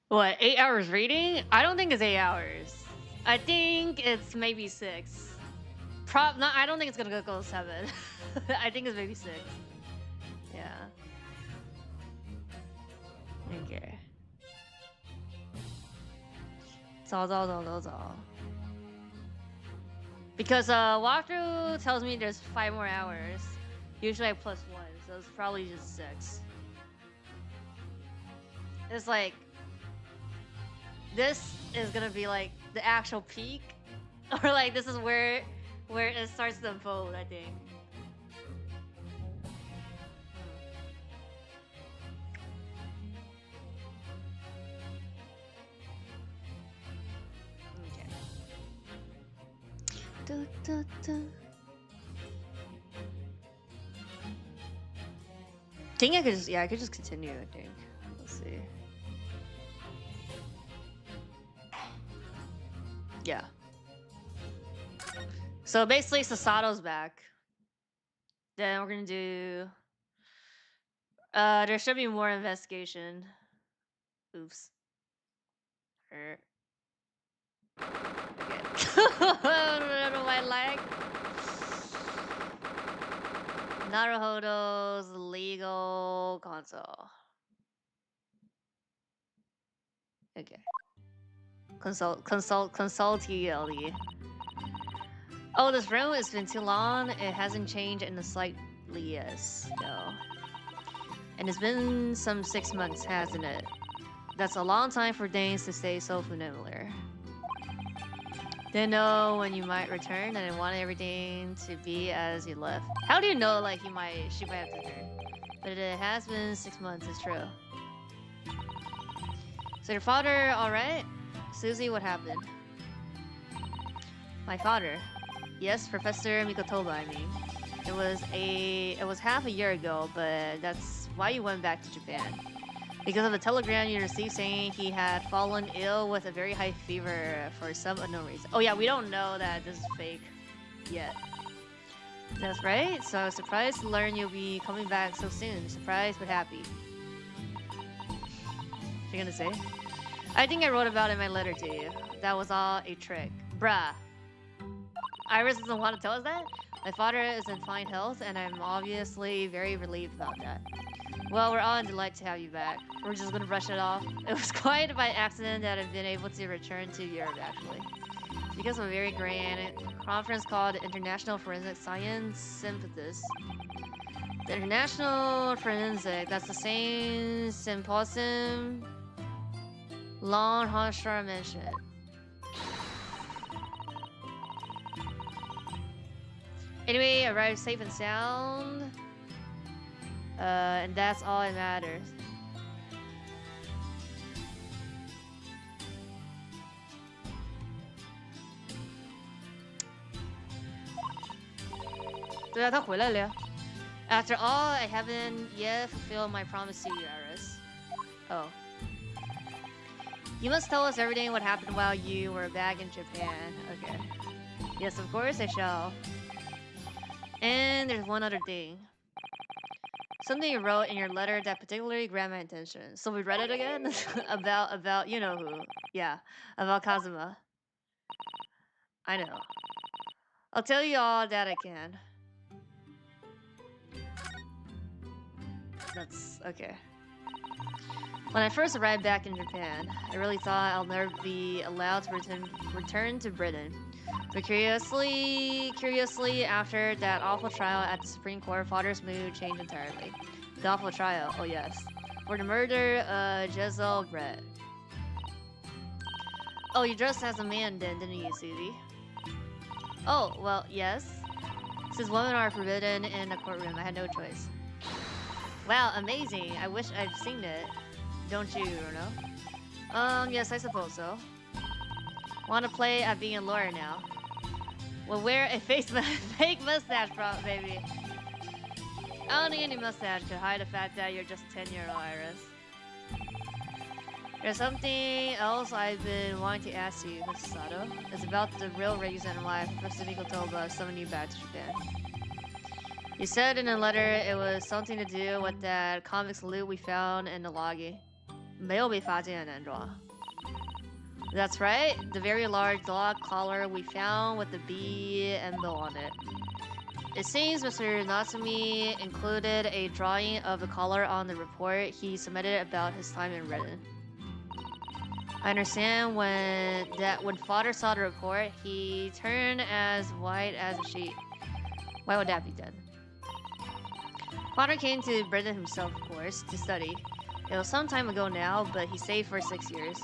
What, 8 hours reading? I don't think it's 8 hours. I think it's maybe 6. No, I don't think it's gonna go 7. I think it's maybe 6. Yeah. Okay. 走走走走走. Because walkthrough tells me there's 5 more hours. Usually I plus 1, so it's probably just 6. It's like this is gonna be like the actual peak, or like this is where it starts to unfold, I think. Okay. Du, du, du. I think I could just, yeah, I could just continue, I think. Let's see. Yeah. So basically Sasato's back. Then we're gonna do there should be more investigation. Oops. Okay. I don't know my leg. Naruhodo's legal console. Okay. Consult TLD. Oh, this room has been too long. It hasn't changed in the slightest, though. And it's been some 6 months, hasn't it? That's a long time for things to stay so familiar. Didn't know when you might return, and I wanted everything to be as you left. How do you know, like, she might have to return? But it has been 6 months, it's true. So your father, alright? Susie, what happened? My father? Yes, Professor Mikotoba, I mean. It was half a year ago, but that's why you went back to Japan. Because of a telegram you received saying he had fallen ill with a very high fever for some unknown reason. Oh yeah, we don't know that this is fake yet. That's right, so I was surprised to learn you'll be coming back so soon. Surprised but happy. What you gonna say? I think I wrote about it in my letter to you. That was all a trick. Bruh. Iris doesn't want to tell us that? My father is in fine health, and I'm obviously very relieved about that. Well, we're all in delight to have you back. We're just gonna brush it off. It was quite by accident that I've been able to return to Europe, actually. Because of a very grand conference called International Forensic Science Symphysis. The International Forensic, that's the same symposium Lon Honshar mentioned. Anyway, arrived safe and sound. And that's all that matters. After all, I haven't yet fulfilled my promise to you, Iris. Oh. You must tell us everything what happened while you were back in Japan. Okay. Yes, of course I shall. And there's one other thing. Something you wrote in your letter that particularly grabbed my attention. So we read it again? about you know who. Yeah, about Kazuma. I know. I'll tell you all that I can. That's okay. When I first arrived back in Japan, I really thought I'll never be allowed to return to Britain. But curiously, after that awful trial at the Supreme Court, father's mood changed entirely. The awful trial, oh yes. For the murder of Jezel Brett. Oh, you dressed as a man then, didn't you, Susie? Oh, well, yes. Since women are forbidden in the courtroom, I had no choice. Wow, amazing. I wish I'd seen it. Don't you, Bruno? Yes, I suppose so. Want to play at being a lawyer now? Well, wear a fake mustache prop, baby. I don't think any mustache could hide the fact that you're just a 10-year-old, Iris. There's something else I've been wanting to ask you, Mrs. Sato. It's about the real reason why Professor Mikotoba summoned you back to Japan. You said in a letter it was something to do with that comics loot we found in the loggy. 没有被发现安装. That's right, the very large dog collar we found with the B and bill on it. It seems Mr. Natsumi included a drawing of the collar on the report he submitted about his time in Reddit. I understand when father saw the report, he turned as white as a sheet. Why would that be done? Father came to Britain himself, of course, to study. It was some time ago now, but he stayed for 6 years.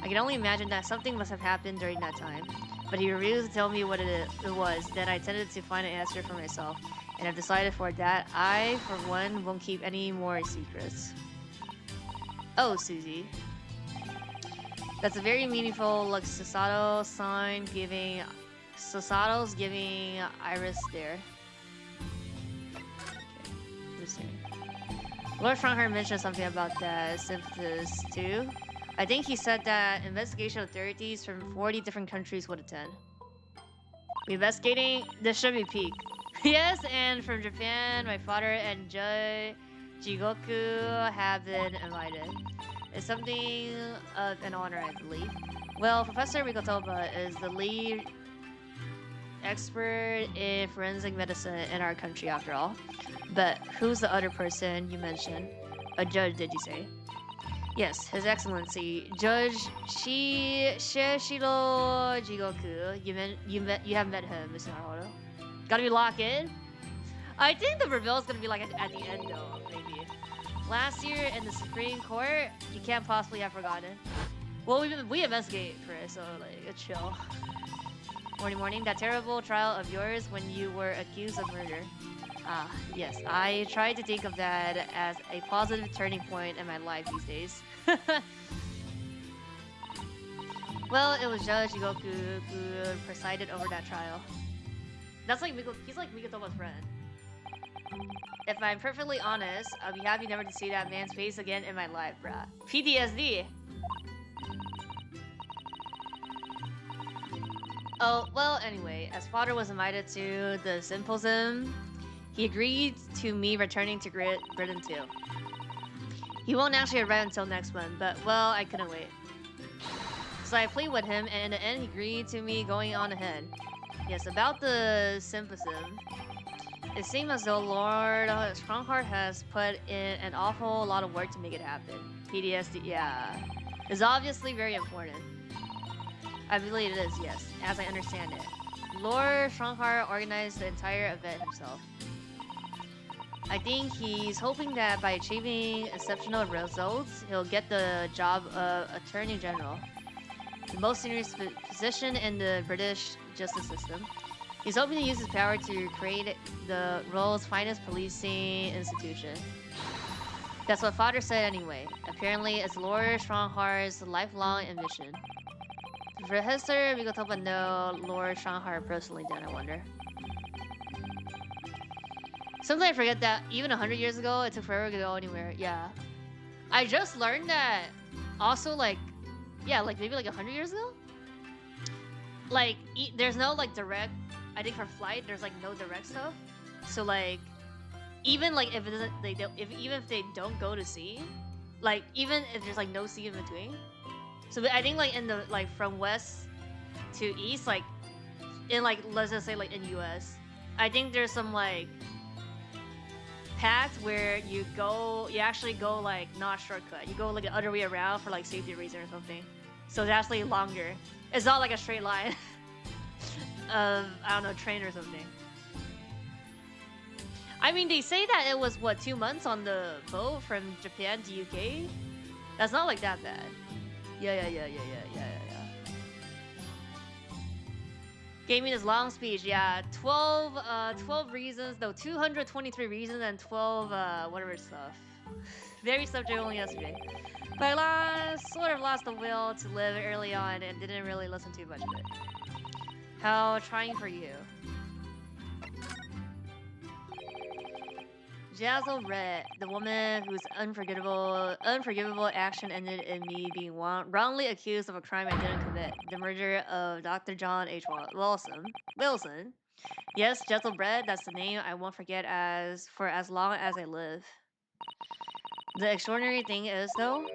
I can only imagine that something must have happened during that time, but he refused to tell me what it was. Then I tended to find an answer for myself, and I've decided for that I, for one, won't keep any more secrets. Oh, Susie. That's a very meaningful, like, Sasato's giving Iris there. Okay, Lord Frankhart mentioned something about that synthesis too. I think he said that investigation authorities from 40 different countries would attend. Investigating? This should be peak. Yes, and from Japan, my father and Judge Jigoku have been invited. It's something of an honor, I believe. Well, Professor Rikotoba is the lead expert in forensic medicine in our country, after all. But who's the other person you mentioned? A judge, did you say? Yes, His Excellency, Judge Shishiro Jigoku. You have met him, Mr. Naruto. Gotta be locked in? I think the reveal is gonna be like at the end, though, maybe. Last year in the Supreme Court, you can't possibly have forgotten. Well, we investigate for it, so like it's chill. Morning, that terrible trial of yours when you were accused of murder. Ah, yes, I try to think of that as a positive turning point in my life these days. Well, it was Judge Jigoku who presided over that trial. That's like he's like Mikotoba's friend. If I'm perfectly honest, I'll be happy never to see that man's face again in my life, bruh. PTSD! Oh, well, anyway, as father was invited to the symposium, he agreed to me returning to Britain too. He won't actually arrive until next month, but, well, I couldn't wait. So I pleaded with him, and in the end, he agreed to me going on ahead. Yes, about the symposium. It seems as though Lord Frankhart has put in an awful lot of work to make it happen. PTSD, yeah. It's obviously very important. I believe it is, yes, as I understand it. Lord Frankhart organized the entire event himself. I think he's hoping that by achieving exceptional results, he'll get the job of Attorney General, the most senior position in the British justice system. He's hoping to use his power to create the world's finest policing institution. That's what father said anyway. Apparently, it's Lord Strongheart's lifelong ambition. Professor Mikotoba know Lord Strongheart personally, then I wonder. Sometimes I forget that even 100 years ago, it took forever to go anywhere. Yeah. I just learned that also, like, yeah, like maybe like 100 years ago? Like, there's no like direct, I think for flight, there's like no direct stuff. So like, even like if it doesn't, even if they don't go to sea, like even if there's like no sea in between. So I think like in the, like from west to east, like in like, let's just say like in US, I think there's some like paths where you actually go like not shortcut. You go like the other way around for like safety reason or something. So it's actually longer. It's not like a straight line of, I don't know, train or something. I mean, they say that it was, what, 2 months on the boat from Japan to UK? That's not like that bad. Yeah. Gave me this long speech, yeah. 12 reasons, though, 223 reasons and 12, whatever stuff. Very subject only yesterday. But I sort of lost the will to live early on and didn't really listen too much of it. How trying for you. Jazzle Red, the woman whose unforgivable action ended in me being wrongly accused of a crime I didn't commit. The murder of Dr. John H. Wilson. Yes, Jazzle Red, that's the name I won't forget for as long as I live. The extraordinary thing is, though,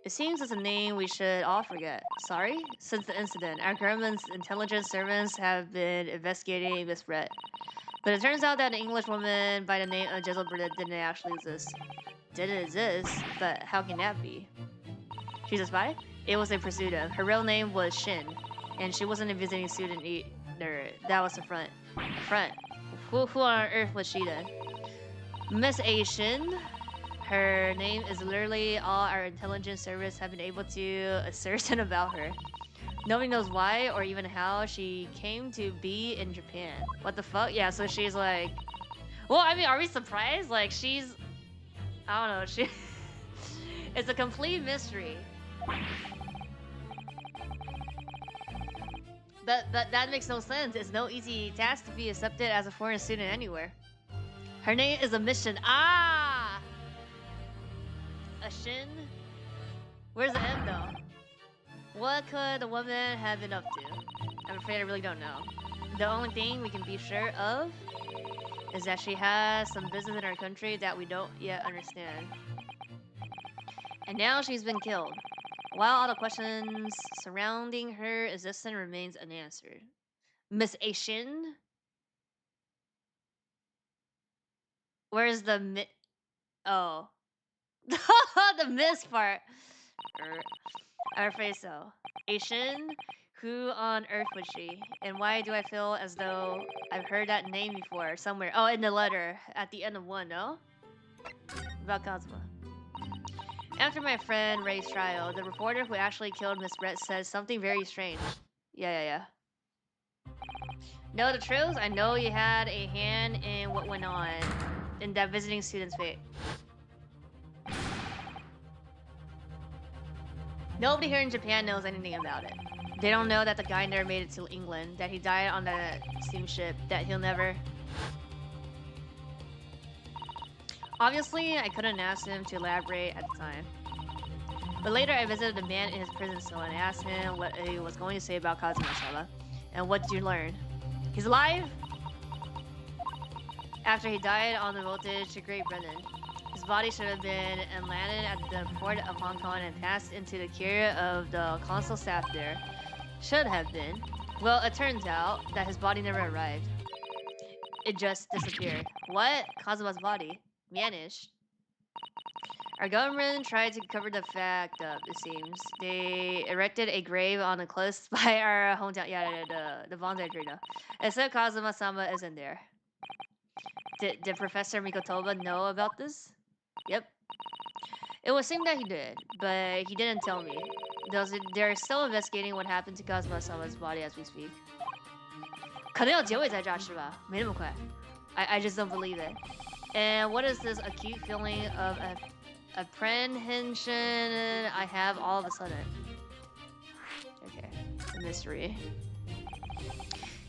It seems it's a name we should all forget. Sorry? Since the incident, our government's intelligence servants have been investigating Miss Brett. But it turns out that an English woman by the name of Jezebel didn't actually exist. Didn't exist? But how can that be? She's a spy? It was a pursuit of. Her real name was Shin. And she wasn't a visiting student either. That was the front. Front? Who on earth was she then? Miss A. Shin? Her name is literally all our intelligence service have been able to ascertain about her. Nobody knows why or even how she came to be in Japan. What the fuck? Yeah, so she's like... Well, I mean, are we surprised? Like, she's... I don't know, she... It's a complete mystery. But that makes no sense. It's no easy task to be accepted as a foreign student anywhere. Her name is a mission. Ah! A Shin? Where's the M though? What could the woman have been up to? I'm afraid I really don't know. The only thing we can be sure of is that she has some business in our country that we don't yet understand. And now she's been killed. While all the questions surrounding her existence remains unanswered. Miss Ashin? Where's the Oh. The miss part. I'm afraid so. Ashin? Who on earth was she? And why do I feel as though I've heard that name before somewhere? Oh, in the letter at the end of 1, no? About Kazuma. After my friend Ray's trial, the reporter who actually killed Miss Brett said something very strange. Yeah. Know the truth? I know you had a hand in what went on in that visiting student's fate. Nobody here in Japan knows anything about it. They don't know that the guy never made it to England, that he died on the steamship, that he'll never... Obviously, I couldn't ask him to elaborate at the time. But later, I visited the man in his prison cell and asked him what he was going to say about Kazuma-sama. And what did you learn? He's alive? After he died on the voltage to Great Britain, his body should have been landed at the port of Hong Kong and passed into the care of the consul staff there. Should have been. Well, it turns out that his body never arrived. It just disappeared. What? Kazuma's body? Vanished. Our government tried to cover the fact up, it seems. They erected a grave on the cliffs by our hometown. Yeah, the bonsai tree though. Except Kazuma-sama isn't there. Did Professor Mikotoba know about this? Yep. It would seem that he did, but he didn't tell me. They're still investigating what happened to Kazuma-sama's body as we speak. 可能有结尾在这是吧？没那么快。I just don't believe it. And what is this acute feeling of apprehension I have all of a sudden? Okay, a mystery.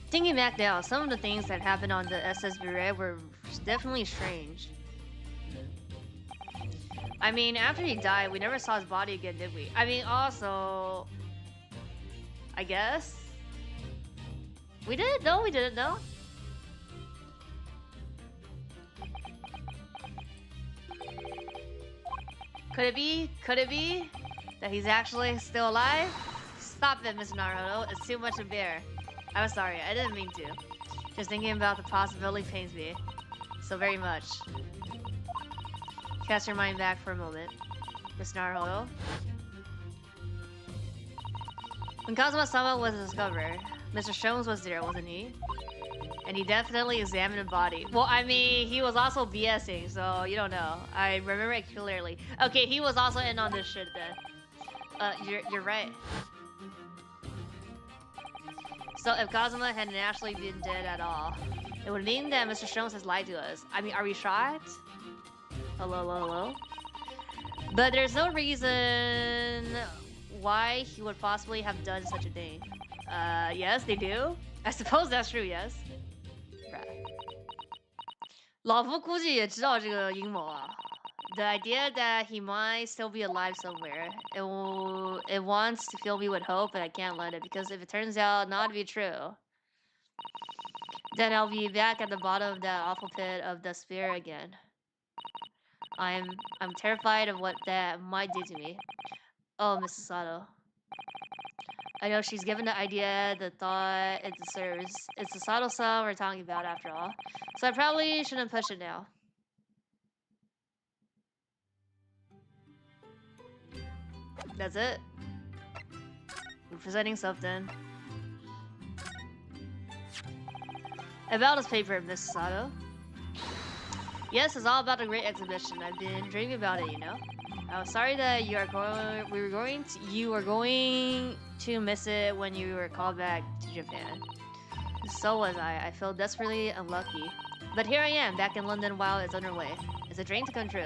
Thinking back now, some of the things that happened on the SS Bure were definitely strange. I mean, after he died, we never saw his body again, did we? I mean, also... I guess? We did? No, we didn't, no? Could it be? Could it be? That he's actually still alive? Stop it, Mr. Naruto. It's too much to bear. I'm sorry, I didn't mean to. Just thinking about the possibility pains me so very much. Cast your mind back for a moment, Mr. Naruto. When Kazuma-sama was discovered, Mr. Sholmes was there, wasn't he? And he definitely examined the body. Well, I mean, he was also BSing, so you don't know. I remember it clearly. Okay, he was also in on this shit then. You're right. So if Kazuma hadn't actually been dead at all, it would mean that Mr. Sholmes has lied to us. I mean, are we shocked? Hello? But there's no reason why he would possibly have done such a thing. Yes, they do. I suppose that's true, yes. 老夫估计也知道这个阴谋啊。The idea that he might still be alive somewhere, it wants to fill me with hope, but I can't let it, because if it turns out not to be true, then I'll be back at the bottom of that awful pit of despair again. I'm terrified of what that might do to me. Oh, Mrs. Sato. I know she's given the idea the thought it deserves. It's the Sato-san we're talking about after all. So I probably shouldn't push it now. That's it. We're presenting something. About this paper, Mrs. Sato. Yes, it's all about the great exhibition. I've been dreaming about it, you know. I was sorry that you were going to miss it when you were called back to Japan. So was I. I felt desperately unlucky. But here I am, back in London while it's underway. It's a dream to come true.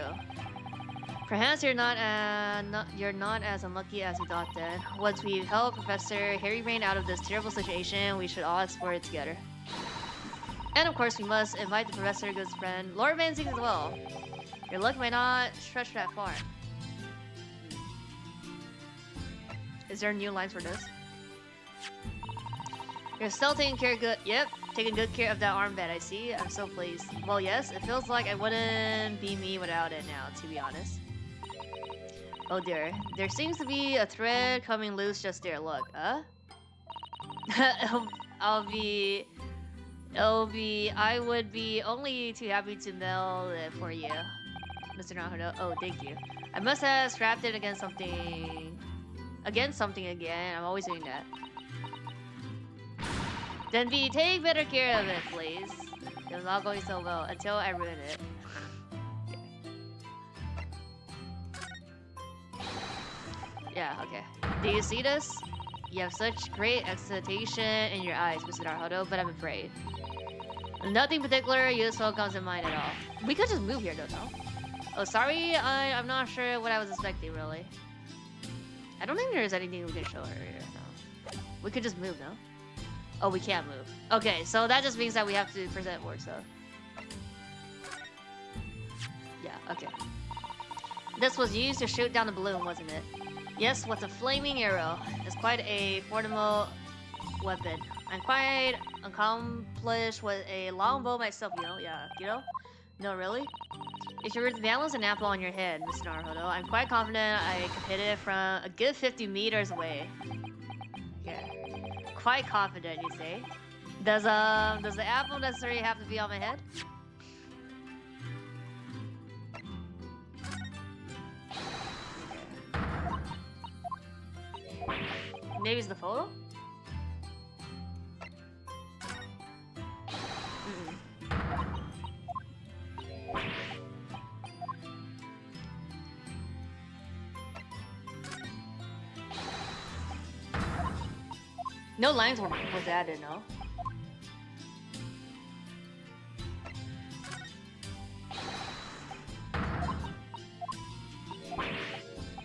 Perhaps you're not as unlucky as you thought then. Once we help Professor Harry Rain out of this terrible situation, we should all explore it together. And of course, we must invite the Professor, good friend, Lord Van Zing as well. Your luck might not stretch that far. Is there new lines for this? You're still taking good care of that armband, I see. I'm so pleased. Well, yes, it feels like I wouldn't be me without it now, to be honest. Oh dear, there seems to be a thread coming loose just there, look. I would be only too happy to mail it for you, Mr. Naruto. Oh, thank you. I must have strapped it against something again. I'm always doing that. Then take better care of it, please. It was all going so well until I ruined it. Yeah, okay. Do you see this? You have such great excitation in your eyes, Mr. Naruto, but I'm afraid nothing particular useful comes to mind at all. We could just move here, though, no? Oh, sorry, I'm not sure what I was expecting, really. I don't think there's anything we can show her here, no. We could just move, no? Oh, we can't move. Okay, so that just means that we have to present more stuff. Yeah, okay. This was used to shoot down the balloon, wasn't it? Yes, what's a flaming arrow? It's quite a formidable weapon. I'm quite accomplished with a longbow myself, you know? Yeah, you know? No, really? If you were to balance an apple on your head, Mr. Naruto, I'm quite confident I could hit it from a good 50 meters away. Yeah. Quite confident, you say? Does the apple necessarily have to be on my head? Maybe it's the photo? No lines was added, no?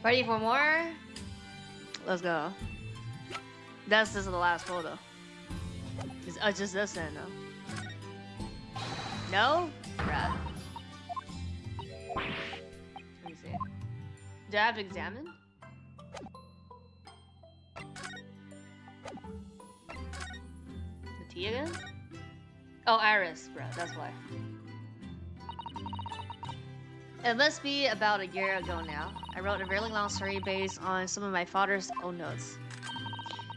Ready for more? Let's go. This is the last photo. It's just this then, no? No? Bruh. Let me see. Do I have to examine? The T again? Oh, Iris, bro. That's why. It must be about a year ago now. I wrote a really long story based on some of my father's own notes.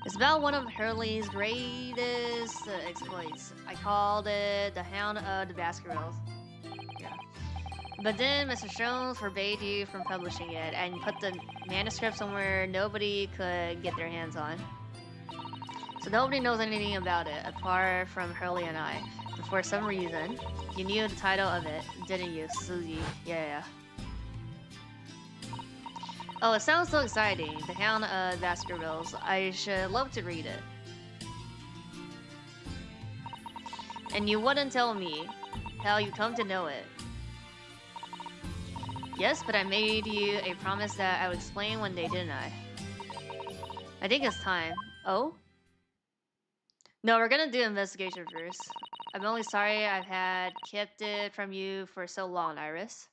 It's about one of Hurley's greatest exploits. I called it The Hound of the Baskervilles. Yeah. But then Mr. Jones forbade you from publishing it and put the manuscript somewhere nobody could get their hands on. So nobody knows anything about it apart from Hurley and I. But for some reason, you knew the title of it, didn't you, Suzy? Yeah. Oh, it sounds so exciting. The Hound of Baskervilles. I should love to read it. And you wouldn't tell me how you come to know it. Yes, but I made you a promise that I would explain one day, didn't I? I think it's time. Oh? No, we're gonna do investigation first. I'm only sorry I've had kept it from you for so long, Iris.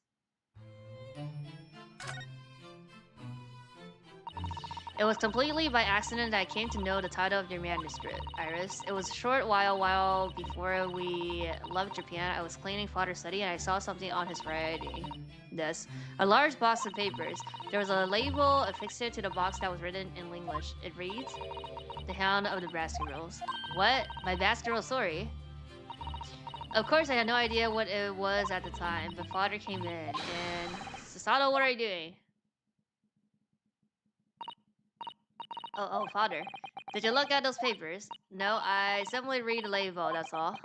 It was completely by accident that I came to know the title of your manuscript, Iris. It was a short while before we left Japan. I was cleaning father's study and I saw something on his writing desk. A large box of papers. There was a label affixed to the box that was written in English. It reads, "The Hound of the Basket Rolls." What? My Basket Roll story? Of course, I had no idea what it was at the time, but father came in and... Susato, what are you doing? Oh, father. Did you look at those papers? No, I simply read the label, that's all.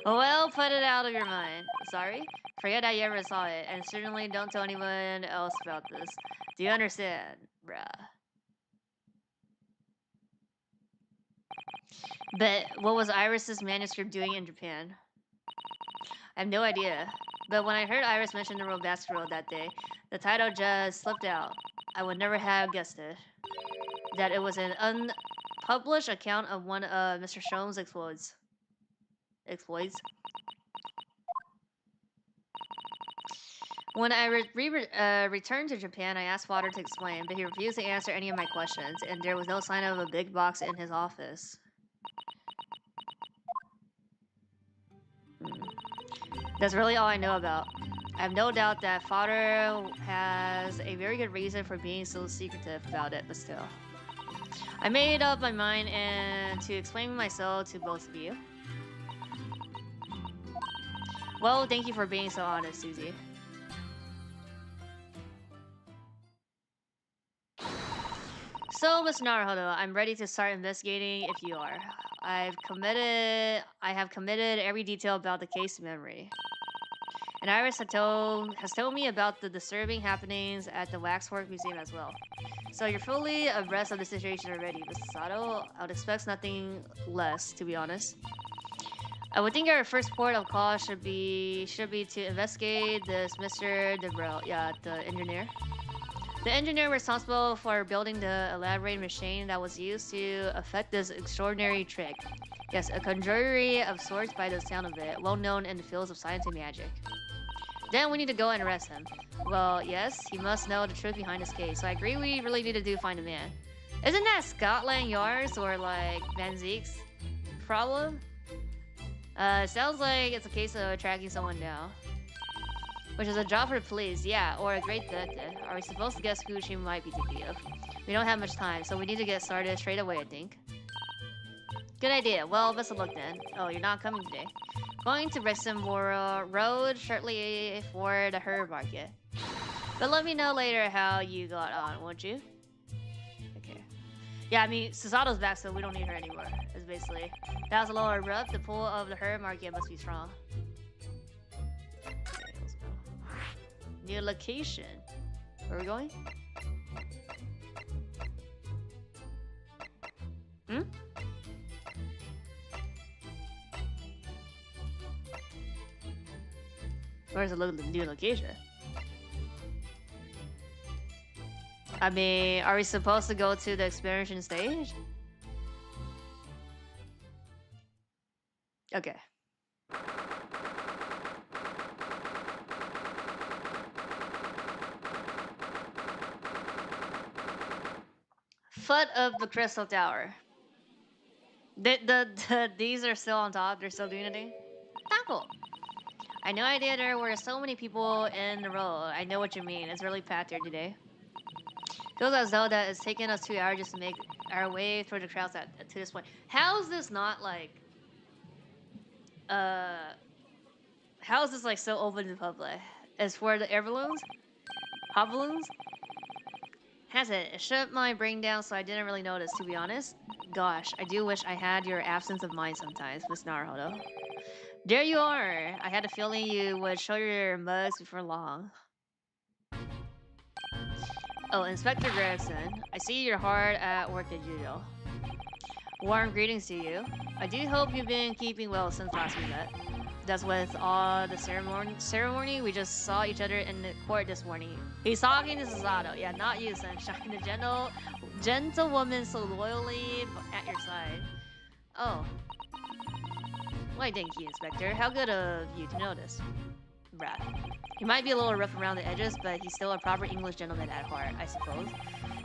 Well, put it out of your mind. Sorry? Forget I ever saw it, and certainly don't tell anyone else about this. Do you understand, bruh? But what was Iris's manuscript doing in Japan? I have no idea. But when I heard Iris mention the Basket Roll that day, the title just slipped out. I would never have guessed it. That it was an unpublished account of one of Mr. Sholmes' exploits. When I returned to Japan, I asked father to explain, but he refused to answer any of my questions, and there was no sign of a big box in his office. That's really all I know about. I have no doubt that father has a very good reason for being so secretive about it, but still. I made up my mind and to explain myself to both of you. Well, thank you for being so honest, Susie. So, Miss Naruhodo, I'm ready to start investigating if you are. I have committed every detail about the case to memory. And Iris has told me about the disturbing happenings at the Waxwork Museum as well. So you're fully abreast of the situation already, Mrs. Sato. I would expect nothing less, to be honest. I would think our first port of call should be to investigate this Mr. DeBrell, the engineer. The engineer responsible for building the elaborate machine that was used to effect this extraordinary trick. Yes, a conjurer of sorts by the sound of it, well known in the fields of science and magic. Then we need to go and arrest him. Well, yes, he must know the truth behind this case, so I agree we really need to find a man. Isn't that Scotland Yard's or like Van Zeek's problem? Sounds like it's a case of tracking someone down. Which is a job for the police, yeah, or a great detective. Are we supposed to guess who she might be thinking of? We don't have much time, so we need to get started straight away, I think. Good idea. Well, best of luck then. Oh, you're not coming today. Going to Brixtonboro Road shortly for the herb market. But let me know later how you got on, won't you? Okay. Yeah, I mean, Susato's back, so we don't need her anymore. It's basically... That was a little abrupt. The pull of the herb market must be strong. Okay, let's go. New location. Where are we going? Hmm? Where's the new location? I mean, are we supposed to go to the expansion stage? Okay. Foot of the Crystal Tower. These are still on top. They're still doing anything. Taco. I had no idea there were so many people in the road. I know what you mean. It's really packed here today. Feels as though that it's taken us 2 hours just to make our way through the crowds to this point. How is this not like... How is this like so open to the public? As for the air balloons? Hot balloons? Has it? It shut my brain down so I didn't really notice, to be honest. Gosh, I do wish I had your absence of mind sometimes, Miss Naruhodo. There you are! I had a feeling you would show your mugs before long. Oh, Inspector Gregson. I see you're hard at work as usual. Warm greetings to you. I do hope you've been keeping well since last we met. That's with all the ceremony. We just saw each other in the court this morning. He's talking to Susato. Yeah, not you, Sunshine. The gentlewoman so loyally at your side. Oh. Why, thank you, Inspector. How good of you to notice. Bruh. He might be a little rough around the edges, but he's still a proper English gentleman at heart, I suppose.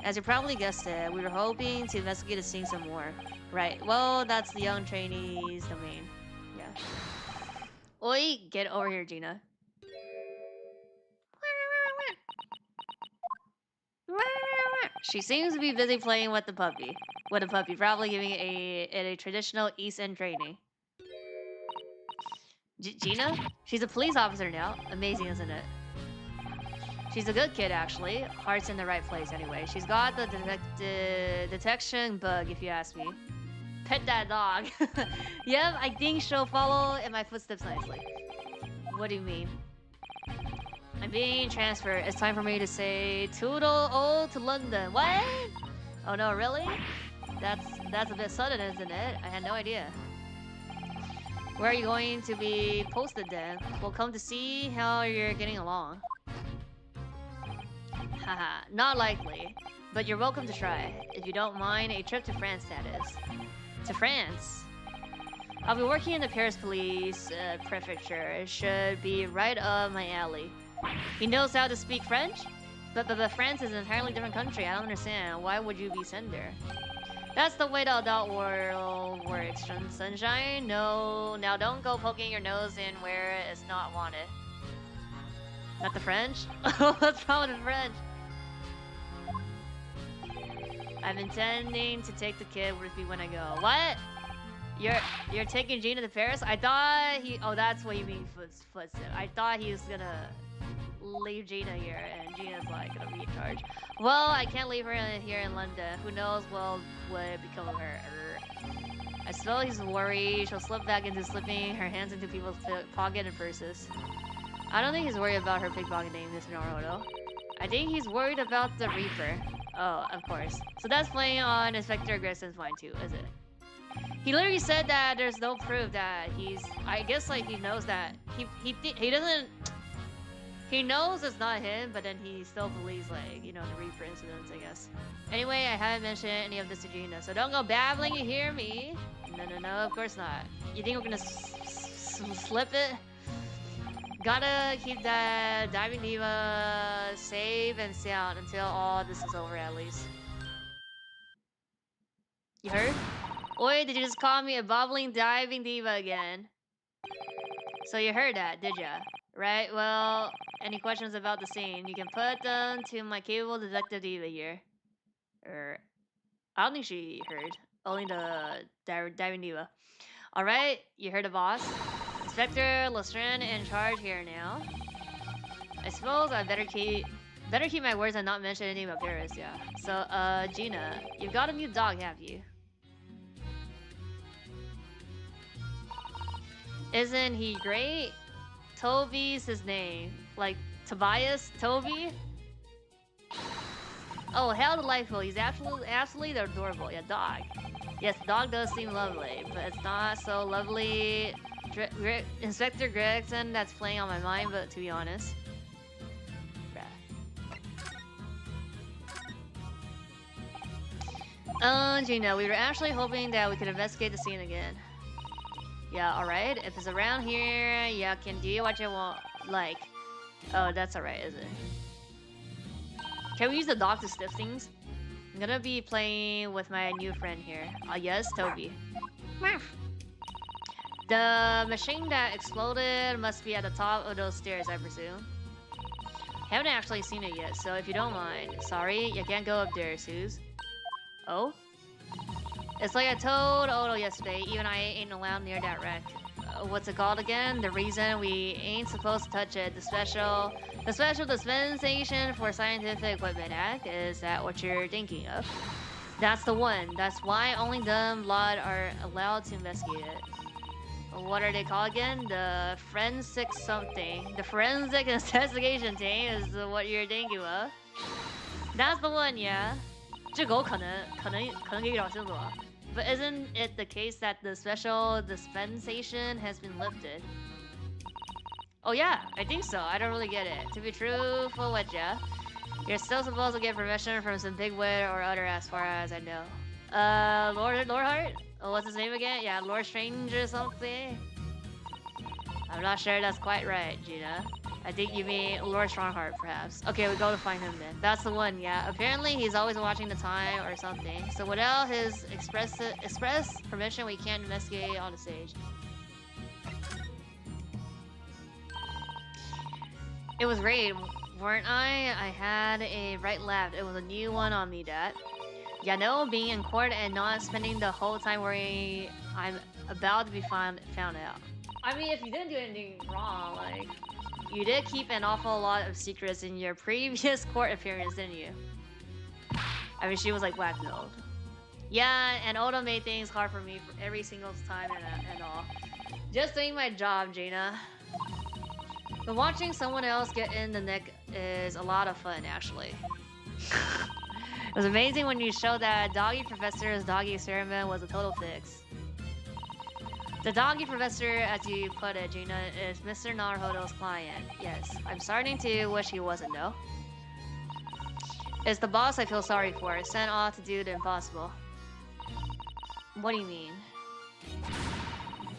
As you probably guessed it, we were hoping to investigate the scene some more. Right, well, that's the young trainee's domain. Yeah. Oi, get over here, Gina. She seems to be busy playing with the puppy. With a puppy, probably giving it a traditional East End training. Gina? She's a police officer now. Amazing, isn't it? She's a good kid, actually. Heart's in the right place, anyway. She's got the detection bug, if you ask me. Pet that dog. Yep, I think she'll follow in my footsteps nicely. What do you mean? I'm being transferred. It's time for me to say toodle-o to London. What? Oh no, really? That's a bit sudden, isn't it? I had no idea. Where are you going to be posted then? We'll come to see how you're getting along. Haha, not likely. But you're welcome to try. If you don't mind, a trip to France, that is. To France? I'll be working in the Paris police prefecture. It should be right up my alley. He knows how to speak French? But France is an entirely different country. I don't understand. Why would you be sent there? That's the way the adult world works, sunshine. No, now don't go poking your nose in where it's not wanted. Not the French? What's wrong with the French? I'm intending to take the kid with me when I go. What? You're taking Gina to Paris? I thought he... Oh, that's what you mean footstep. I thought he was gonna leave Gina here, and Gina's like gonna be in charge. Well, I can't leave her here in London. Who knows what would become of her. I suppose he's worried she'll slip back into slipping her hands into people's pocket and purses. I don't think he's worried about her pickpocketing, Mr. Naruto. I think he's worried about the Reaper. Oh, of course. So that's playing on Inspector Gregson's mind too, is it? He literally said that there's no proof that he's... I guess like he knows that... He doesn't... He knows it's not him, but then he still believes, like, you know, the Reaper incidents, I guess. Anyway, I haven't mentioned any of this to Gina, so don't go babbling, you hear me? No, of course not. You think we're gonna slip it? Gotta keep that diving diva safe and sound until all this is over, at least. You heard? Oi, did you just call me a bubbling diving diva again? So you heard that, did ya? Right, well, any questions about the scene, you can put them to my capable detective diva here. I don't think she heard. Only the diving diva. Alright, you heard the boss. Inspector Lestrin in charge here now. I suppose I better keep my words and not mention anything about Paris, yeah. So, Gina, you've got a new dog, have you? Isn't he great? Toby's his name. Like, Tobias? Toby? Oh, how delightful. He's absolutely adorable. Yeah, dog. Yes, dog does seem lovely, but it's not so lovely. Inspector Gregson, that's playing on my mind, but to be honest. Gina, we were actually hoping that we could investigate the scene again. Yeah, alright. If it's around here, you can do what you want. Like. Oh, that's alright, is it? Can we use the dog to stiff things? I'm gonna be playing with my new friend here. Yes, Toby. The machine that exploded must be at the top of those stairs, I presume. Haven't actually seen it yet, so if you don't mind. Sorry, you can't go up there, Suze. Oh? It's like I told Odo yesterday, even I ain't allowed near that wreck. What's it called again? The reason we ain't supposed to touch it. The special dispensation for scientific equipment act. Is that what you're thinking of? That's the one. That's why only them blood are allowed to investigate it. What are they called again? The forensic something. The forensic investigation team is what you're thinking of. That's the one, yeah. 这个可能给搞清楚了。But isn't it the case that the special dispensation has been lifted? Oh yeah, I think so. I don't really get it. To be truthful with ya, you're still supposed to get permission from some bigwig or other as far as I know. Lord Hart? Oh, what's his name again? Yeah, Lord Strange or something? I'm not sure that's quite right, Gina. I think you mean Lord Strongheart, perhaps. Okay, we go to find him then. That's the one, yeah. Apparently, he's always watching the time or something. So without his express permission, we can't investigate on the stage. It was great, weren't I? I had a right left. It was a new one on me, Dad. Yeah, no, being in court and not spending the whole time worrying I'm about to be found out. I mean, if you didn't do anything wrong, like, you did keep an awful lot of secrets in your previous court appearance, didn't you? I mean, she was like whack-milled. Yeah, and Oda made things hard for me for every single time and all. Just doing my job, Gina. But watching someone else get in the neck is a lot of fun, actually. It was amazing when you showed that Doggy Professor's doggy experiment was a total fix. The Doggy Professor, as you put it, Gina, is Mr. Naruhodo's client. Yes, I'm starting to wish he wasn't, though. It's the boss I feel sorry for, sent off to do the impossible. What do you mean?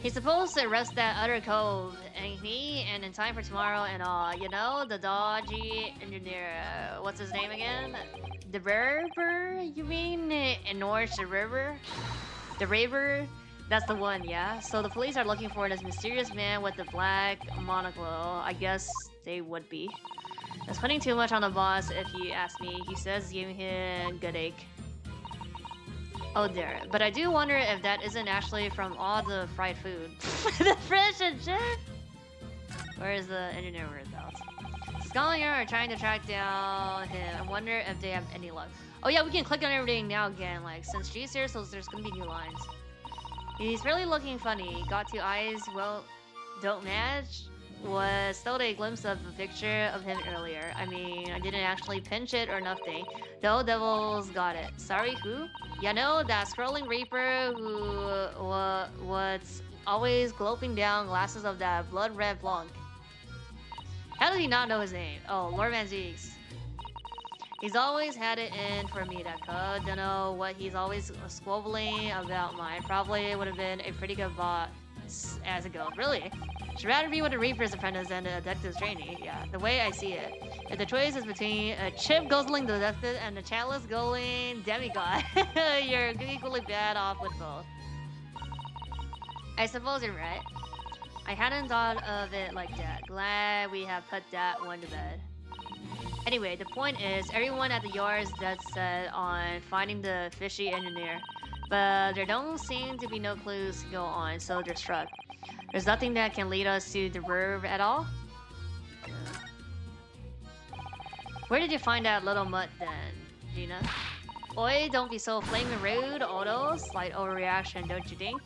He's supposed to arrest that other cove, and in time for tomorrow and all. You know, the dodgy engineer, what's his name again? The River, you mean? In North the River? The Raver? That's the one, yeah? So the police are looking for this mysterious man with the black monocle. I guess they would be. It's putting too much on the boss, if you ask me. He says giving him good ache. Oh there, but I do wonder if that isn't actually from all the fried food. The fish and chip? Where is the engineer whereabouts? Scotland Yard are trying to track down him. I wonder if they have any luck. Oh yeah, we can click on everything now again, like, since G's here, so there's gonna be new lines. He's really looking funny. Got two eyes, well, don't match. Was still a glimpse of a picture of him earlier. I mean, I didn't actually pinch it or nothing. The old devil's got it. Sorry, who? You know, that scrolling reaper who was always gulping down glasses of that blood red blanc. How did he not know his name? Oh, Lord Van Zeeks. He's always had it in for me, that code. Don't know what he's always squabbling about mine. Probably would have been a pretty good boss as a goat. Really? Should rather be with a Reaper's apprentice than a detective's trainee. Yeah, the way I see it. If the choice is between a chip guzzling detective and a chalice guzzling demigod, you're equally bad off with both. I suppose you're right. I hadn't thought of it like that. Glad we have put that one to bed. Anyway, the point is, everyone at the yard's dead set on finding the fishy engineer. But there don't seem to be no clues to go on, so they're struck. There's nothing that can lead us to the river at all? Where did you find that little mutt then, Gina? Oi, don't be so flaming rude, Odo. Slight overreaction, don't you think?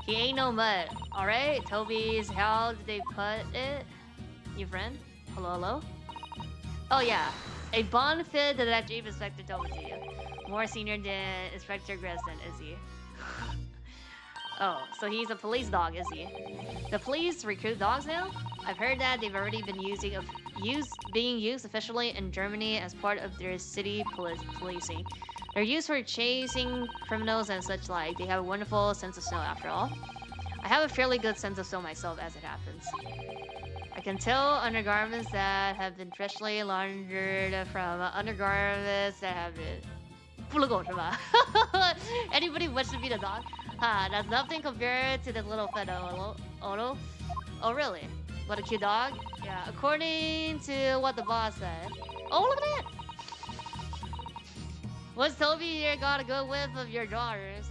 He ain't no mutt, alright? Toby's, how did they put it? You friend? Hello, hello? Oh yeah, a Bond-fit detective Inspector Toby to you. More senior than Inspector Gresson, is he? Oh, so he's a police dog, is he? The police recruit dogs now? I've heard that they've already been being used officially in Germany as part of their city policing. They're used for chasing criminals and such like. They have a wonderful sense of smell after all. I have a fairly good sense of smell myself as it happens. I can tell undergarments that have been freshly laundered from undergarments that have been... Anybody wish to be the dog? That's nothing compared to this little fellow, Odo. Oh, really? What a cute dog? Yeah, according to what the boss said. Oh, look at that! What's Toby here got a good whiff of your daughters?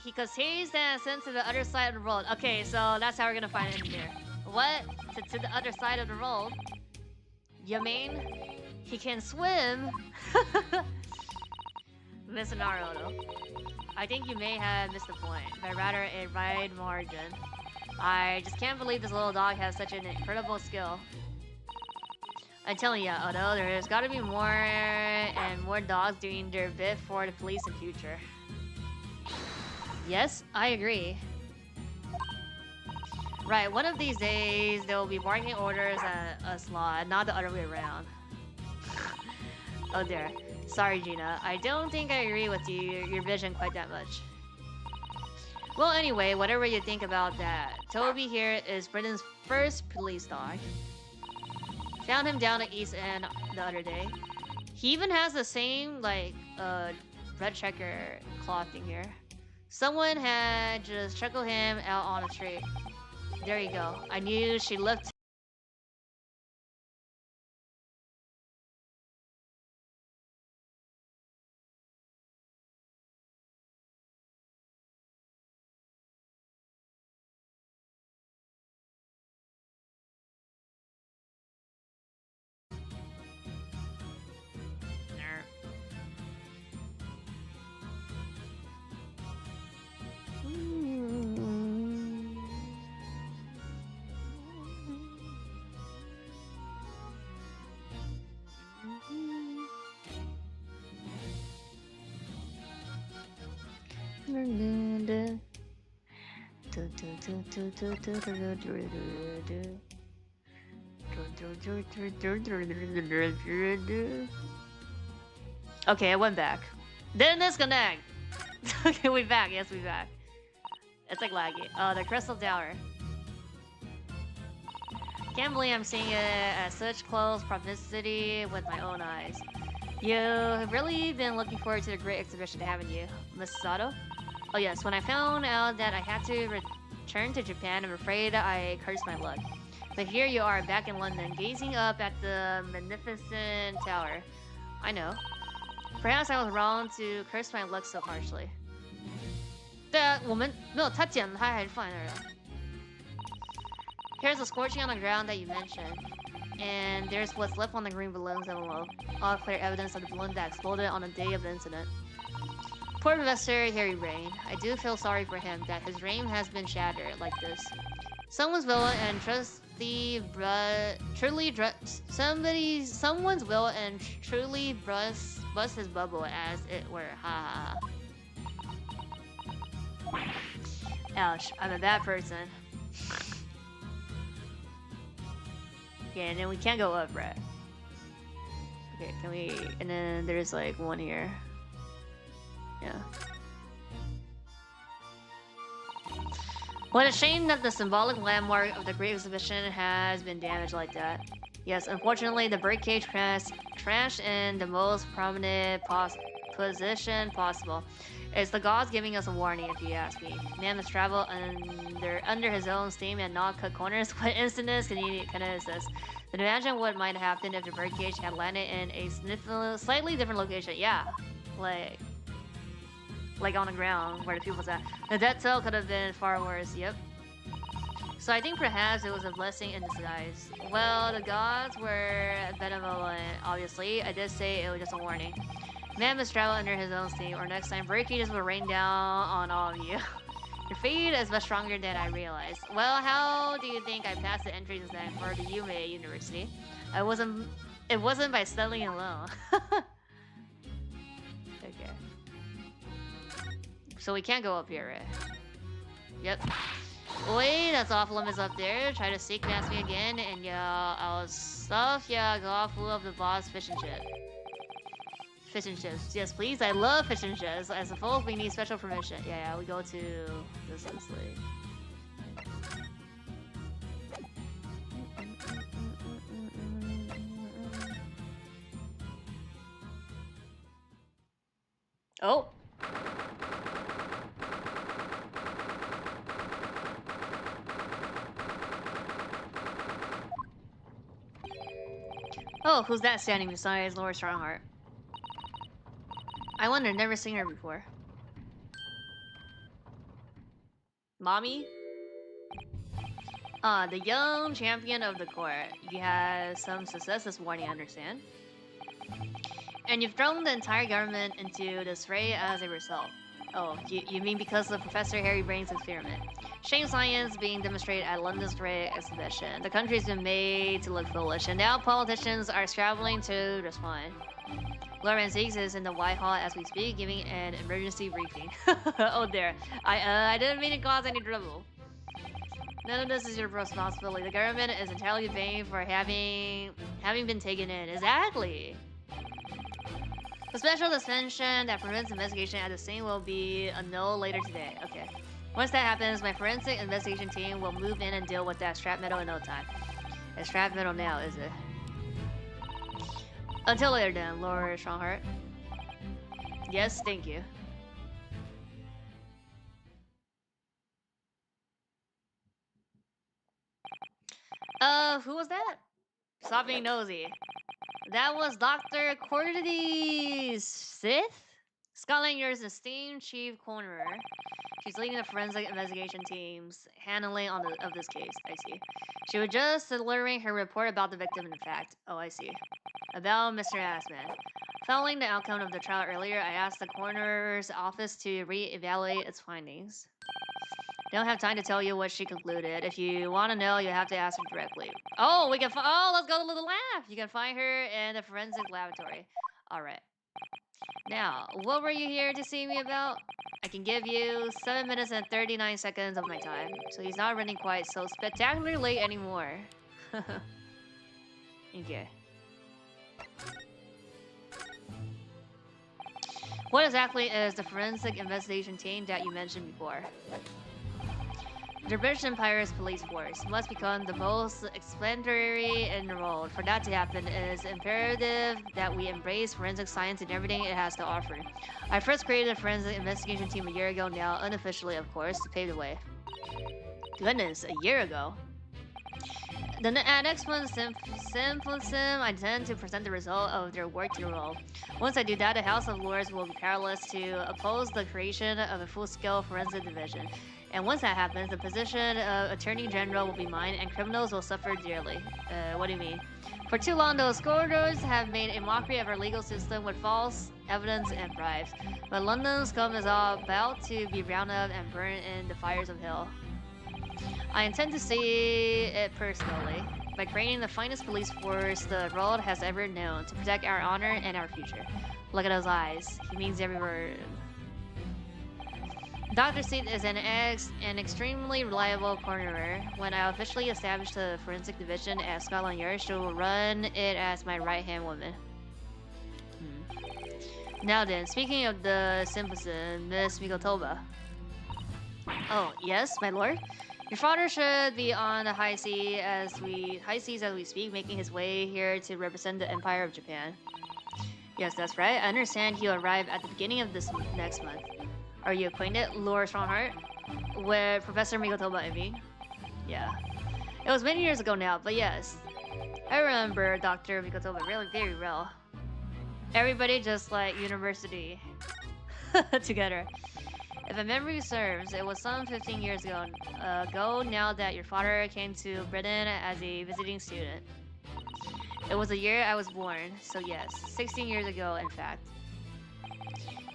Because he's sent to the other side of the world. Okay, so that's how we're gonna find an engineer. What? To the other side of the world? You mean? He can swim? Mr. Naruto. I think you may have missed the point, but rather a wide margin. I just can't believe this little dog has such an incredible skill. I'm telling ya, although there's gotta be more and more dogs doing their bit for the police in future. Yes, I agree. Right, one of these days they'll be barking orders at us lot, not the other way around. Oh there. Sorry, Gina. I don't think I agree with your vision quite that much. Well, anyway, whatever you think about that, Toby here is Britain's first police dog. Found him down at East End the other day. He even has the same, like, red checker cloth thing here. Someone had just chuckled him out on the street. There you go. I knew she looked. Okay, I went back. Didn't disconnect. Okay, we back. Yes, we back. It's like laggy. The Crystal Tower. Can't believe I'm seeing it at such close proximity with my own eyes. You've really been looking forward to the great exhibition, haven't you, Miss Sato? Oh yes, when I found out that I had to return to Japan, I'm afraid I cursed my luck. But here you are, back in London, gazing up at the magnificent tower. I know. Perhaps I was wrong to curse my luck so harshly. 对啊，我们没有他捡了，他还是放在那儿的。Here's the scorching on the ground that you mentioned, and there's what's left on the green balloons envelope. All clear evidence of the balloon that exploded on the day of the incident. Poor Professor Harry Rain. I do feel sorry for him that his dream has been shattered like this. Someone's will and someone's will and truly bust his bubble, as it were. Ha ha. Ouch, I'm a bad person. Okay, and then we can't go up, right? Okay, can we... And then there's like one here. Yeah. What a shame that the symbolic landmark of the Great Exhibition has been damaged like that. Yes, unfortunately, the birdcage crashed in the most prominent position possible. It's the gods giving us a warning, if you ask me. Man must travel under his own steam and not cut corners. What incidents can assist? But imagine what might happen if the birdcage had landed in a slightly different location. Yeah, like on the ground where the people's at. The death toll could have been far worse. Yep. So I think perhaps it was a blessing in disguise. Well, the gods were benevolent, obviously. I did say it was just a warning. Man must travel under his own steam, or next time birdcages will rain down on all of you. Your fate is much stronger than I realized. Well, how do you think I passed the entrance exam for the UMA University? It wasn't by studying alone. Okay. So we can't go up here, right? Yep. Wait, that's off limits up there. Try to seek past me again, and yeah, I'll stuff ya go off full of the boss fish and chip. Fish and chips. Yes, please. I love fish and chips. I suppose we need special permission. Yeah, we go to this looks like. Oh. Oh, who's that standing beside Laura Strongheart? I wonder, never seen her before. Mommy? The young champion of the court. You had some success this morning, I understand. And you've thrown the entire government into this fray as a result. Oh, you mean because of Professor Harry Brain's experiment? Shame science being demonstrated at London's Great Exhibition. The country's been made to look foolish, and now politicians are scrabbling to respond. Lawrence Higgs is in the Whitehall as we speak, giving an emergency briefing. Oh there, I didn't mean to cause any trouble. None of this is your responsibility. The government is entirely to blame for having been taken in. Exactly. The special suspension that prevents investigation at the scene will be annulled later today. Okay. Once that happens, my forensic investigation team will move in and deal with that scrap metal in no time. It's scrap metal now, is it? Until later then, Lord Strongheart. Yes, thank you. Who was that? Stop being nosy. That was Dr. Cordy Sith? Scotland Yard's esteemed chief coroner. She's leading the forensic investigation teams handling of this case. I see. She was just delivering her report about the victim, in fact. Oh, I see. About Mr. Assman. Following the outcome of the trial earlier, I asked the coroner's office to re-evaluate its findings. Don't have time to tell you what she concluded. If you want to know, you have to ask her directly. Oh, we can. Oh, let's go to the lab. You can find her in the forensic laboratory. All right. Now, what were you here to see me about? I can give you 7 minutes and 39 seconds of my time, so he's not running quite so spectacularly late anymore. Okay. What exactly is the forensic investigation team that you mentioned before? The British Empire's police force must become the most exemplary in the world. For that to happen, it is imperative that we embrace forensic science and everything it has to offer. I first created a forensic investigation team a year ago now, unofficially of course, to pave the way. Goodness, a year ago? Then at next one, Simplicim, I intend to present the result of their work to the world. Once I do that, the House of Lords will be powerless to oppose the creation of a full-scale forensic division. And once that happens, the position of Attorney General will be mine, and criminals will suffer dearly. What do you mean? For too long, those scourgers have made a mockery of our legal system with false evidence and bribes. But London's scum is all about to be rounded up and burned in the fires of hell. I intend to see it personally, by creating the finest police force the world has ever known to protect our honor and our future. Look at those eyes. He means every word. Dr. Seed is an extremely reliable coroner. When I officially establish the forensic division at Scotland Yard, she will run it as my right-hand woman. Now then, speaking of the simpleton, Miss Mikotoba. Oh, yes, my lord? Your father should be on the high seas as we speak, making his way here to represent the Empire of Japan. Yes, that's right. I understand he'll arrive at the beginning of this next month. Are you acquainted, Lord Strongheart, with Professor Mikotoba, I mean? Yeah. It was many years ago now, but yes. I remember Dr. Mikotoba really very well. Everybody just like university together. If my memory serves, it was some 15 years ago now that your father came to Britain as a visiting student. It was the year I was born, so yes, 16 years ago in fact.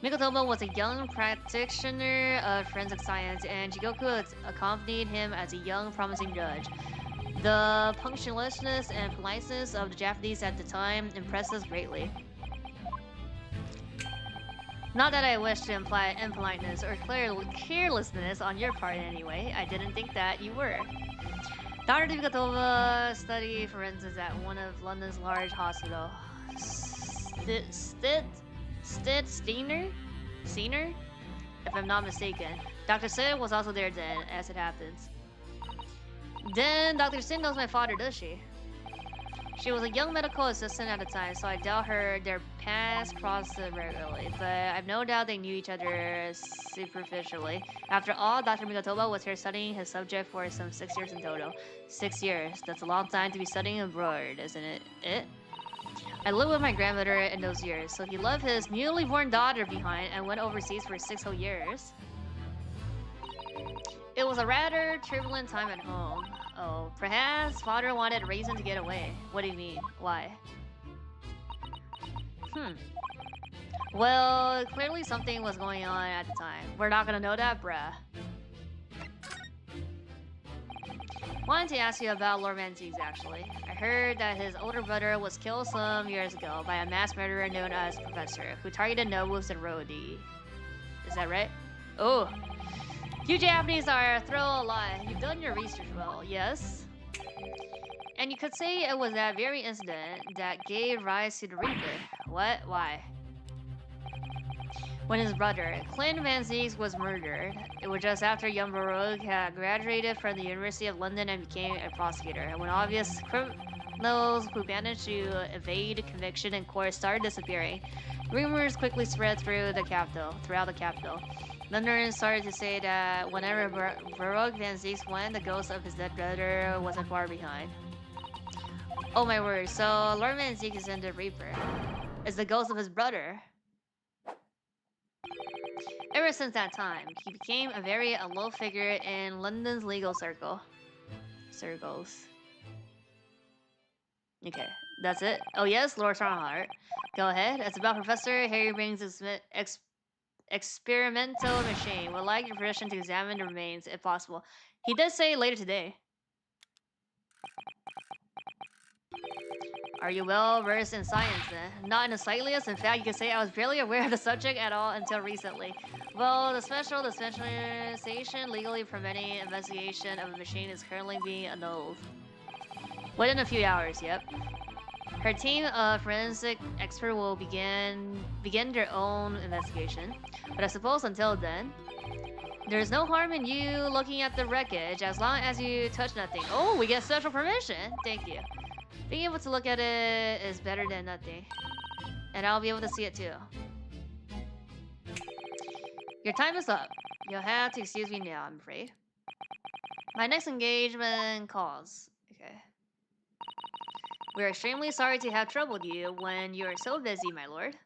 Mikotoba was a young practitioner of forensic science, and Jigoku accompanied him as a young, promising judge. The punctiliousness and politeness of the Japanese at the time impressed us greatly. Not that I wish to imply impoliteness or carelessness on your part in any way. I didn't think that you were. Dr. Mikotoba studied forensics at one of London's large hospitals. Steiner? If I'm not mistaken. Dr. Sid was also there then, as it happens. Then Dr. Sid knows my father, does she? She was a young medical assistant at the time, so I doubt their paths crossed regularly, but I've no doubt they knew each other superficially. After all, Dr. Mikotoba was here studying his subject for some 6 years in total. 6 years. That's a long time to be studying abroad, isn't it? I lived with my grandmother in those years, so he left his newly born daughter behind and went overseas for 6 whole years. It was a rather turbulent time at home. Oh, perhaps father wanted a reason to get away. What do you mean? Why? Well, clearly something was going on at the time. We're not gonna know that, bruh. Wanted to ask you about Lord Mantiques, actually. I heard that his older brother was killed some years ago by a mass murderer known as Professor, who targeted nobles and royalty. Is that right? Oh. You Japanese are throw a lot. You've done your research well, yes? And you could say it was that very incident that gave rise to the Reaper. What? Why? when his brother, Clint Van Zieks, was murdered. It was just after young Baroque had graduated from the University of London and became a prosecutor. When obvious criminals who managed to evade conviction in court started disappearing, rumors quickly spread throughout the capital. Londoners started to say that whenever Baroque Van Zieks went, the ghost of his dead brother wasn't far behind. Oh my word, so Lord Van Zieks isn't the Reaper. It's the ghost of his brother. Ever since that time, he became a very low figure in London's legal circles. Okay, that's it. Oh yes, Lord Strongheart. Go ahead. It's about Professor Harry Bing's experimental machine. Would like your permission to examine the remains, if possible. He did say later today. Are you well versed in science then? Not in the slightest. In fact, you could say I was barely aware of the subject at all until recently. Well, the special dispensation legally permitting investigation of the machine is currently being annulled. Within a few hours, yep. Her team of forensic experts will begin their own investigation. But I suppose until then, there's no harm in you looking at the wreckage as long as you touch nothing. Oh, we get special permission. Thank you. Being able to look at it is better than nothing. And I'll be able to see it too. Your time is up. You'll have to excuse me now, I'm afraid. My next engagement calls. Okay. We're extremely sorry to have troubled you when you are so busy, my lord.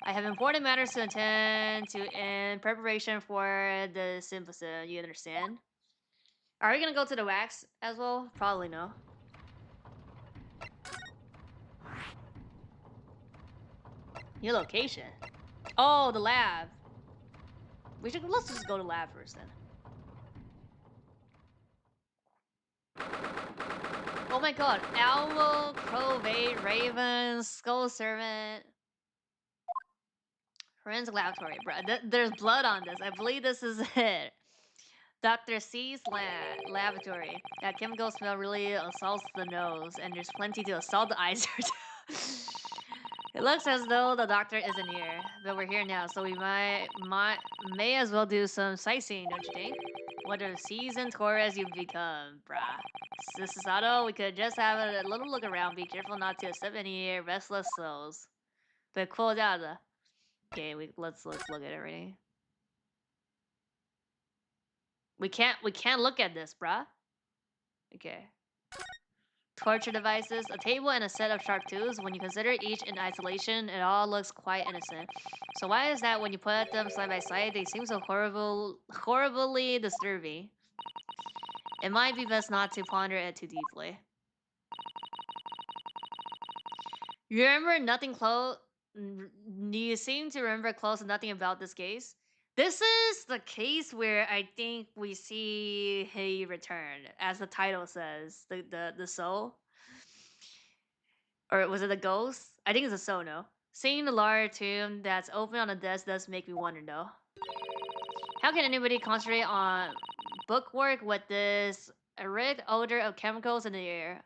I have important matters to attend to in preparation for the symposium, you understand? Are we gonna go to the wax as well? Probably no. New location. Oh, the lab. Let's just go to lab first then. Oh my god. Owl, Crowbait, Raven, Skull Servant. Forensic laboratory. There's blood on this. I believe this is it. Dr. C's laboratory. That chemical smell really assaults the nose, and there's plenty to assault the eyes. It looks as though the doctor isn't here, but we're here now, so we may as well do some sightseeing, don't you think? What a seasoned tour as you've become, brah. Sato, we could just have a little look around. Be careful not to accept any restless souls. But cuidado. Okay, let's look at everything. We can't look at this, bruh. Okay. Torture devices, a table and a set of sharp tools. When you consider each in isolation, it all looks quite innocent. So why is that when you put them side by side, they seem so horribly disturbing? It might be best not to ponder it too deeply. You remember nothing close? You seem to remember close to nothing about this case. This is the case where I think we see he returned, as the title says, the soul, or was it the ghost? I think it's a soul. No, seeing the large tomb that's open on the desk does make me wonder, though. How can anybody concentrate on bookwork with this arid odor of chemicals in the air?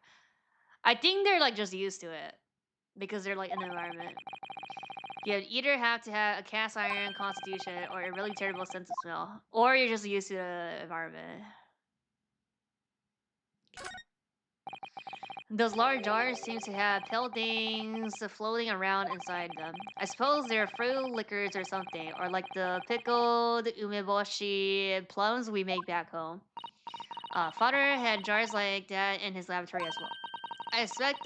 I think they're like just used to it because they're like in the environment. You either have to have a cast iron constitution or a really terrible sense of smell, or you're just used to the environment. Those large jars seem to have pale things floating around inside them. I suppose they're fruit liquors or something, or like the pickled umeboshi plums we make back home. Father had jars like that in his laboratory as well. I expect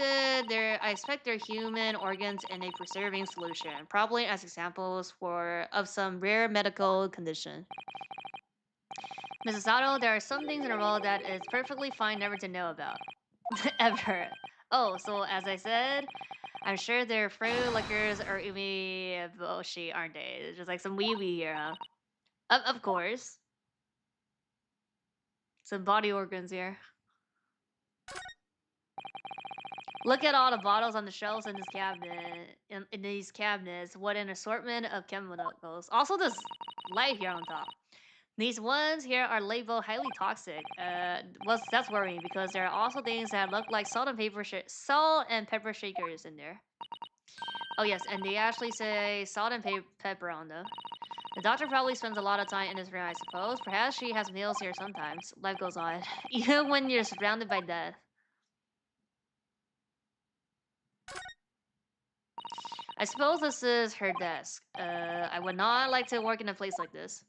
their human organs in a preserving solution, probably as examples of some rare medical condition. Mrs. Sato, there are some things in the world that it's perfectly fine never to know about. Ever. Oh, so as I said, I'm sure they're fruit liquors or umeboshi, aren't they? It's just like some wee here, huh? Of course. Some body organs here. Look at all the bottles on the shelves in this cabinet. In these cabinets, what an assortment of chemicals. Also, this light here on top. These ones here are labeled highly toxic. That's worrying because there are also things that look like salt and pepper shakers in there. Oh yes, and they actually say salt and pepper on them. The doctor probably spends a lot of time in his room, I suppose. Perhaps she has meals here sometimes. Life goes on, even when you're surrounded by death. I suppose this is her desk. I would not like to work in a place like this.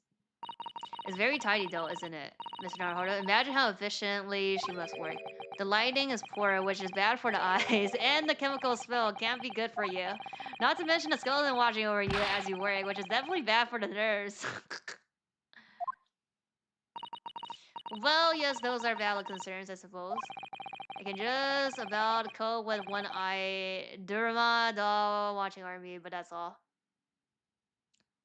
It's very tidy though, isn't it, Mr. Naruhodo? Imagine how efficiently she must work. The lighting is poor, which is bad for the eyes, and the chemical spill can't be good for you. Not to mention the skeleton watching over you as you work, which is definitely bad for the nerves. Well, yes, those are valid concerns, I suppose. I can just about cope with one eye Durma doll watching over me, but that's all.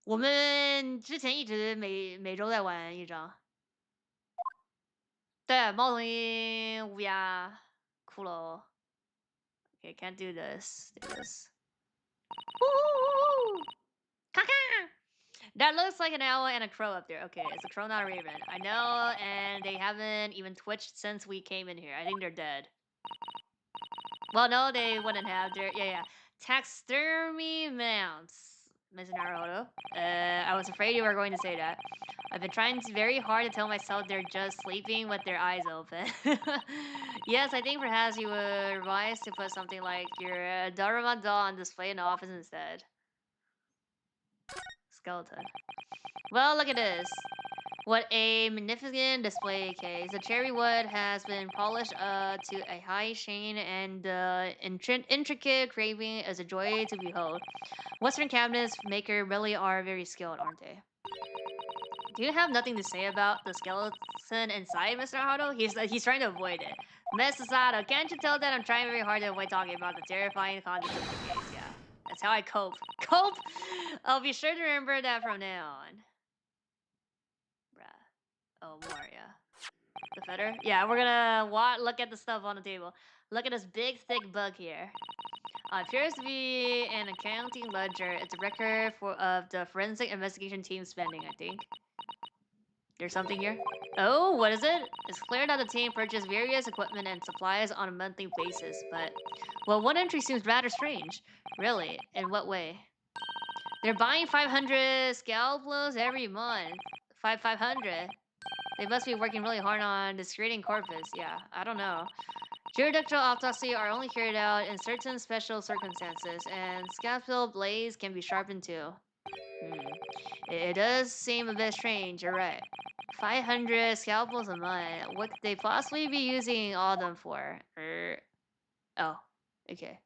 我们之前一直每周在玩一张。对，猫头鹰、乌鸦、骷髅。Okay, can't do this. Do this. Woo! Caca! That looks like an owl and a crow up there. Okay, it's a crow, not a raven. I know, and they haven't even twitched since we came in here. I think they're dead. Well, no, they wouldn't have. Yeah. Taxidermy mounts, Mr. Naruhodo. I was afraid you were going to say that. I've been trying very hard to tell myself they're just sleeping with their eyes open. Yes, I think perhaps you would wise to put something like your Dharma doll on display in the office instead. Skeleton. Well, look at this. What a magnificent display case. The cherry wood has been polished to a high sheen, and the intricate carving is a joy to behold. Western cabinets maker really are very skilled, aren't they? Do you have nothing to say about the skeleton inside, Mr. Naruhodo? He's trying to avoid it. Miss Sasato, can't you tell that I'm trying very hard to avoid talking about the terrifying contents of the case? Yeah, that's how I cope. Cope? I'll be sure to remember that from now on. Bruh. Oh, more, yeah. The feather? Yeah, we're gonna look at the stuff on the table. Look at this big, thick bug here. Appears to be an accounting ledger. It's a record of the forensic investigation team spending, I think. There's something here? Oh, what is it? It's clear that the team purchased various equipment and supplies on a monthly basis, but... Well, one entry seems rather strange. Really? In what way? They're buying 500 scalp blows every month. 500? They must be working really hard on discreting corpus. Yeah, I don't know. Jurisdictional autopsy are only carried out in certain special circumstances, and scalpel blades can be sharpened too. It does seem a bit strange, you're right. 500 scalpels a month. What could they possibly be using all of them for? Oh, okay.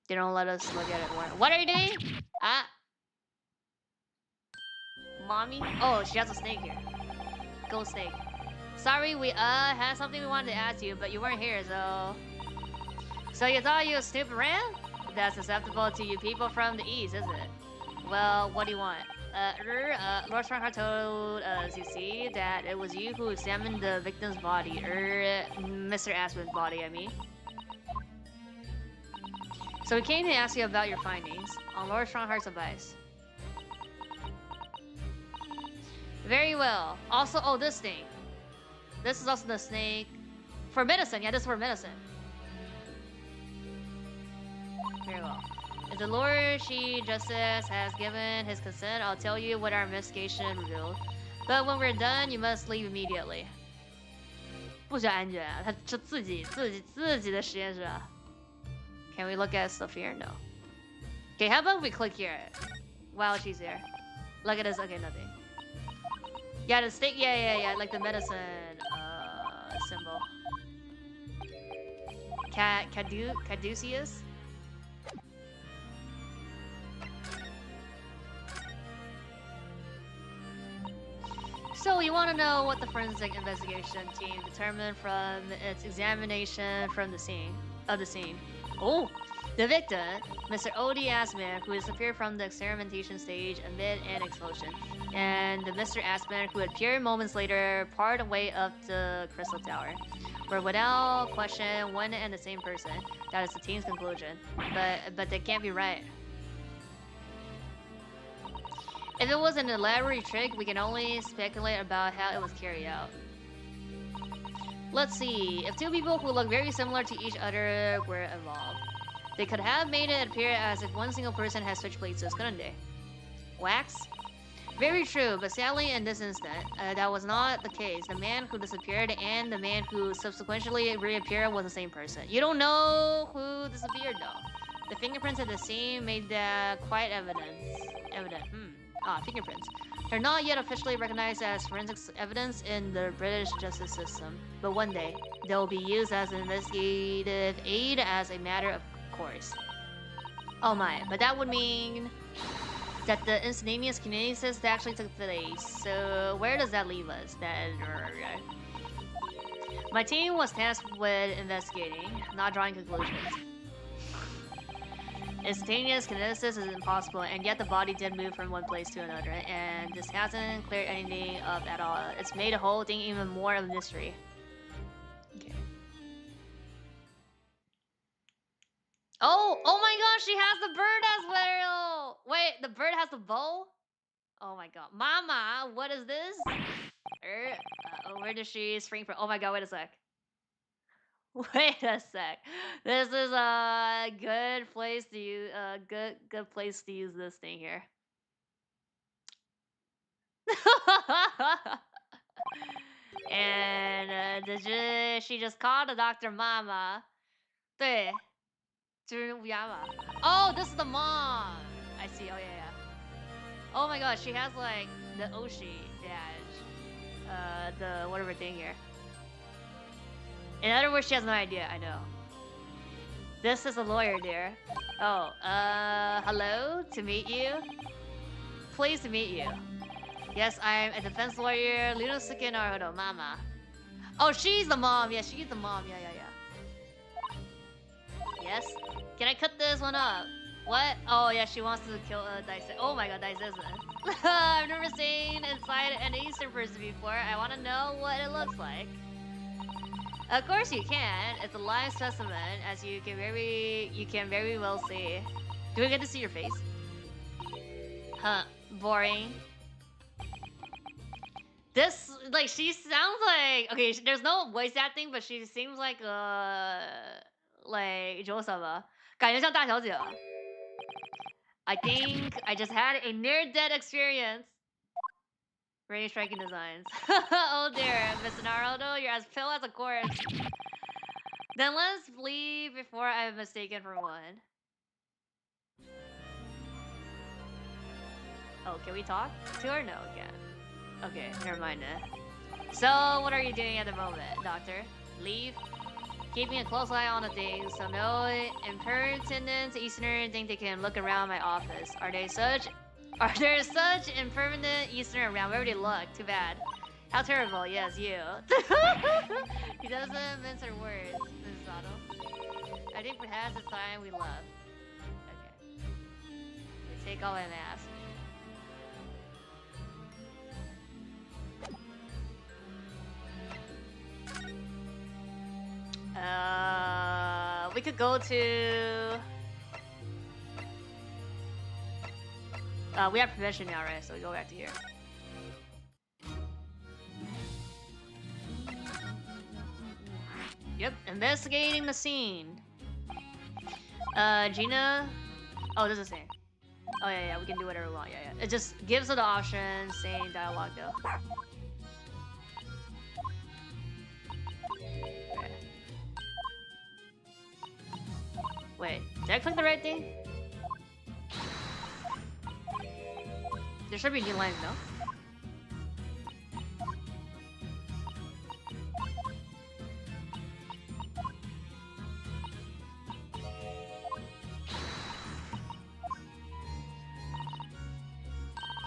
They don't let us look at it more. What are you doing? Ah. Mommy? Oh, she has a snake here. Go snake. Sorry, we had something we wanted to ask you, but you weren't here, so... So you thought you snoop around? That's acceptable to you people from the east, isn't it? Well, what do you want? Lord Strongheart told us, you see, that it was you who examined the victim's body. Mr. Aspen's body, I mean. So we came to ask you about your findings on Lord Strongheart's advice. Very well. Also, oh, this thing. This is also the snake. For medicine, yeah, this is for medicine. Very well. If the Lord Chief Justice has given his consent, I'll tell you what our investigation revealed. But when we're done, you must leave immediately. 不想安全啊，他自己的实验室啊。Can we look at stuff here? No. Okay, how about we click here while she's there? Look at this. Okay, nothing. Yeah, the stake. Yeah. Like the medicine symbol. Caduceus. So you want to know what the forensic investigation team determined from its examination from the scene. Oh, the victim, Mr. O.D. Asman, who disappeared from the experimentation stage amid an explosion, and the Mr. Asman, who appeared moments later, part way up the Crystal Tower, were without question one and the same person. That is the team's conclusion, but they can't be right. If it was an elaborate trick, we can only speculate about how it was carried out. Let's see. If two people who look very similar to each other were involved, They could have made it appear as if one single person had switched places, couldn't they? Wax? Very true, but sadly in this instant, that was not the case. The man who disappeared and the man who subsequently reappeared was the same person. You don't know who disappeared though. The fingerprints at the scene made that quite evident. Fingerprints. They're not yet officially recognized as forensic evidence in the British justice system, but one day, they'll be used as an investigative aid as a matter of course. Oh my, but that would mean that the instantaneous kinesis actually took place. So where does that leave us? My team was tasked with investigating, not drawing conclusions. Instantaneous kinesis is impossible, and yet the body did move from one place to another, and this hasn't cleared anything up at all. It's made the whole thing even more of a mystery. Okay. Oh my gosh, she has the bird as well! Wait, the bird has the bow? Oh my god. Mama, what is this? Where does she spring from? Oh my god, wait a sec. Wait a sec. This is a good place to use good place to use this thing here. And she just called the doctor Mama. 对，就是乌鸦嘛. Oh, this is the mom. I see. Oh yeah. Oh my god, she has like the Oshi badge. The whatever thing here. In other words, she has no idea. I know. This is a lawyer, dear. Oh, hello. To meet you. Pleased to meet you. Yes, I'm a defense lawyer. Lunosuke Naruto, Mama. Oh, she's the mom. Yeah, she's the mom. Yeah. Yes. Can I cut this one up? What? Oh yeah, she wants to kill Dice. Oh my god, Dice isn't. I've never seen inside an Eastern person before. I want to know what it looks like. Of course you can. It's a live specimen, as you can very well see. Do I get to see your face? Huh. Boring. This, like, she sounds like... Okay, there's no voice acting, but she seems like, Jo-sama. 感觉像大小姐. I think I just had a near-death experience. Very striking designs. Oh dear, Mr. Naruto, you're as pale as a corpse. Then let's leave before I'm mistaken for one. Oh, can we talk to her? No, can't. Okay, never mind then. So, what are you doing at the moment, doctor? Leave? Keeping a close eye on the things, so no impertinent Easterner think they can look around my office. Are there such impertinent Easterner around? Where would they look? Too bad. How terrible, yes, you. He doesn't mince her words, Mrs. Sato. I think perhaps it's time we left. Okay. We take off my mask. We could go to... we have prevention now, right? So we go back to here. Yep, investigating the scene. Gina... Oh, this is the same. Oh, yeah, we can do whatever we want, yeah. It just gives her the option, same dialogue, though. Okay. Wait, did I click the right thing? There should be new lines, no?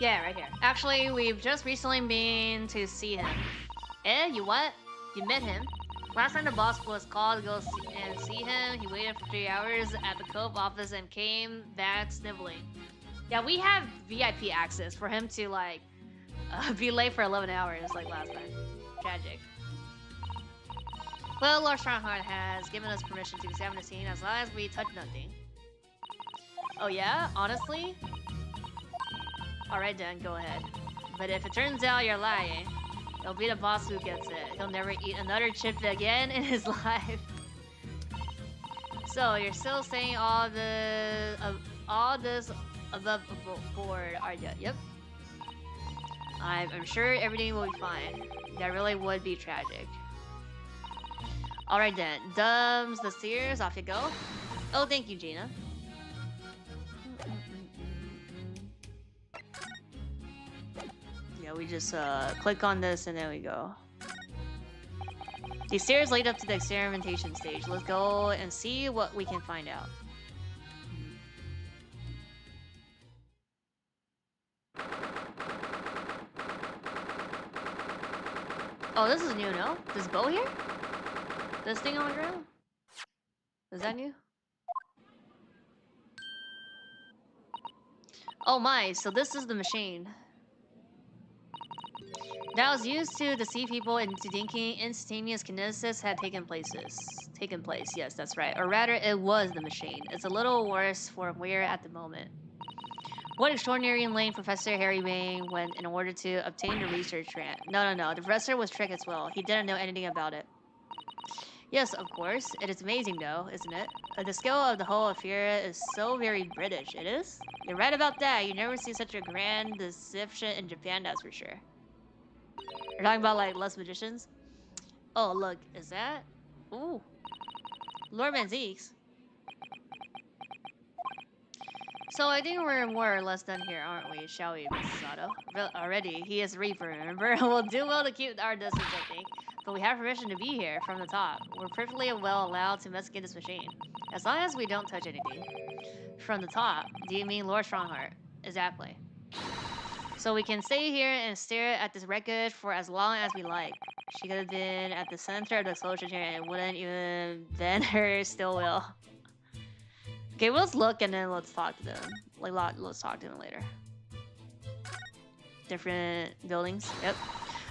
Yeah, right here. Actually, we've just recently been to see him. Eh? You what? You met him? Last time the boss was called to go and see him, he waited for 3 hours at the co-op office and came back sniveling. Yeah, we have VIP access for him to, like, be late for 11 hours like last time. Tragic. Well, Lord Strongheart has given us permission to examine the scene as long as we touch nothing. Oh yeah? Honestly? Alright then, go ahead. But if it turns out you're lying, it'll be the boss who gets it. He'll never eat another chip again in his life. So you're still saying all this above board, are you? Yep. I'm sure everything will be fine. That really would be tragic. Alright then, Dums the Sears, off you go. Oh, thank you, Gina. Yeah, we just click on this and then we go. The stairs lead up to the experimentation stage. Let's go and see what we can find out. Oh, this is new, no? This bow here? This thing on the ground? Is that new? Oh my, so this is the machine. That was used to deceive people into thinking instantaneous kinesis had taken place, yes, that's right. Or rather, it was the machine. It's a little worse for where at the moment. What extraordinary lane Professor Harry Wayne went in order to obtain the research grant. No. The professor was tricked as well. He didn't know anything about it. Yes, of course. It is amazing though, isn't it? The scale of the whole affair is so very British. It is? You're right about that. You never see such a grand deception in Japan, that's for sure. You're talking about like less magicians? Oh, look. Is that? Ooh. Lord Manzeeks. So I think we're more or less done here, aren't we? Shall we, Mrs. Otto? Already, he is Reaper, remember? We'll do well to keep our distance, I think. But we have permission to be here from the top. We're perfectly well allowed to investigate this machine. As long as we don't touch anything. From the top? Do you mean Lord Strongheart? Exactly. So we can stay here and stare at this wreckage for as long as we like. She could have been at the center of the explosion here and wouldn't even been her still will. Okay, well, let's look and then let's talk to them. Let's talk to them later. Different buildings. Yep.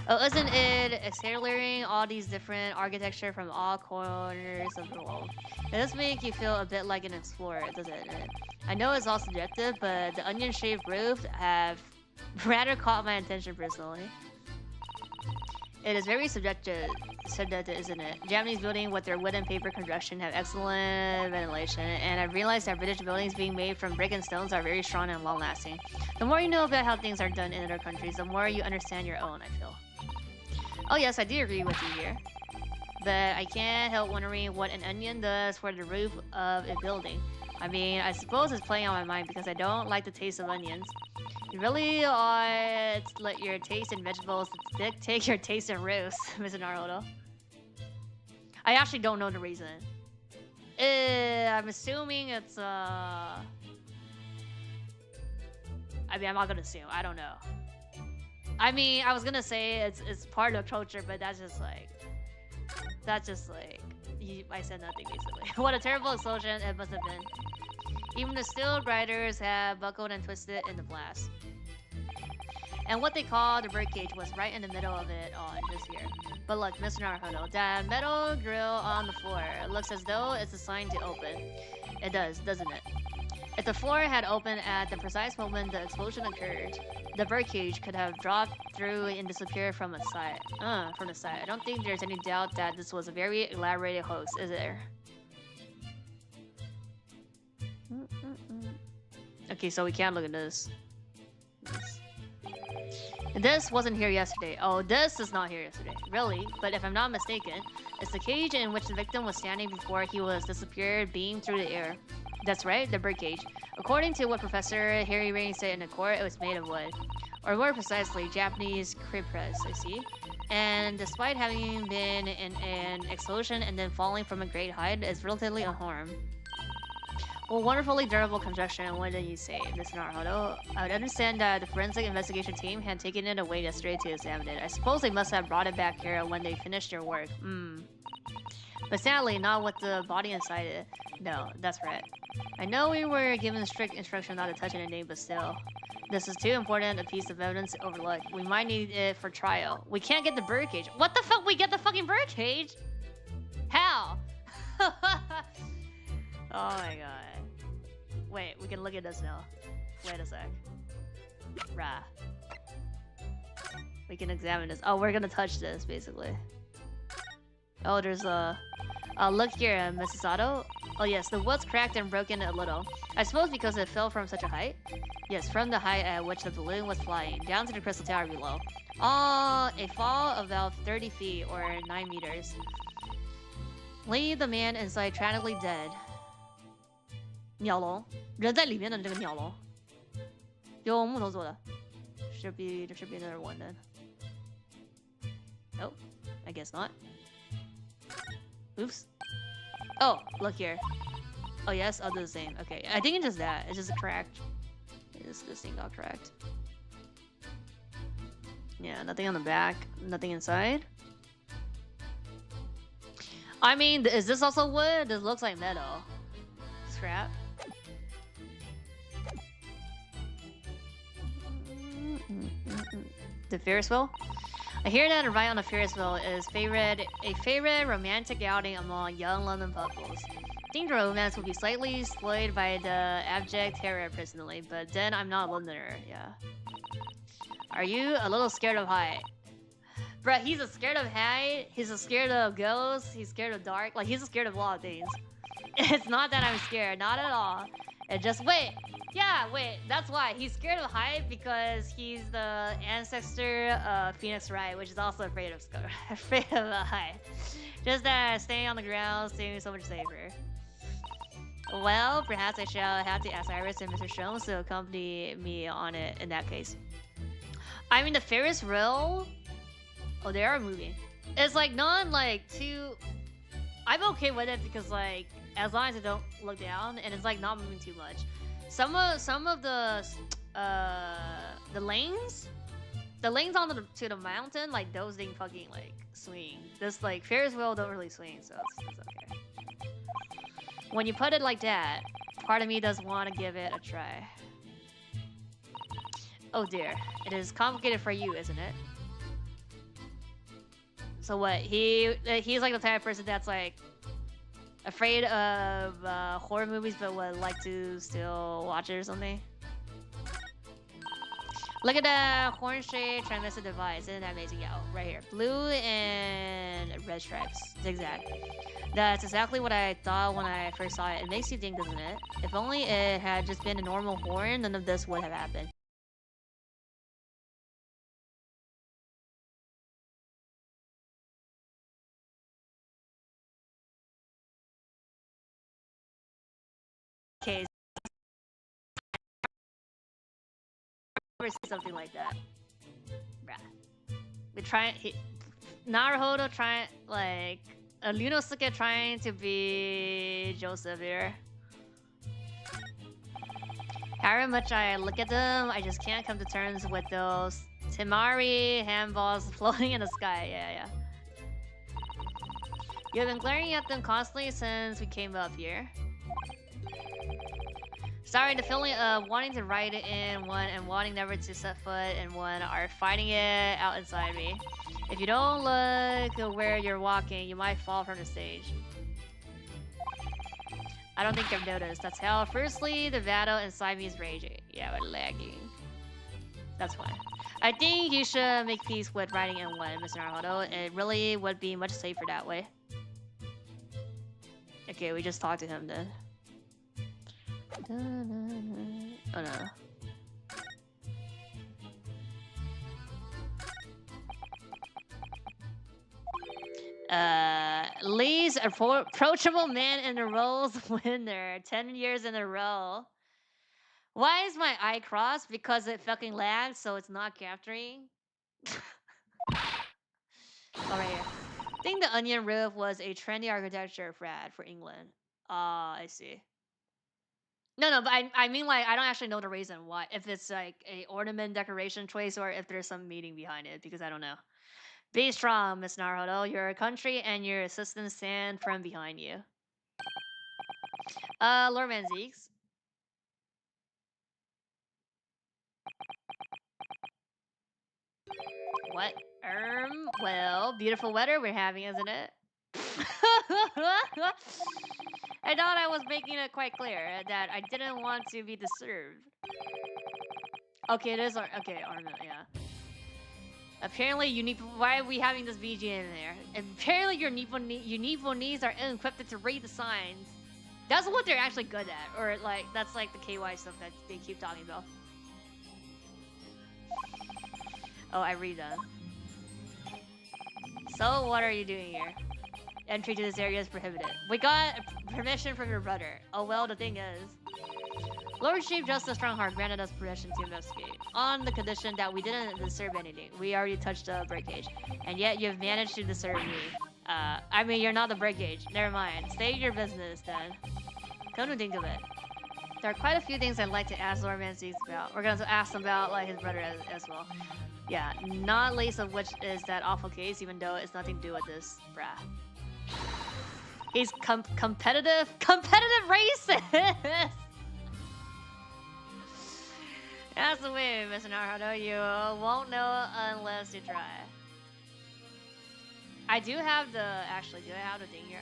Oh, isn't it exhilarating? All these different architecture from all corners of the world. It does make you feel a bit like an explorer, doesn't it? I know it's all subjective, but the onion-shaped roof have rather caught my attention personally. It is very subjective, isn't it? Japanese buildings with their wood and paper construction have excellent ventilation, and I've realized that British buildings being made from brick and stones are very strong and long-lasting. The more you know about how things are done in other countries, the more you understand your own, I feel. Oh yes, I do agree with you here. But I can't help wondering what an onion does for the roof of a building. I mean, I suppose it's playing on my mind because I don't like the taste of onions. You really ought to let your taste in vegetables dictate your taste in roofs, Mr. Naruto. I actually don't know the reason. I'm assuming it's, I mean, I'm not gonna assume. I don't know. I mean, I was gonna say it's part of culture, but that's just like... I said nothing, basically. What a terrible explosion it must have been. Even the steel grinders have buckled and twisted in the blast. And what they call the birdcage was right in the middle of it all this year. But look, Mr. Naruto, that metal grill on the floor looks as though it's a sign to open. It does, doesn't it? If the floor had opened at the precise moment the explosion occurred, the birdcage could have dropped through and disappeared from the side. I don't think there's any doubt that this was a very elaborated hoax, is there? Okay, so we can't look at this. This wasn't here yesterday. Oh, this is not here yesterday. Really? But if I'm not mistaken, it's the cage in which the victim was standing before he was disappeared, beamed through the air. That's right, the birdcage. According to what Professor Harry Rain said in the court, it was made of wood. Or more precisely, Japanese crib press, I see. And despite having been in an explosion and then falling from a great height, it's relatively unharmed. Well, wonderfully durable construction, what did you say, Mr. Naruto? I would understand that the forensic investigation team had taken it away yesterday to examine it. I suppose they must have brought it back here when they finished their work. But sadly, not with the body inside it. No, that's right. I know we were given strict instruction not to touch anything, but still. This is too important a piece of evidence to overlook. We might need it for trial. We can't get the birdcage. What the fuck? We get the fucking birdcage? How? Oh my god. Wait, we can look at this now. Wait a sec. Rah. We can examine this. Oh, we're gonna touch this, basically. Oh, there's a... look here, Mrs. Otto. Oh yes, the wood's cracked and broken a little. I suppose because it fell from such a height? Yes, from the height at which the balloon was flying, down to the crystal tower below. A fall of about 30 feet or 9 meters. Leave the man inside tragically dead. 鸟笼，人在里面的这个鸟笼，用木头做的。Should be another one then. Nope, I guess not. Oops. Oh, look here. Oh yes, I'll do the same. Okay, I think it's just that. It's just cracked. This thing got cracked. Yeah, nothing on the back, nothing inside. I mean, is this also wood? This looks like metal. Scrap. The Ferris wheel? I hear that a ride on a Ferris wheel is a favorite romantic outing among young London couples. I think the romance would be slightly swayed by the abject terror personally, but then I'm not a Londoner, yeah. Are you a little scared of height? Bruh, he's scared of height, he's scared of ghosts, he's scared of dark, like he's scared of a lot of things. It's not that I'm scared, not at all. It just, wait, that's why. He's scared of height because he's the ancestor of Phoenix Wright, which is also afraid of height. Just that staying on the ground seems so much safer. Well, perhaps I shall have to ask Iris and Mr. Sholmes to accompany me on it in that case. I mean, the Ferris wheel... Oh, they are moving. It's like not like too... I'm okay with it because like, as long as I don't look down and it's like not moving too much. Some of the lanes on to the mountain, like those things fucking like swing. This like Ferris wheel don't really swing, so it's okay. When you put it like that, part of me does want to give it a try. Oh dear, it is complicated for you, isn't it? So what? He's like the type of person that's like afraid of horror movies, but would like to still watch it or something. Look at that horn-shaped transistor device. Isn't that amazing? Yeah, right here. Blue and red stripes. Zigzag. That's exactly what I thought when I first saw it. It makes you think, doesn't it? If only it had just been a normal horn, none of this would have happened. Okay. Never see something like that. Bruh. We try... Naruhodo trying... Like... Lunosuke trying to be Joseph here. However much I look at them, I just can't come to terms with those Temari handballs floating in the sky. Yeah. You've been glaring at them constantly since we came up here. Sorry, the feeling of wanting to ride in one and wanting never to set foot in one are fighting it out inside me. If you don't look where you're walking, you might fall from the stage. I don't think I've noticed. That's hell. Firstly, the battle inside me is raging. Yeah, we're lagging. That's fine. I think you should make peace with riding in one, Mr. Naruhodo. It really would be much safer that way. Okay, we just talked to him then. Oh no. Lee's approachable man in the roles winner 10 years in a row. Why is my eye crossed? Because it fucking lagged, so it's not capturing. Oh, right here. I think the onion roof was a trendy architecture for England. I see. No, but I mean like I don't actually know the reason why. If it's like a ornament decoration choice or if there's some meaning behind it, because I don't know. Be strong, Miss Naruhodo. Your country and your assistants stand firm behind you. Lord Manzeeks. What? Well, beautiful weather we're having, isn't it? I thought I was making it quite clear that I didn't want to be disturbed. Okay, it is okay, ornament, yeah. Apparently, why are we having this BGM in there? Apparently, your Nipponese are ill-equipped to read the signs. That's what they're actually good at, or like that's like the KY stuff that they keep talking about. Oh, I read that. So what are you doing here? Entry to this area is prohibited. We got permission from your brother. Oh well, the thing is, Lord Chief Justice Strongheart granted us permission to investigate on the condition that we didn't disturb anything. We already touched the breakage, and yet you've managed to disturb me. I mean, you're not the breakage. Never mind. State your business then. Come to think of it, there are quite a few things I'd like to ask Lord Manzeeks about. We're gonna ask him about like his brother as well. Yeah, not least of which is that awful case, even though it's nothing to do with this, brah. He's competitive racist. That's the way, Mr. Naruto. You won't know unless you try. I do have the thing here.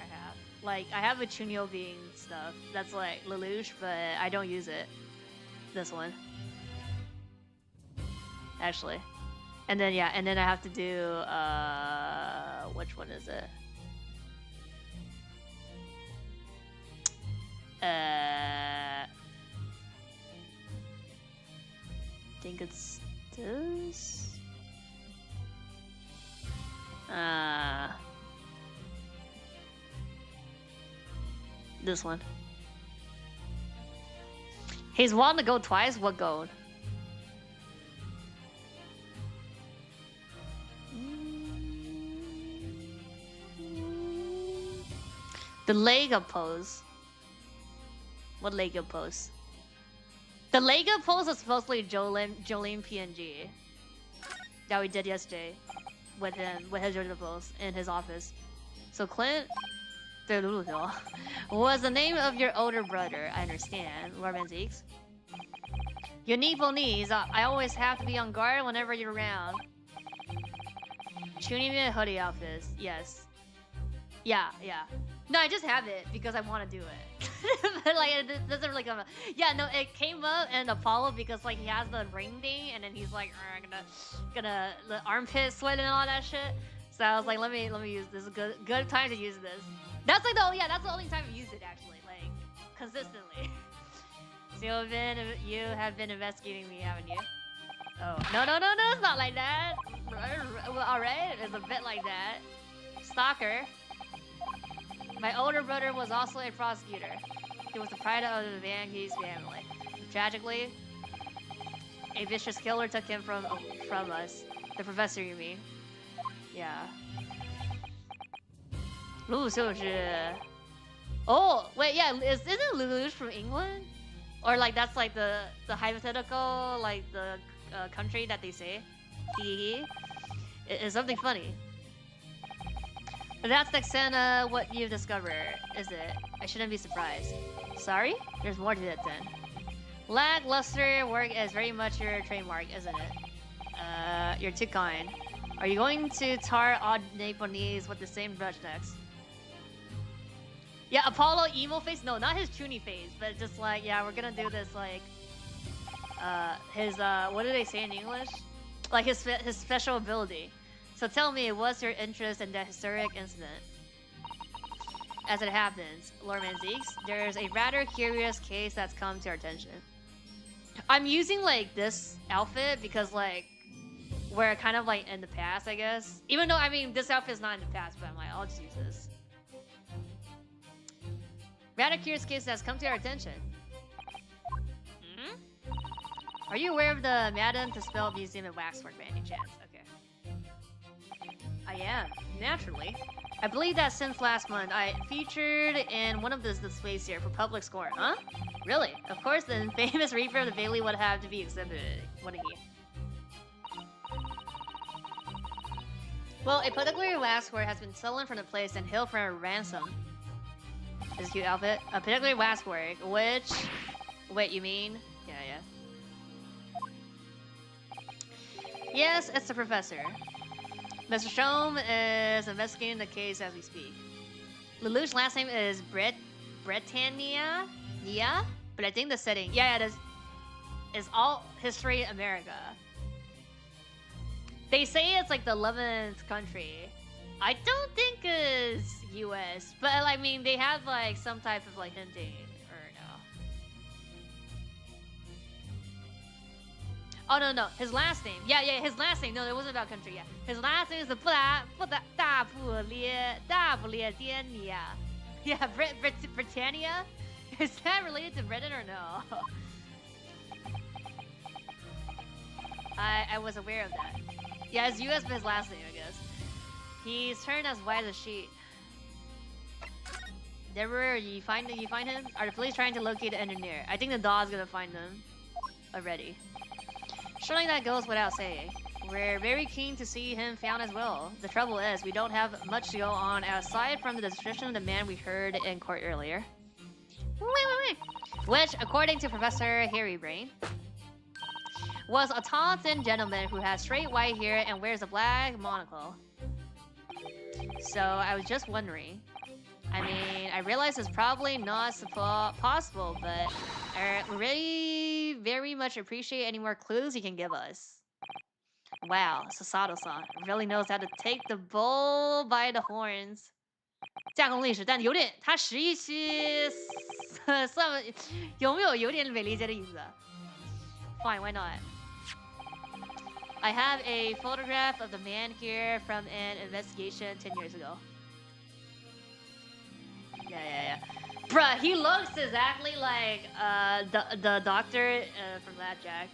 I have a Chunyo being stuff that's like Lelouch, but I don't use it. This one. Actually. And then yeah, and then I have to do which one is it? I think it's this. This one. He's wanting to go twice? What gold? The leg up pose. What leg up pose? The leg up pose is supposedly Jolene PNG that we did yesterday with him, with his original pose in his office. So Clint was the name of your older brother, I understand, Lord Manzeeks. You need knees. I always have to be on guard whenever you're around. Tuning in hoodie outfits, yes. Yeah. No, I just have it because I want to do it. But like, it doesn't really come up. Yeah, no, it came up in Apollo because like he has the ring thing, and then he's like, gonna the armpit sweat and all that shit. So I was like, let me use this. Is a good time to use this. That's like that's the only time I've used it actually, like consistently. So you have been investigating me, haven't you? Oh no, it's not like that. All right, it's a bit like that. Stalker. My older brother was also a prosecutor. He was the pride of the Van Keys family. Tragically, a vicious killer took him from us. The professor, you mean? Yeah. Oh, wait, yeah, isn't Lelouch from England? Or like that's like the hypothetical, like the country that they say? It's something funny. But that's the extent of what you've discovered, is it? I shouldn't be surprised. Sorry? There's more to it then. Lackluster work is very much your trademark, isn't it? You're too kind. Are you going to tar odd Japanese with the same brush next? Yeah, Apollo emo face? No, not his Chuni face, but just like, yeah, we're gonna do this like... his, what do they say in English? Like his special ability. So tell me, what's your interest in that historic incident? As it happens, Lord Manzeeks, there's a rather curious case that's come to our attention. I'm using like this outfit because like we're kind of like in the past, I guess. Even though, I mean, this outfit's not in the past, but I'm like, I'll just use this. Rather curious case that's come to our attention. Are you aware of the Madame Tussauds Museum and Waxwork by any chance? I am, naturally. I believe that since last month, I featured in one of the displays here for public scorn. Huh? Really? Of course, the famous Reaper of the Bailey would have to be exhibited, wouldn't he? Well, a particular waxwork has been stolen from the place and held for a ransom. This cute outfit. A particular waxwork, which... Wait, you mean? Yeah. Yes, it's the professor. Mr. Strom is investigating the case as we speak. Lelouch's last name is Britannia? Yeah? But I think the setting... Yeah, it is all history America. They say it's like the 11th country. I don't think it's US. But I mean, they have like some type of like hinting or no. Oh no, his last name. Yeah, his last name. No, it wasn't about country. Yeah, his last name is the Dabulietania. Yeah, Britannia. Is that related to Britain or no? I was aware of that. Yeah, it's US, but his last name, I guess. He's turned as white as a sheet. Never, you find him? Are the police trying to locate the engineer? I think the dog's gonna find them already. Surely that goes without saying. We're very keen to see him found as well. The trouble is, we don't have much to go on aside from the description of the man we heard in court earlier. Wait. Which, according to Professor Hairy Brain, was a tall, thin gentleman who has straight white hair and wears a black monocle. So I was just wondering. I mean, I realize it's probably not possible, but I really very much appreciate any more clues you can give us. Wow, Sasato-san really knows how to take the bull by the horns. 架空历史，但有点，他11期算有没有点伪理解的意思 ？Fine, why not? I have a photograph of the man here from an investigation 10 years ago. Yeah. Bruh, he looks exactly like the doctor from that Jack.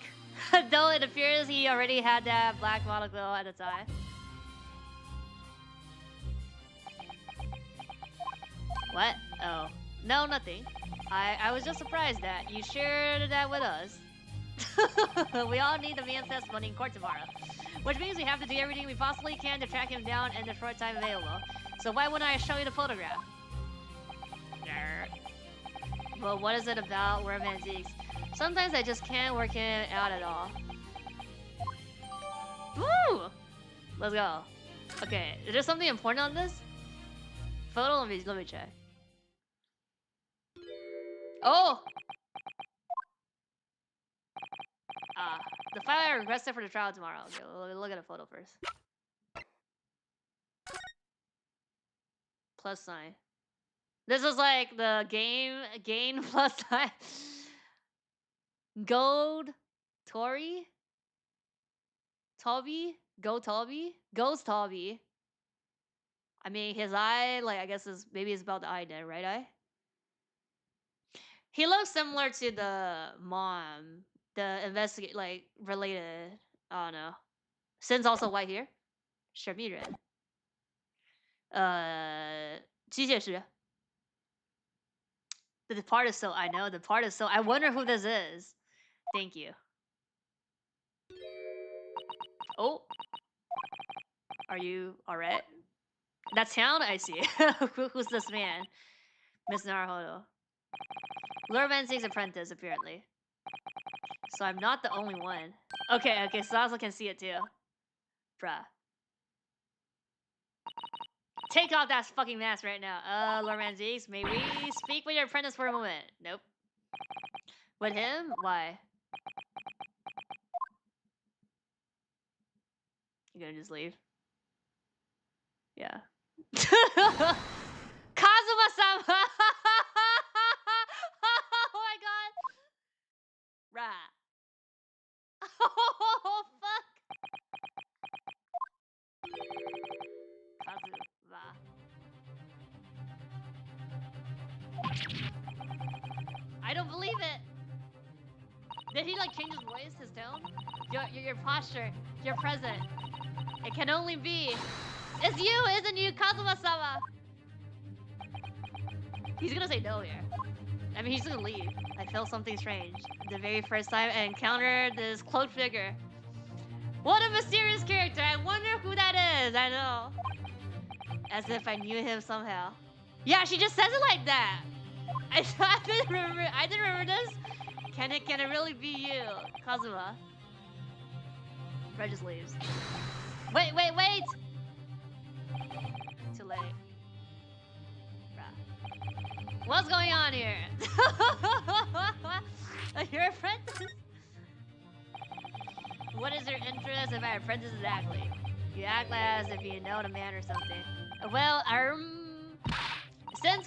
Though it appears he already had that black monocle at the time. What? Oh. No, nothing. I was just surprised that you shared that with us. We all need the man's testimony in court tomorrow. Which means we have to do everything we possibly can to track him down in the short time available. So why wouldn't I show you the photograph? Well, what is it about romantics? Sometimes I just can't work it out at all. Woo! Let's go. Okay, is there something important on this? Photo, let me check. Oh! The file I requested for the trial tomorrow. Okay, we'll look at a photo first. Plus sign. This is like the gain plus sign. Gold Tori? Toby? Ghost Toby. I mean, his eye, like, I guess maybe it's about the eye then, right eye? He looks similar to the mom, the investigate, like, related. I don't know. Sin's also white here. 神秘人. 机械师. The part is so, I know, the part is so, I wonder who this is. Thank you. Oh. Are you alright? That town? I see. Who's this man? Miss Naruhodo. Lord Mensing's apprentice, apparently. So I'm not the only one. Okay, Sazo can see it too. Bruh. Take off that fucking mask right now. Lord Manzix, may we speak with your apprentice for a moment? Nope. With him? Why? You gonna just leave? Yeah. Kazuma-sama! Oh my god! Rah. Oh fuck! Kazuma. I don't believe it! Did he like change his voice, his tone? Your posture, your present. It can only be. It's you, isn't you, Kazuma-sama? He's gonna say no here. I mean, he's gonna leave. I feel something strange. The very first time I encountered this cloaked figure. What a mysterious character! I wonder who that is. I know. As if I knew him somehow. Yeah, she just says it like that. I didn't remember this. Can it really be you, Kazuma? Red just leaves. Wait! Too late. Bruh. What's going on here? Your apprentice? What is your interest in my apprentice exactly? You act as if you know the man or something. Well,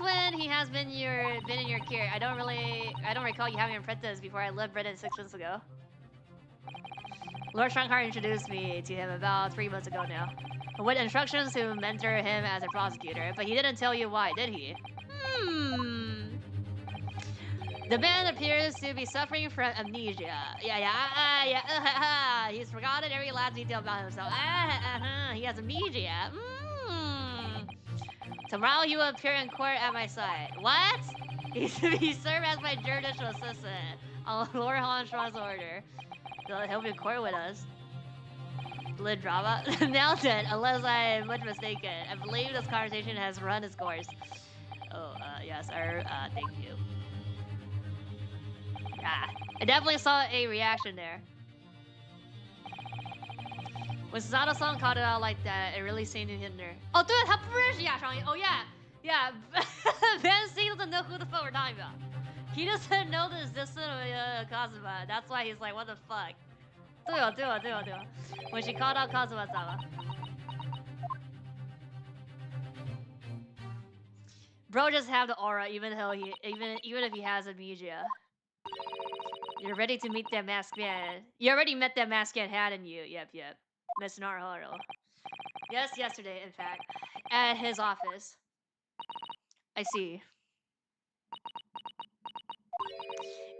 Since when he has been in your care? I don't recall you having an apprentice before I left Britain 6 months ago. Lord Shankar introduced me to him about 3 months ago now, with instructions to mentor him as a prosecutor, but he didn't tell you why, did he? The man appears to be suffering from amnesia. He's forgotten every last detail about himself. He has amnesia. Tomorrow he will appear in court at my side. What? He's to be served as my judicial assistant on Lord Hanshaw's order. He'll be in court with us. Lid drama. Now then, unless I'm much mistaken, I believe this conversation has run its course. Oh, yes, sir. Thank you. I definitely saw a reaction there. When Susato-san called it out like that, it really seemed to hit her. Oh, 对，他不认识亚长。Oh yeah, yeah. Ben C doesn't know who the fuck we're talking about. He doesn't know the existence of Kazuma. That's why he's like, what the fuck? 对哦。When she called out Kazuma-sama. Bro just have the aura, even if he has amnesia. You're ready to meet that masked man. You already met that masked man, hadn't you? Yep. Miss Naruhodo. Yes, yesterday, in fact. At his office. I see.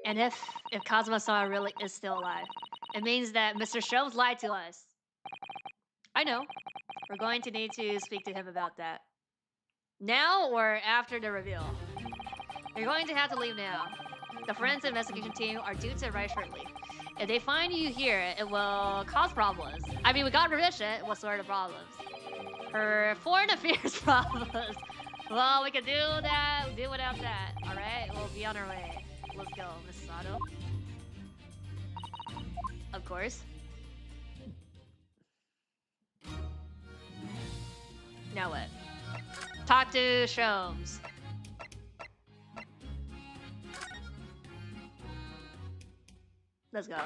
And if Kazuma-sama really is still alive, it means that Mr. Sholmes lied to us. I know. We're going to need to speak to him about that. Now or after the reveal? You're going to have to leave now. The forensic investigation team are due to arrive shortly. If they find you here, it will cause problems. I mean, we got permission. What sort of problems? Her foreign affairs problems. Well, we can do that. Do without that. All right, we'll be on our way. Let's go, Miss Sato. Of course. Now what? Talk to Sholmes. Let's go.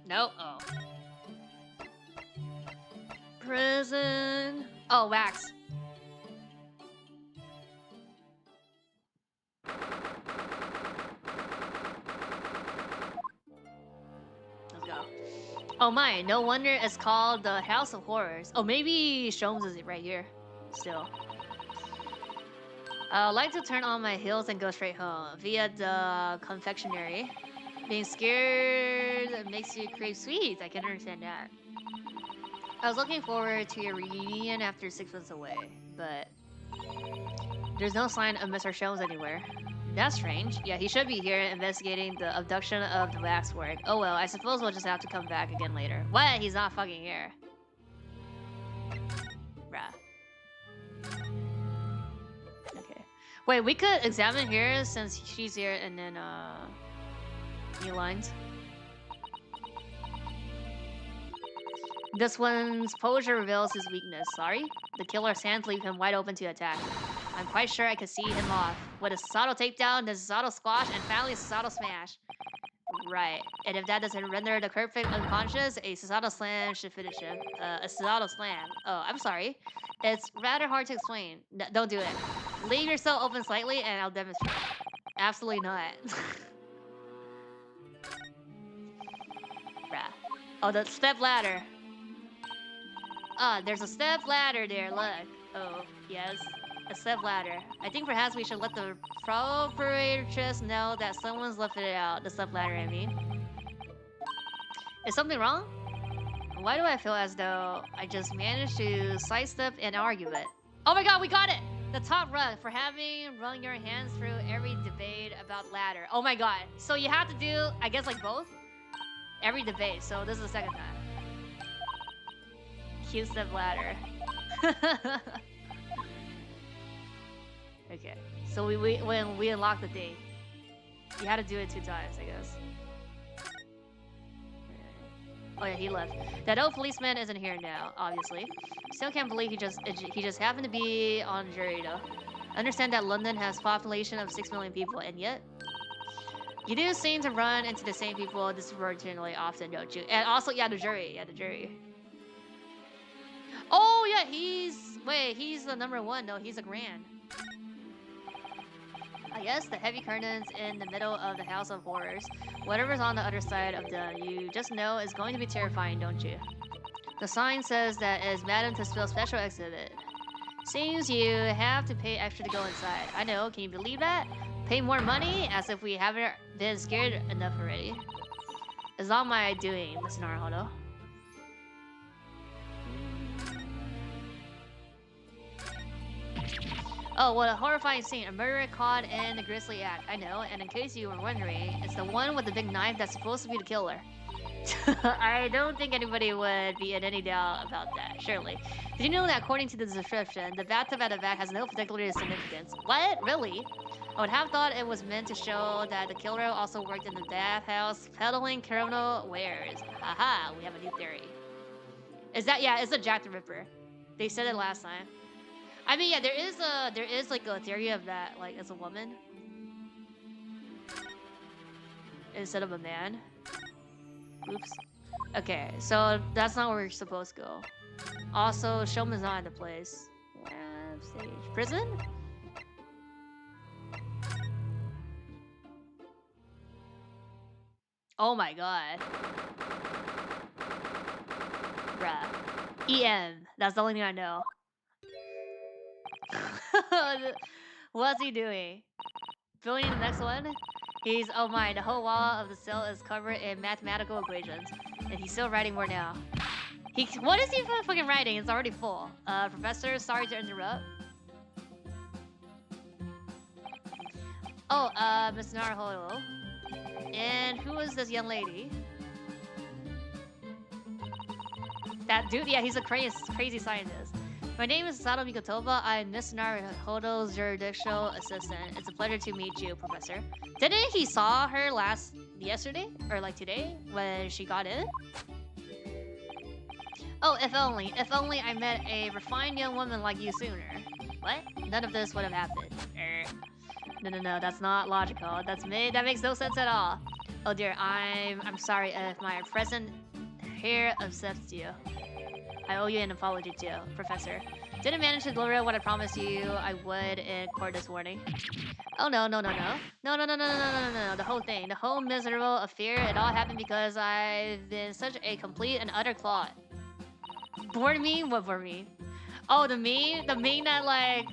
Nope. Oh. Prison. Oh, wax. Let's go. Oh my, no wonder it's called the House of Horrors. Oh, maybe Sholmes is right here. Still. I'd like to turn on my heels and go straight home via the confectionery. Being scared makes you crave sweets. I can understand that. I was looking forward to your reunion after 6 months away, but there's no sign of Mr. Sholmes anywhere. That's strange. Yeah, he should be here investigating the abduction of the waxwork. Oh well, I suppose we'll just have to come back again later. What? He's not fucking here. Bruh. Okay. Wait, we could examine here since she's here and then, new lines. This one's posture reveals his weakness. Sorry? The killer's hands leave him wide open to attack. I'm quite sure I could see him off. With a Susato takedown, the Susato squash, and finally a Susato smash. Right. And if that doesn't render the perfect unconscious, a Susato slam should finish him. A Susato slam. Oh, I'm sorry. It's rather hard to explain. Don't do it. Leave yourself open slightly and I'll demonstrate. Absolutely not. Bruh. Oh, the step ladder. Ah, there's a step ladder there, look. Oh, yes. A step ladder. I think perhaps we should let the operatress know that someone's lifted it out. The step ladder, I mean. Is something wrong? Why do I feel as though I just managed to sidestep an argument? Oh my god, we got it! The top rung for having run your hands through every debate about ladder. Oh my god. So you have to do, I guess, like both? Every debate, so this is the second time. Cute step ladder. Okay, so when we unlock the thing, you had to do it 2 times, I guess. Oh yeah, he left. That old policeman isn't here now, obviously. Still can't believe he just happened to be on jury though. Understand that London has a population of 6 million people, and yet you do seem to run into the same people disproportionately often, don't you? And also, yeah, the jury. Oh yeah, Wait, he's the number one. No, he's a grand. Yes, the heavy curtains in the middle of the House of Horrors. Whatever's on the other side of them, you just know is going to be terrifying, don't you? The sign says that it's Madam Tussville's special exhibit. Seems you have to pay extra to go inside. I know, can you believe that? Pay more money? As if we haven't been scared enough already. It's not my doing, Miss Naruhodo. Oh, what a horrifying scene. A murderer caught in a grisly act. I know, and in case you were wondering, it's the one with the big knife that's supposed to be the killer. I don't think anybody would be in any doubt about that, surely. Did you know that according to the description, the bathtub at the back has no particular significance? What? Really? I would have thought it was meant to show that the killer also worked in the bathhouse peddling criminal wares. Haha, we have a new theory. Is that, yeah, it's a Jack the Ripper. They said it last time. I mean, yeah, there is like a theory of that, like, it's a woman instead of a man. Oops. Okay, so that's not where we're supposed to go. Also, Showman's not in the place. Lab stage. Prison? Oh my god. Bruh. EM. That's the only thing I know. What's he doing? Filling in the next one? He's, oh my, the whole wall of the cell is covered in mathematical equations. And he's still writing more now. What is he fucking writing? It's already full. Professor, sorry to interrupt. Oh, Miss Naruhodo. And who is this young lady? That dude? Yeah, he's a crazy scientist. My name is Sato Mikotoba. I'm Miss Naruhodo's jurisdictional assistant. It's a pleasure to meet you, Professor. Didn't he saw her yesterday? Or like today? When she got in? Oh, if only I met a refined young woman like you sooner. What? None of this would have happened. No, that's not logical. That makes no sense at all. Oh dear, I'm sorry if my present here upsets you. I owe you an apology too, Professor. Didn't manage to deliver what I promised you I would in court this morning. Oh no. No. The whole thing, the whole miserable affair, it all happened because I've been such a complete and utter clot. Bored me? What for me? Oh, the meme that like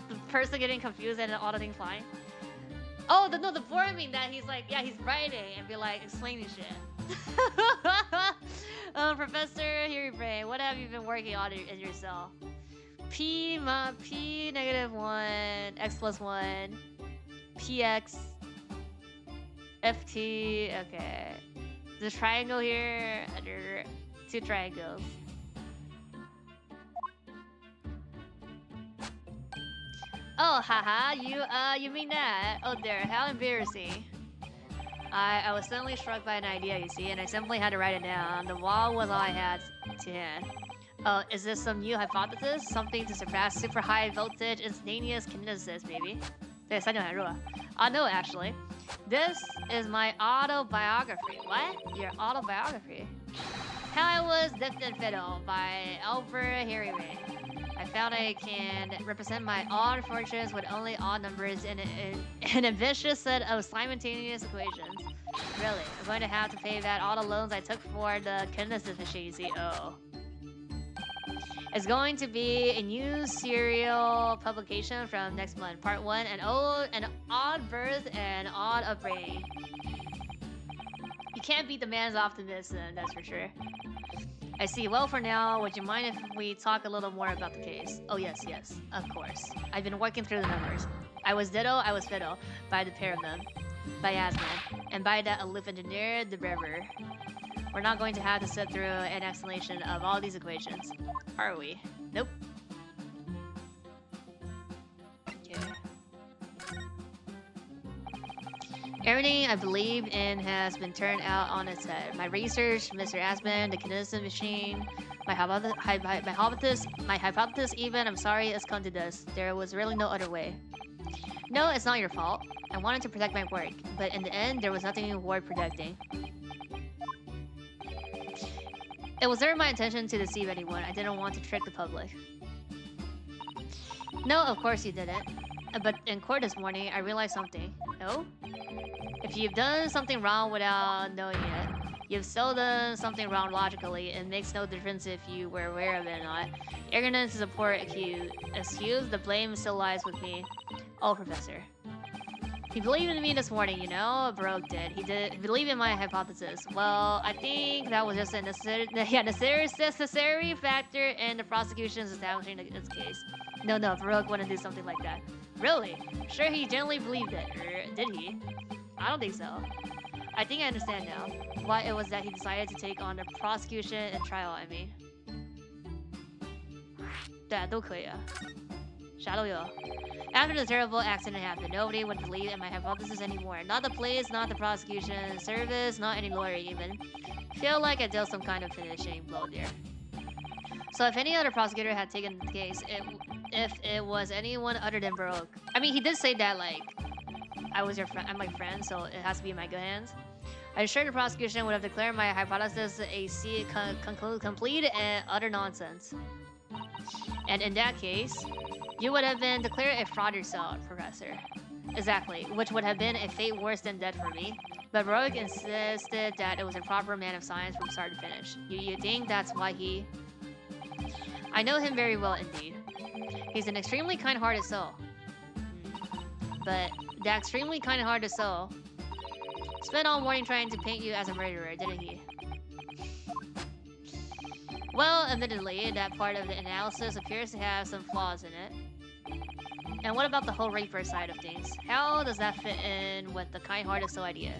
the person getting confused and all the things flying. Oh, the board meme that he's like, yeah, he's writing and be like explaining shit. Professor, here your brain. What have you been working on in yourself? P negative 1, x plus 1, px, ft. Okay. The triangle here, under 2 triangles. Oh, haha, you mean that? Oh dear, how embarrassing. I was suddenly struck by an idea, you see, and I simply had to write it down. The wall was all I had to hand. Oh, is this some new hypothesis? Something to surpass super high voltage instantaneous kinesis, maybe? No, actually. This is my autobiography. What? Your autobiography? How I Was Dipped in Fiddle by Albert Harriman. I found I can represent my odd fortunes with only odd numbers in an ambitious set of simultaneous equations. Really, I'm going to have to pay back all the loans I took for the kinesis machine, you see. Oh. It's going to be a new serial publication from next month. Part 1, an odd birth and odd upbringing. You can't beat the man's optimism, that's for sure. I see. Well, for now, would you mind if we talk a little more about the case? Oh, yes, of course. I've been working through the numbers. I was Ditto, I was Fiddle, by the pair of them. By Yasmin, and by that aloof engineer, the Brever. We're not going to have to sit through an explanation of all these equations, are we? Nope. Okay. Everything I believe in has been turned out on its head. My research, Mr. Aspen, the kinesis machine, my hypothesis even, I'm sorry it's come to this. There was really no other way. No, it's not your fault. I wanted to protect my work, but in the end, there was nothing worth protecting. It was never my intention to deceive anyone. I didn't want to trick the public. No, of course you didn't. But in court this morning, I realized something. No? If you've done something wrong without knowing it, you've still done something wrong logically. It makes no difference if you were aware of it or not. Ignorance is a poor excuse. The blame still lies with me. Oh, Professor. He believed in me this morning, you know? Baroque did. He believe in my hypothesis. Well, I think that was just a necessary factor in the prosecution's establishing its case. No, Baroque wouldn't do something like that. Really? Sure, he genuinely believed it. Or did he? I don't think so. I think I understand now why it was that he decided to take on the prosecution and trial, I mean. 对啊，都可以啊，啥都有。After the terrible accident happened, nobody would believe in my hypothesis anymore. Not the police, not the prosecution service, not any lawyer even. Feel like I dealt some kind of finishing blow there. So if any other prosecutor had taken the case, if it was anyone other than Baroque. I mean, he did say that, like, I'm my friend, so it has to be in my good hands. I'm sure the prosecution would have declared my hypothesis a complete and utter nonsense. And in that case, you would have been declared a fraud yourself, Professor. Exactly, which would have been a fate worse than death for me. But Baroque insisted that it was a proper man of science from start to finish. You think that's why he... I know him very well indeed. He's an extremely kind-hearted soul. But that extremely kind-hearted soul spent all morning trying to paint you as a murderer, didn't he? Well, admittedly, that part of the analysis appears to have some flaws in it. And what about the whole raper side of things? How does that fit in with the kind-hearted soul idea?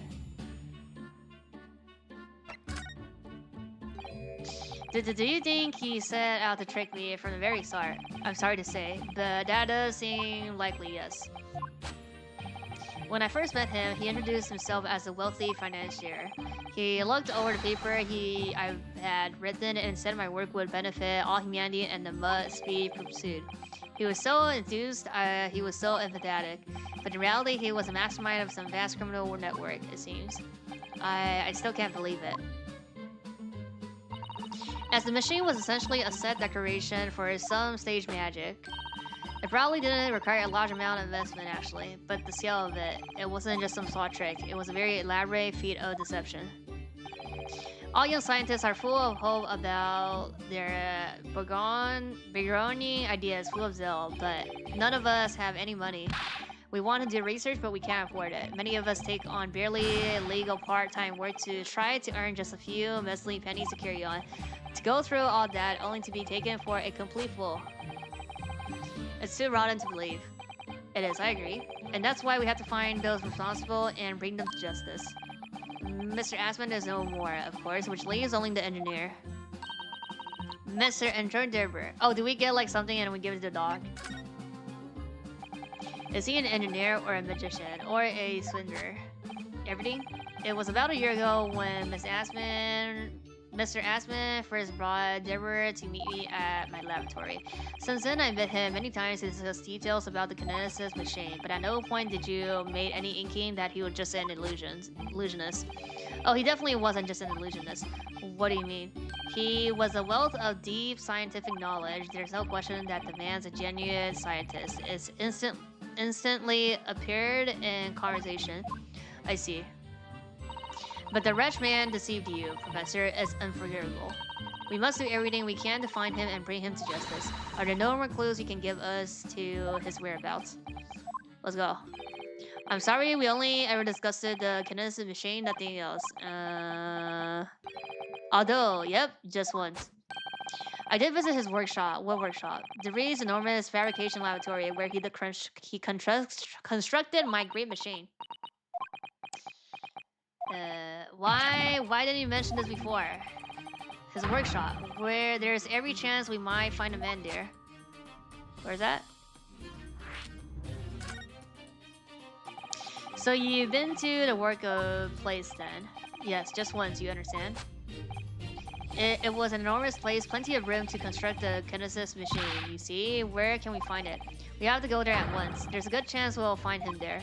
Do you think he set out to trick me from the very start? I'm sorry to say, but that does seem likely, yes. When I first met him, he introduced himself as a wealthy financier. He looked over the paper I had written and said my work would benefit all humanity and the must be pursued. He was so enthused, he was so empathetic, but in reality he was a mastermind of some vast criminal network, it seems. I still can't believe it. As the machine was essentially a set decoration for some stage magic, it probably didn't require a large amount of investment actually, but the scale of it, it wasn't just some small trick, it was a very elaborate feat of deception. All young scientists are full of hope about their burgeoning ideas, full of zeal, but none of us have any money. We want to do research, but we can't afford it. Many of us take on barely legal part-time work to try to earn just a few measly pennies to carry on. To go through all that only to be taken for a complete fool. It's too rotten to believe. It is, I agree. And that's why we have to find those responsible and bring them to justice. Mr. Asman is no more, of course, which leaves only the engineer. Mr. Enjoyderber. Oh, do we get like something and we give it to the dog? Is he an engineer or a magician or a swindler? Everything? It was about a year ago when Mr. Asman first brought Deborah to meet me at my laboratory. Since then, I met him many times to discuss details about the Kinesis machine, but at no point did you make any inking that he was just an illusionist. Oh, he definitely wasn't just an illusionist. What do you mean? He was a wealth of deep scientific knowledge. There's no question that the man's a genuine scientist. It's instantly appeared in conversation. I see. But the wretched man deceived you, Professor, is unforgivable. We must do everything we can to find him and bring him to justice. Are there no more clues you can give us to his whereabouts? Let's go. I'm sorry, we only ever discussed the Kinesis machine, nothing else. Although, yep, just once. I did visit his workshop. What workshop? DeVries' enormous fabrication laboratory where he constructed my great machine. Why didn't you mention this before? His workshop, where there's every chance we might find a man there. Where's that? So you've been to the work place then? Yes, just once, you understand? It was an enormous place, plenty of room to construct the Kinesis machine, you see? Where can we find it? We have to go there at once. There's a good chance we'll find him there.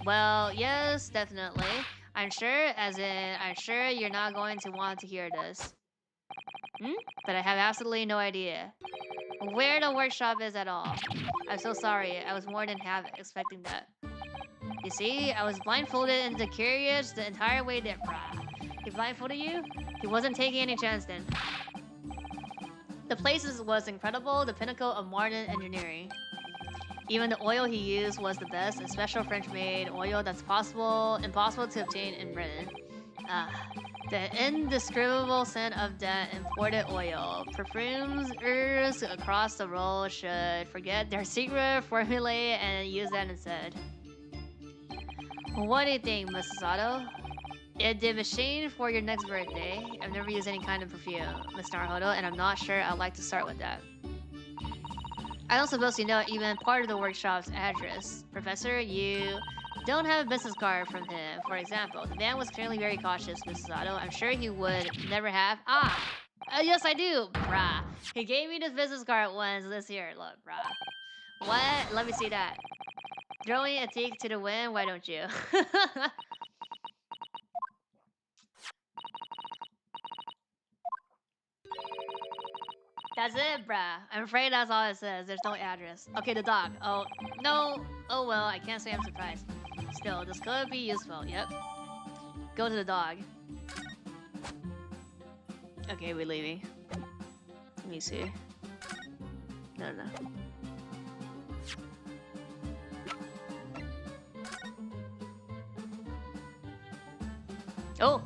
Well, yes, definitely. I'm sure you're not going to want to hear this. But I have absolutely no idea. where the workshop is at all. I'm so sorry. I was more than half expecting that. You see, I was blindfolded and curious the entire way there, brah. He blindfolded you? He wasn't taking any chance then. The place was incredible, the pinnacle of modern engineering. Even the oil he used was the best, a special French-made oil that's impossible to obtain in Britain. The indescribable scent of that imported oil. Perfumers across the world should forget their secret formulae and use that instead. What do you think, Mrs. Otto? The machine for your next birthday. I've never used any kind of perfume, Mr. Naruhodo, and I'm not sure I'd like to start with that. I don't suppose you know even part of the workshop's address. Professor, you don't have a business card from him, for example. The man was clearly very cautious, Mrs. Otto. I'm sure he would never have. Yes, I do, brah. He gave me this business card once this year. Look, brah. What? Let me see that. Throwing a teak to the wind, why don't you? That's it, bruh. I'm afraid that's all it says. There's no address. Okay, the dog. Oh, no. Oh, well, I can't say I'm surprised. Still, this could be useful. Yep. Go to the dog. Okay, we're leaving. Let me see. No. Oh!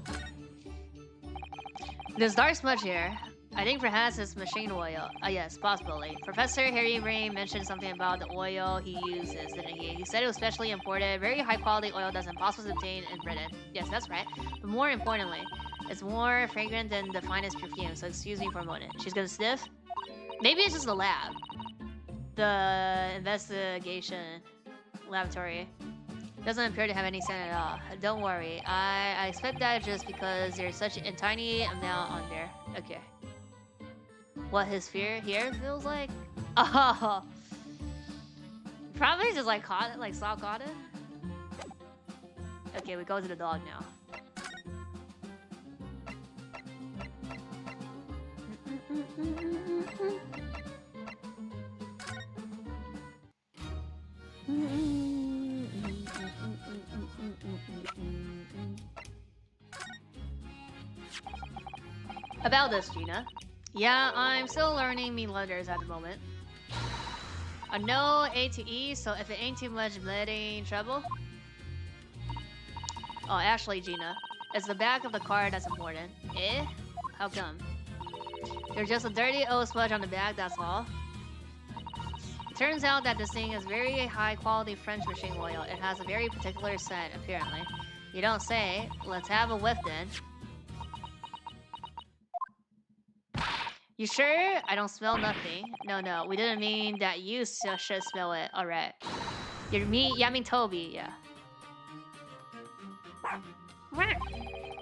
There's dark smudge here. I think perhaps it's machine oil. Yes, possibly. Professor Harry Rain mentioned something about the oil he uses, didn't he? He said it was specially imported, very high quality oil that's impossible to obtain in Britain. Yes, that's right. But more importantly, it's more fragrant than the finest perfume, so excuse me for a moment. She's gonna sniff? Maybe it's just the lab. The investigation laboratory. Doesn't appear to have any scent at all. Don't worry. I expect that just because there's such a tiny amount on there. Okay. What his fear here feels like? Oh, probably just like caught it, like saw caught it. Okay, we go to the dog now. About this, Gina. Yeah, I'm still learning me letters at the moment. A no A to E, so if it ain't too much bleeding trouble. Oh, actually, Gina, it's the back of the card that's important. Eh? How come? There's just a dirty old smudge on the back, that's all. It turns out that this thing is very high quality French machine oil. It has a very particular scent, apparently. You don't say. Let's have a whiff then. You sure? I don't smell nothing. No, we didn't mean that you should smell it. Alright. You mean, yeah, I mean Toby, yeah.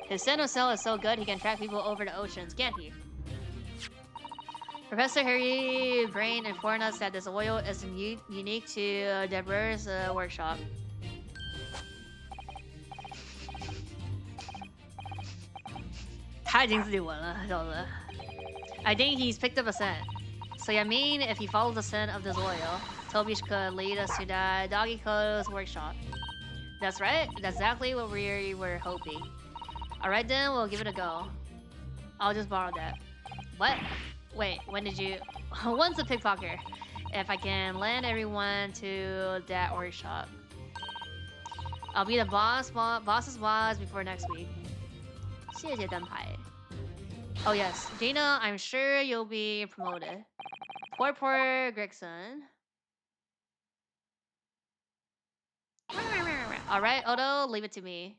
His scent of cell is so good he can track people over the oceans, can't he? Professor Harry Brain informed us that this oil is unique to Deborah's workshop. I think he's picked up a scent. So I mean, if he follows the scent of this oil, Toby could lead us to the Doggy Co's workshop. That's right. That's exactly what we were hoping. Alright then, we'll give it a go. I'll just borrow that. What? Wait, when did you... Once a pickpocket. If I can land everyone to that workshop. I'll be the boss's boss before next week. 谢谢灯牌. Oh yes, Gina, I'm sure you'll be promoted. Poor Gregson. Alright, Odo, leave it to me.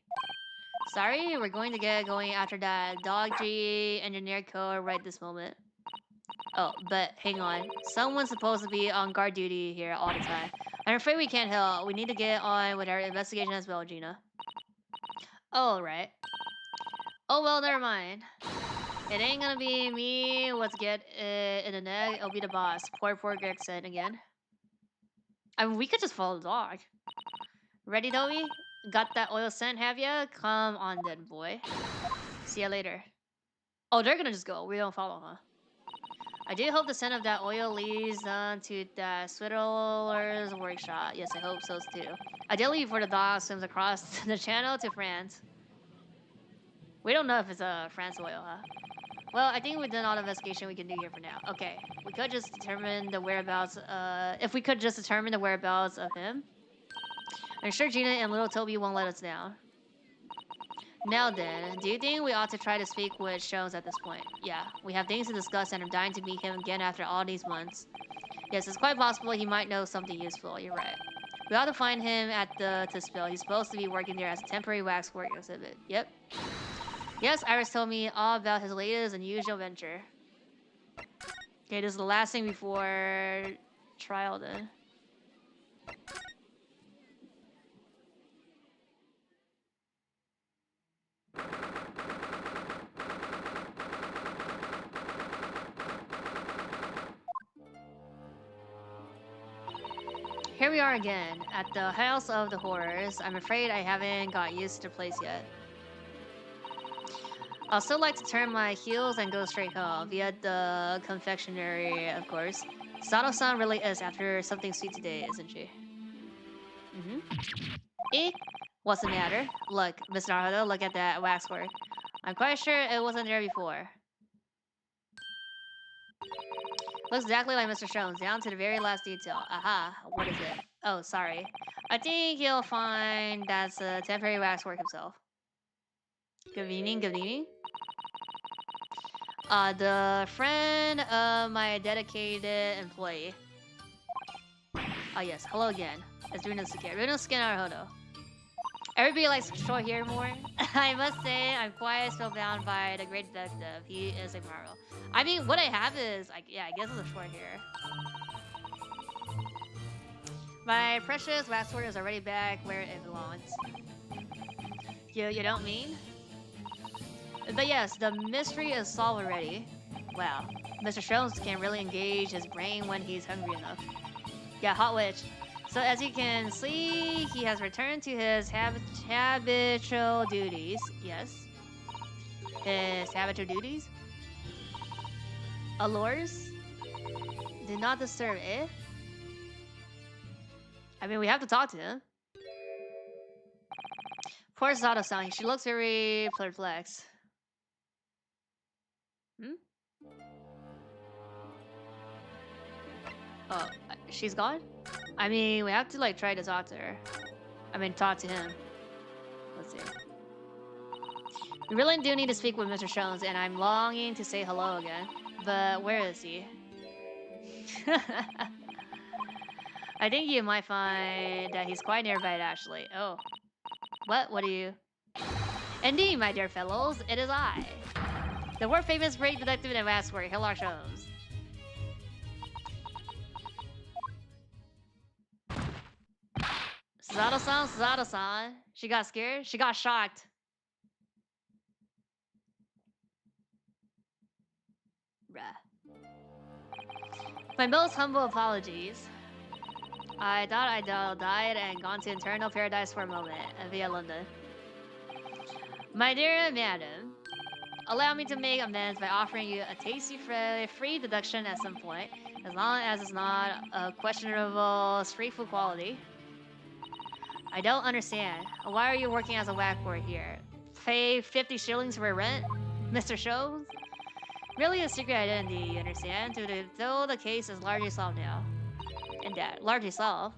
Sorry, we're going to get going after that Dog G engineer code right this moment. Oh, but hang on. Someone's supposed to be on guard duty here all the time. I'm afraid we can't help. We need to get on with our investigation as well, Gina. Oh, right. Oh, well, never mind. It ain't gonna be me what's get in the neck. It'll be the boss. Poor Gregson again. I mean, we could just follow the dog. Ready, Toby? Got that oil scent, have ya? Come on then, boy. See ya later. Oh, they're gonna just go. We don't follow, huh? I do hope the scent of that oil leads to that Swiddler's workshop. Yes, I hope so too. Ideally before the dog swims across the channel to France. We don't know if it's a France oil, huh? Well, I think we've done all the investigation we can do here for now. Okay, we could just determine the whereabouts, if we could just determine the whereabouts of him. I'm sure Gina and little Toby won't let us down. Now then, do you think we ought to try to speak with Jones at this point? Yeah, we have things to discuss and I'm dying to meet him again after all these months. Yes, it's quite possible he might know something useful, you're right. We ought to find him at the spill. He's supposed to be working there as a temporary waxwork exhibit. Yep. Yes, Iris told me all about his latest unusual venture. Okay, this is the last thing before trial then. Here we are again, at the House of the Horrors. I'm afraid I haven't got used to the place yet. I'll still like to turn my heels and go straight home, via the confectionery, of course. Sato-san really is after something sweet today, isn't she? Eh? What's the matter? Look, Miss Naruto, look at that waxwork. I'm quite sure it wasn't there before. Looks exactly like Mr. Jones, down to the very last detail. Aha, what is it? Oh, sorry. I think you'll find that's a temporary waxwork himself. Good evening, good evening. The friend of my dedicated employee. Oh yes, hello again. It's Runosuke. Runosuke Naruhodo. Everybody likes short hair more. I must say, I'm quite spellbound by the great detective. He is a marvel. I mean, what I have is, yeah, I guess it's a short hair. My precious waxwork is already back where it belongs. You don't mean? But yes, the mystery is solved already. Wow, Mr. Jones can really engage his brain when he's hungry enough. Yeah, hot witch. So as you can see, he has returned to his habitual duties. Yes. His habitual duties? Allures? Do not disturb, eh? I mean, we have to talk to him. Poor Sato-san, she looks very perplexed. Hmm? Oh, she's gone? I mean, we have to like try to talk to her. I mean, talk to him. Let's see. We really do need to speak with Mr. Jones, and I'm longing to say hello again. But where is he? I think you might find that he's quite nearby, actually. Oh. What do you... Indeed, my dear fellows, it is I. The world-famous great detective in waxwork, Hillar Jones. Suzato-san, Suzato-san. She got scared? She got shocked. Bruh. My most humble apologies. I thought I'd died and gone to internal paradise for a moment, via London. My dear madam, allow me to make amends by offering you a tasty free deduction at some point, as long as it's not a questionable street food quality. I don't understand. Why are you working as a waxwork here? Pay 50 shillings for rent? Mr. Shows? Really a secret identity, you understand? Though the case is largely solved now. And that, largely solved.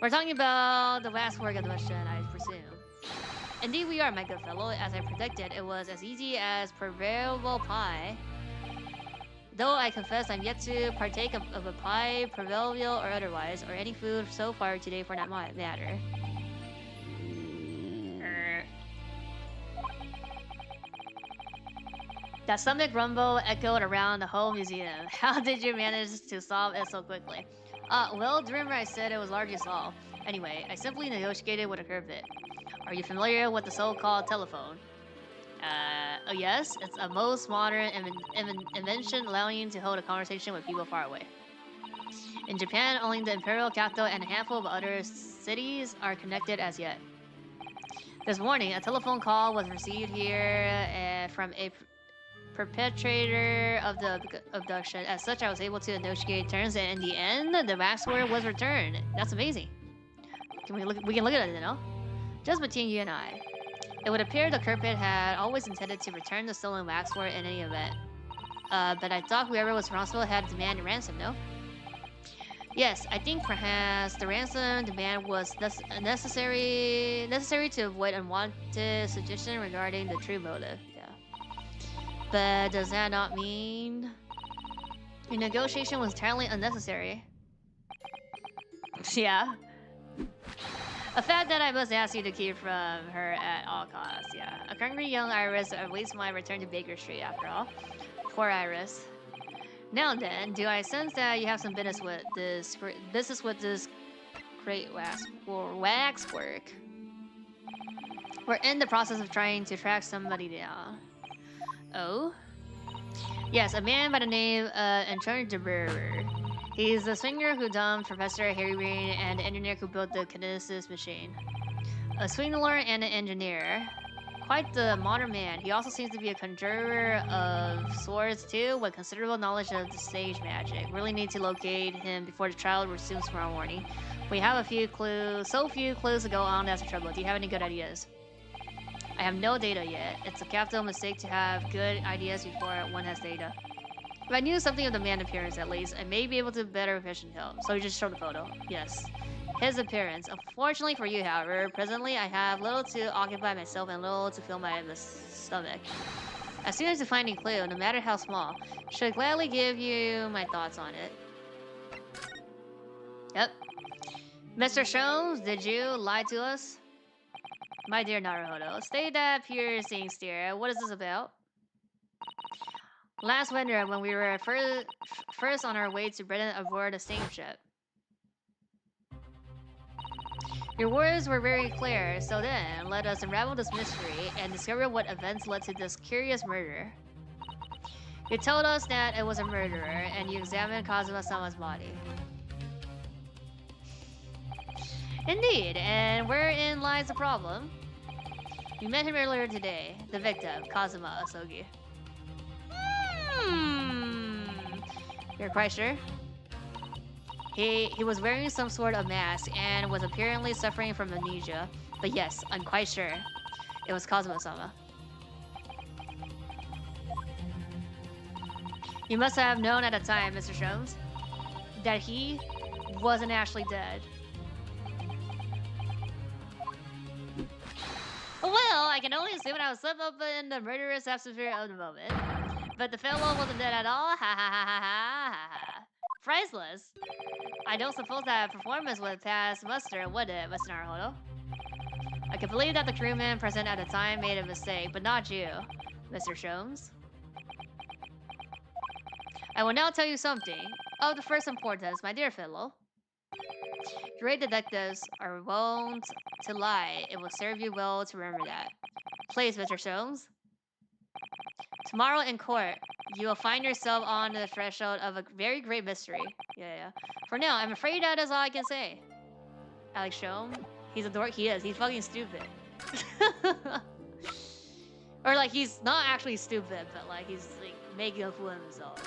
We're talking about the waxwork question, I presume. Indeed we are, my good fellow. As I predicted, it was as easy as proverbial pie. Though I confess I'm yet to partake of a pie, proverbial or otherwise, or any food so far today for that matter. That stomach rumble echoed around the whole museum. How did you manage to solve it so quickly? Well, remember I said it was largely solved. Anyway, I simply negotiated with a curve bit. Are you familiar with the so-called telephone? Oh yes, it's a most modern invention allowing you to hold a conversation with people far away. In Japan, only the imperial capital and a handful of other cities are connected as yet. This morning, a telephone call was received here from a perpetrator of the abduction. As such, I was able to negotiate terms, and in the end, the waxwork was returned. That's amazing. We can look at it, you know? Just between you and I. It would appear the culprit had always intended to return the stolen waxwork in any event. But I thought whoever was responsible had demanded ransom, no? Yes, I think perhaps the ransom demand was necessary to avoid unwanted suggestion regarding the true motive. Yeah. But does that not mean the negotiation was entirely unnecessary? Yeah. A fact that I must ask you to keep from her at all costs, yeah. A hungry young Iris awaits my return to Baker Street, after all. Poor Iris. Now then, do I sense that you have some business with this great waxwork? We're in the process of trying to track somebody down. Oh? Yes, a man by the name of Antonio DeBurger. He's the swinger who dumped Professor Harry Rain and the engineer who built the kinesis machine. A swindler and an engineer. Quite the modern man. He also seems to be a conjurer of swords too, with considerable knowledge of the stage magic. Really need to locate him before the trial resumes tomorrow morning. We have so few clues to go on, that's the trouble. Do you have any good ideas? I have no data yet. It's a capital mistake to have good ideas before one has data. If I knew something of the man's appearance at least, I may be able to better efficient him. So you just show the photo. Yes. His appearance. Unfortunately for you, however, presently I have little to occupy myself and little to fill my stomach. As soon as you find a clue, no matter how small, should gladly give you my thoughts on it. Yep. Mr. Sholmes, did you lie to us? My dear Naruhodo, stay that piercing stare. What is this about? Last winter, when we were first on our way to Britain aboard a steamship. Your words were very clear, so then, let us unravel this mystery and discover what events led to this curious murder. You told us that it was a murderer, and you examined Kazuma-sama's body. Indeed, and wherein lies the problem? You met him earlier today, the victim, Kazuma Asogi. You're quite sure? He was wearing some sort of mask and was apparently suffering from amnesia. But yes, I'm quite sure. It was Kazuma-sama. You must have known at the time, Mr. Sholmes, that he wasn't actually dead. Well, I can only assume I was swept up in the murderous atmosphere of the moment. But the fellow wasn't dead at all. Ha ha ha ha ha ha. Priceless. I don't suppose that performance would pass muster, would it, Mr. Naruhodo? I can believe that the crewman present at the time made a mistake, but not you, Mr. Sholmes. I will now tell you something of the first importance, my dear fellow. Great detectives are wont to lie. It will serve you well to remember that. Please, Mr. Sholmes. Tomorrow in court, you will find yourself on the threshold of a very great mystery. Yeah. For now, I'm afraid that is all I can say. Alex Sholmes, he's a dork. He is. He's fucking stupid. Or like he's not actually stupid, but like he's like making a fool of himself.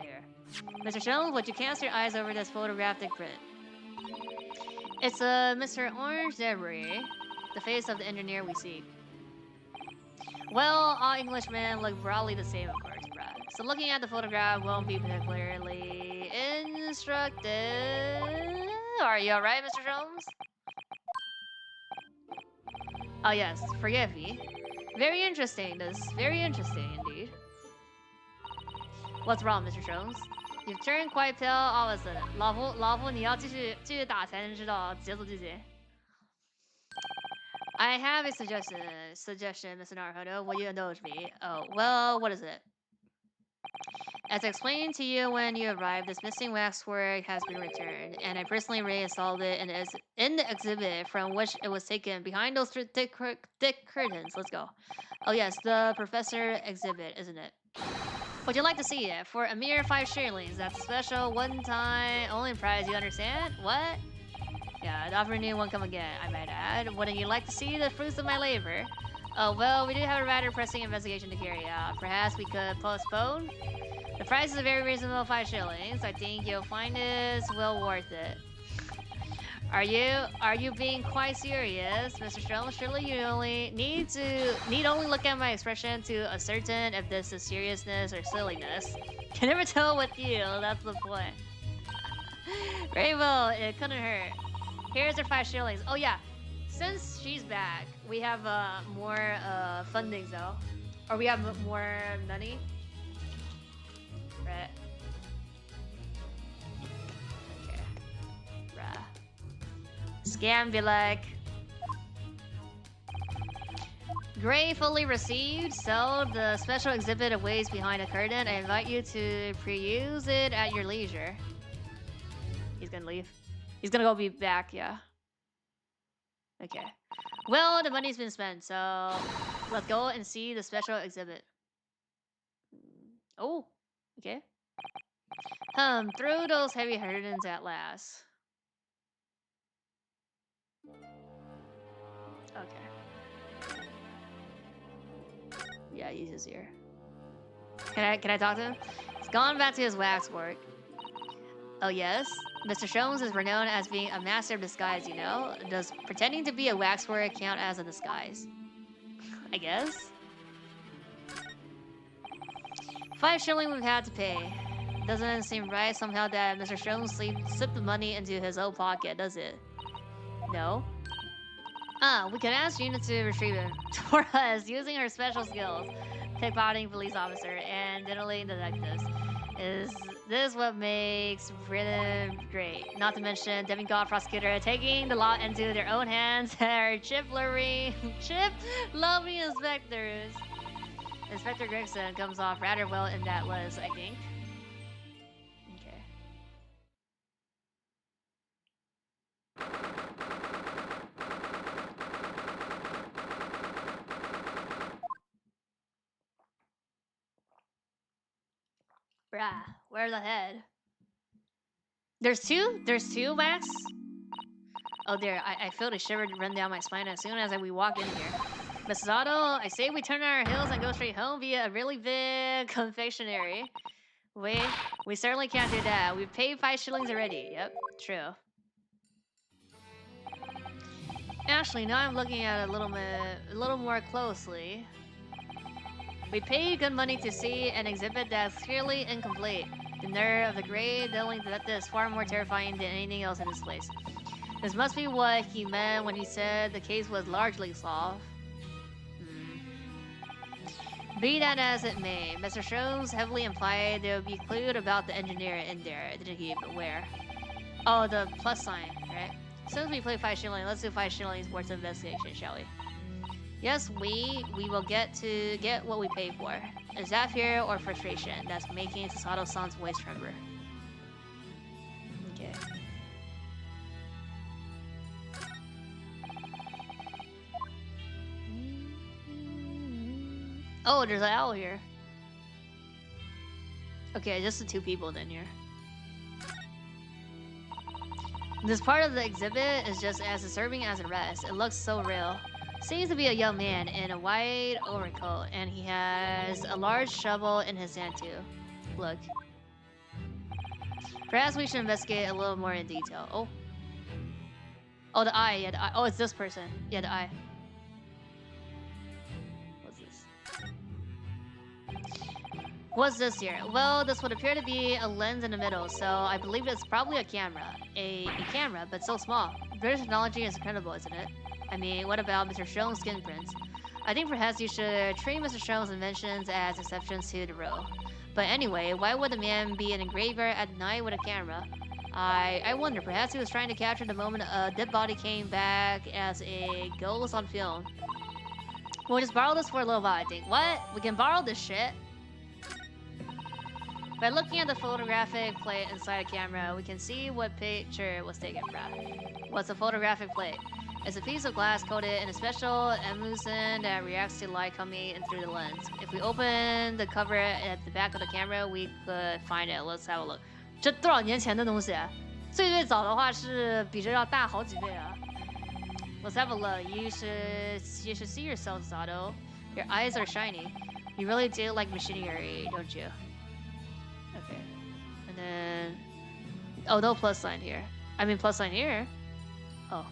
There. Mr. Sholmes, would you cast your eyes over this photographic print? It's Mr. Orange Debris, the face of the engineer we seek. Well, all Englishmen look broadly the same, of course, Brad. So looking at the photograph won't be particularly instructive. Are you alright, Mr. Sholmes? Oh yes, forgive me. Very interesting, very interesting indeed. What's wrong, Mr. Sholmes? You've turned quite pale all of a sudden. 老夫你要继续打才能知道节奏剧情。I have a suggestion, Mr. Naruhodo. Will you indulge me? Oh, well, what is it? As I explained to you when you arrived, this missing waxwork has been returned, and I personally reinstalled it in the exhibit from which it was taken, behind those thick curtains. Let's go. Oh yes, the Professor exhibit, isn't it? Would you like to see it? For a mere 5 shillings, that's a special one-time only prize, you understand? What? Yeah, the offer new won't come again, I might add. Wouldn't you like to see the fruits of my labor? Oh, well, we do have a rather pressing investigation to carry out. Perhaps we could postpone? The price is a very reasonable 5 shillings. I think you'll find this well worth it. Are you being quite serious, Mr. Strong? Surely you only need only look at my expression to ascertain if this is seriousness or silliness. Can never tell with you, that's the point. Very well, it couldn't hurt. Here's her 5 shillings. Oh yeah, since she's back, we have more fundings though. Or we have more money. Right. Okay. Bruh. Scam be like. Gratefully received. So the special exhibit awaits behind the curtain. I invite you to peruse it at your leisure. He's gonna leave. He's gonna go be back, yeah. Okay. Well, the money's been spent, so let's go and see the special exhibit. Oh, okay. Through those heavy curtains at last. Okay. Yeah, he's just here. Can I talk to him? He's gone back to his waxwork. Oh yes? Mr. Sholmes is renowned as being a master of disguise, you know? Does pretending to be a waxwork count as a disguise? I guess? 5 shilling we've had to pay. Doesn't seem right somehow that Mr. Sholmes slipped the money into his own pocket, does it? No? We can ask Gina to retrieve it for us using her special skills. Pickpocketing police officer and diddling detectives. Is this what makes Britain great? Not to mention demigod prosecutor taking the law into their own hands. Our chip-loving inspectors. Inspector Gregson comes off rather well in that list, I think. Okay. Bruh, where's the head? There's two? There's two wax? Oh dear, I feel the shiver run down my spine as soon as we walk in here. Mrs. Otto, I say we turn our heels and go straight home via a really big confectionery. Wait, we certainly can't do that. We've paid 5 shillings already. Yep, true. Actually, now I'm looking at it a little more closely. We paid good money to see an exhibit that's clearly incomplete. The nerve of the great dealing detective is far more terrifying than anything else in this place. This must be what he meant when he said the case was largely solved. Be that as it may, Mr. Sholmes heavily implied there would be a clue about the engineer in there, didn't he? But where? Oh, the plus sign, right? Since we played 5 shillings, let's do 5 shillings worth of investigation, shall we? Yes, we will get what we pay for. Is that fear or frustration that's making Sasato-san's voice tremble? Okay. Oh, there's an owl here. Okay, just the 2 people then here. This part of the exhibit is just as disturbing as the rest. It looks so real. Seems to be a young man in a white overcoat, and he has a large shovel in his hand too. Look. Perhaps we should investigate a little more in detail. Oh. Oh, the eye. Yeah, the eye. Oh, it's this person. Yeah, the eye. What's this? What's this here? Well, this would appear to be a lens in the middle, so I believe it's probably a camera. A camera, but so small. British technology is incredible, isn't it? I mean, what about Mr. Sholmes' skin prints? I think perhaps you should treat Mr. Sholmes' inventions as exceptions to the rule. But anyway, why would the man be in a graveyard at night with a camera? I wonder, perhaps he was trying to capture the moment a dead body came back as a ghost on film. We'll just borrow this for a little while, I think. What? We can borrow this shit? By looking at the photographic plate inside a camera, we can see what picture was taken from. What's a photographic plate? It's a piece of glass coated in a special emulsion that reacts to light coming in through the lens. If we open the cover at the back of the camera, we could find it. Let's have a look. 这多少年前的东西？最早的话是比这要大好几倍啊。Let's have a look. You should see yourself, Zato. Your eyes are shiny. You really do like machinery, don't you? Okay. And then... Oh, no plus sign here. I mean plus sign here. Oh.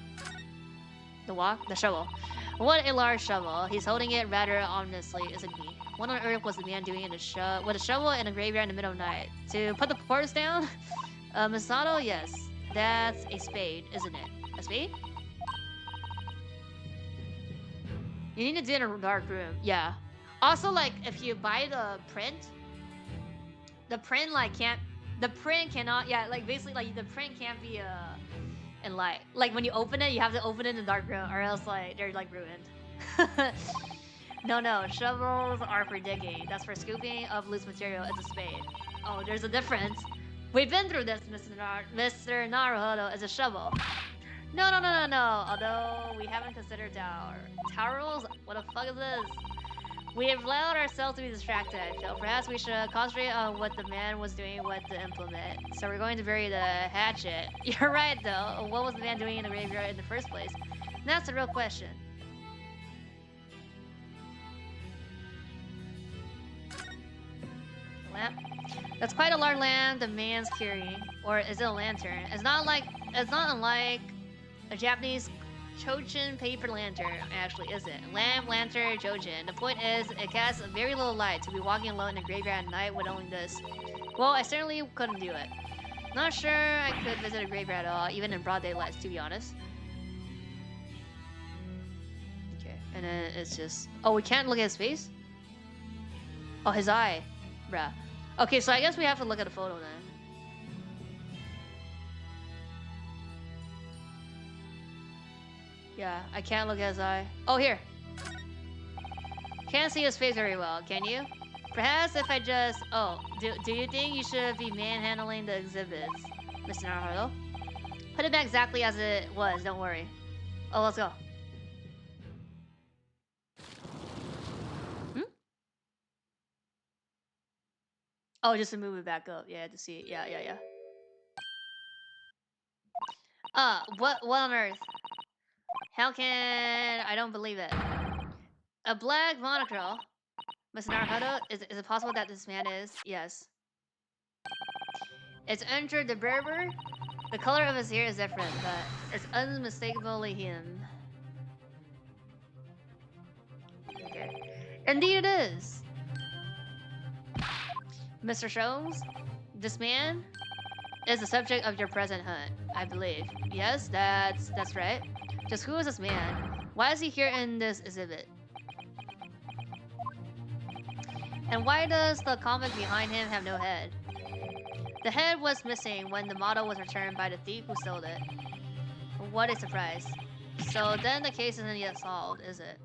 The walk? The shovel. What a large shovel. He's holding it rather ominously, isn't he? What on earth was the man doing with a shovel in a graveyard in the middle of the night? To put the porters down? Masato? Yes. That's a spade, isn't it? A spade? You need to do it in a dark room. Yeah. Also, like, if you buy the print, like, can't... The print cannot... Yeah, like, basically, like, the print can't be, in light. Like, when you open it, you have to open it in the dark room, or else, like, they're, like, ruined. No, shovels are for digging. That's for scooping up loose material. It's a spade. Oh, there's a difference. We've been through this, Mr. Naruhodo. It's a shovel. No. Although we haven't considered towels. What the fuck is this? We have allowed ourselves to be distracted, I feel. Perhaps we should concentrate on what the man was doing with the implement. So we're going to bury the hatchet. You're right, though. What was the man doing in the graveyard in the first place? And that's the real question. Lamp. That's quite a large lamp the man's carrying. Or is it a lantern? It's not unlike a Japanese Chochin paper lantern, actually, is it? Lamp, lantern, Chochin. The point is, it casts a very little light. To be walking alone in a graveyard at night with only this. Well, I certainly couldn't do it. Not sure I could visit a graveyard at all, even in broad daylight, to be honest. Okay, and then it's just... Oh, we can't look at his face? Oh, his eye. Bruh. Okay, so I guess we have to look at the photo then. Yeah, I can't look at his eye. Oh, here. Can't see his face very well, can you? Perhaps if I just... Oh, do you think you should be manhandling the exhibits, Mr. Naruhodo? Put it back exactly as it was, don't worry. Oh, let's go. Oh, just to move it back up. Yeah, to see it. Yeah. What on earth? How can... I don't believe it. A black monochrome? Mr. Naruhodo, is it possible that this man is? Yes. It's entered the Berber. The color of his hair is different, but it's unmistakably him. Okay. Indeed it is. Mr. Sholmes, this man is the subject of your present hunt, I believe. Yes, that's right. Just who is this man? Why is he here in this exhibit? And why does the comic behind him have no head? The head was missing when the model was returned by the thief who stole it. What a surprise. So then the case isn't yet solved, is it?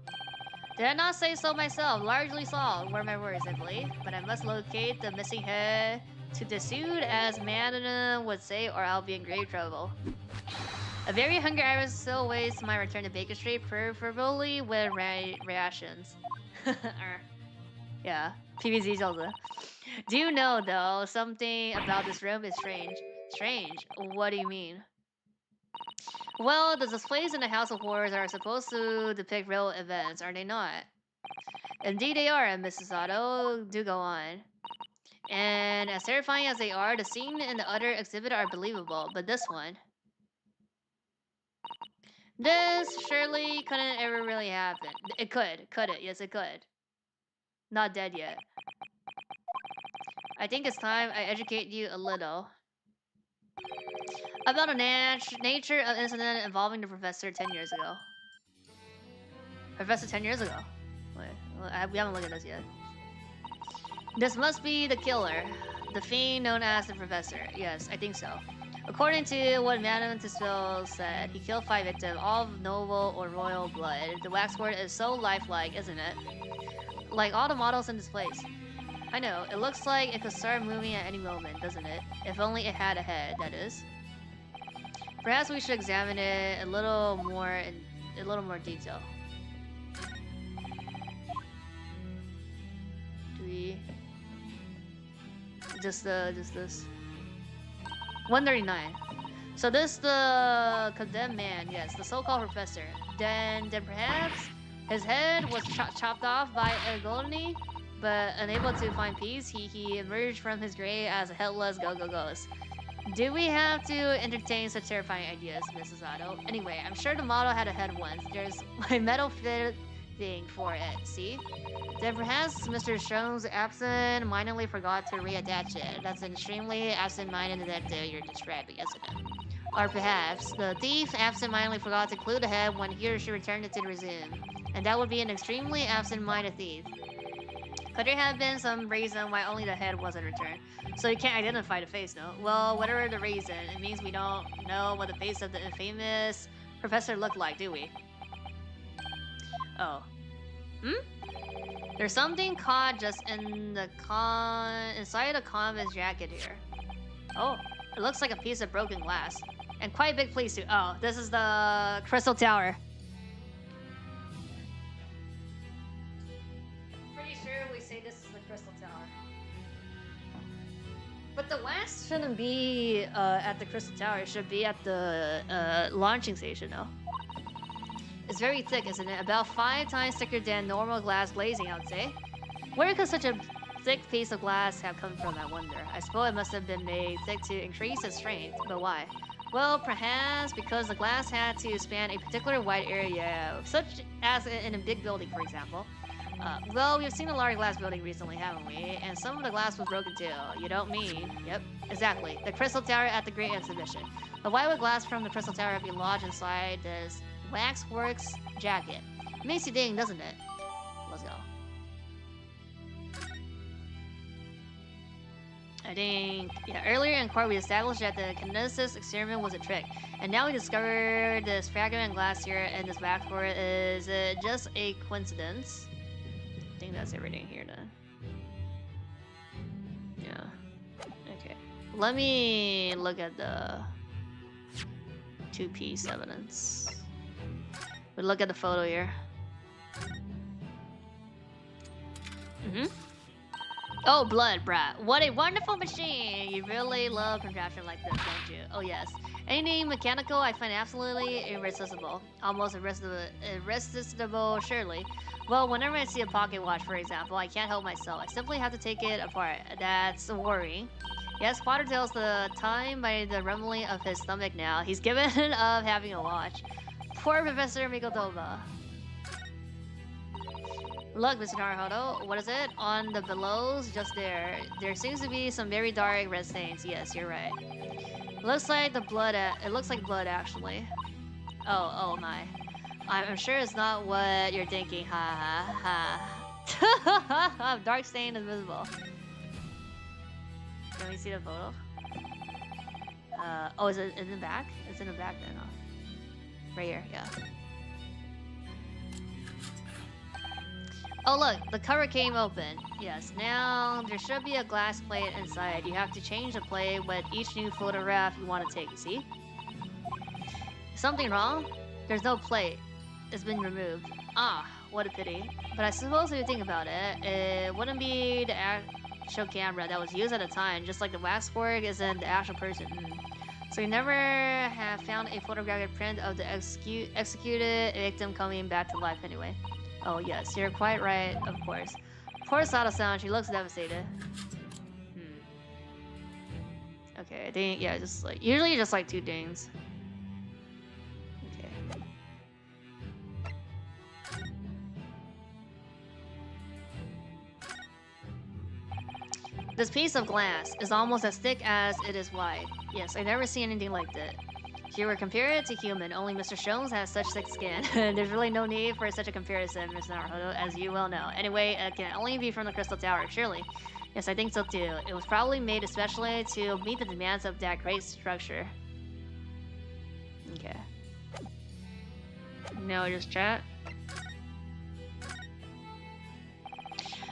Did I not say so myself? Largely solved were my words, I believe. But I must locate the missing head to the suit, as Manana would say, or I'll be in grave trouble. A very hungry iris still waits my return to Baker Street, preferably with rations. Yeah, PVZ Zelda. Do you know, though, something about this room is strange? Strange? What do you mean? Well, the displays in the House of Horrors are supposed to depict real events, are they not? Indeed they are, Mrs. Otto. Do go on. And as terrifying as they are, the scene in the other exhibit are believable, but this one... This surely couldn't ever really happen. It could it? Yes, it could. Not dead yet. I think it's time I educate you a little about the nature of incident involving the professor 10 years ago. Professor 10 years ago? Wait, we haven't looked at this yet. This must be the killer. The fiend known as the professor. Yes, I think so. According to what Madame Tisville said, he killed 5 victims, all of noble or royal blood. The waxwork is so lifelike, isn't it? Like all the models in this place. I know, it looks like it could start moving at any moment, doesn't it? If only it had a head, that is. Perhaps we should examine it a little more in detail. Do we... Just this. 139. So this the condemned man, yes, the so-called professor. then perhaps his head was chopped off by a Golden, but unable to find peace, he emerged from his grave as a headless ghost. Do we have to entertain such terrifying ideas, Mrs. Otto? Anyway, I'm sure the model had a head once. There's a metal fitting for it, see? Then perhaps Mr. Shones absent-mindedly forgot to reattach it. That's an extremely absent-minded detective you're describing, isn't it? Or perhaps the thief absent-mindedly forgot to glue the head when he or she returned it to the resume. And that would be an extremely absent-minded thief. Could there have been some reason why only the head wasn't returned? So you can't identify the face, no? Well, whatever the reason, it means we don't know what the face of the infamous professor looked like, do we? Oh. There's something caught just in the inside the convict's jacket here. Oh, it looks like a piece of broken glass. And quite a big place too. Oh, this is the Crystal Tower. Pretty sure we say this is the Crystal Tower. But the glass shouldn't be at the Crystal Tower. It should be at the launching station, though. It's very thick, isn't it? About 5 times thicker than normal glass glazing, I would say. Where could such a thick piece of glass have come from, I wonder? I suppose it must have been made thick to increase its strength, but why? Well, perhaps because the glass had to span a particular wide area, such as in a big building, for example. Well, we've seen a large glass building recently, haven't we? And some of the glass was broken too. You don't mean? Yep, exactly. The Crystal Tower at the Great Exhibition. But why would glass from the Crystal Tower be lodged inside this waxworks jacket? Makes you think, doesn't it? Let's go. I think, yeah, earlier in court we established that the kinesis experiment was a trick. And now we discovered this fragment of glass here and this waxwork. Is it just a coincidence? I think that's everything here then. Yeah. Okay. Let me look at the 2-piece evidence. We look at the photo here. Oh, blood, brat. What a wonderful machine! You really love contraption like this, don't you? Oh, yes. Anything mechanical I find absolutely irresistible. Almost irresistible, surely. Well, whenever I see a pocket watch, for example, I can't help myself. I simply have to take it apart. That's worrying. Yes, Potter tells the time by the rumbling of his stomach now. He's given up having a watch. Poor Professor Mikodova. Look, Mr. Naruhodo, what is it? On the billows, just there. There seems to be some very dark red stains. Yes, you're right. It looks like the blood. It looks like blood, actually. Oh my. I'm sure it's not what you're thinking. Ha ha ha. Dark stain is visible. Can we see the photo? Oh, is it in the back? It's in the back then. Huh? Right here, yeah. Oh look, the cover came open. Yes, now there should be a glass plate inside. You have to change the plate with each new photograph you want to take, see? Something wrong? There's no plate. It's been removed. Ah, what a pity. But I suppose if you think about it, it wouldn't be the actual camera that was used at the time, just like the waxwork isn't the actual person. So you never have found a photographic print of the executed victim coming back to life anyway. Oh yes, you're quite right, of course. Poor Sato-san, she looks devastated. Okay, I think, yeah, just like, usually just like 2 things. Okay. This piece of glass is almost as thick as it is wide. Yes, I've never seen anything like that. If you were comparing it to human, only Mr. Shones has such thick skin. There's really no need for such a comparison, Mr. Naruhodo, as you well know. Anyway, it can only be from the Crystal Tower, surely. Yes, I think so too. It was probably made especially to meet the demands of that great structure. Okay. No, just chat.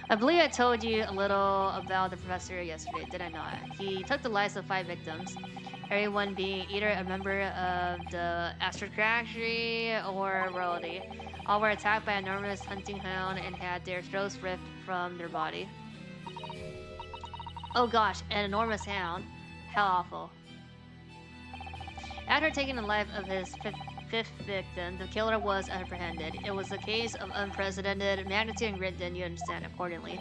I believe I told you a little about the professor yesterday, did I not? He took the lives of 5 victims. Everyone being either a member of the aristocracy or royalty. All were attacked by an enormous hunting hound and had their throats ripped from their body. Oh gosh, an enormous hound. How awful. After taking the life of his fifth victim, the killer was apprehended. It was a case of unprecedented magnitude and grit, then you understand accordingly.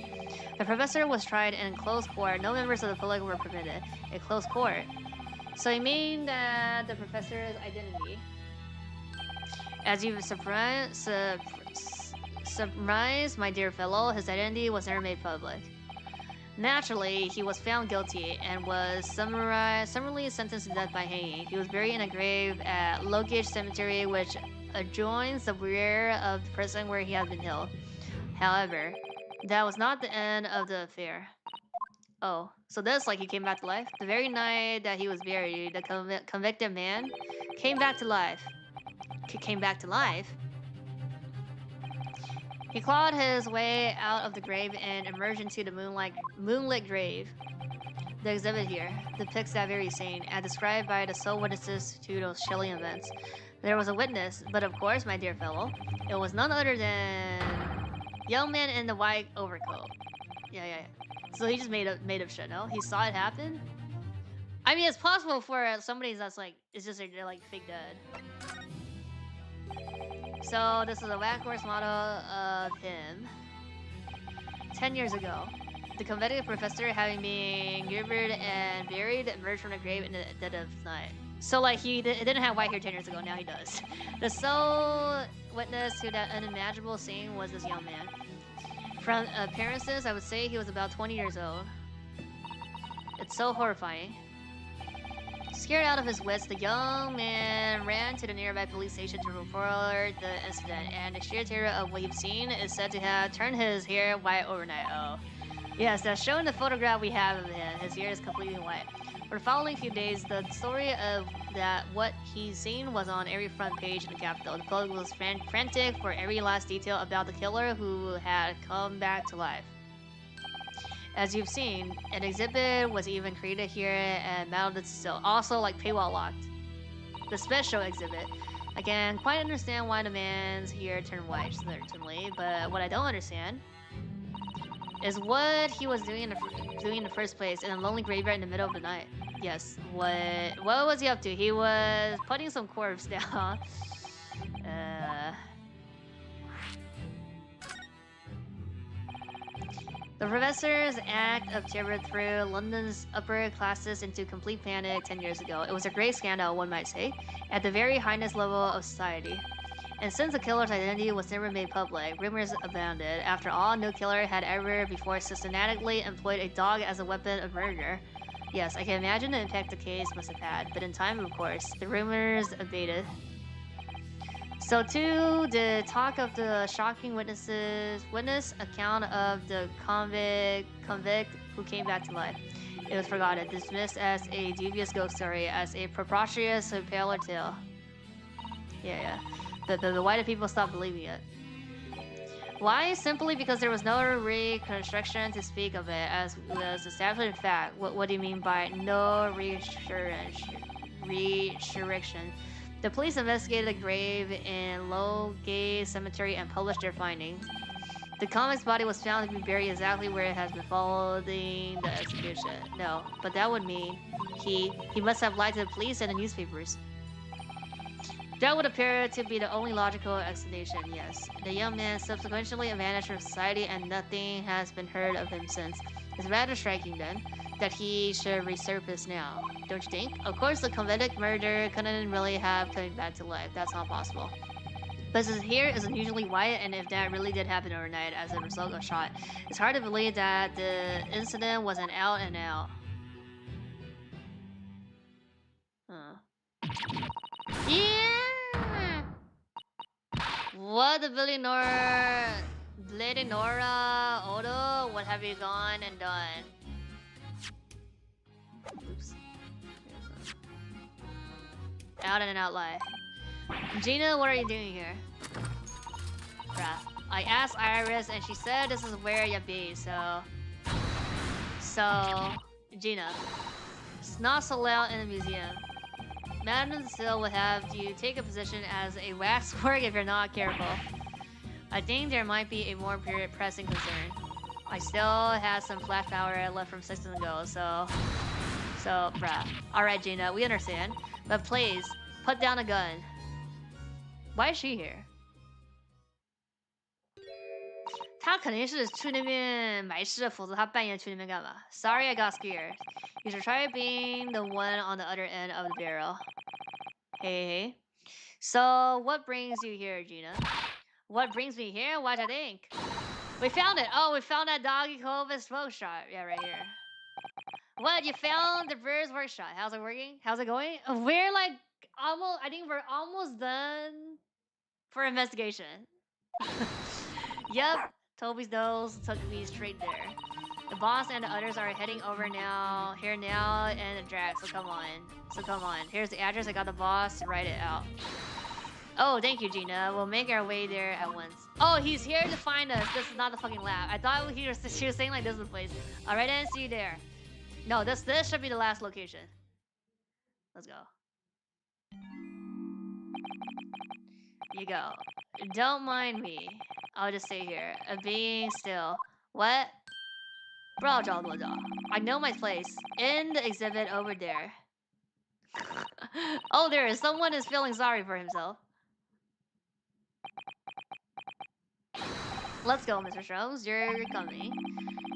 The professor was tried in closed court. No members of the public were permitted. A closed court. So you mean that the professor's identity, as you've surmised, my dear fellow, his identity was never made public. Naturally, he was found guilty and was summarily sentenced to death by hanging. He was buried in a grave at Logage Cemetery, which adjoins the rear of the prison where he had been held. However, that was not the end of the affair. Oh, so this, like, he came back to life? The very night that he was buried, the convicted man came back to life. Came back to life? He clawed his way out of the grave and emerged into the moonlit grave. The exhibit here depicts that very scene, as described by the sole witnesses to those chilling events. There was a witness, but of course, my dear fellow, it was none other than young man in the white overcoat. Yeah. So he just made up shit, no? He saw it happen? I mean, it's possible for somebody that's like, it's just they're like fake dead. So this is a wax model of him 10 years ago. The convicted professor, having been gibbered and buried, emerged from the grave in the dead of night. So like he didn't have white hair 10 years ago, now he does. The sole witness to that unimaginable scene was this young man. From appearances, I would say he was about 20 years old. It's so horrifying. Scared out of his wits, the young man ran to the nearby police station to report the incident, and the sheer terror of what you've seen is said to have turned his hair white overnight. Oh. Yes, that's shown in the photograph we have of him. His hair is completely white. For the following few days, the story of what he's seen was on every front page in the capital. The public was frantic for every last detail about the killer who had come back to life. As you've seen, an exhibit was even created here and mounted still, also like paywall locked. The special exhibit. I can quite understand why the man's hair turned white, certainly, but what I don't understand is what he was doing in the first place in a lonely graveyard in the middle of the night. Yes, what was he up to? He was putting some corpse down. The professor's act of terror threw London's upper classes into complete panic 10 years ago. It was a great scandal, one might say, at the very highest level of society. And since the killer's identity was never made public, rumors abounded. After all, no killer had ever before systematically employed a dog as a weapon of murder. Yes, I can imagine the impact the case must have had, but in time, of course, the rumors abated. So too, the talk of the shocking witness account of the convict who came back to life. It was forgotten, dismissed as a dubious ghost story, as a preposterous paler tale. Yeah. The white people stopped believing it. Why? Simply because there was no reconstruction to speak of it, as was established in fact. What do you mean by no resurrection? The police investigated the grave in Logage Cemetery and published their findings. The convict's body was found to be buried exactly where it has been following the execution. No, but that would mean he must have lied to the police and the newspapers. That would appear to be the only logical explanation, yes. The young man subsequently vanished from society and nothing has been heard of him since. It's rather striking, then, that he should resurface now, don't you think? Of course, the convicted murderer couldn't really have come back to life. That's not possible. But his hair is unusually white, and if that really did happen overnight as a result of a shot, it's hard to believe that the incident was an out and out. Yeah! What the Lady Nora, Odo, what have you gone and done? Oops. Out and out lie. Gina, what are you doing here? Bruh. I asked Iris and she said this is where you be, so... Gina. It's not so loud in the museum. Madam Still would have you take a position as a waxwork if you're not careful. I think there might be a more pressing concern. I still have some flash power left from 6 months ago, so bruh. Alright, Gina, we understand. But please, put down a gun. Why is she here? 他肯定是去那边埋尸，否则他半夜去那边干嘛 ？Sorry, I got scared. You should try being the one on the other end of the barrel. Hey. So, what brings you here, Gina? What brings me here? What I think? We found it. Oh, we found that doggy cove and smoke shot. Yeah, right here. What? You found the bird's workshop. How's it working? How's it going? We're like almost. I think we're almost done for investigation. Yep. Toby's nose took me straight there. The boss and the others are heading over now, here now, and the drag. So come on. Here's the address. I got the boss to write it out. Oh, thank you, Gina. We'll make our way there at once. Oh, he's here to find us. This is not the fucking lab. I thought she was saying like this is the place. All right, then. See you there. No, this should be the last location. Let's go. You go. Don't mind me. I'll just stay here. Being still. What? I know my place. In the exhibit over there. Oh, there is. Someone is feeling sorry for himself. Let's go, Mr. Shrooms. You're coming.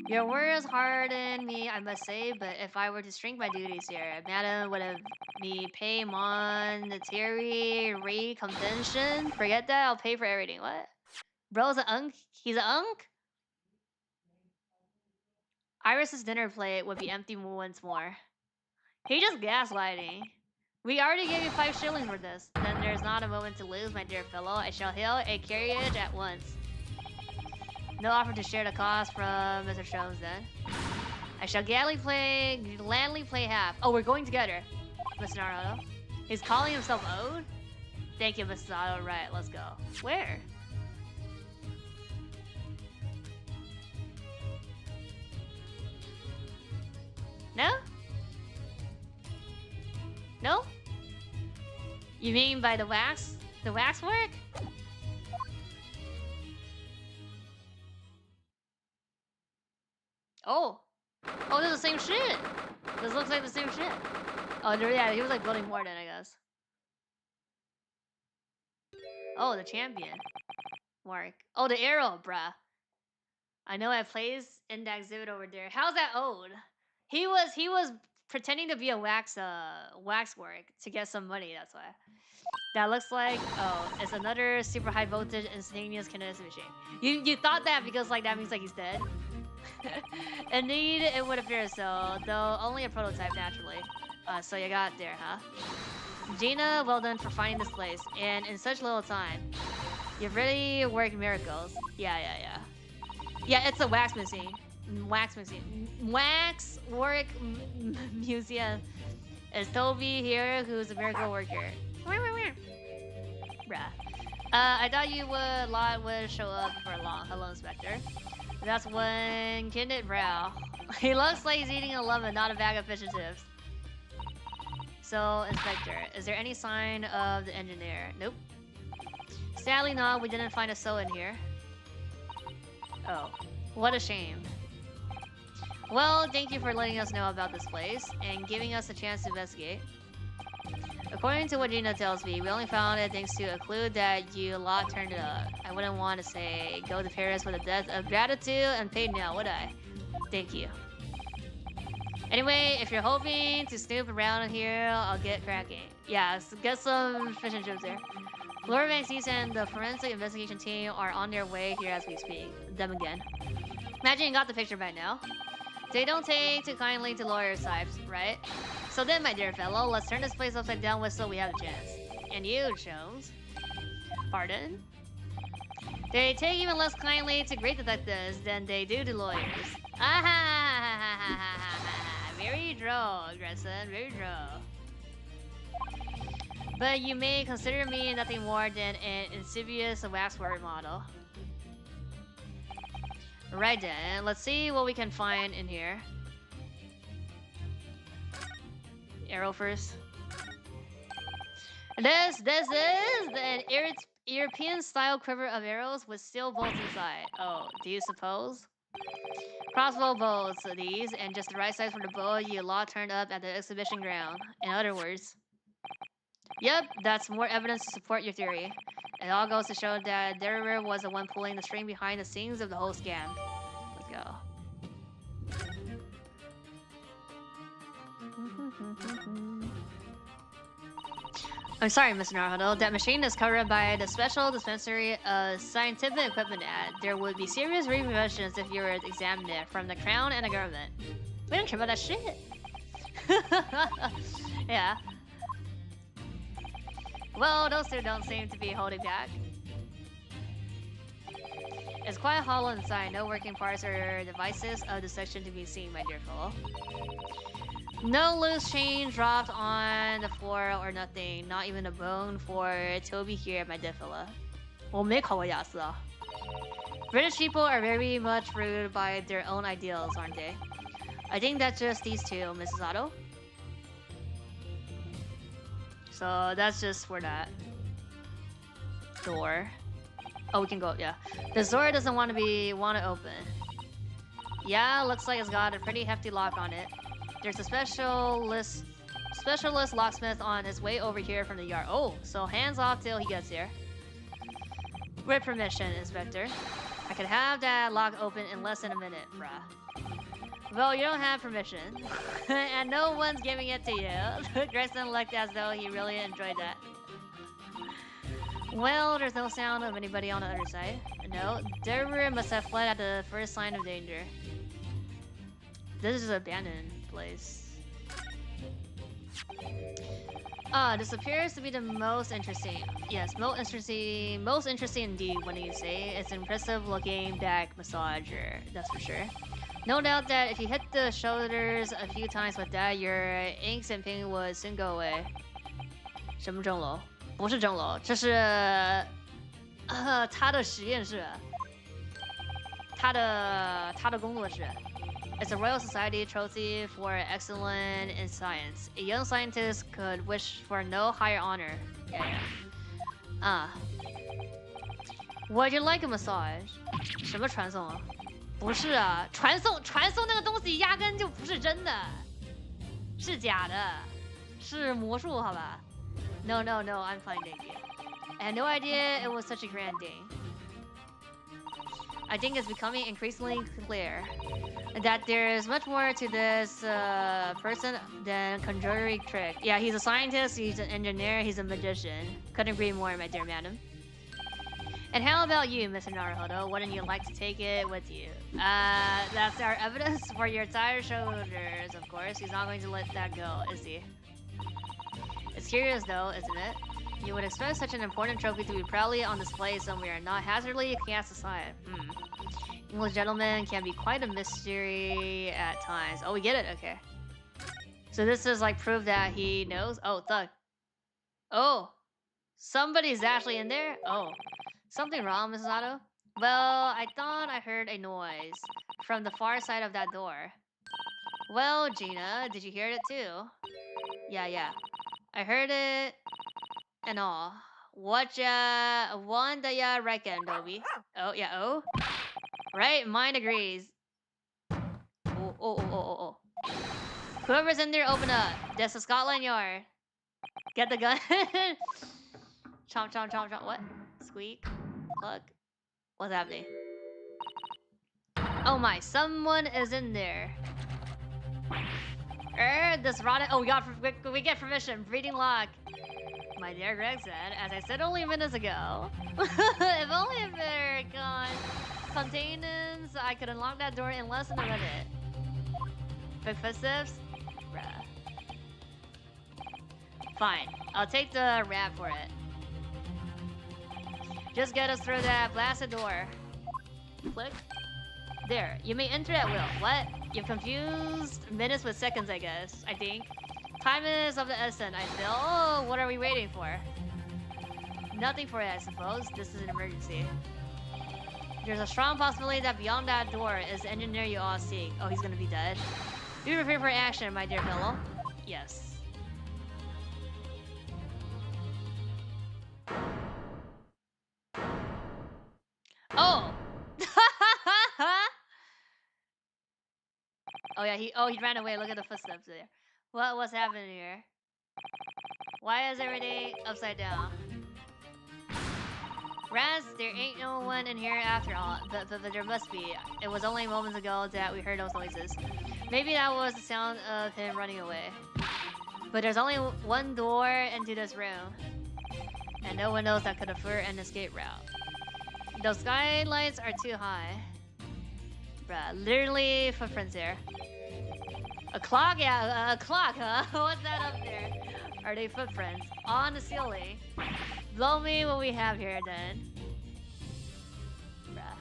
Your words harden me, I must say, but if I were to shrink my duties here, Madam would have me pay monetary recompension. Forget that, I'll pay for everything. What? Bro's an unk? He's an unk? Iris's dinner plate would be empty once more. He just gaslighting. We already gave you 5 shillings for this. Then there's not a moment to lose, my dear fellow. I shall hail a carriage at once. No offer to share the cost from Mr. Jones then. I shall gladly play half. Oh, we're going together, Mr. Naruto. He's calling himself Ode? Thank you, Mrs. Otto. Right, let's go. Where? No? No? You mean by the wax? The waxwork? Oh. Oh, they're the same shit. This looks like the same shit. Oh, yeah, he was like building more then, I guess. Oh, the champion. Mark. Oh, the arrow, bruh. I know I placed in that exhibit over there. How's that owed? He was pretending to be a waxwork to get some money, that's why. That looks like, oh, it's another super high voltage instantaneous kinetic machine. You thought that because like that means like he's dead. Indeed, it would appear so, though only a prototype naturally. So you got there, huh? Gina, well done for finding this place, and in such little time. You've really worked miracles. Yeah. Yeah, it's a wax machine. Waxwork museum. It's Toby here, who's a miracle worker. Bruh. I thought you would show up before long. Hello, Inspector. That's one kindred brow. He looks like he's eating a lemon, not a bag of fish and chips. So, Inspector, is there any sign of the engineer? Nope. Sadly not, we didn't find a soul in here. Oh, what a shame. Well, thank you for letting us know about this place and giving us a chance to investigate. According to what Gina tells me, we only found it thanks to a clue that you lot turned it up. I wouldn't want to say go to Paris with a debt of gratitude and paid now, would I? Thank you. Anyway, if you're hoping to snoop around here, I'll get cracking. Yeah, so get some fish and chips there. Laura Maxis and the forensic investigation team are on their way here as we speak. Them again. Imagine you got the picture by now. They don't take too kindly to lawyers' types, right? So then, my dear fellow, let's turn this place upside down so we have a chance. And you, Jones. Pardon? They take even less kindly to great detectives than they do to lawyers. Very droll, Grayson, very droll. But you may consider me nothing more than an insidious waxwork model. Right then, let's see what we can find in here. Arrow first. This is an European-style quiver of arrows with steel bolts inside. Oh, do you suppose? Crossbow bolts, these, and just the right size for the bow you lot turned up at the exhibition ground. In other words. Yep, that's more evidence to support your theory. It all goes to show that Derer was the one pulling the string behind the scenes of the whole scam. Let's go. I'm sorry, Mr. Naruto. That machine is covered by the special dispensary scientific equipment ad. There would be serious repercussions if you were examined it from the crown and the government. We don't care about that shit. Yeah. Well, those two don't seem to be holding back. It's quite hollow inside. No working parts or devices of the section to be seen, my dear fellow. No loose chain dropped on the floor or nothing. Not even a bone for Toby here, my dear fella. 我没考过雅思啊. British people are very much ruled by their own ideals, aren't they? I think that's just these two, Mrs. Otto. So that's just for that door. Oh, we can go, yeah. The door doesn't want to open. Yeah, looks like it's got a pretty hefty lock on it. There's a specialist locksmith on his way over here from the yard. Oh, so hands off till he gets here. With permission, Inspector. I could have that lock open in less than a minute, bruh. Well, you don't have permission. And no one's giving it to you. Grayson looked as though he really enjoyed that. Well, there's no sound of anybody on the other side. No, Derer must have fled at the first sign of danger. This is an abandoned place. This appears to be the most interesting. Yes, most interesting indeed when you say it's an impressive looking back massager, that's for sure. No doubt that if you hit the shoulders a few times with that, your aches and pain would soon go away. 什么钟楼？不是钟楼，这是他的实验室，他的工作室。It's a Royal Society trophy for excellence in science. A young scientist could wish for no higher honor. Yeah. Would you like a massage? 什么传送啊？不是啊，传送那个东西压根就不是真的，是假的，是魔术，好吧？ No, I'm fine, thank you. I had no idea it was such a grand thing. I think it's becoming increasingly clear that there's much more to this person than conjuring trick. Yeah, he's a scientist, he's an engineer, he's a magician. Couldn't agree more, my dear madam. And how about you, Mr. Naruhodo? Wouldn't you like to take it with you? That's our evidence for your tired shoulders, of course. He's not going to let that go, is he? It's curious though, isn't it? You would expect such an important trophy to be proudly on display somewhere, not hazardly cast aside. English gentlemen can be quite a mystery at times. Oh, we get it? Okay. So this is like proof that he knows? Oh, thug. Oh! Somebody's actually in there? Oh. Something wrong, Mrs. Otto? Well, I thought I heard a noise from the far side of that door. Well, Gina, did you hear it too? Yeah. I heard it and all. One do ya reckon, Dobby? Oh, yeah, oh? Right, mine agrees. Oh. Whoever's in there, open up. That's a Scotland Yard. Get the gun. Chomp. What? Squeak. Cluck. What's happening? Oh my, someone is in there. This rotten. Oh, we get permission. Breeding lock. My dear Greg said, as I said only minutes ago. If only if they're gone. Containers, I could unlock that door in less than a minute. Big footsteps? Bruh. Fine, I'll take the rap for it. Just get us through that blasted door. Click. There, you may enter at will. What? You've confused minutes with seconds, I guess. I think. Time is of the essence, I feel. Oh, what are we waiting for? Nothing for it, I suppose. This is an emergency. There's a strong possibility that beyond that door is the engineer you all seek. Oh, he's gonna be dead. Be prepared for action, my dear fellow. Yes. Oh! Oh yeah, he ran away. Look at the footsteps there. What's happening here? Why is everything upside down? Rats, there ain't no one in here after all. But there must be. It was only moments ago that we heard those noises. Maybe that was the sound of him running away. But there's only one door into this room. And no one knows that could offer an escape route. Those skylights are too high. Bruh, literally footprints here. A clock? Yeah, a clock, huh? What's that up there? Are they footprints? On the ceiling. Blow me what we have here then. Bruh.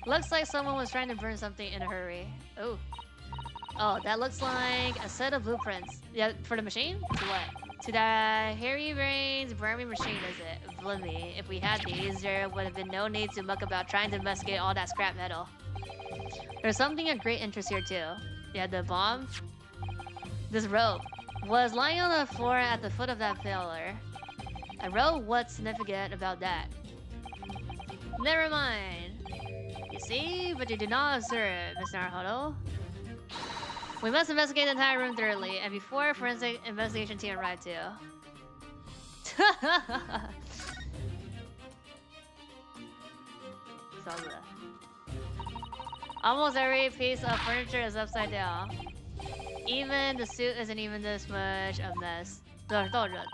Looks like someone was trying to burn something in a hurry. Oh. Oh, that looks like a set of blueprints. Yeah, for the machine? To what? To the hairy brains burning machine, is it? Blimey, if we had these, there would have been no need to muck about trying to investigate all that scrap metal. There's something of great interest here too. Yeah, the bomb. This rope was lying on the floor at the foot of that pillar. I wrote what's significant about that. Never mind. You see, but you do not observe, Mr. Naruhodo. We must investigate the entire room thoroughly, and before a forensic investigation team arrive too. Almost every piece of furniture is upside down. Even the suit isn't even this much of a mess.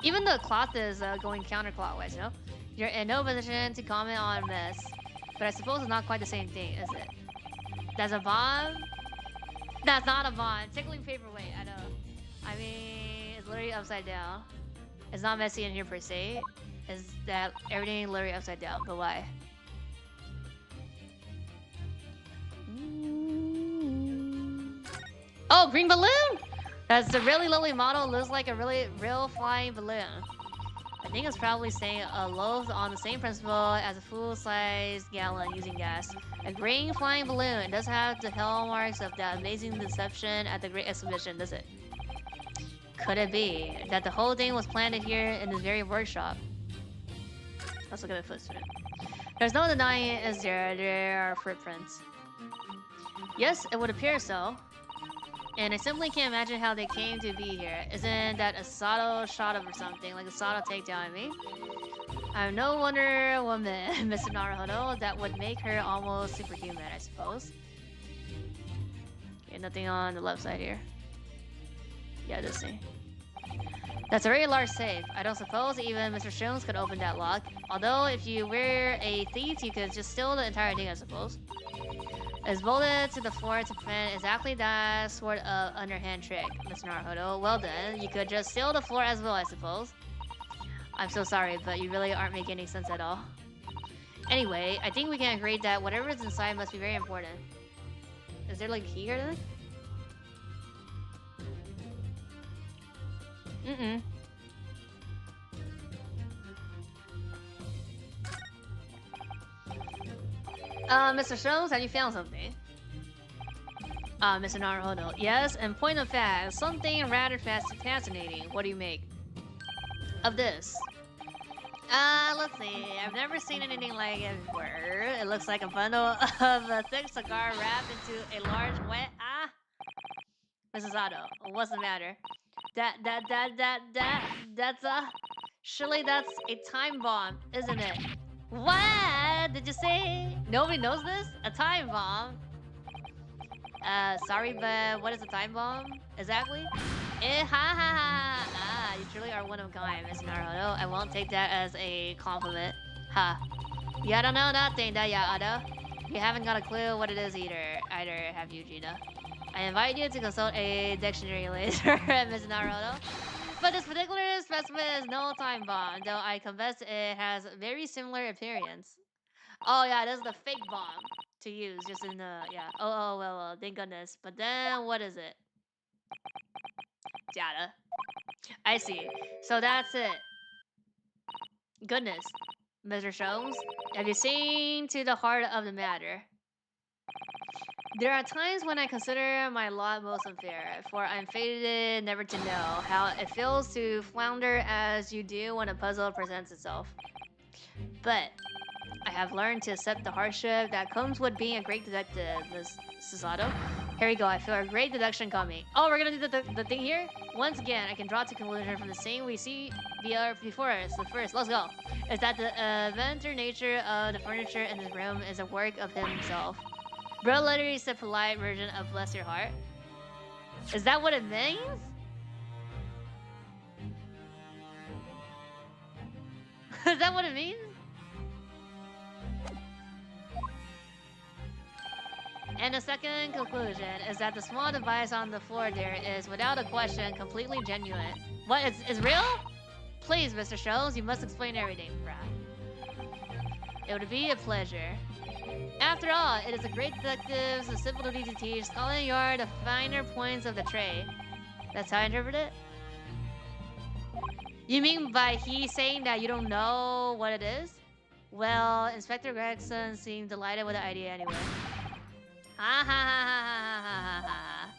Even the cloth is going counterclockwise, you know? You're in no position to comment on mess. But I suppose it's not quite the same thing, is it? That's a bomb? That's not a bomb. Tickling paperweight, I know. I mean, it's literally upside down. It's not messy in here per se. It's that everything literally upside down, but why? Oh, green balloon! That's a really lovely model. Looks like a really real flying balloon. I think it's probably staying aloft on the same principle as a full-sized gallon using gas. A green flying balloon. It does have the hallmarks of that amazing deception at the Great Exhibition, does it? Could it be that the whole thing was planted here in this very workshop? Let's look at the footprint. There's no denying it, is there? There are footprints. Yes, it would appear so. And I simply can't imagine how they came to be here. Isn't that a Sato shot of or something? Like a Sato takedown, I mean? I'm no Wonder Woman, Mr. Naruhodo. That would make her almost superhuman, I suppose. Okay, nothing on the left side here. Yeah, this thing. That's a very large safe. I don't suppose even Mr. Jones could open that lock. Although, if you were a thief, you could just steal the entire thing, I suppose. It's bolted to the floor to prevent exactly that sort of underhand trick, Mr. Naruhodo. Well then, you could just steal the floor as well, I suppose. I'm so sorry, but you really aren't making any sense at all. Anyway, I think we can agree that whatever is inside must be very important. Is there like a key here then? Mr. Shows, have you found something? Mr. Naruhodo. Yes, and point of fact, something rather fascinating. What do you make of this? Let's see. I've never seen anything like it before. It looks like a bundle of a thick cigar wrapped into a large wet... Mrs. Otto, what's the matter? That's surely that's a time bomb, isn't it? What did you say? Nobody knows this? A time bomb? Sorry, but what is a time bomb exactly? You truly are one of a kind, Mr. Naruhodo. I won't take that as a compliment. Ha. You don't know nothing, do ya, Otto? You haven't got a clue what it is either, have you, Gina? I invite you to consult a dictionary later, Mr. Naruhodo. But this particular specimen is no time bomb, though I confess it has very similar appearance. Oh yeah, this is the fake bomb to use, just in the, yeah. Oh, well, thank goodness. But then, what is it? Data. I see. So that's it. Goodness. Mr. Sholmes, have you seen to the heart of the matter? There are times when I consider my lot most unfair, for I'm fated never to know how it feels to flounder as you do when a puzzle presents itself. But I have learned to accept the hardship that comes with being a great detective, Miss Susato. Here we go, I feel a great deduction coming. Oh, we're gonna do the thing here? Once again, I can draw to conclusion from the scene we see before us. The first, let's go, is that the inventor nature of the furniture in this room is a work of himself. Bro literally said polite version of bless your heart. Is that what it means? Is that what it means? And the second conclusion is that the small device on the floor there is, without a question, completely genuine. What, is real? Please, Mr. Shows, you must explain everything, bruh. It would be a pleasure. After all, it is a great detective's a simple duty to teach Scotland Yard the finer points of the trade. That's how I interpret it? You mean by he saying that you don't know what it is? Well, Inspector Gregson seemed delighted with the idea anyway. Ha ha ha ha ha ha ha.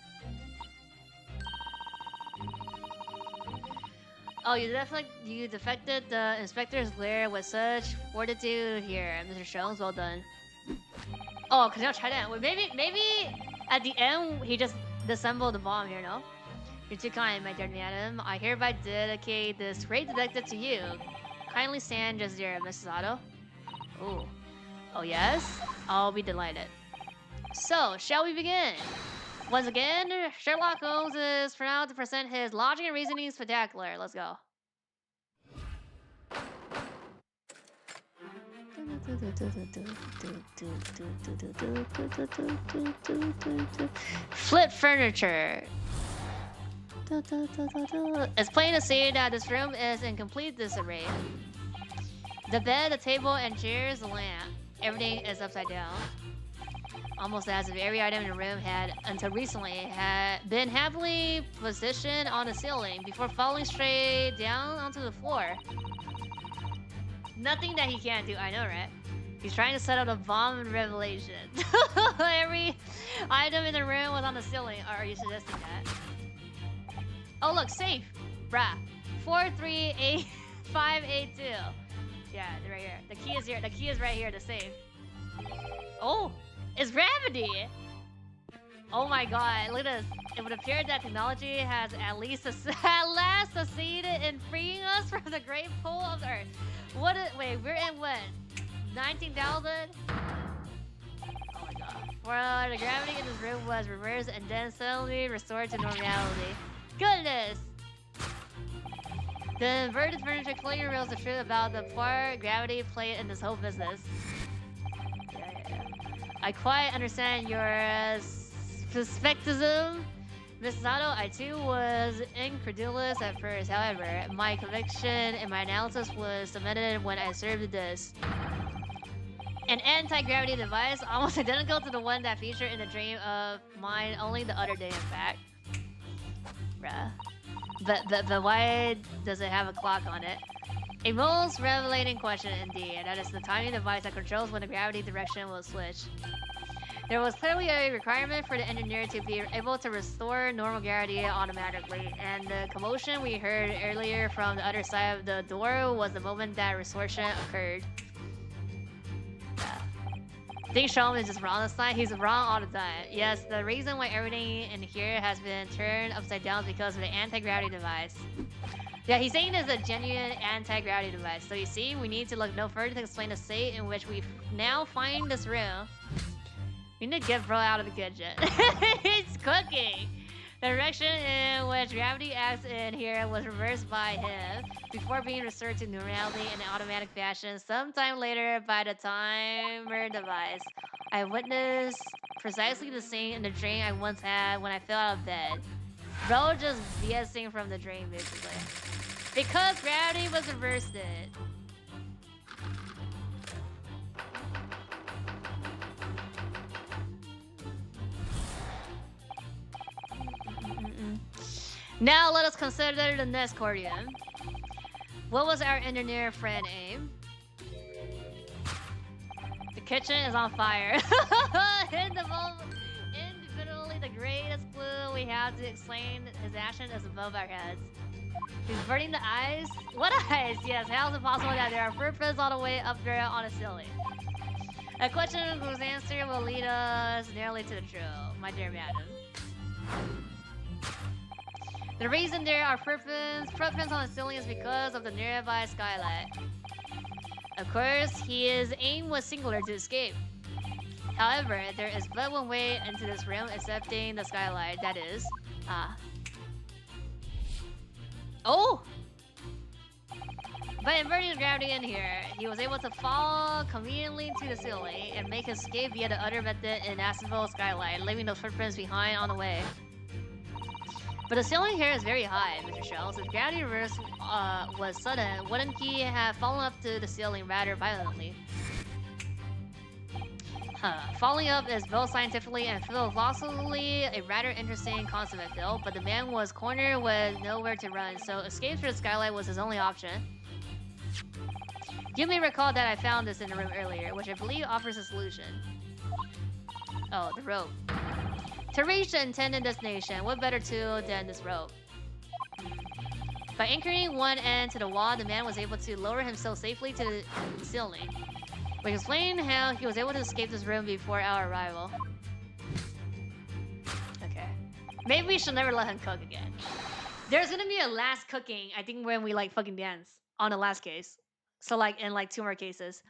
Oh, you defected the inspector's glare with such fortitude here, Mr. Jones. Well done. Oh, cause I'll try that. Well, maybe at the end he just disassembled the bomb here. No, you're too kind, my dear madam. I hereby dedicate this great detective to you. Kindly stand just there, Mrs. Otto. Oh, oh yes, I'll be delighted. So, shall we begin? Once again, Sherlock Holmes is proud to present his logic and reasoning spectacular. Let's go. Flip furniture. It's plain to see that this room is in complete disarray. The bed, the table, and chairs, the lamp. Everything is upside down. Almost as if every item in the room had, until recently, been happily positioned on the ceiling before falling straight down onto the floor. Nothing that he can't do, I know, right? He's trying to set up a bomb of revelation. Every item in the room was on the ceiling. Are you suggesting that? Oh, look, safe! Bruh. 438582. Yeah, right here. The key is here. The key is right here, the safe. Oh! It's gravity! Oh my god, look at this. It would appear that technology has at last succeeded in freeing us from the great pull of the Earth. Wait, we're in what? 19,000? Oh my god. Well, the gravity in this room was reversed and then suddenly restored to normality. Goodness! The inverted furniture clearly reveals the truth about the part gravity played in this whole business. I quite understand your skepticism, Mrs. Otto. I too was incredulous at first. However, my conviction and my analysis was cemented when I observed this. An anti-gravity device almost identical to the one that featured in the dream of mine only the other day, in fact. Bruh. But why does it have a clock on it? A most revelating question indeed, and that is the tiny device that controls when the gravity direction will switch. There was clearly a requirement for the engineer to be able to restore normal gravity automatically, and the commotion we heard earlier from the other side of the door was the moment that restoration occurred. I think Sean is just wrong this time. He's wrong all the time. Yes, the reason why everything in here has been turned upside down is because of the anti-gravity device. Yeah, he's saying it's a genuine anti-gravity device. So you see, we need to look no further to explain the state in which we now find this room. We need to get bro out of the kitchen. It's cooking! The direction in which gravity acts in here was reversed by him before being restored to normality in an automatic fashion sometime later by the timer device. I witnessed precisely the scene in the dream I once had when I fell out of bed. Bro just BSing from the dream, basically. Because gravity was reversed it. Now let us consider the next courtier. What was our engineer friend aim? The kitchen is on fire. Individually the greatest clue we we have to explain his action is above our heads. He's burning the eyes. What eyes? Yes, how is it possible that there are footprints all the way up there on a ceiling? A question whose answer will lead us nearly to the truth, my dear madam. The reason there are footprints on the ceiling is because of the nearby skylight. Of course, his aim was singular to escape. However, there is but one way into this room excepting the skylight, that is... Oh! By inverting gravity in here, he was able to fall conveniently to the ceiling and make his escape via the other method in Aspenville skylight, leaving those footprints behind on the way. But the ceiling here is very high, Mr. Shells. If gravity reverse was sudden, wouldn't he have fallen up to the ceiling rather violently? Falling up is both scientifically and philosophically a rather interesting concept, I feel, but the man was cornered with nowhere to run, so escape through the skylight was his only option. You may recall that I found this in the room earlier, which I believe offers a solution. Oh, the rope. To reach the intended destination, what better tool than this rope? By anchoring one end to the wall, the man was able to lower himself safely to the ceiling. We can explain how he was able to escape this room before our arrival. Okay. Maybe we should never let him cook again. There's gonna be a last cooking, I think, when we like fucking dance on the last case. So like in like 2 more cases.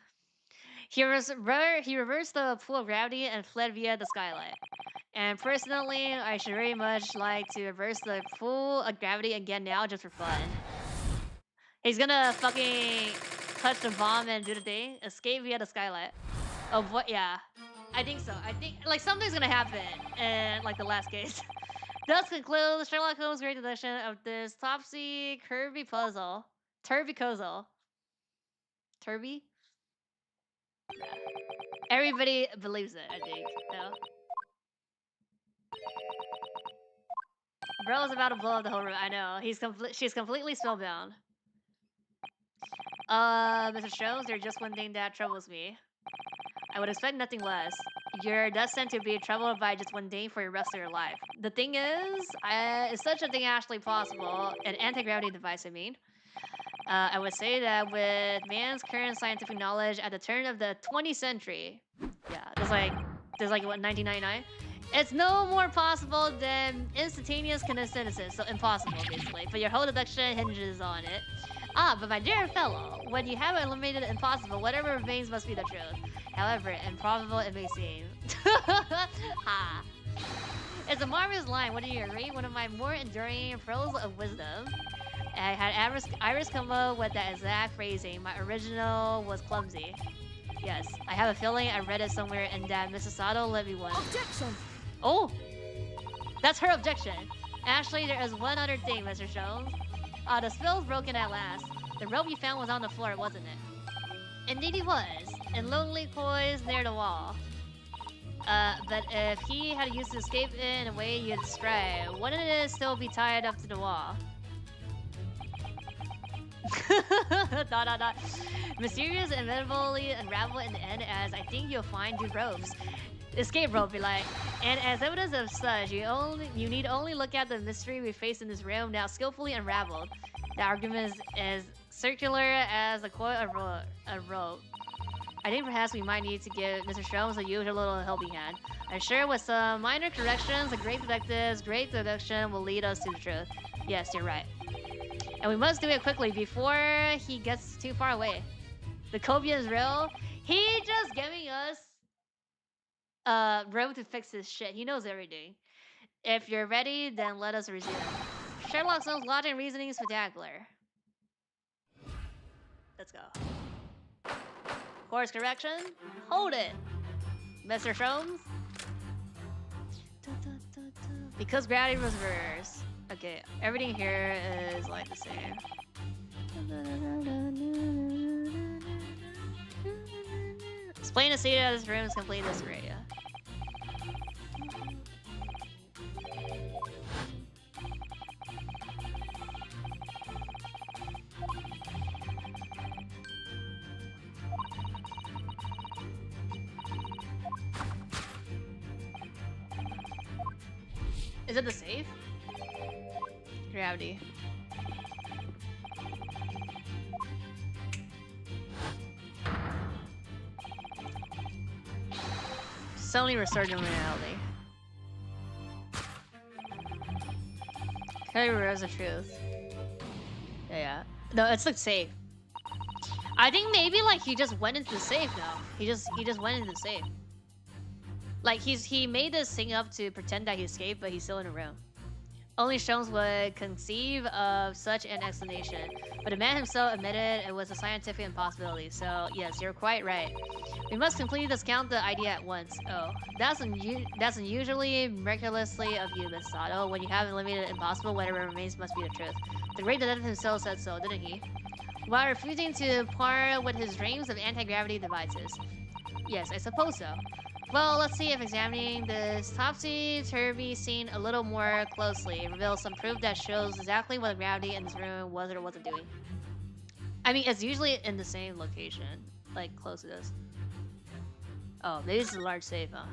He reversed the pull of gravity and fled via the skylight. And personally, I should very much like to reverse the pull of gravity again now just for fun. He's gonna fucking touch the bomb and do the thing. Escape via the skylight. Oh boy, yeah. I think so. I think like something's gonna happen in like the last case. Thus concludes Sherlock Holmes' great deduction of this topsy-turvy puzzle. Turvy puzzle. Turvy? Everybody believes it, I think. No? Bro's about to blow up the whole room. I know. She's completely spellbound. Mr. Jones, there's just one thing that troubles me. I would expect nothing less. You're destined to be troubled by just one thing for the rest of your life. The thing is such a thing actually possible? An anti-gravity device, I mean. I would say that with man's current scientific knowledge at the turn of the 20th century, yeah, there's like what, 1999? It's no more possible than instantaneous kinesthesis, so impossible basically, but your whole deduction hinges on it. But my dear fellow, when you have eliminated the impossible, whatever remains must be the truth. However improbable it may seem. Ha. It's a marvelous line, wouldn't you agree? One of my more enduring pearls of wisdom. I had Iris come up with that exact phrasing. My original was clumsy. Yes, I have a feeling I read it somewhere and that Mrs. Sato let me one. Objection! Oh! That's her objection. Actually, there is one other thing, Mr. Jones. The spill's broken at last. The rope you found was on the floor, wasn't it? Indeed it was, in lonely poise near the wall. But if he had used to escape in a way you'd stray, wouldn't it still be tied up to the wall? Dot dot dot. Mysterious inevitably unravel in the end, as I think you'll find two ropes. Escape rope, be like. And as evidence of such, you need only look at the mystery we face in this room now skillfully unraveled. The argument is circular as a coil of rope. I think perhaps we might need to give Mr. Sholmes a usual little helping hand. I'm sure with some minor corrections, the great detective's great deduction will lead us to the truth. Yes, you're right. And we must do it quickly before he gets too far away. The Cobia is real. He just giving us room to fix his shit. He knows everything. If you're ready, then let us resume. Sherlock Holmes' logic and reasoning is spectacular. Let's go. Course correction. Hold it, Mr. Sholmes. Because gravity was reversed. Okay, everything here is like the same. Explain the state of this room is complete this area. Is it the safe? Gravity. Suddenly resurgent reality. Carry reveals the truth. Yeah. No, it's the safe. I think maybe like he just went into the safe now. He just went into the safe. Like he made this thing up to pretend that he escaped, but he's still in a room. Only Sholmes would conceive of such an explanation, but the man himself admitted it was a scientific impossibility. So yes, you're quite right. We must completely discount the idea at once. Oh, that's unusually miraculously of you, Miss Sato. When you have eliminated impossible, whatever remains must be the truth. The great detective himself said so, didn't he? While refusing to part with his dreams of anti-gravity devices. Yes, I suppose so. Well, let's see if examining this topsy-turvy scene a little more closely reveals some proof that shows exactly what the gravity in this room was or wasn't doing. I mean, it's usually in the same location, like close to this. Oh, maybe it's a large safe, huh?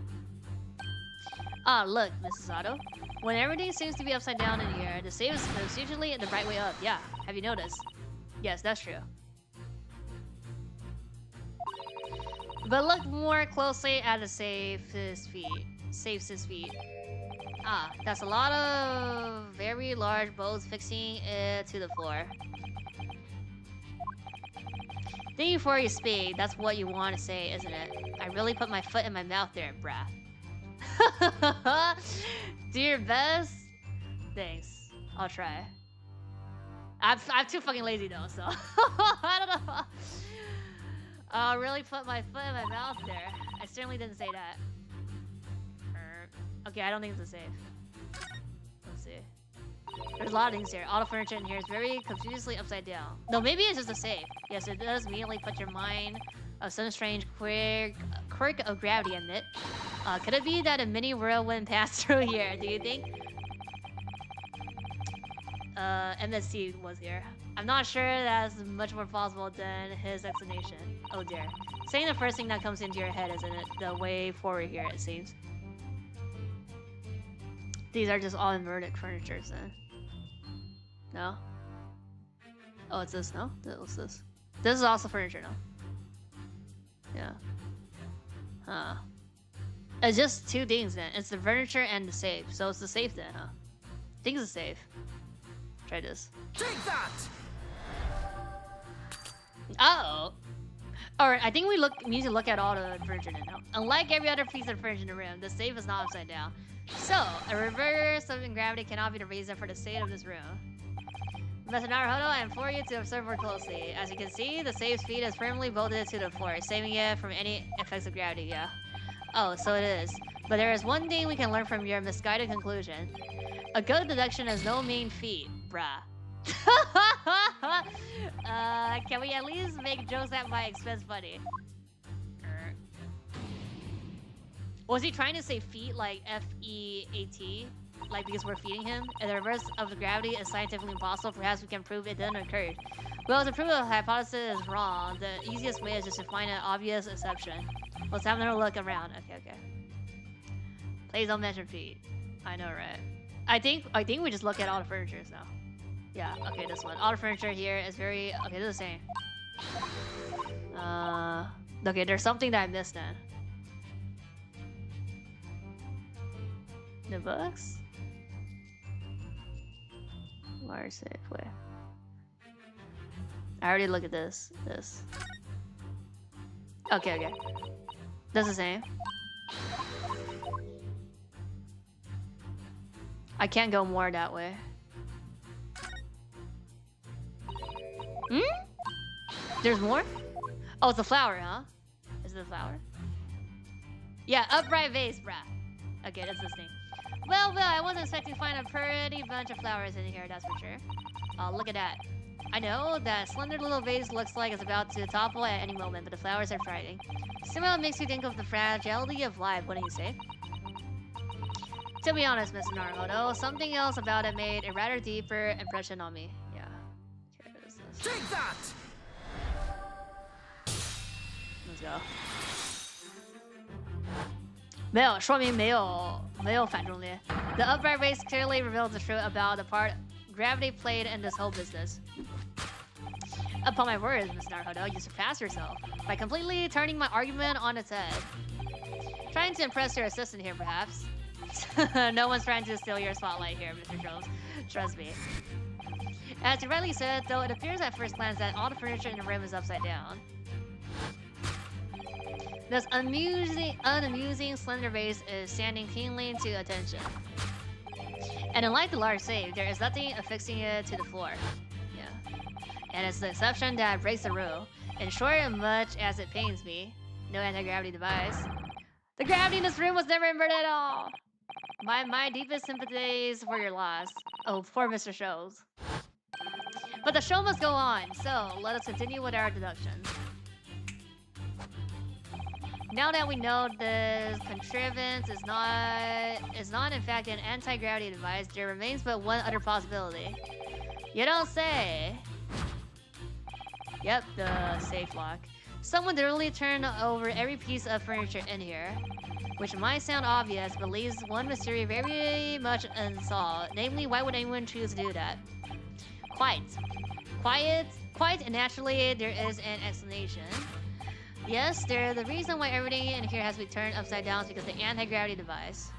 Ah, look, Mrs. Sato. When everything seems to be upside down in here, the safe is usually the right way up. Yeah, have you noticed? Yes, that's true. But look more closely at the safe's feet. Ah, that's a lot of very large bolts fixing it to the floor. Think before you speak, that's what you want to say, isn't it? I really put my foot in my mouth there, brah. Do your best? Thanks. I'll try. I'm too fucking lazy though, so I don't know. I really put my foot in my mouth there. I certainly didn't say that. Okay, I don't think it's a safe. Let's see. There's a lot of things here. All the furniture in here is very confusedly upside down. No, maybe it's just a safe. Yes, it does immediately put your mind of some strange quirk of gravity in it. Could it be that a mini whirlwind passed through here, do you think? MSC was here. I'm not sure that's much more plausible than his explanation. Oh dear. Saying the first thing that comes into your head, isn't it? The way forward here, it seems. These are just all inverted furnitures then. No? Oh, it's this, no? What's this? This is also furniture, no? Yeah. Huh. It's just two things then. It's the furniture and the safe. So it's the safe then, huh? I think it's the safe. Try this. Take that! Uh-oh. Alright, I think we need to look at all the furniture now. Unlike every other piece of furniture in the room, the safe is not upside down. So, a reverse of gravity cannot be the reason for the state of this room. Mr. Naruhodo, I implore you to observe more closely. As you can see, the safe's feet is firmly bolted to the floor, saving it from any effects of gravity, yeah. Oh, so it is. But there is one thing we can learn from your misguided conclusion. A good deduction is no mean feat, bruh. Can we at least make jokes at my expense, buddy? Was he trying to say feet like F-E-A-T? Like because we're feeding him? And the reverse of the gravity is scientifically impossible. Perhaps we can prove it didn't occur. Well, to prove the hypothesis is wrong, the easiest way is just to find an obvious exception. Let's have another look around. Okay. Please don't mention feet. I know, right? I think we just look at all the furniture now. Yeah, okay, this one. All the furniture here is very... Okay, this is the same. Okay, there's something that I missed then. The books? Large safe, wait. I already looked at this. Okay. That's the same. I can't go more that way. There's more? Oh, it's a flower, huh? Is it a flower? Yeah, upright vase, brah. Okay, that's this thing. Well, I wasn't expecting to find a pretty bunch of flowers in here, that's for sure. Oh, look at that. I know that slender little vase looks like it's about to topple at any moment, but the flowers are thriving. Somehow it makes you think of the fragility of life, wouldn't you say? To be honest, Mr. Naruhodo, something else about it made a rather deeper impression on me. Yeah. Okay, what is this? Take that! Let's go. 没有，说明没有反重力。The upright race clearly reveals the truth about the part gravity played in this whole business. Upon my words, Miss Naruhodo, you surpassed yourself by completely turning my argument on its head. Trying to impress your assistant here, perhaps. No one's trying to steal your spotlight here, Mr. Jones. Trust me. As you rightly said, though, it appears at first glance that all the furniture in the room is upside down. This unamusing slender vase is standing keenly to attention. And unlike the large safe, there is nothing affixing it to the floor. Yeah. And it's the exception that breaks the rule. In short, much as it pains me, no anti-gravity device. The gravity in this room was never inverted at all! My deepest sympathies for your loss. Oh, poor Mr. Shows. But the show must go on, so let us continue with our deductions. Now that we know this contrivance is not in fact an anti-gravity device, there remains but one other possibility. You don't say. Yep, the safe lock. Someone literally turned over every piece of furniture in here, which might sound obvious, but leaves one mystery very much unsolved. Namely, why would anyone choose to do that? Quite naturally, there is an explanation. Yes, the reason why everything in here has been turned upside down is because the anti-gravity device.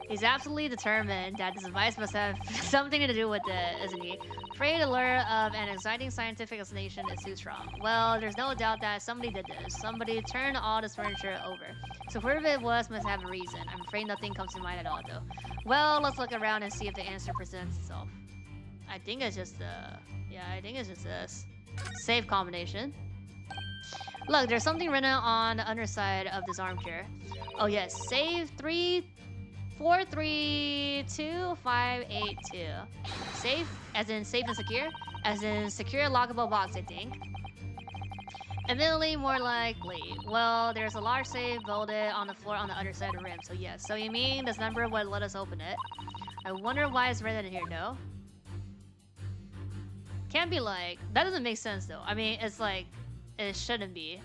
He's absolutely determined that this device must have something to do with it, isn't he? Afraid the lure of an exciting scientific explanation is too strong. Well, there's no doubt that somebody did this. Somebody turned all this furniture over. So whoever it was must have a reason. I'm afraid nothing comes to mind at all, though. Well, let's look around and see if the answer presents itself. I think it's just I think it's just this. Safe combination. Look, there's something written on the underside of this armchair. Oh yes, save 3432-582. Safe, as in safe and secure, as in secure lockable box, I think. Admittedly, more likely. Well, there's a large safe bolted on the floor on the other side of the room, so yes. So you mean this number would let us open it? I wonder why it's written here, no? Can't be like, that doesn't make sense though. I mean, it's like, it shouldn't be.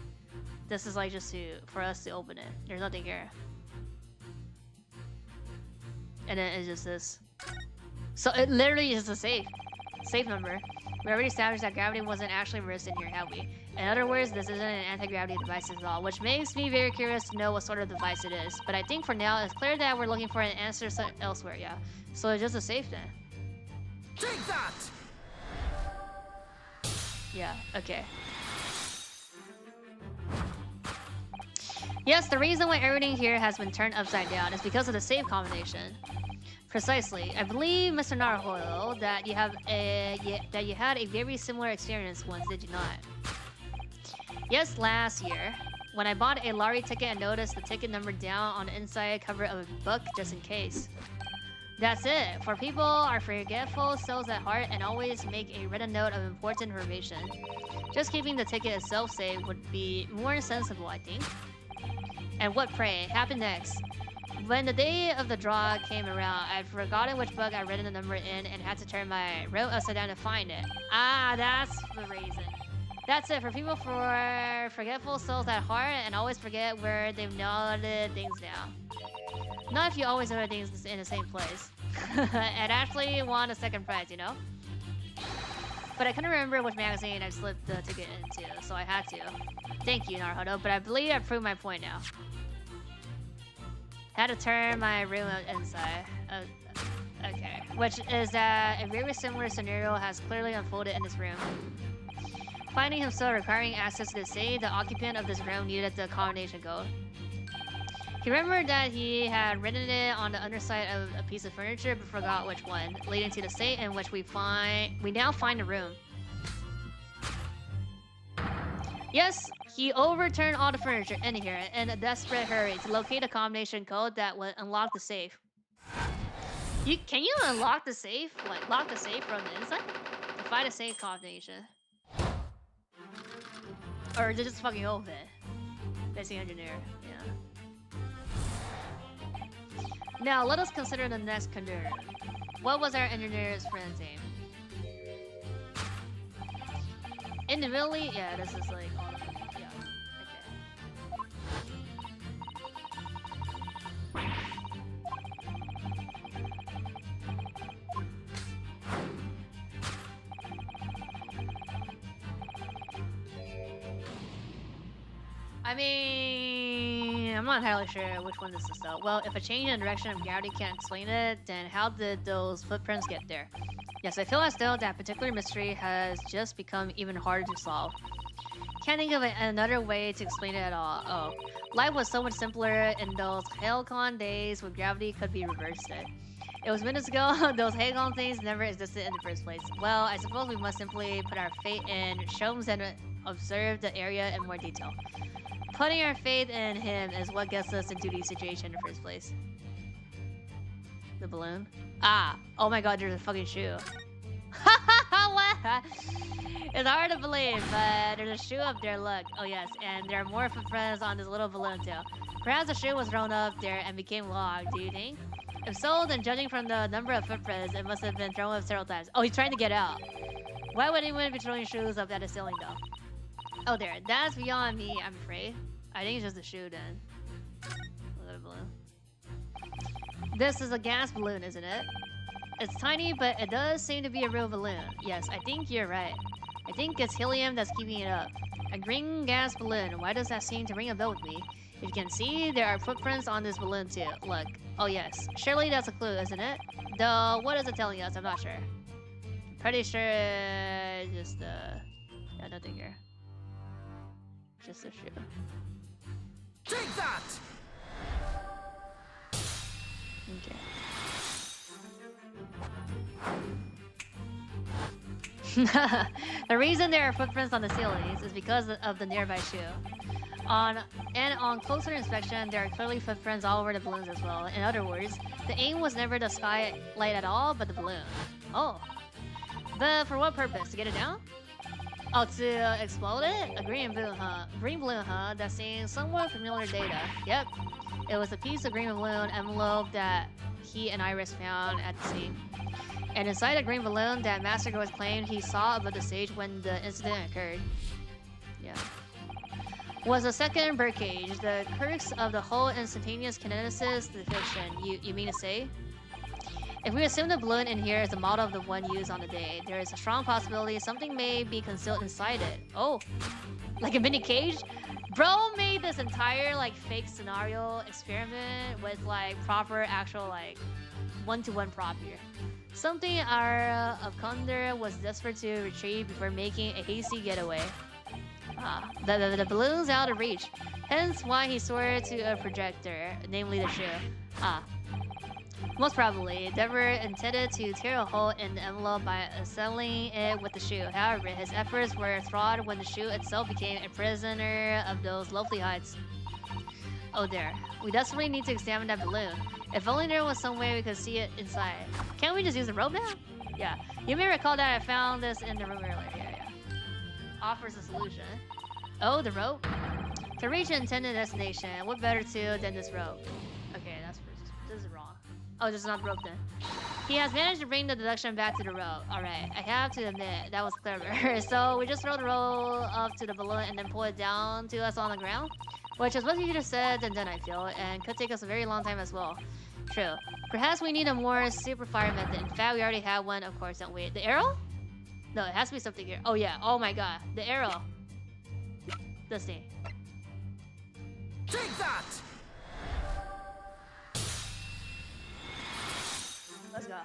This is like just for us to open it. There's nothing here. And then it's just this. So it literally is a safe. Safe number. We already established that gravity wasn't actually reversed in here, have we? In other words, this isn't an anti-gravity device at all, which makes me very curious to know what sort of device it is. But I think for now, it's clear that we're looking for an answer elsewhere, yeah. So it's just a safe then. Take that! Yeah, okay. Yes, the reason why everything here has been turned upside down is because of the safe combination. Precisely. I believe, Mr. Naruhodo, that you had a very similar experience once, did you not? Yes, last year, when I bought a lottery ticket and noticed the ticket number down on the inside cover of a book just in case. That's it. For people are forgetful souls at heart and always make a written note of important information. Just keeping the ticket itself safe would be more sensible, I think. And what, pray, happened next? When the day of the draw came around, I'd forgotten which book I'd written the number in and had to turn my room upside down to find it. Ah, that's the reason. That's it, for people for forgetful souls at heart and always forget where they've noted things down. Not if you always note things in the same place. And actually won a second prize, you know? But I couldn't remember which magazine I slipped the ticket into, so I had to. Thank you, Naruhodo, but I believe I've proved my point now. Had to turn my room inside. Okay. Which is that a very similar scenario has clearly unfolded in this room. Finding himself requiring access to the safe, the occupant of this room needed the combination code. He remembered that he had written it on the underside of a piece of furniture, but forgot which one, leading to the safe in which we now find the room. Yes, he overturned all the furniture in here in a desperate hurry to locate a combination code that would unlock the safe. Can you unlock the safe? Like, lock the safe from the inside? To find a safe combination. Or just fucking open it. Basic engineer, yeah. Now, let us consider the next conundrum. What was our engineer's friend's name? Individually, yeah, this is like all of them. Yeah, I mean, I'm not entirely sure which one this is though. Well, if a change in direction of gravity can't explain it, then how did those footprints get there? Yes, I feel as though that particular mystery has just become even harder to solve. Can't think of another way to explain it at all. Oh, life was so much simpler in those Hailcon days when gravity could be reversed. It was minutes ago, those Hailcon things never existed in the first place. Well, I suppose we must simply put our faith in Sholmes and observe the area in more detail. Putting our faith in him is what gets us into the situation in the first place. The balloon? Ah! Oh my god, there's a fucking shoe. What? It's hard to believe, but there's a shoe up there, look. Oh yes, and there are more footprints on this little balloon too. Perhaps the shoe was thrown up there and became logged, do you think? If so, then judging from the number of footprints, it must have been thrown up several times. Oh, he's trying to get out. Why would anyone be throwing shoes up at the ceiling though? Oh there, that's beyond me, I'm afraid. I think it's just a shoe then. A little balloon. This is a gas balloon, isn't it? It's tiny, but it does seem to be a real balloon. Yes, I think you're right. I think it's helium that's keeping it up. A green gas balloon. Why does that seem to ring a bell with me? If you can see, there are footprints on this balloon too. Look. Oh yes. Surely that's a clue, isn't it? Though, what is it telling us? I'm not sure. Pretty sure just yeah, nothing here. Just a shoe. Take that! Okay. The reason there are footprints on the ceilings is because of the nearby shoe. On closer inspection, there are clearly footprints all over the balloons as well. In other words, the aim was never the skylight at all, but the balloon. Oh. But for what purpose? To get it down? Oh, to explode it? A green balloon, huh? Green balloon, huh? That seems somewhat familiar data. Yep. It was a piece of green balloon envelope that he and Iris found at the scene. And inside the green balloon that Master was claimed he saw above the stage when the incident occurred. Yeah. Was a second birdcage. The crux of the whole instantaneous kineticist fiction, you mean to say? If we assume the balloon in here is a model of the one used on the day, there is a strong possibility something may be concealed inside it. Oh, like a mini cage? Bro made this entire like fake scenario experiment with like proper actual like one-to-one prop here. Something our Abkonder was desperate to retrieve before making a hasty getaway. Ah, the balloon's out of reach. Hence why he swore to a projector, namely the shoe. Ah. Most probably, Dever intended to tear a hole in the envelope by sealing it with the shoe. However, his efforts were thwarted when the shoe itself became a prisoner of those lovely heights. Oh there. We desperately need to examine that balloon. If only there was some way we could see it inside. Can't we just use the rope now? Yeah. You may recall that I found this in the room earlier. Yeah. Offers a solution. Oh, the rope? To reach an intended destination, what better tool than this rope? Okay, this is wrong. Oh, this is not the rope then. He has managed to bring the deduction back to the rope. Alright, I have to admit, that was clever. So we just throw the rope up to the balloon and then pull it down to us on the ground? Which is what you just said and then I feel, and could take us a very long time as well. True. Perhaps we need a more super fire method. In fact, we already have one, of course, don't we? The arrow? No, it has to be something here. Oh yeah, oh my god. The arrow. This thing. Take that! Let's go.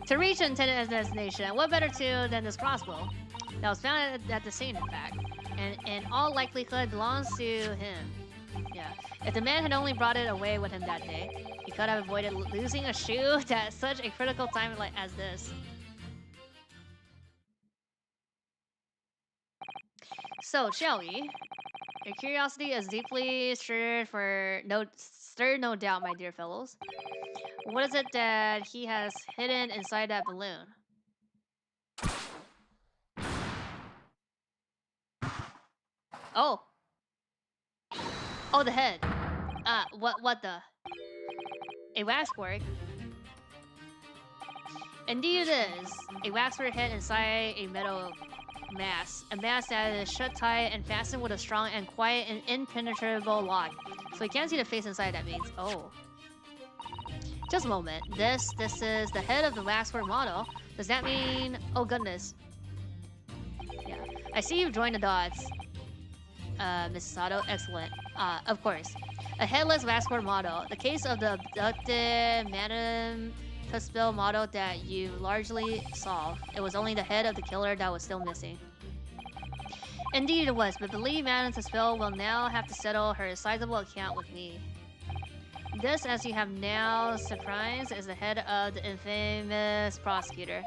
To reach an intended destination, what better tool than this crossbow? That was found at the scene, in fact. And in all likelihood belongs to him. Yeah. If the man had only brought it away with him that day, he could have avoided losing a shoe at such a critical time as this. So, shall we? Your curiosity is deeply stirred no doubt, my dear fellows. What is it that he has hidden inside that balloon? Oh. Oh, the head. What the? A waxwork? Indeed it is. A waxwork head inside a metal mass. A mass that is shut tight and fastened with a strong and quiet and impenetrable lock. So you can't see the face inside, that means. Oh. Just a moment. This is the head of the waxwork model. Does that mean... Oh goodness. Yeah. I see you've joined the dots. Mrs. Sato. Excellent. Of course. A headless waxwork model. The case of the abducted Madame Tuspel model that you largely solved. It was only the head of the killer that was still missing. Indeed it was, but believe Madame Tuspel will now have to settle her sizable account with me. This, as you have now surprised, is the head of the infamous prosecutor.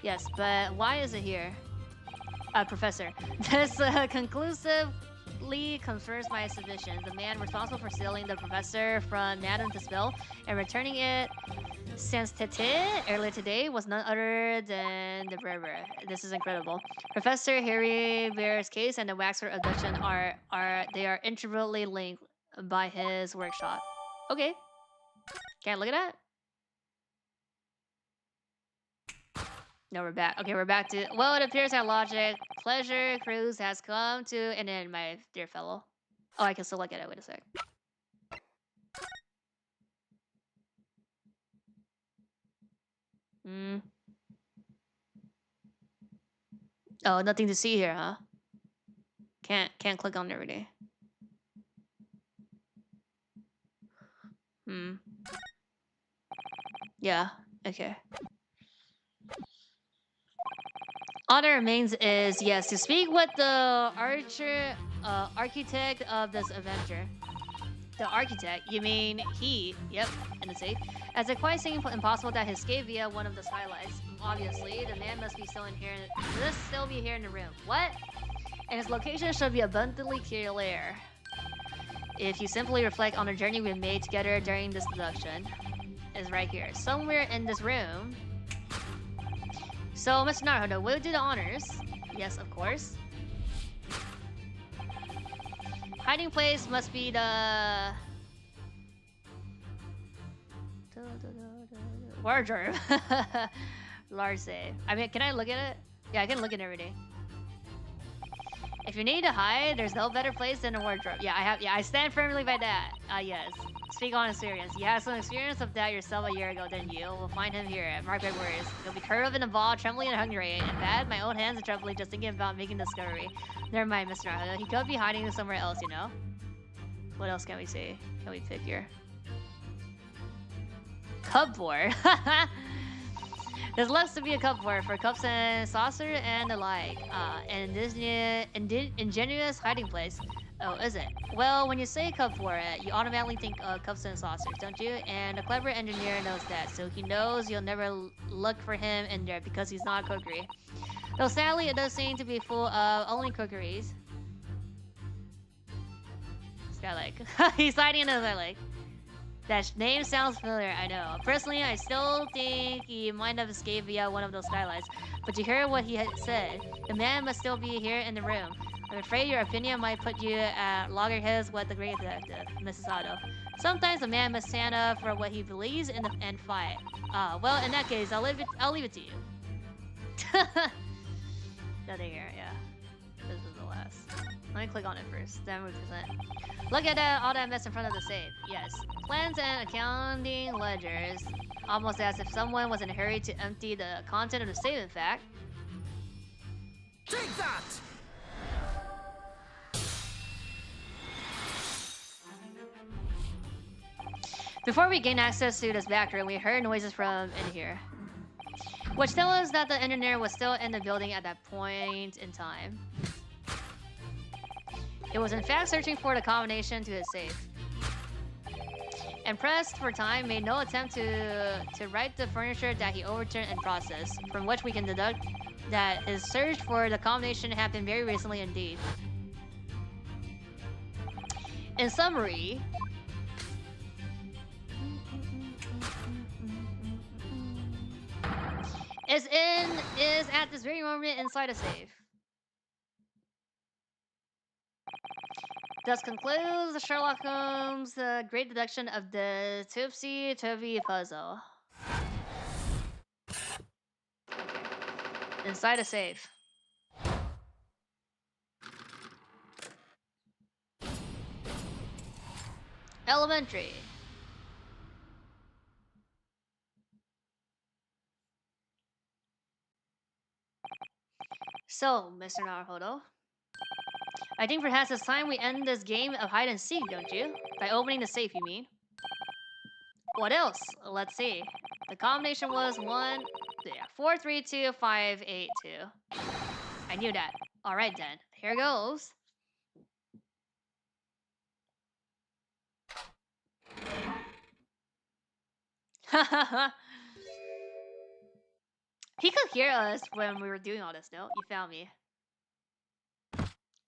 Yes, but why is it here? Professor, this conclusively confirms my suspicions. The man responsible for stealing the professor from Madame Tuspel and returning it since Tete earlier today was none other than the Berber. This is incredible. Professor Harry Bear's case and the Waxer abduction are intricately linked by his workshop. Okay. Can't look at that? No, we're back. Okay, we're back to... Well, it appears our logic pleasure cruise has come to an end, my dear fellow. Oh, I can still look at it. Wait a sec. Oh, nothing to see here, huh? Can't click on everything. Yeah, okay. All that remains is, yes, to speak with the architect of this adventure. The architect, you mean he, yep, in the safe. As it quite seems impossible that he escaped via one of the skylights. Obviously, the man must be still in here. Must still be here in the room. What? And his location should be abundantly clear. If you simply reflect on the journey we made together during this deduction, is right here, somewhere in this room. So, Mr. Naruhodo, will you do the honors? Yes, of course. Hiding place must be the... wardrobe. Large save. I mean, can I look at it? Yeah, I can look at everything. If you need to hide, there's no better place than a wardrobe. Yeah, I stand firmly by that. Yes. Speak on experience. You had some experience of that yourself a year ago, didn't you? We'll find him here. Mark my words. You'll be curled in a ball, trembling and hungry. In fact, my own hands are trembling just thinking about making discovery. Never mind, Mr. Naruto. He could be hiding somewhere else, you know? What else can we see? Can we pick here? Cupboard. This looks to be a cupboard for cups and saucer and the like. And this ingenious hiding place. Oh, is it? Well, when you say cupboard, you automatically think of cups and saucers, don't you? And a clever engineer knows that, so he knows you'll never look for him in there because he's not a cookery. Though sadly, it does seem to be full of only cookeries. This guy like he's hiding in another like. That name sounds familiar, I know. Personally, I still think he might have escaped via one of those skylights. But you heard what he had said. The man must still be here in the room. I'm afraid your opinion might put you at loggerheads with the great detective, Mrs. Sato. Sometimes a man must stand up for what he believes in and fight. Well, in that case, I'll leave it to you. Nothing here, yeah. This is the last. Let me click on it first, then we present. Look at that, all that mess in front of the safe. Yes. Plans and accounting ledgers. Almost as if someone was in a hurry to empty the content of the safe, in fact. Take that! Before we gained access to this back room, we heard noises from in here. Which tell us that the engineer was still in the building at that point in time. It was in fact searching for the combination to his safe. And pressed for time, made no attempt to right the furniture that he overturned in process, from which we can deduct that his search for the combination happened very recently indeed. In summary, is at this very moment inside a safe. Thus concludes the Sherlock Holmes great deduction of the topsy-turvy puzzle. Inside a safe. Elementary. So, Mr. Naruhodo, I think perhaps it's time we end this game of hide and seek, don't you? By opening the safe, you mean? What else? Let's see. The combination was 432582. I knew that. Alright then, here goes. He could hear us when we were doing all this, no? You found me.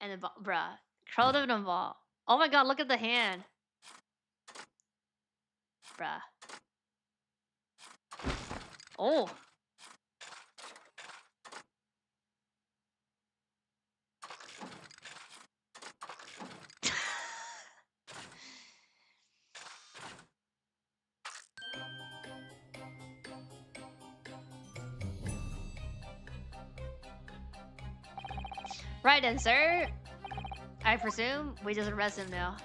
And the ball, bruh. Curled up in a ball. Oh my god, look at the hand. Bruh. Oh. Right then, sir. I presume we just arrest him now.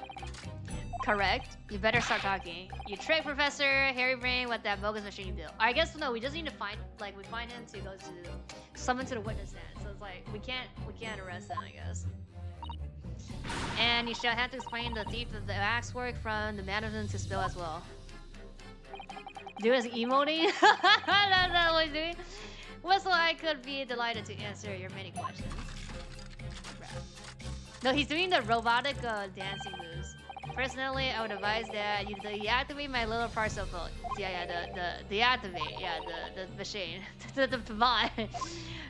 Correct. You better start talking. You trick Professor Harry Brain with that bogus machine you built. I guess no. We just need to find, like, we find him to go to summon to the witness stand. So it's like we can't arrest him, I guess. And you shall have to explain the thief of the waxwork from the management to spill as well. Do his emoting. That's not what he's doing. Whistle, I could be delighted to answer your many questions. No, he's doing the robotic dancing moves. Personally, I would advise that you deactivate my little parcel code. Yeah, the deactivate. Yeah, the machine. the bot.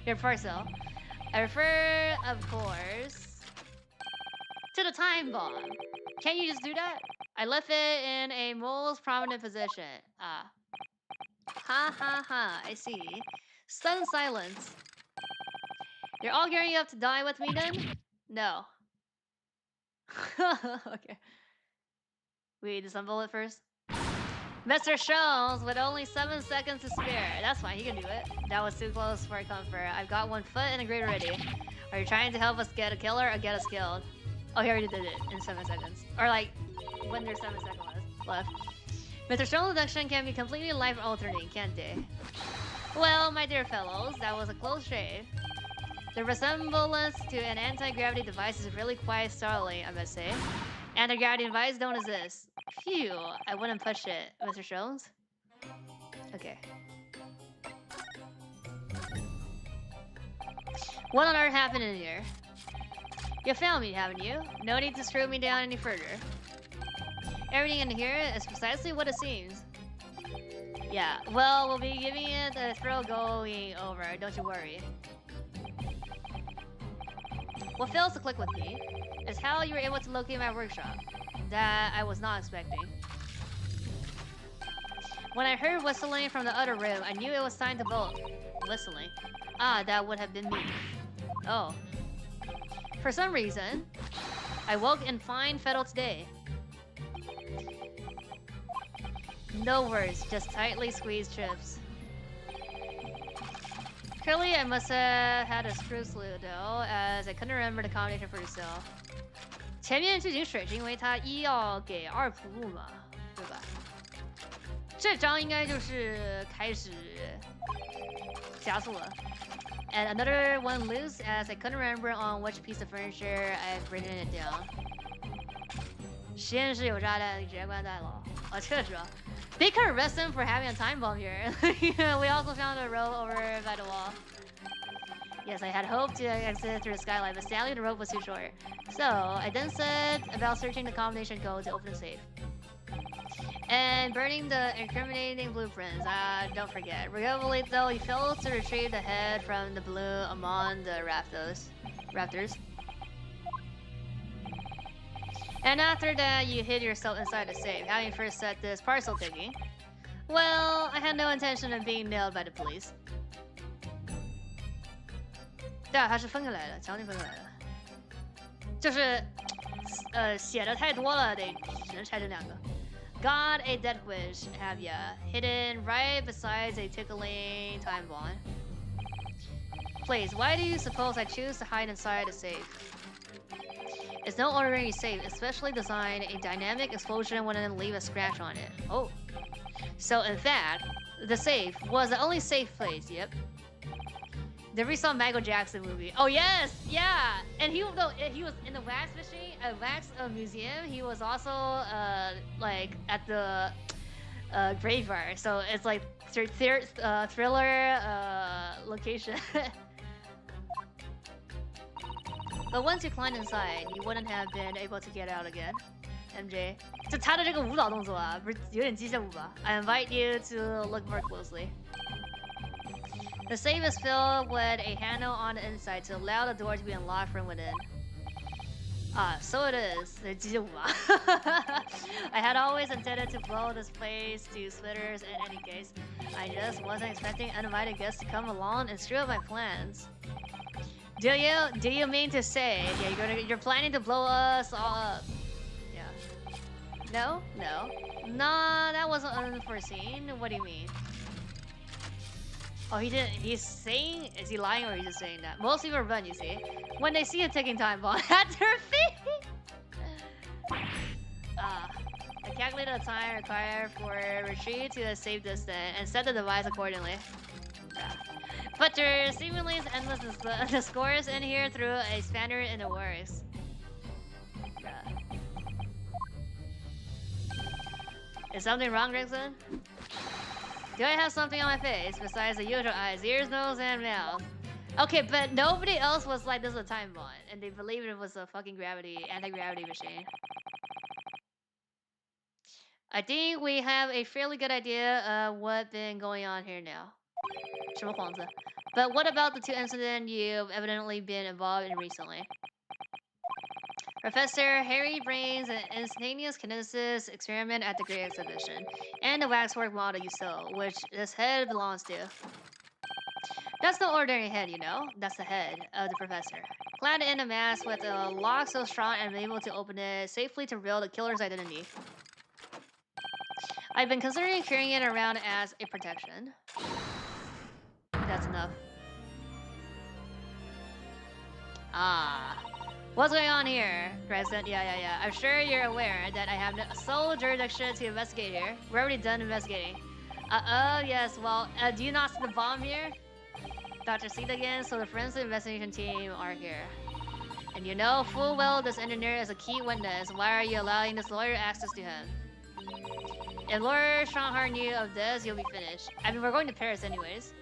Your parcel. I refer, of course, to the time bomb. Can't you just do that? I left it in a most prominent position. Ah. Ha ha ha, I see. Stunned silence. You're all gearing up to die with me then? No. Okay. We disassemble it first. Mr. Shones with only 7 seconds to spare. That's fine, he can do it. That was too close for comfort. I've got 1 foot in the grid ready. Are you trying to help us get a killer or get us killed? Oh, he already did it in 7 seconds. Or like, when there's 7 seconds left. Mr. Shones' reduction can be completely life-altering, can't they? Well, my dear fellows, that was a close shave. The resemblance to an anti-gravity device is really quite startling, I must say. Anti-gravity device don't exist. Phew, I wouldn't push it, Mr. Shones. Okay. What on earth happened in here? You found me, haven't you? No need to screw me down any further. Everything in here is precisely what it seems. Yeah, well, we'll be giving it a thrill going over, don't you worry. What fails to click with me is how you were able to locate my workshop. That I was not expecting. When I heard whistling from the other room, I knew it was time to bolt. Whistling? Ah, that would have been me. Oh. For some reason, I woke in fine fettle today. No words, just tightly squeezed chips. Clearly, I must have had a screw slew though, as I couldn't remember the combination for the cell. 前面这井水是因为它一要给2铺路嘛，对吧？这张应该就是开始加速了。And another one loose, as I couldn't remember on which piece of furniture I've written it down. 实验室有炸弹，直接关带了。哦，这是吧？ They could arrest him for having a time bomb here. We also found a rope over by the wall. Yes, I had hoped to exit through the skylight, but sadly the rope was too short. So, I then set about searching the combination code to open the safe. And burning the incriminating blueprints. Don't forget. Regretfully though, he failed to retrieve the head from the balloon among the rafters. And after that, you hid yourself inside the safe, having first set this parcel thingy. Well, I had no intention of being nailed by the police. 对啊，它是分开来的，强行分开来的。就是，写的太多了，得只能拆成2个。Got a dead wish, have ya? Hidden right beside a tickling time bomb. Please, why do you suppose I choose to hide inside a safe? It's no ordinary safe, especially designed a dynamic explosion wouldn't leave a scratch on it. Oh. So in fact, the safe was the only safe place, yep. Then we saw Michael Jackson movie. Oh yes, yeah. And he was in the wax machine, wax museum. He was also like at the graveyard. So it's like thriller location. But once you climbed inside, you wouldn't have been able to get out again. MJ. 就他的这个舞蹈动作啊，不是有点机械舞吧？ I invite you to look more closely. The safe is filled with a handle on the inside to allow the door to be unlocked from within. Ah, so it is. 机械舞吧 I had always intended to blow this place to splitters in any case. I just wasn't expecting uninvited guests to come along and screw up my plans. Do you mean to say you're planning to blow us all up? Yeah. No, that wasn't unforeseen. What do you mean? Oh, he didn't. He's saying, is he lying or is he just saying that? Most people run, you see, when they see a ticking time bomb at their feet. I calculated the time required for retreat to a safe distance and set the device accordingly. But there seemingly is endless the scores in here through a spanner in the works. Is something wrong, Gregson? Do I have something on my face besides the usual eyes, ears, nose, and mouth? Okay, but nobody else was like, this is a time bomb, and they believed it was a fucking anti-gravity machine. I think we have a fairly good idea of what's been going on here now. But what about the two incidents you've evidently been involved in recently? Professor Harry Brain's an instantaneous kinesis experiment at the Great Exhibition, and the waxwork model you sold, which this head belongs to. That's no ordinary head, you know. That's the head of the professor. Clad in a mask with a lock so strong and able to open it safely to reveal the killer's identity. I've been considering carrying it around as a protection. That's enough. Ah. What's going on here, President? Yeah. I'm sure you're aware that I have no sole jurisdiction to investigate here. We're already done investigating. Yes, well, do you not see the bomb here? Dr. Seed again, so the forensic investigation team are here. And you know full well this engineer is a key witness. Why are you allowing this lawyer access to him? If lawyer Strongheart knew of this, you'll be finished. I mean, we're going to Paris anyways.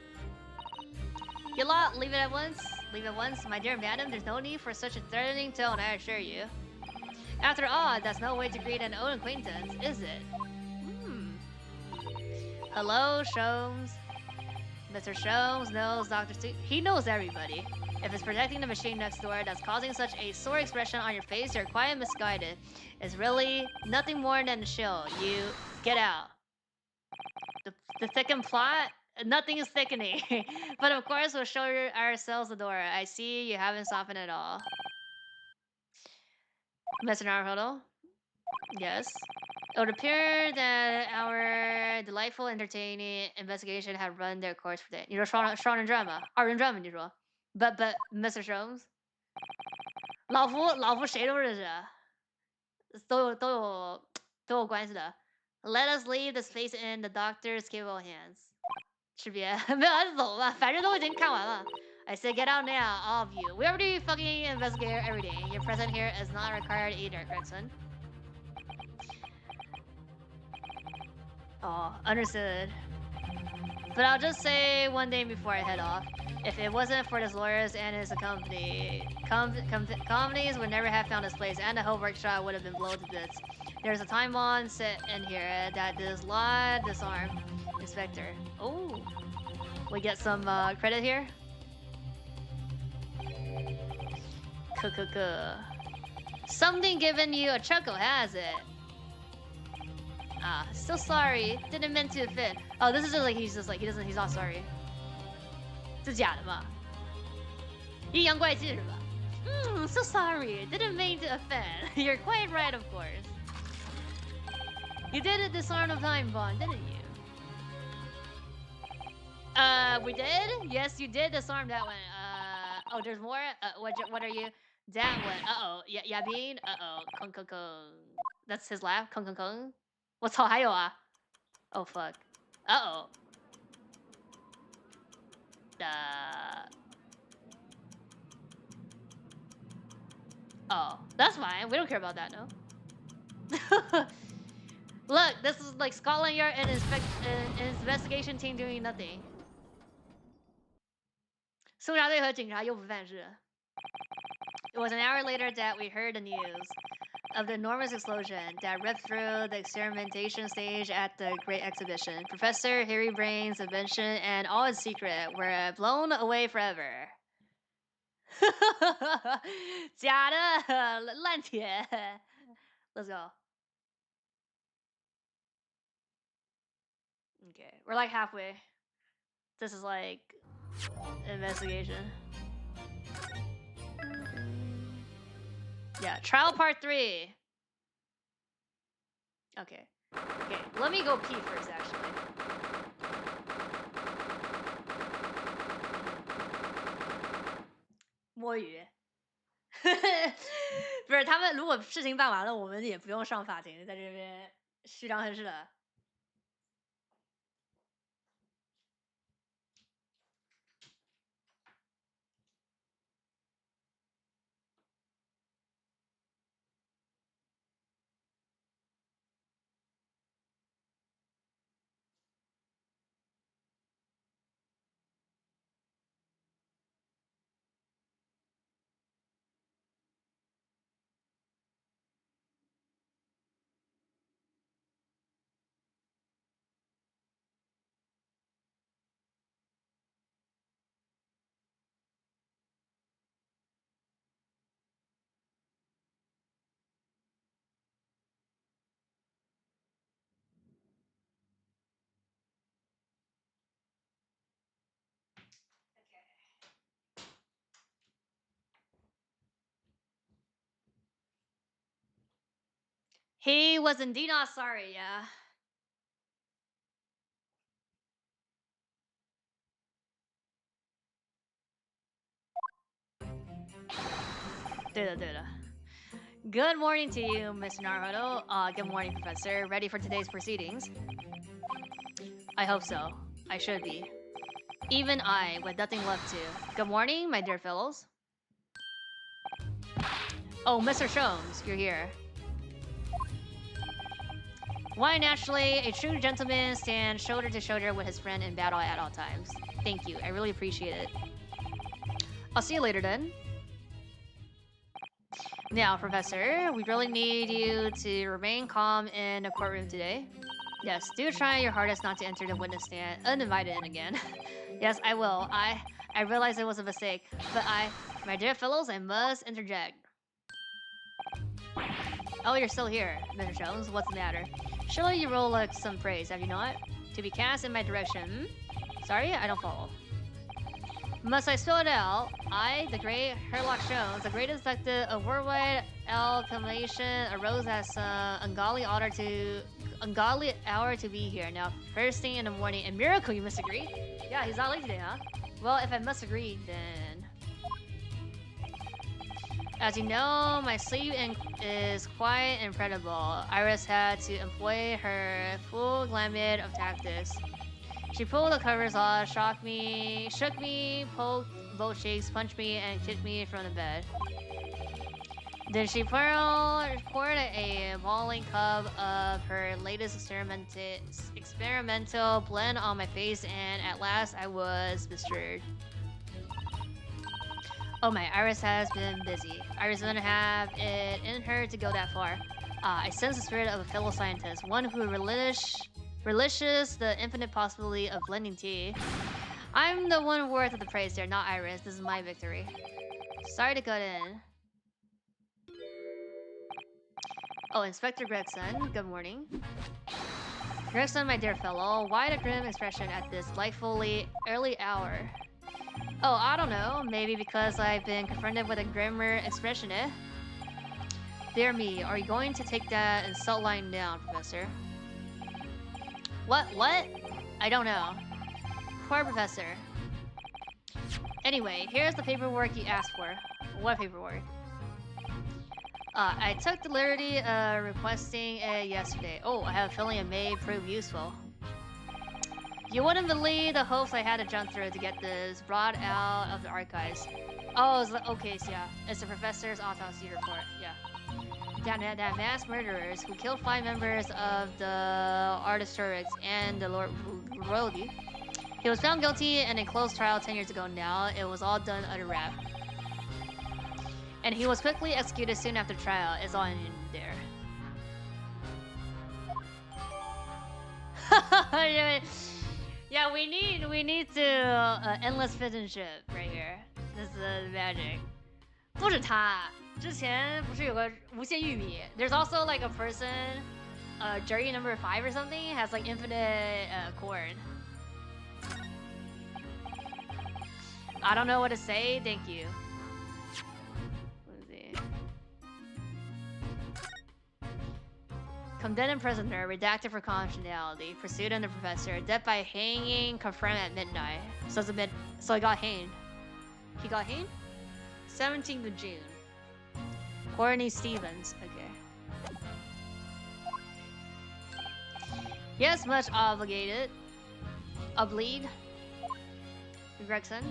You lot, leave it at once. Leave at once, my dear madam. There's no need for such a threatening tone, I assure you. After all, that's no way to create an old acquaintance, is it? Hello, Sholmes. Mr. Sholmes knows Dr. Stu. He knows everybody. If it's protecting the machine next door that's causing such a sore expression on your face, you're quite misguided. It's really nothing more than a shill. You get out. The thickened plot? Nothing is thickening. But of course, we'll show ourselves the door. I see you haven't softened at all. Mr. Naruhodo? Yes. It would appear that our delightful, entertaining investigation had run their course for today. 你说双人传吧？二人传吧？你说 But Mr. Sholmes， 老夫谁都认识，都有关系的。Let us leave this place in the doctor's capable hands. 区别没有，还是走吧，反正都已经看完了。I say get out now, all of you. We already fucking investigate everything. Your presence here is not required either, Gregson. Oh, understood. But I'll just say one thing before I head off. If it wasn't for this lawyers and his companies would never have found this place, and the whole workshop would have been blown to bits. There's a time bomb set in here that does lot disarm. Inspector. Oh, we get some credit here. Something giving you a chuckle, has it? Ah, so sorry. Didn't mean to offend. Oh, this is just like he's not sorry. 是假的吗？阴阳怪气是吧？So sorry. Didn't mean to offend. You're quite right, of course. You did disarm the time bomb, didn't you? We did? Yes, you did disarm that one. Oh, there's more? What are you? That one. Uh-oh. Yabin? Uh-oh. Kong. That's his laugh? Kong. 我操，还有啊 Oh, fuck. Uh-oh. Oh, that's fine. We don't care about that, no. Look, this is like Scotland Yard and investigation team doing nothing. 搜查队和警察又不犯事。It was an hour later that we heard the news of the enormous explosion that ripped through the experimentation stage at the Great Exhibition. Professor Harry Brain's invention and all its secret were blown away forever. 假的，烂铁。Let's go. Okay, we're like halfway. This is like investigation. Yeah, trial part 3. Okay. Okay, let me go pee first, actually.摸鱼。不是，他们如果事情办完了，我们也不用上法庭，在这边虚张声势的。He was indeed not sorry, yeah. 对的，对的。Good morning to you, Mr. Naruto. Good morning, Professor. Ready for today's proceedings? I hope so. I should be. Even I, with nothing left to. Good morning, my dear fellows. Oh, Mr. Sholmes, you're here. Why, naturally, a true gentleman stands shoulder to shoulder with his friend in battle at all times. Thank you, I really appreciate it. I'll see you later then. Now, Professor, we really need you to remain calm in the courtroom today. Yes, do try your hardest not to enter the witness stand uninvited in again. Yes, I will. I realize it was a mistake, but my dear fellows, I must interject. Oh, you're still here, Mr. Jones. What's the matter? Surely you roll like some praise, have you not? To be cast in my direction. Sorry, I don't follow. Must I spell it out? I, the great Herlock Jones, the great detective of worldwide alchemation, arose as ungodly hour to be here. Now, first thing in the morning, a miracle, you must agree? Yeah, he's not late today, huh? Well, if I must agree, then... As you know, my sleep is quite incredible. Iris had to employ her full gamut of tactics. She pulled the covers off, shook me, poked both cheeks, punched me, and kicked me from the bed. Then she poured a boiling cup of her latest experimental blend on my face, and at last I was bestirred. Oh my, Iris has been busy. Iris doesn't have it in her to go that far. I sense the spirit of a fellow scientist, one who relishes the infinite possibility of blending tea. I'm the one worth of the praise there, not Iris. This is my victory. Sorry to cut in. Oh, Inspector Gregson, good morning. Gregson, my dear fellow, why the grim expression at this delightfully early hour? Oh, I don't know. Maybe because I've been confronted with a grimmer expression, eh? Dear me, are you going to take that insult line down, Professor? What? I don't know. Poor Professor. Anyway, here's the paperwork you asked for. What paperwork? I took the liberty of requesting it yesterday. Oh, I have a feeling it may prove useful. You wouldn't believe the hopes I had to jump through to get this brought out of the archives. Oh, it's the, okay, so yeah. It's the professor's autopsy report, yeah. That mass murderers who killed 5 members of the Artistorics and the royalty. He was found guilty in a closed trial 10 years ago now. It was all done under wrap. And he was quickly executed soon after trial. It's all in there. Yeah, we need to endless citizenship right here. This is the magic. 不止他，之前不是有个无限玉米 There's also like a person, jury number 5 or something has like infinite corn. I don't know what to say. Thank you. Let's see. Condemned prisoner, redacted for confidentiality, pursued under professor, death by hanging, confirmed at midnight. So he got hanged. He got hanged? 17th of June. Courtney Stevens. Okay. Yes, much obligated. Obleed. Gregson.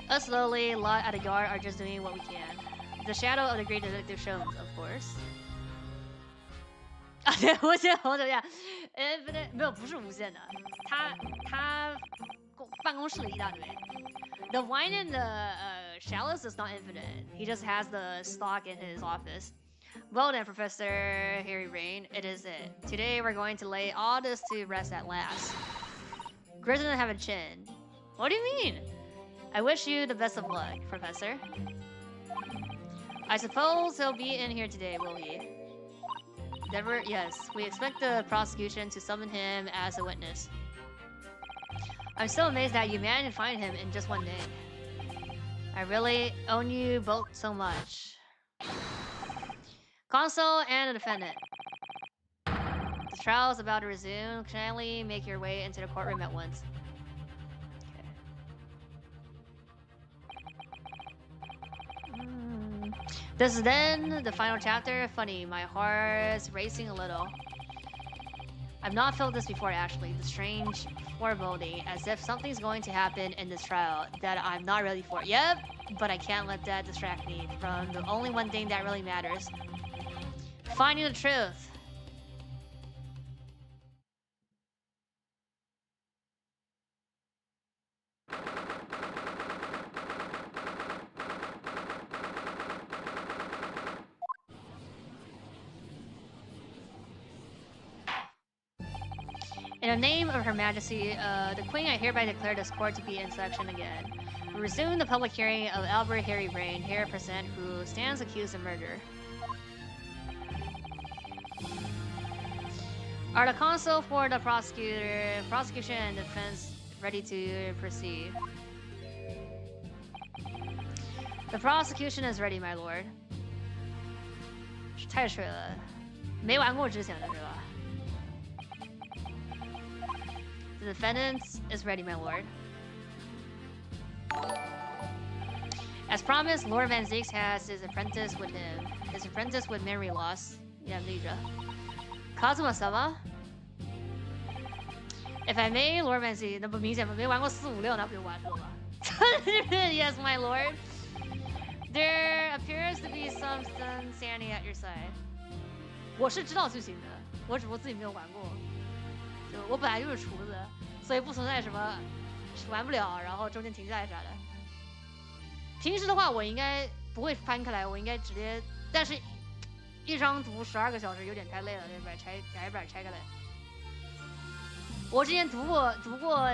Us slowly, lot at the yard are just doing what we can. The shadow of the great detective shows, of course. 对，无限红酒呀，不对，没有，不是无限的，他办公室里一大堆。The wine in the chalice is not infinite. He just has the stock in his office. Well then, Professor Harry Rain, it is it. Today we're going to lay all this to rest at last. Grizz doesn't have a chin. What do you mean? I wish you the best of luck, Professor. I suppose he'll be in here today, will he? Never, yes. We expect the prosecution to summon him as a witness. I'm still amazed that you managed to find him in just one day. I really own you both so much. Consul and the defendant. The trial is about to resume. Kindly make your way into the courtroom at once. Okay. This is then the final chapter. Funny, my heart's racing a little. I've not felt this before, actually. The strange foreboding, as if something's going to happen in this trial that I'm not ready for. Yep, but I can't let that distract me from the only one thing that really matters. Finding the truth. In the name of Her Majesty, the Queen, I hereby declare this court to be in session again. We resume the public hearing of Albert Harry Rain, here present, who stands accused of murder. Are the counsel for the prosecution and defense ready to proceed? The prosecution is ready, my lord. 太水了，没玩过之前的是吧？ The defendant is ready, my lord. As promised, Lord Van Zeeks has his apprentice with him. His apprentice with memory loss. Yeah, amnesia. Kazuma-sama? If I may, Lord Van Zeeks, 那不明显吗？没玩过4、5、6，那不就完了吗？ Yes, my lord. There appears to be some insanity at your side. 我是知道剧情的，我只不过自己没有玩过。 就我本来就是厨子，所以不存在什么玩不了，然后中间停下来啥的。平时的话，我应该不会翻开来，我应该直接。但是，一张图12个小时有点太累了，得把改板拆开来。我之前读过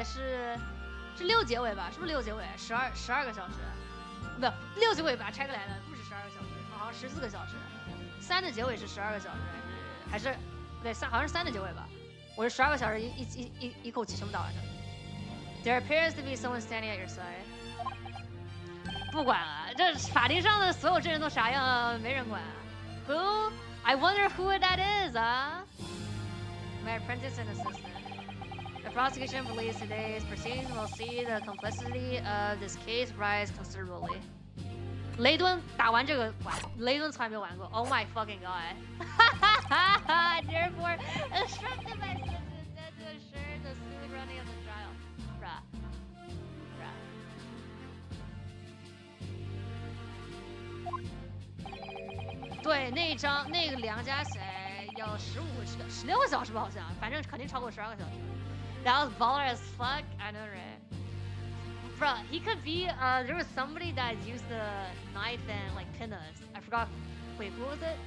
是6结尾吧？是不是6结尾？12个小时？不，6结尾把它拆开来的，不止12个小时，好像14个小时。3的结尾是12个小时，还是不对好像是3的结尾吧？ 我是12个小时一口气全部打完的。There appears to be someone standing at your side. 不管了，这法庭上的所有证人都啥样，没人管。Who? I wonder who that is, huh? My apprentice and assistant. The prosecution believes today's proceedings will see the complexity of this case rise considerably. 雷敦打完这个雷敦从来没有玩过。Oh my fucking god! Therefore, instructed by citizens to assure the smooth run 对，那个梁家谁要16个小时吧，好像，反正肯定超过12个小时。That was baller as fuck. I know, right? Bro, he could be. There was somebody that used the knife and like pin us. I forgot. Wait, who was it?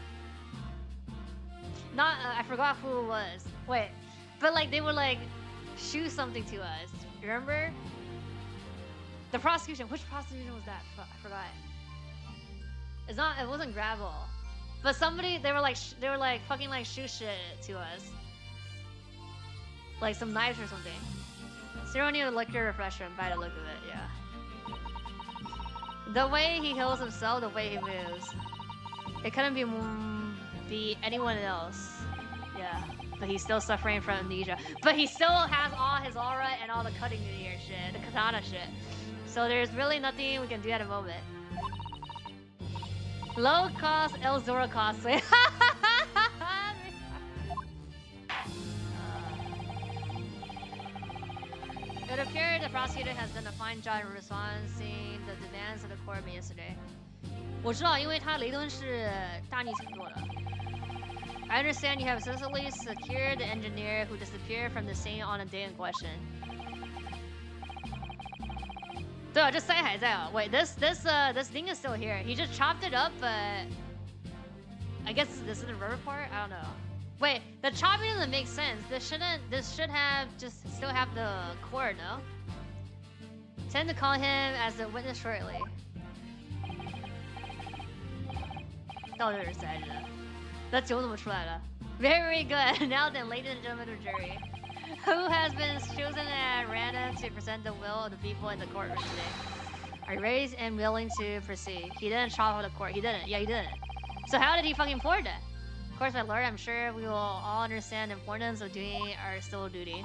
Not. I forgot who it was. Wait, but like they would like shoot something to us. Remember? The prosecution. Which prosecution was that? I forgot. It's not. It wasn't gravel. But somebody. They were like fucking like shoot shit to us. Like some knives or something. Zero need a liquor refresher by the look of it, yeah. The way he heals himself, the way he moves. It couldn't be anyone else. Yeah. But he's still suffering from amnesia. But he still has all his aura and all the cutting gear shit, the katana shit. So there's really nothing we can do at the moment. Low cost Elzora cosplay. It appeared the prosecutor has done a fine job in responding the demands of the court made yesterday. 我知道，因为他雷敦是大逆挺做的。I understand you have successfully secured the engineer who disappeared from the scene on the day in question. 对啊，这塞还在啊。Wait, this thing is still here. He just chopped it up, but I guess this is the rubber part. I don't know. Wait, the chopping doesn't make sense. This should have just still have the cord, no? Tend to call him as a witness shortly. 到底是谁来着？那酒怎么出来了？ Very good. Now then, ladies and gentlemen of the jury, who has been chosen at random to present the will of the people in the courtroom today? Are you ready and willing to proceed? He didn't chop out the cord. He didn't. Yeah, he didn't. So how did he fucking pour that? Of course, my lord, I'm sure we will all understand the importance of doing our civil duty.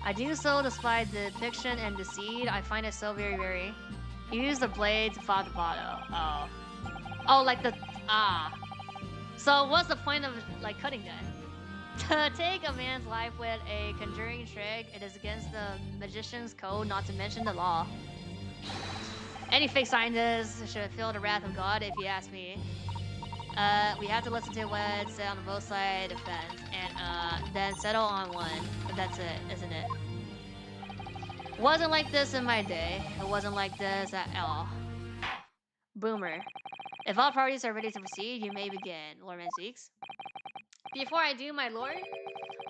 I do so despite the depiction and deceit. I find it so very, very. He used the blade to file the bottle. Oh. Oh, like the... Ah. So what's the point of, like, cutting that? To take a man's life with a conjuring trick, it is against the magician's code, not to mention the law. Any fake scientist should feel the wrath of God, if you ask me. We have to listen to what's said on both sides of the fence, and then settle on one. But that's it, isn't it? Wasn't like this in my day. It wasn't like this at all. Boomer. If all parties are ready to proceed, you may begin, Lord Manzeeks. Before I do, my lord,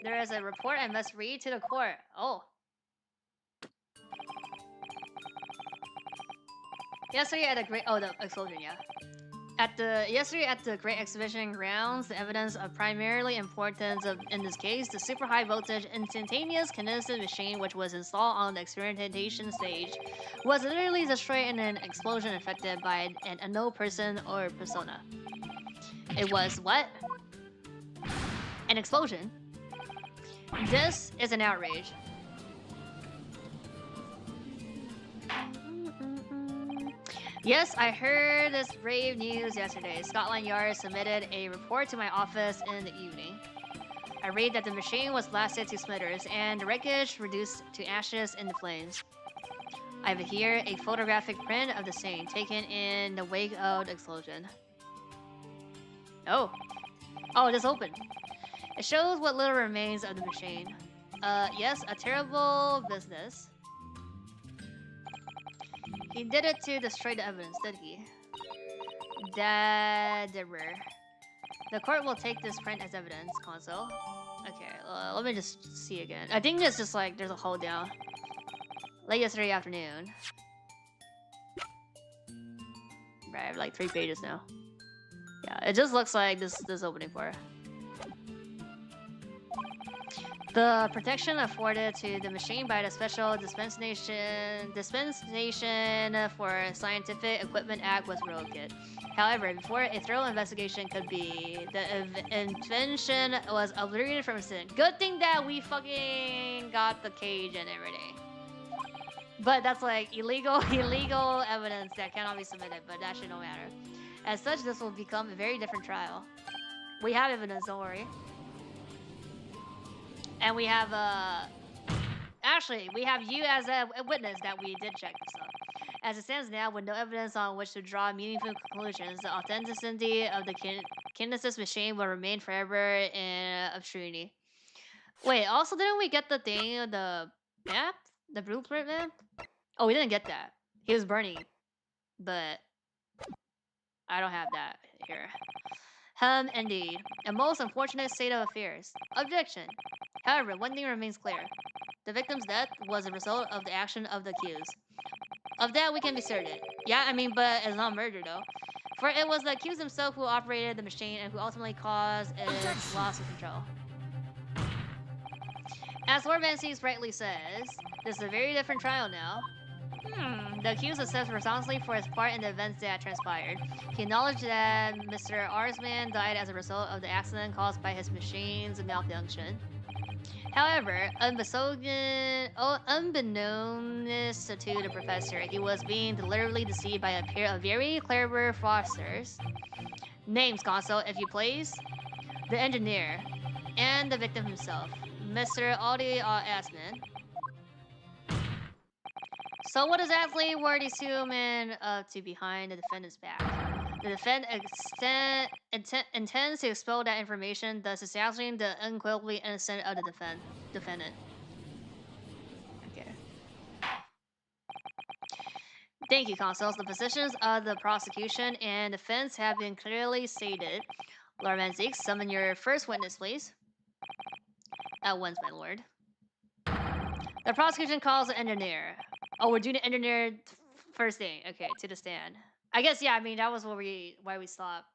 there is a report I must read to the court. Oh. Yesterday at the great... Oh, the explosion, yeah. Yesterday at the Great Exhibition Grounds, the evidence of primarily importance of, in this case, the super high voltage instantaneous kinesis machine which was installed on the experimentation stage was literally destroyed in an explosion affected by an unknown person or persona. It was what? An explosion? This is an outrage. Yes, I heard this brave news yesterday. Scotland Yard submitted a report to my office in the evening. I read that the machine was blasted to splinters and the wreckage reduced to ashes in the flames. I have here a photographic print of the same taken in the wake of the explosion. Oh. Oh, it is open. It shows what little remains of the machine. Yes, a terrible business. He did it to destroy the evidence, did he? The court will take this print as evidence, console. Okay, let me just see again. I think it's just like there's a hold down. Late yesterday afternoon. Right, I have like 3 pages now. Yeah, it just looks like this opening for it. The protection afforded to the machine by the special dispensation for Scientific Equipment Act was revoked. However, before a thorough investigation could be, the invention was obliterated from sin. Good thing that we fucking got the cage and everything. But that's like illegal evidence that cannot be submitted, but that shit don't matter. As such, this will become a very different trial. We have evidence, don't worry. And we have, actually, we have you as a witness that we did check this stuff. As it stands now, with no evidence on which to draw meaningful conclusions, the authenticity of the Kinesis machine will remain forever in obscurity. Wait, also didn't we get the thing, the map? The blueprint map? Oh, we didn't get that. He was burning. But I don't have that here. Indeed. A most unfortunate state of affairs. Objection. However, one thing remains clear. The victim's death was a result of the action of the accused. Of that we can be certain. Yeah, I mean, but it's not murder though. For it was the accused himself who operated the machine and who ultimately caused its loss of control. As Lord Van Seas rightly says, this is a very different trial now. The accused accepts responsibility for his part in the events that transpired. He acknowledged that Mr. Arsman died as a result of the accident caused by his machine's malfunction. However, unbeknownst to the professor, he was being deliberately deceived by a pair of very clever fraudsters. Names, console, if you please. The engineer, and the victim himself, Mr. Audi Asman. So what exactly were these two men up to behind the defendant's back? The defendant intends to expel that information, thus establishing the unequivocally innocent of the defendant. Okay. Thank you, consuls. The positions of the prosecution and defense have been clearly stated. Lord Van Zeek, summon your first witness, please. At once, my lord. The prosecution calls the engineer. Oh, we're doing the engineer first thing. Okay, to the stand. I guess, yeah, I mean, that was why we stopped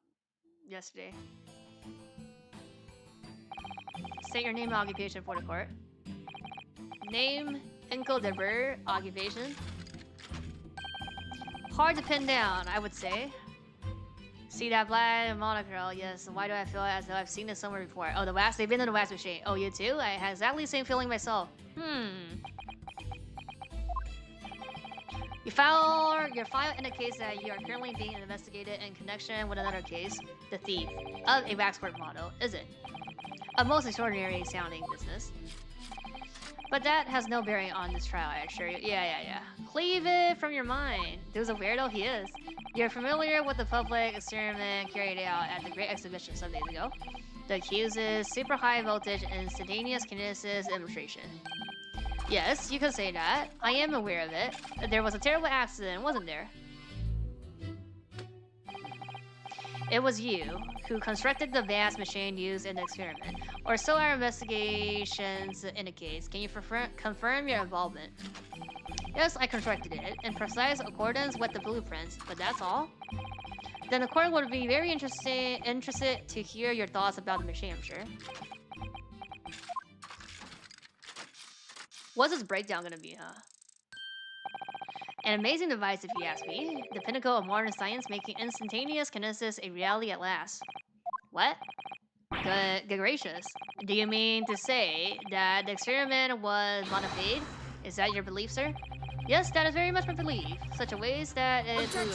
yesterday. State your name and occupation for the court. Name, Enkel Deber, occupation. Hard to pin down, I would say. See that black monochrome? Yes, why do I feel as though I've seen this somewhere before? Oh, the wax? They've been in the wax machine. Oh, you too? I had exactly the same feeling myself. Your file indicates that you are currently being investigated in connection with another case, the thief of a waxwork model, is it? A most extraordinary sounding business. But that has no bearing on this trial, I assure you. Yeah. Cleave it from your mind. Dude's a weirdo, he is. You're familiar with the public experiment carried out at the Great Exhibition some days ago. The accuses super high voltage instantaneous kinesis demonstration. Yes, you could say that. I am aware of it. There was a terrible accident, wasn't there? It was you who constructed the vast machine used in the experiment, or so our investigations indicate. Can you confirm your involvement? Yes, I constructed it in precise accordance with the blueprints, but that's all. Then the court would be very interested to hear your thoughts about the machine, I'm sure. What's this breakdown gonna be, huh? An amazing device, if you ask me. The pinnacle of modern science, making instantaneous kinesis a reality at last. What? Good gracious. Do you mean to say that the experiment was bona fide? Is that your belief, sir? Yes, that is very much my belief. Such a ways that it blew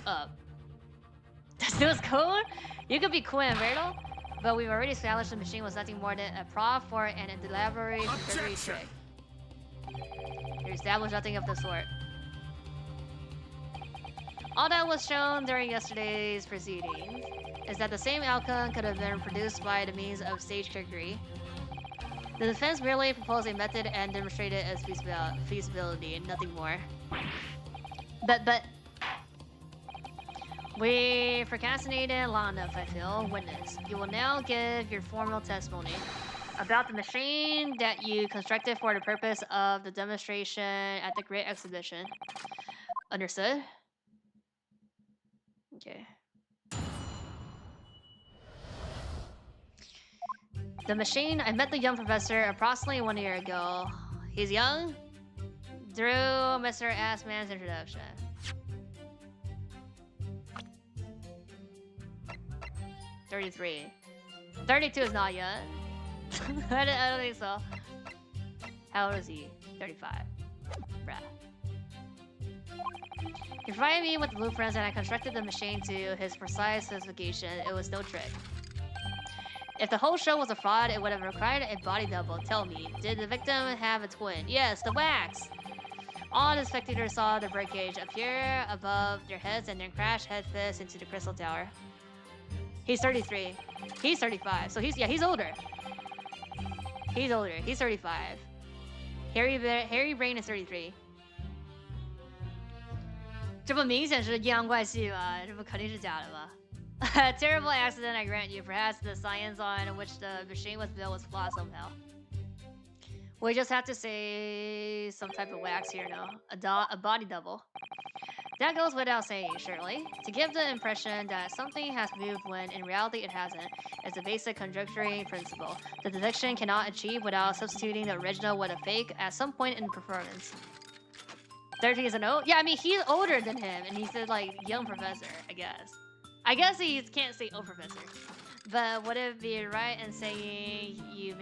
up. This dude's cool? You could be cool and Verdo, but we've already established the machine was nothing more than a prop for an elaborate delivery trick. You established nothing of the sort. All that was shown during yesterday's proceedings is that the same outcome could have been produced by the means of stage trickery. The defense merely proposed a method and demonstrated its feasibility, and nothing more. But we procrastinated long enough, I feel. Witness, you will now give your formal testimony about the machine that you constructed for the purpose of the demonstration at the Great Exhibition. Understood? Okay. The machine, I met the young professor approximately 1 year ago. He's young? Through Mr. Assman's introduction. 33. 32 is not young. I don't think so. How old is he? 35. Bruh. He provided me with the blueprints and I constructed the machine to his precise specification. It was no trick. If the whole show was a fraud, it would have required a body double. Tell me, did the victim have a twin? Yes, the wax! All the spectators saw the birdcage appear above their heads and then crash headfirst into the crystal tower. He's 33. He's 35. So he's older. He's older. He's 35. Harry Brain is 33. 这不明显是阴阳怪气吗？这不肯定是假的吧？ A terrible accident, I grant you. Perhaps the science on which the machine was built was flawed somehow. We just have to say some type of wax here, no? A body double. That goes without saying, surely. To give the impression that something has moved when in reality it hasn't is a basic conjecturing principle. The detection cannot achieve without substituting the original with a fake at some point in the performance. 13 is an old? Yeah, I mean, he's older than him, and he's a, like, young professor, I guess. I guess he can't say old professor. But would it be right in saying you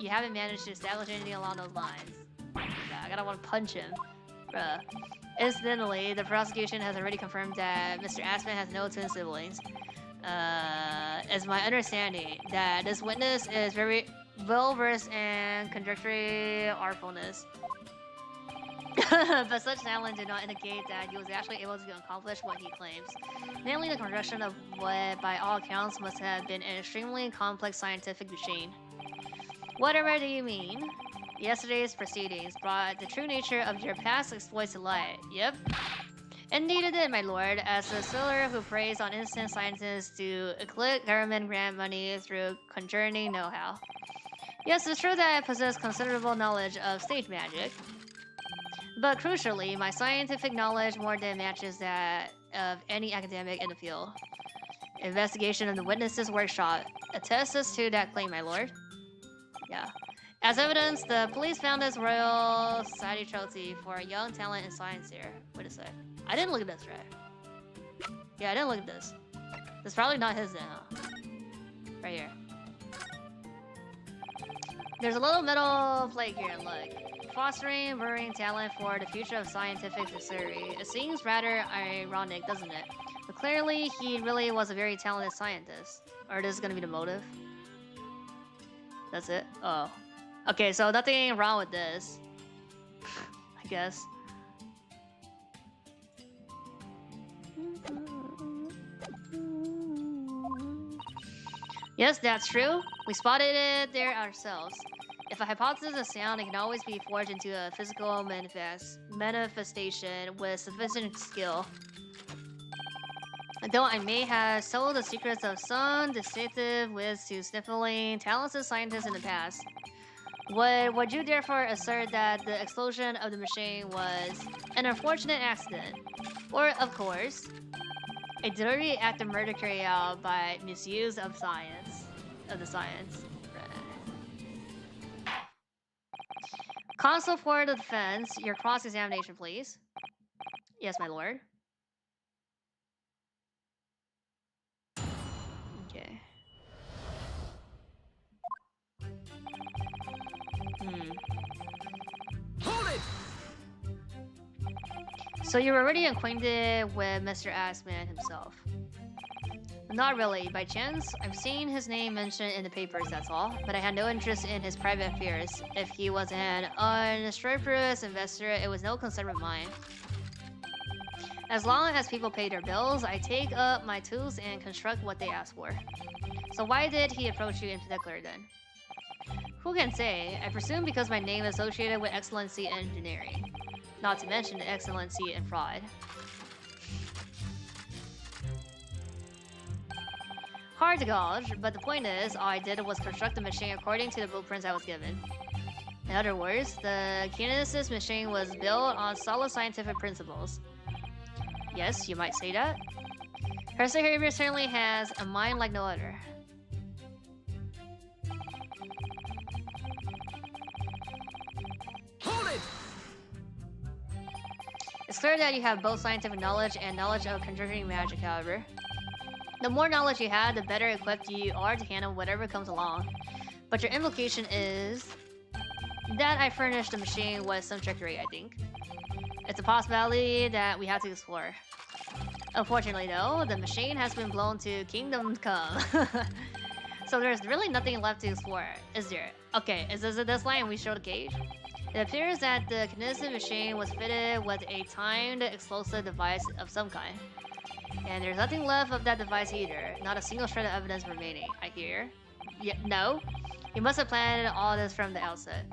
haven't managed to establish anything along those lines? Yeah, I gotta want to punch him. Bruh. Incidentally, the prosecution has already confirmed that Mr. Aspen has no twin siblings. It's my understanding that this witness is very well-versed in conjecturing artfulness. But such talent did not indicate that he was actually able to accomplish what he claims. Namely, the construction of what, by all accounts, must have been an extremely complex scientific machine. Whatever do you mean? Yesterday's proceedings brought the true nature of your past exploits to light. Yep. Indeed it did, my lord, as a scholar who preys on innocent scientists to collect government grant money through conjuring know-how. Yes, it's true that I possess considerable knowledge of stage magic. But crucially, my scientific knowledge more than matches that of any academic in the field. Investigation of the witnesses' workshop attests to that claim, my lord. Yeah. As evidence, the police found this Royal Society trophy for a young talent in science here. Wait a sec. I didn't look at this, right? Yeah, I didn't look at this. This is probably not his then, huh? Right here. There's a little metal plate here, look. Fostering burning talent for the future of scientific theory. It seems rather ironic, doesn't it? But clearly, he really was a very talented scientist. Or this is gonna be the motive. That's it? Oh. Okay, so nothing wrong with this. I guess. Yes, that's true. We spotted it there ourselves. If a hypothesis is sound, it can always be forged into a physical manifestation with sufficient skill. Though I may have sold the secrets of some distinctive wits to sniffling talented scientists in the past, would you therefore assert that the explosion of the machine was an unfortunate accident? Or, of course, a deliberate act of murder carried out by misuse of the science? Counsel for the defense, your cross-examination, please. Yes, my lord. Okay. Hold it! So you're already acquainted with Mr. Assman himself? Not really. By chance, I've seen his name mentioned in the papers, that's all. But I had no interest in his private affairs. If he was an unscrupulous investor, it was no concern of mine. As long as people pay their bills, I take up my tools and construct what they ask for. So why did he approach you in particular then? Who can say? I presume because my name is associated with excellency in engineering. Not to mention the excellency in fraud. Hard to gauge, but the point is, all I did was construct the machine according to the blueprints I was given. In other words, the Kinesis machine was built on solid scientific principles. Yes, you might say that. Her behavior certainly has a mind like no other. Hold it! It's clear that you have both scientific knowledge and knowledge of conjuring magic, however. The more knowledge you have, the better equipped you are to handle whatever comes along. But your implication is that I furnished the machine with some trickery, I think. It's a possibility that we have to explore. Unfortunately though, the machine has been blown to Kingdom Come. So there's really nothing left to explore, is there? Okay, is this line we show the cage? It appears that the kinesis machine was fitted with a timed explosive device of some kind. And there's nothing left of that device either. Not a single shred of evidence remaining, I hear. Yeah, no. He must have planned all this from the outset.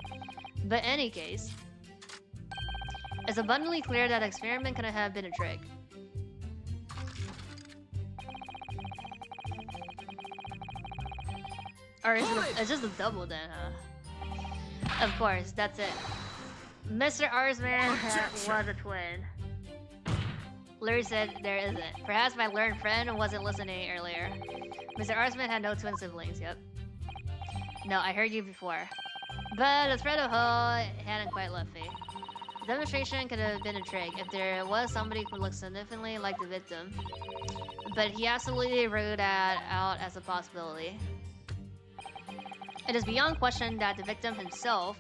But in any case, it's abundantly clear that the experiment couldn't have been a trick. Or it's just a double then, huh? Of course, that's it. Mr. Arsman was a twin. Larry said there isn't. Perhaps my learned friend wasn't listening earlier. Mr. Arsman had no twin siblings, yep. No, I heard you before. But the thread of hope hadn't quite left me. The demonstration could have been a trick if there was somebody who looked significantly like the victim. But he absolutely ruled that out as a possibility. It is beyond question that the victim himself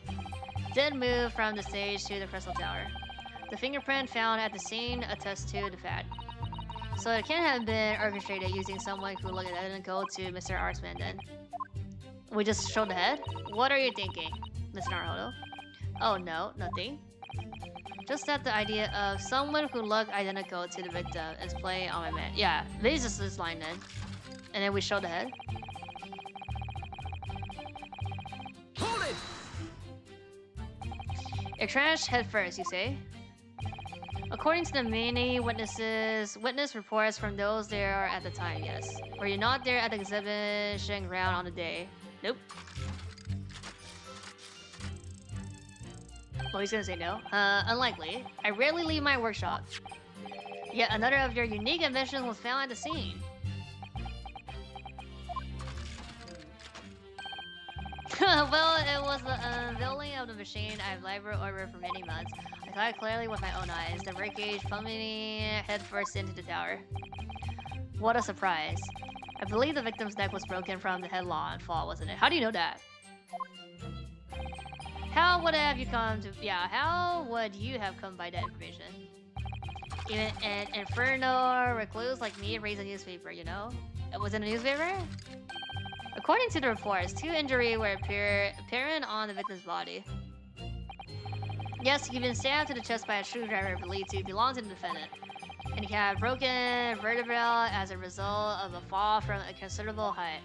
did move from the stage to the Crystal Tower. The fingerprint found at the scene attests to the fact. So it can't have been orchestrated using someone who looked identical to Mr. Arsman then. We just showed the head? What are you thinking, Mr. Naruto? Oh no, nothing. Just that the idea of someone who looked identical to the victim is playing on my mind. Yeah, maybe it's just this line then. And then we show the head. Hold it! It crashed head first, you say? According to the many witness reports from those there at the time, yes. Were you not there at the exhibition ground on the day? Nope. Well, he's gonna say no. Unlikely. I rarely leave my workshop. Yet another of your unique inventions was found at the scene. Well, it was the unveiling of the machine I've labored over for many months. I saw it clearly with my own eyes, the wreckage plummeting headfirst into the tower. What a surprise. I believe the victim's neck was broken from the headlong fall, wasn't it? How do you know that? How would have you come to... Yeah, how would you have come by that information? Even an infernal recluse like me reads a newspaper, you know? It was in a newspaper? According to the reports, 2 injuries were apparent on the victim's body. Yes, he'd been stabbed to the chest by a screwdriver believed to belong to the defendant. And he had broken vertebra as a result of a fall from a considerable height.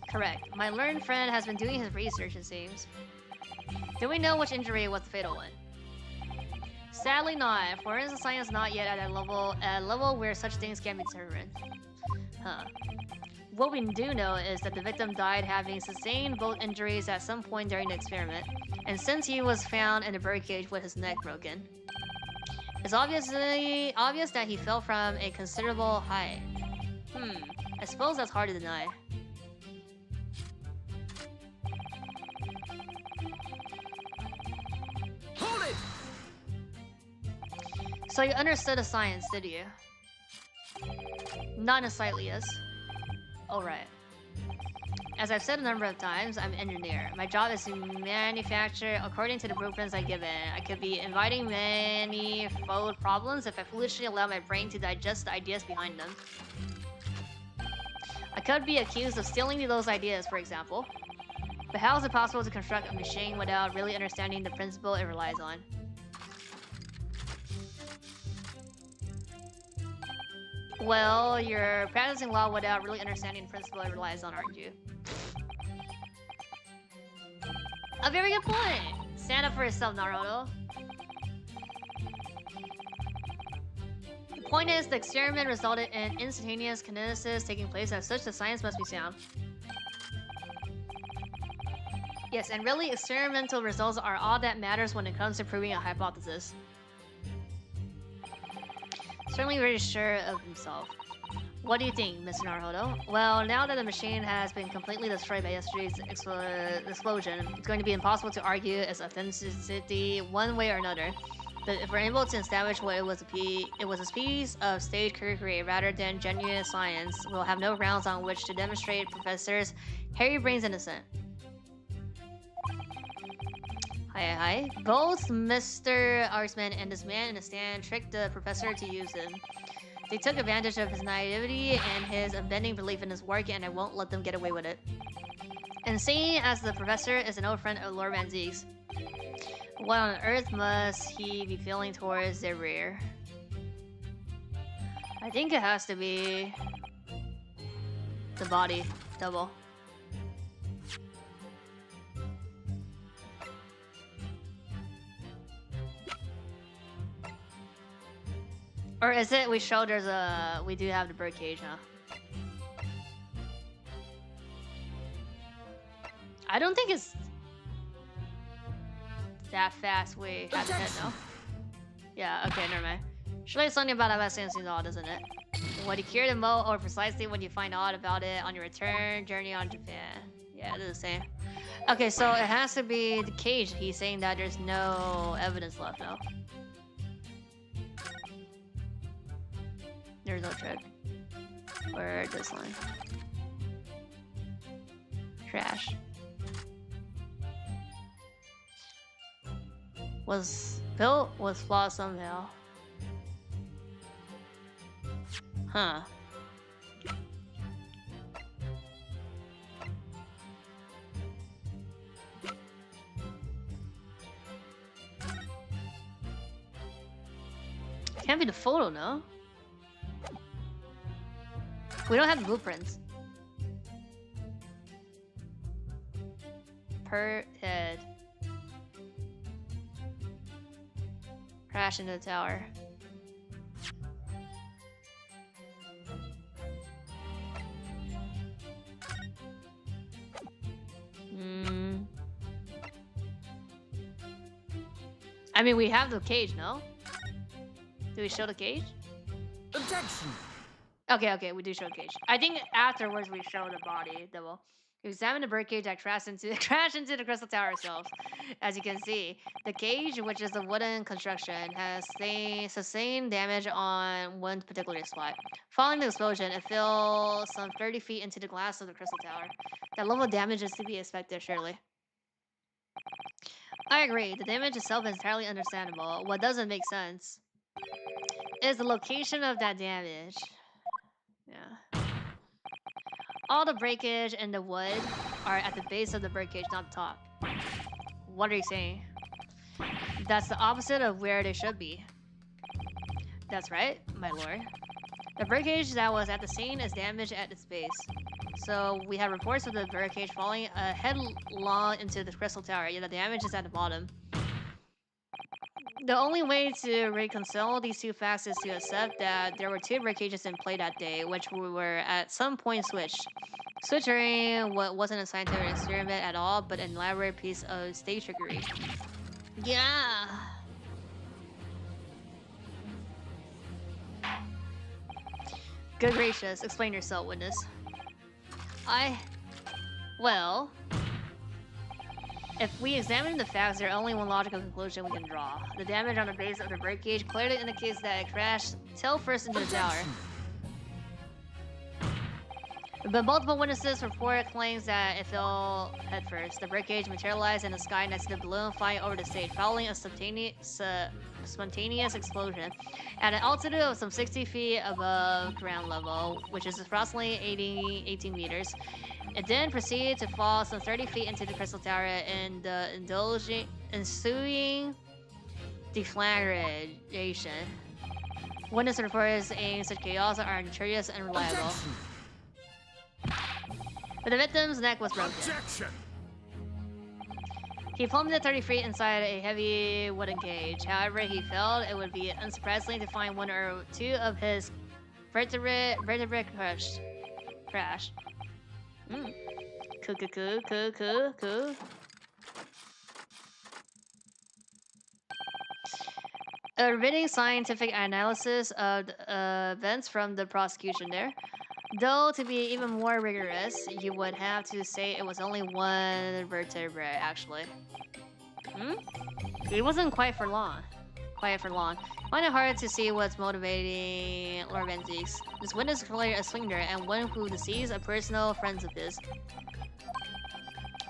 Correct. My learned friend has been doing his research, it seems. Do we know which injury was the fatal one? Sadly not. Forensic science is not yet at a level where such things can be determined. Huh. What we do know is that the victim died having sustained both injuries at some point during the experiment, and since he was found in a birdcage with his neck broken, it's obvious that he fell from a considerable height. I suppose that's hard to deny. Hold it! So you understood the science, did you? Not in slightly, yes. Alright. As I've said a number of times, I'm an engineer. My job is to manufacture according to the blueprints I give in. I could be inviting manifold problems if I foolishly allow my brain to digest the ideas behind them. I could be accused of stealing those ideas, for example. But how is it possible to construct a machine without really understanding the principle it relies on? Well, you're practicing law without really understanding the principle it relies on, aren't you? A very good point! Stand up for yourself, Naruto. The point is, the experiment resulted in instantaneous kinesis taking place. As such, the science must be sound. Yes, and really, experimental results are all that matters when it comes to proving a hypothesis. Certainly very sure of himself. What do you think, Mr. Naruto? Well, now that the machine has been completely destroyed by yesterday's explosion, it's going to be impossible to argue its authenticity one way or another. But if we're able to establish what it was a piece of stage trickery rather than genuine science, we'll have no grounds on which to demonstrate Professor's hairy brain's innocent. Hi. Both Mr. Arsman and this man in the stand tricked the professor to use him. They took advantage of his naivety and his unbending belief in his work, and I won't let them get away with it. And seeing as the professor is an old friend of Lord Van Zieg's, What on earth must he be feeling towards the rear? I think it has to be the body double. Or is it we show we do have the birdcage, huh? I don't think it's that fast. We have to head, no? Yeah, okay, never mind. Surely it's something about that seems odd, isn't it? What you cure the mo, or precisely when you find out about it on your return journey on Japan. Yeah, it's the same. Okay, so it has to be the cage. He's saying that there's no evidence left, no? There's no trick. Or this line. Trash. Was built with flaws somehow. Huh. Can't be the photo, no? We don't have the blueprints. Per head. Crash into the tower. I mean, we have the cage, no? Do we show the cage? Objection! Okay, we do show the cage. I think afterwards we show the body double. We examine the birdcage that crashed into the crystal tower itself. As you can see, the cage, which is a wooden construction, has sustained damage on one particular spot. Following the explosion, it fell some 30 feet into the glass of the crystal tower. That level of damage is to be expected, surely. I agree, the damage itself is entirely understandable. What doesn't make sense is the location of that damage. Yeah. All the breakage and the wood are at the base of the birdcage, not the top. What are you saying? That's the opposite of where they should be. That's right, my lord. The birdcage that was at the scene is damaged at its base. So we have reports of the birdcage falling headlong into the crystal tower, yet the damage is at the bottom. The only way to reconcile these two facts is to accept that there were two birdcages in play that day, which were at some point switched. Switching what wasn't a scientific experiment at all, but an elaborate piece of stage trickery. Yeah. Good gracious, explain yourself, witness. Well, if we examine the facts, there's only one logical conclusion we can draw. The damage on the base of the birdcage clearly indicates that it crashed tail first into the tower. But multiple witnesses report claims that it fell headfirst. The birdcage materialized in the sky next to the balloon flying over the stage, following a spontaneous explosion at an altitude of some 60 feet above ground level, which is approximately 18 meters. It then proceeded to fall some 30 feet into the crystal tower, and the ensuing deflagration. Witness reports saying such chaos are notorious and reliable. Objection! But the victim's neck was broken. Objection! He plummeted 30 feet inside a heavy wooden cage. However he felt, it would be unsurprising to find one or two of his vertebrae crashed. Cool. A riveting scientific analysis of the events from the prosecution there. Though, to be even more rigorous, you would have to say it was only one vertebrae, actually. It wasn't quiet for long. Find it hard to see what's motivating Lord Benzix. This witness is clearly a swinger and one who deceives a personal friends of his.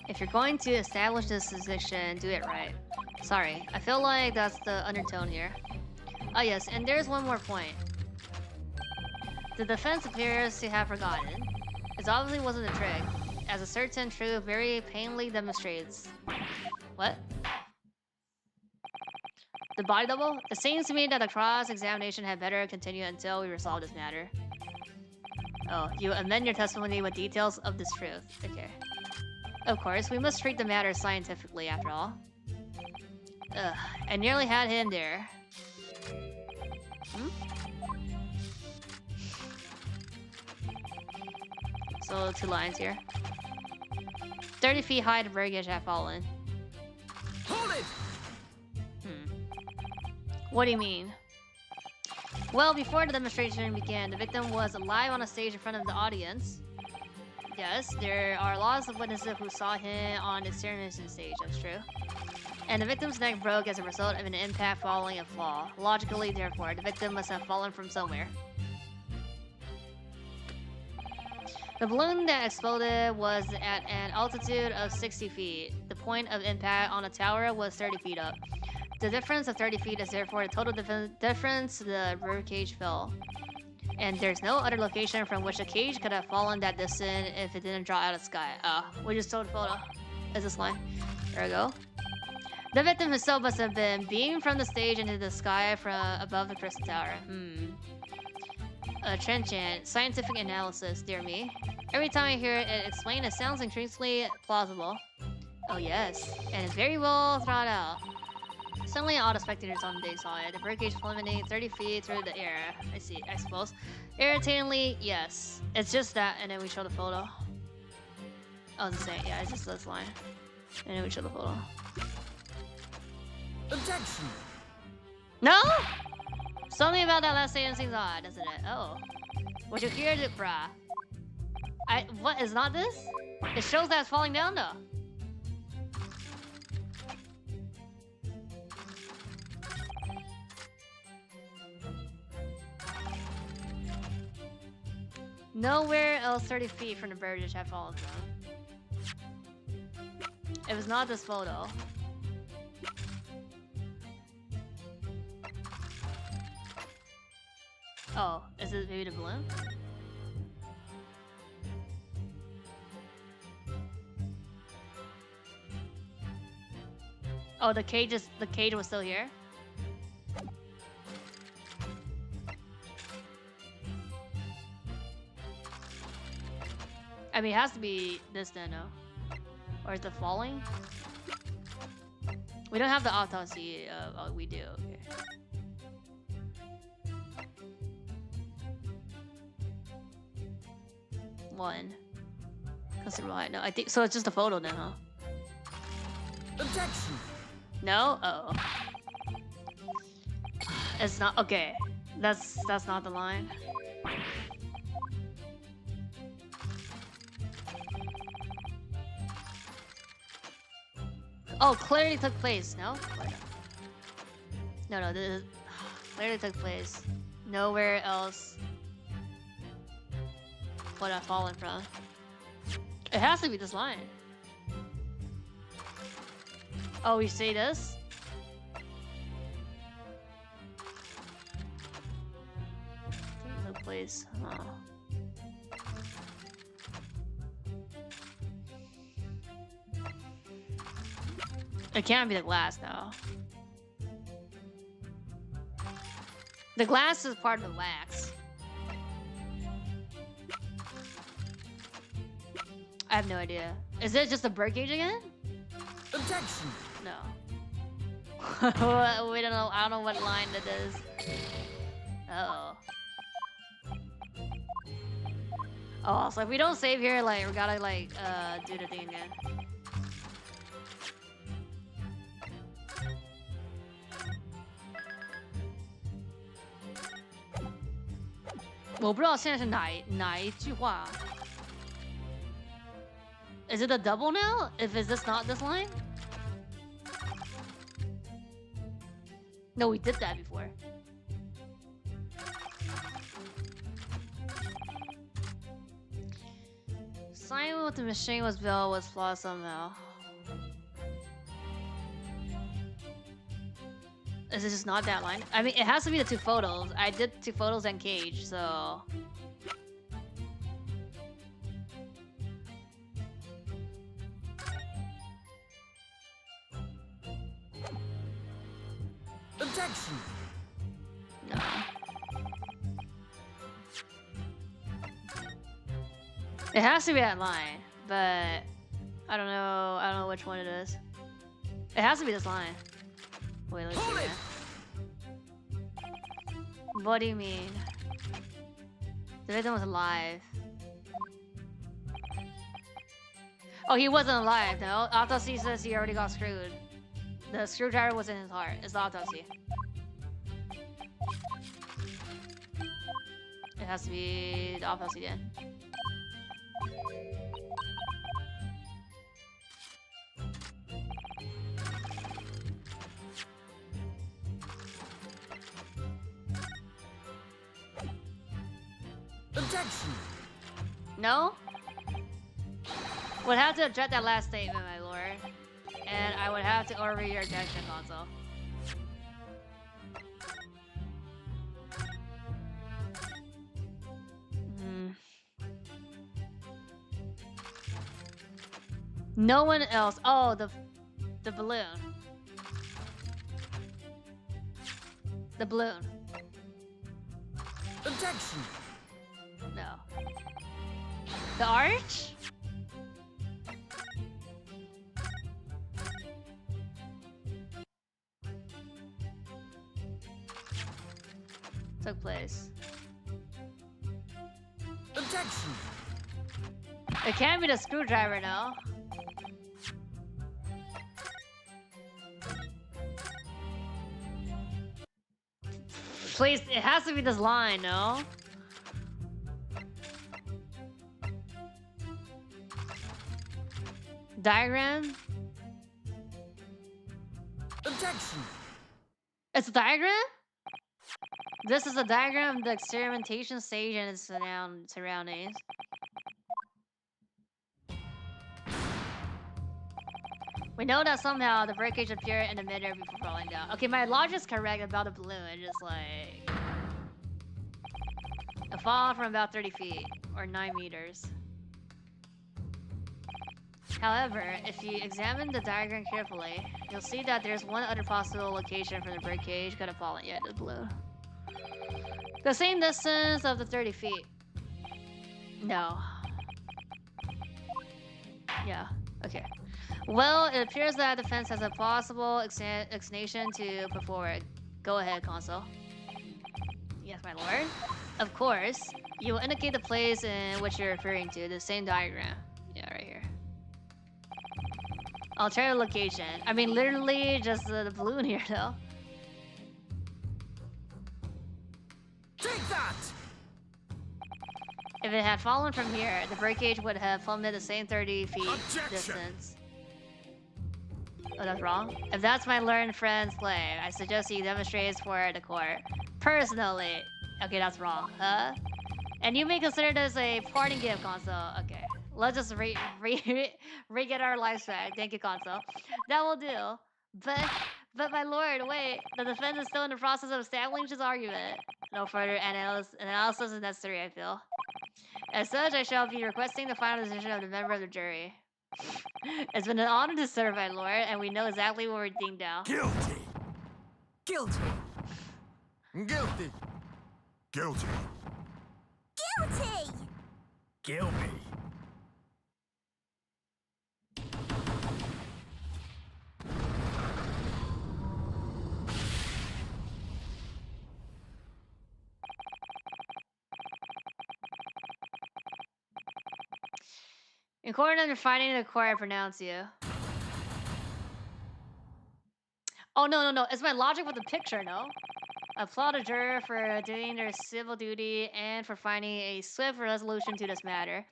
If you're going to establish this position, do it right. Sorry, I feel like that's the undertone here. Oh yes, and there's one more point. The defense appears to have forgotten. It obviously wasn't a trick, as a certain truth very painfully demonstrates. What? The body double? It seems to me that the cross-examination had better continue until we resolve this matter. Oh, you amend your testimony with details of this truth. Okay. Of course, we must treat the matter scientifically after all. Ugh, I nearly had him there. Hmm? So, 2 lines here. 30 feet high, the breakage had fallen. Hold it! What do you mean? Well, before the demonstration began, the victim was live on a stage in front of the audience. Yes, there are lots of witnesses who saw him on the examination stage, that's true. And the victim's neck broke as a result of an impact following a fall. Logically, therefore, the victim must have fallen from somewhere. The balloon that exploded was at an altitude of 60 feet. The point of impact on the tower was 30 feet up. The difference of 30 feet is therefore the total difference the bird cage fell. And there's no other location from which a cage could have fallen that distance if it didn't drop out of the sky. We just saw the photo. Is this line? There we go. The victim himself must have been beamed from the stage into the sky from above the crystal tower. Trenchant. Scientific analysis, dear me. Every time I hear it explained, it sounds increasingly plausible. Oh yes, and it's very well thought out. Suddenly all the spectators on the day saw it. The birdcage plummeting 30 feet through the air. I see, I suppose. Irritatingly, yes. It's just that, and then we show the photo. Oh, it's the same. Yeah, it's just this line. And then we show the photo. Objection! No? Something about that last sentence seems odd, doesn't it? Oh. Would you hear it, brah? What, is not this? It shows that it's falling down, though. Nowhere else 30 feet from the birdage had fallen from. It was not this photo. Oh, is it maybe the balloon? Oh, the cage was still here? I mean, it has to be this then, no? Or is it falling? We don't have the autopsy. Oh, we do. Okay. One. Considerable height. No, I think so. It's just a photo then, huh? Objection! No. Oh. It's not. Okay. That's not the line. Oh, clearly took place. No? No, this clearly took place. Nowhere else would have fallen from. It has to be this line. Oh, we say this? Took place. Oh. It can't be the glass, though. The glass is part of the wax. I have no idea. Is it just a birdcage again? Objection! No. We don't know. I don't know what line that is. Uh oh. Oh, so if we don't save here, like, we gotta, like, do the thing again. 我不知道现在是哪一句话。Is it a double now? Is this not this line? No, we did that before. Sign with the machine was built was flawed somehow. Is it just not that line? I mean, it has to be the 2 photos. I did 2 photos and cage, so... Objection! No. It has to be that line, but I don't know. I don't know which one it is. It has to be this line. Wait, let's see. What do you mean? The victim was alive. Oh, he wasn't alive, no. Autopsy says he already got screwed. The screwdriver was in his heart. It's the autopsy. It has to be the autopsy then. Objection! No? Would have to object that last statement, my lord. And I would have to overread your objection console. No one else. Oh, the balloon. The balloon. Objection! No. The arch? Took place. Objection! It can't be the screwdriver, no. Please, it has to be this line, no? Diagram? Objection! It's a diagram? This is a diagram of the experimentation stage and its surroundings. We know that somehow the breakage appeared in the midair before falling down. Okay, my logic's correct about the balloon. It's just like... a fall from about 30 feet, or 9 meters. However, if you examine the diagram carefully, you'll see that there's one other possible location for the breakage could have fallen. Yeah, the balloon. The same distance of the 30 feet. No. Yeah, okay. Well, it appears that the fence has a possible explanation to put forward. Go ahead, console. Yes, my lord. Of course. You will indicate the place in which you're referring to, the same diagram. Yeah, right here. Alternative location. I mean, literally just the balloon here, though. Take that! If it had fallen from here, the breakage would have plummeted the same 30 feet Objection. distance. Oh, that's wrong? If that's my learned friend's claim, I suggest he demonstrates for the court. Personally. Okay, that's wrong, huh? And you may consider this a parting gift, console. Okay. Let's just re-get our lives back. Thank you, console. That will do. But my lord, wait. The defense is still in the process of establishing his argument. No further analysis is necessary, I feel. As such, I shall be requesting the final decision of the member of the jury. It's been an honor to serve, my lord, and we know exactly what we're deemed now. Guilty! Guilty! Guilty! Guilty! Guilty! Kill me! In court under finding the court, I pronounce you. Oh, no. It's my logic with the picture, no? Applaud a juror for doing their civil duty and for finding a swift resolution to this matter.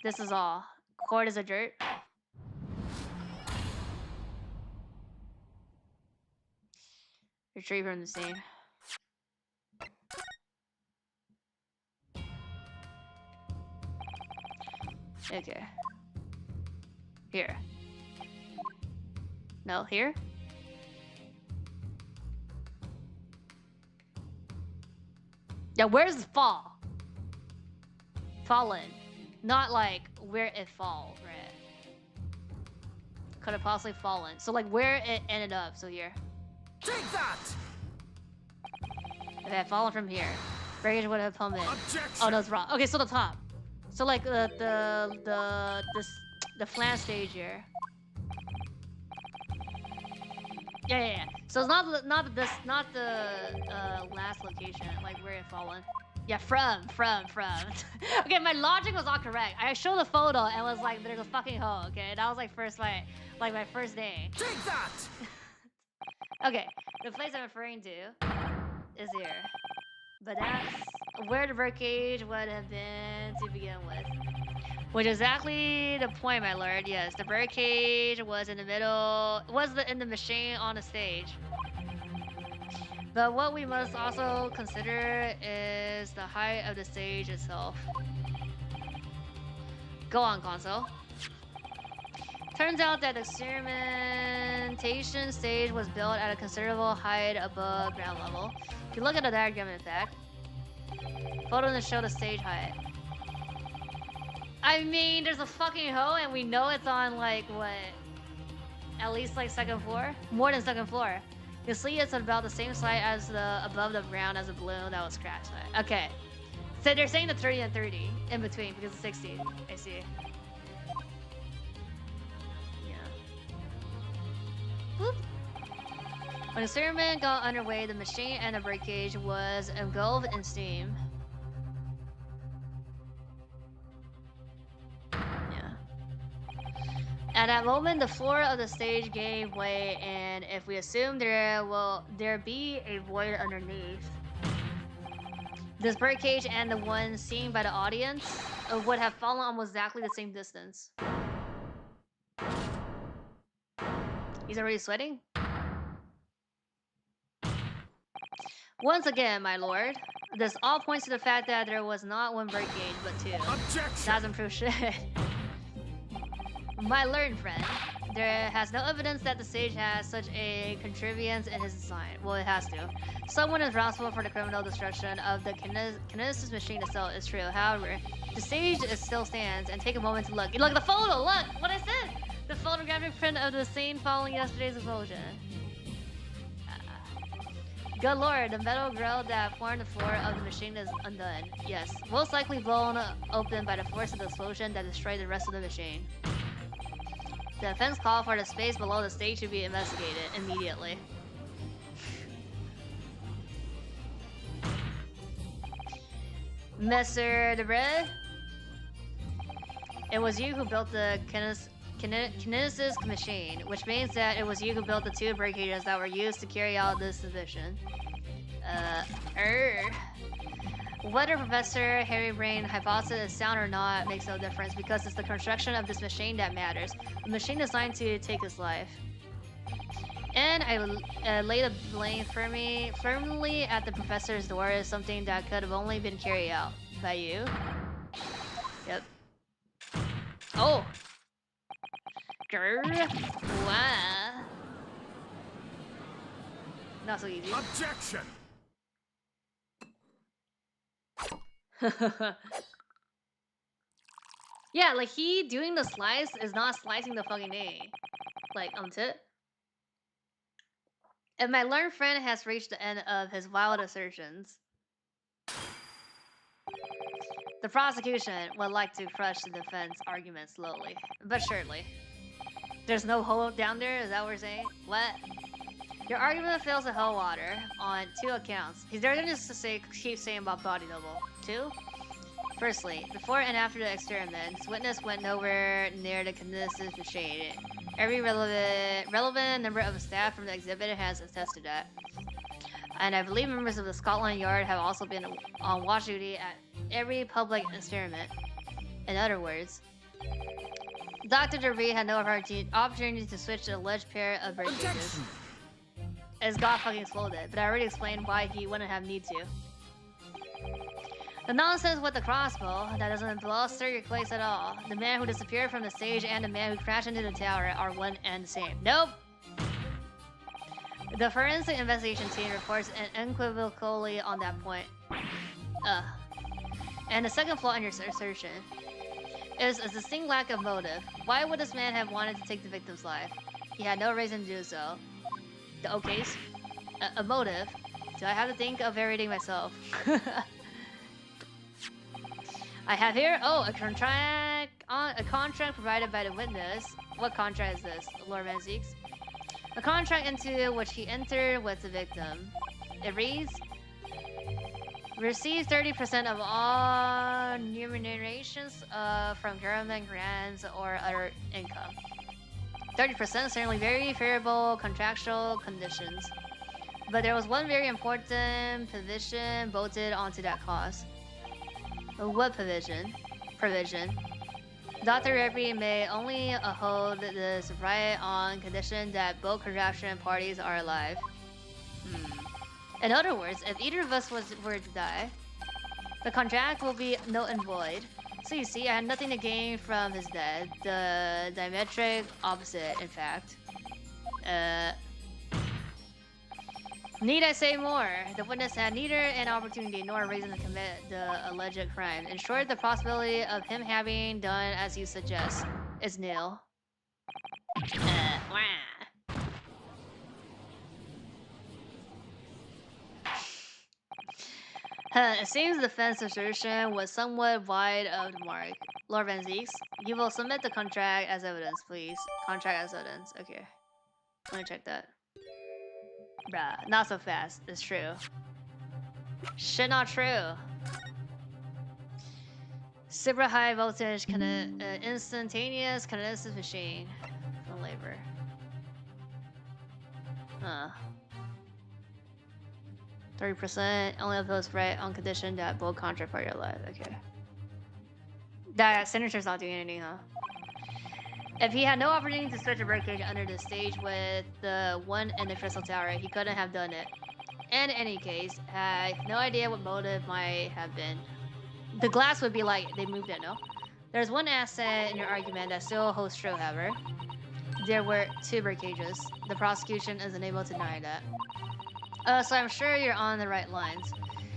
This is all. Court is adjourned. Retrieve from the scene. Okay. Here. No, here? Yeah, where's the fall? Fallen. Not like where it falls, right? Could have possibly fallen. So like where it ended up, so here. Take that! it had fallen from here, breakage would have come in. Objection. Oh no, it's wrong. Okay, so the top. So like the flange stage here. Yeah. So it's not the last location, like where it fallen. Yeah, from. Okay, my logic was all correct. I showed the photo and was like, there's a fucking hole. Okay, that was like my first day. Take that. Okay, the place I'm referring to is here, but that's where the birdcage would have been to begin with. Which is exactly the point, my lord. Yes, the birdcage was in the middle, in the machine on the stage. But what we must also consider is the height of the stage itself. Go on, console. Turns out that the experimentation stage was built at a considerable height above ground level. If you look at the diagram, in fact, photo to show the stage height. I mean, there's a fucking hole and we know it's on like, what? At least like second floor? More than second floor. You see it's about the same height as the above the ground as a balloon that was scratched. Okay. So they're saying the 30 and 30 in between because it's 60. I see. Yeah. Boop. When the experiment got underway, the machine and the birdcage was engulfed in steam. At that moment, the floor of the stage gave way, and if we assume there be a void underneath, this birdcage and the one seen by the audience would have fallen almost exactly the same distance. He's already sweating? Once again, my lord, this all points to the fact that there was not one birdcage, but two. Objection. Doesn't prove shit. My learned friend, there has no evidence that the stage has such a contrivance in his design. Well, it has to. Someone is responsible for the criminal destruction of the kinesis machine itself is true. However, the stage still stands, and take a moment to look. Look at the photo! Look! What I said! The photographic print of the scene following yesterday's explosion. Good lord, the metal grill that formed the floor of the machine is undone. Yes, most likely blown open by the force of the explosion that destroyed the rest of the machine. The defense called for the space below the stage to be investigated immediately. Mr. Debre? It was you who built the kinesis machine, which means that it was you who built the two birdcages that were used to carry out this mission. Whether Professor Harry Brain hypothesis is sound or not makes no difference because it's the construction of this machine that matters. A machine designed to take his life. And I lay the blame firmly at the professor's door as something that could have only been carried out by you. Yep. Oh! Grr. Wow. Not so easy. Objection. Yeah, like he doing the slice is not slicing the fucking thing. Like, tit. And my learned friend has reached the end of his wild assertions. The prosecution would like to crush the defense argument slowly, but surely. There's no hole down there, is that what we're saying? What? Your argument fails to hold water on two accounts. They're gonna just keep saying about body double. Two? Firstly, before and after the experiments, witness went nowhere near the kinesis machine. Every relevant number of staff from the exhibit has attested that. And I believe members of the Scotland Yard have also been on watch duty at every public experiment. In other words, Dr. Derby had no opportunity to switch the alleged pair of bird cages. As God fucking exploded, but I already explained why he wouldn't have need to. The nonsense with the crossbow, that doesn't bluster your place at all. The man who disappeared from the stage and the man who crashed into the tower are one and the same. Nope! The forensic investigation team reports unequivocally on that point. And the second flaw in your assertion is a distinct lack of motive. Why would this man have wanted to take the victim's life? He had no reason to do so. The okays? A motive Do I have to think of everything myself? I have here, oh, a contract provided by the witness. What contract is this, Lord Van Zeeks? A contract into which he entered with the victim. It reads, receive 30% of all remunerations from government grants or other income. 30% certainly very favorable contractual conditions. But there was one very important provision bolted onto that clause. What provision? Dr. Ripley may only hold this right on condition that both contraction parties are alive. In other words, if either of us were to die, the contract will be null and void. So you see, I had nothing to gain from his death. The diametric opposite, in fact. Need I say more? The witness had neither an opportunity nor a reason to commit the alleged crime. In short, the possibility of him having done as you suggest is nil. It seems the defense assertion was somewhat wide of the mark. Lord Van Zeeks, you will submit the contract as evidence, please. Contract as evidence. Okay. Let me check that. Bruh, not so fast. It's true. Shit, not true. Super high voltage, instantaneous kinetic machine from labor. Huh. 30% only opposed right on condition that both contract party are alive. Okay. That signature's not doing anything, huh? If he had no opportunity to stretch a birdcage under the stage with the one in the crystal tower, he couldn't have done it. In any case, I have no idea what motive might have been. The glass would be like, they moved it, no? There's one asset in your argument that still holds true, however. There were 2 birdcages. The prosecution is unable to deny that. So I'm sure you're on the right lines.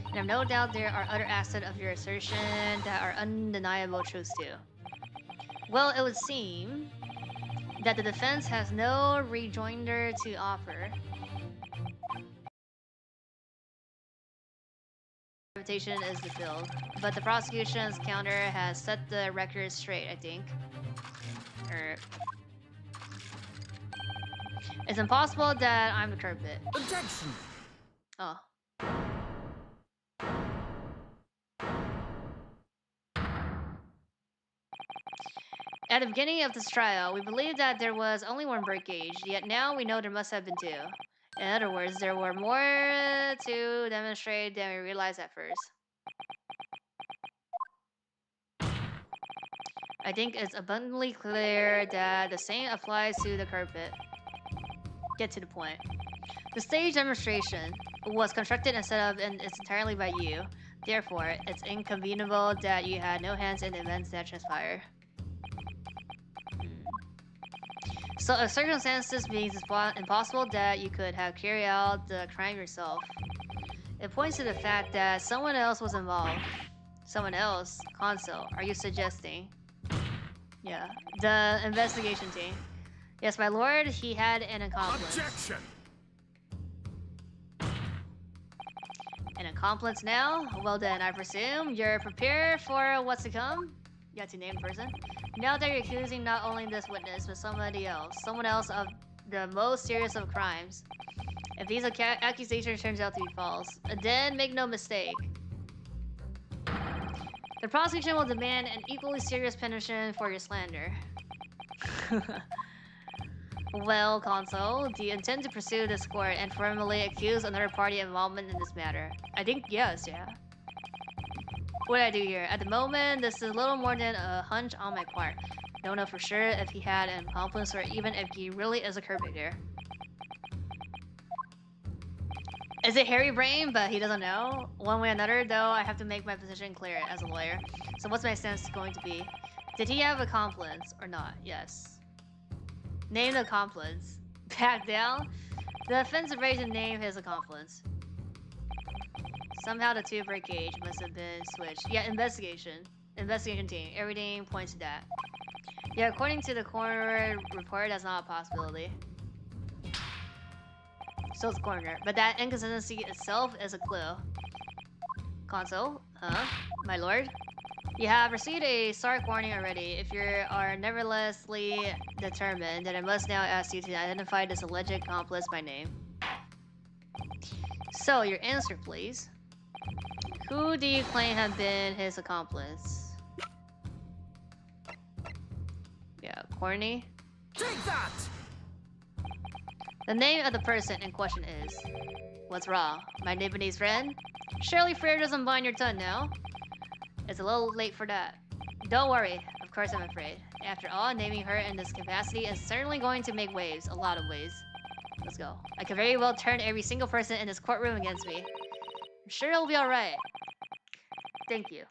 And I have no doubt there are other aspects of your assertion that are undeniable truths too. Well, it would seem that the defense has no rejoinder to offer. Reputation is the field, but the prosecution's counter has set the record straight, I think. It's impossible that I'm the culprit. Objection! Oh. At the beginning of this trial, we believed that there was only 1 birdcage, yet now we know there must have been 2. In other words, there were more to demonstrate than we realized at first. I think it's abundantly clear that the same applies to the carpet. Get to the point. The stage demonstration was constructed and set up and it's entirely by you. Therefore, it's inconceivable that you had no hands in the events that transpire. So, if circumstances means it's impossible that you could have carried out the crime yourself. It points to the fact that someone else was involved. Someone else? Console, are you suggesting? Yeah. The investigation team. Yes, my lord, he had an accomplice. Objection! An accomplice now? Well then, I presume you're prepared for what's to come? You have to name the person. Now that you're accusing not only this witness, but somebody else. Someone else of the most serious of crimes. If these accusations turns out to be false, then make no mistake. The prosecution will demand an equally serious punishment for your slander. Well, Consul, do you intend to pursue this court and formally accuse another party of involvement in this matter? I think yes, yeah. What do I do here? At the moment, this is a little more than a hunch on my part. Don't know for sure if he had an accomplice or even if he really is a carpenter. Is it hairy brain, but he doesn't know? One way or another, though, I have to make my position clear as a lawyer. So what's my stance going to be? Did he have accomplice or not? Yes. Name the accomplice. Back down? The offensive rate to name his accomplice. Somehow the 2 birdcage must have been switched. Yeah, investigation. Investigation team. Everything points to that. Yeah, according to the coroner report, that's not a possibility. So it's corner. But that inconsistency itself is a clue. Console? My lord? You have received a stark warning already. If you are neverthelessly determined, then I must now ask you to identify this alleged accomplice by name. So, your answer, please. Who do you claim have been his accomplice? Yeah, Corny. Take that! The name of the person in question is... What's wrong? My Japanese friend? Surely fear doesn't bind your tongue now. It's a little late for that. Don't worry. Of course I'm afraid. After all, naming her in this capacity is certainly going to make waves. A lot of waves. Let's go. I could very well turn every single person in this courtroom against me. I'm sure it'll be alright. Thank you.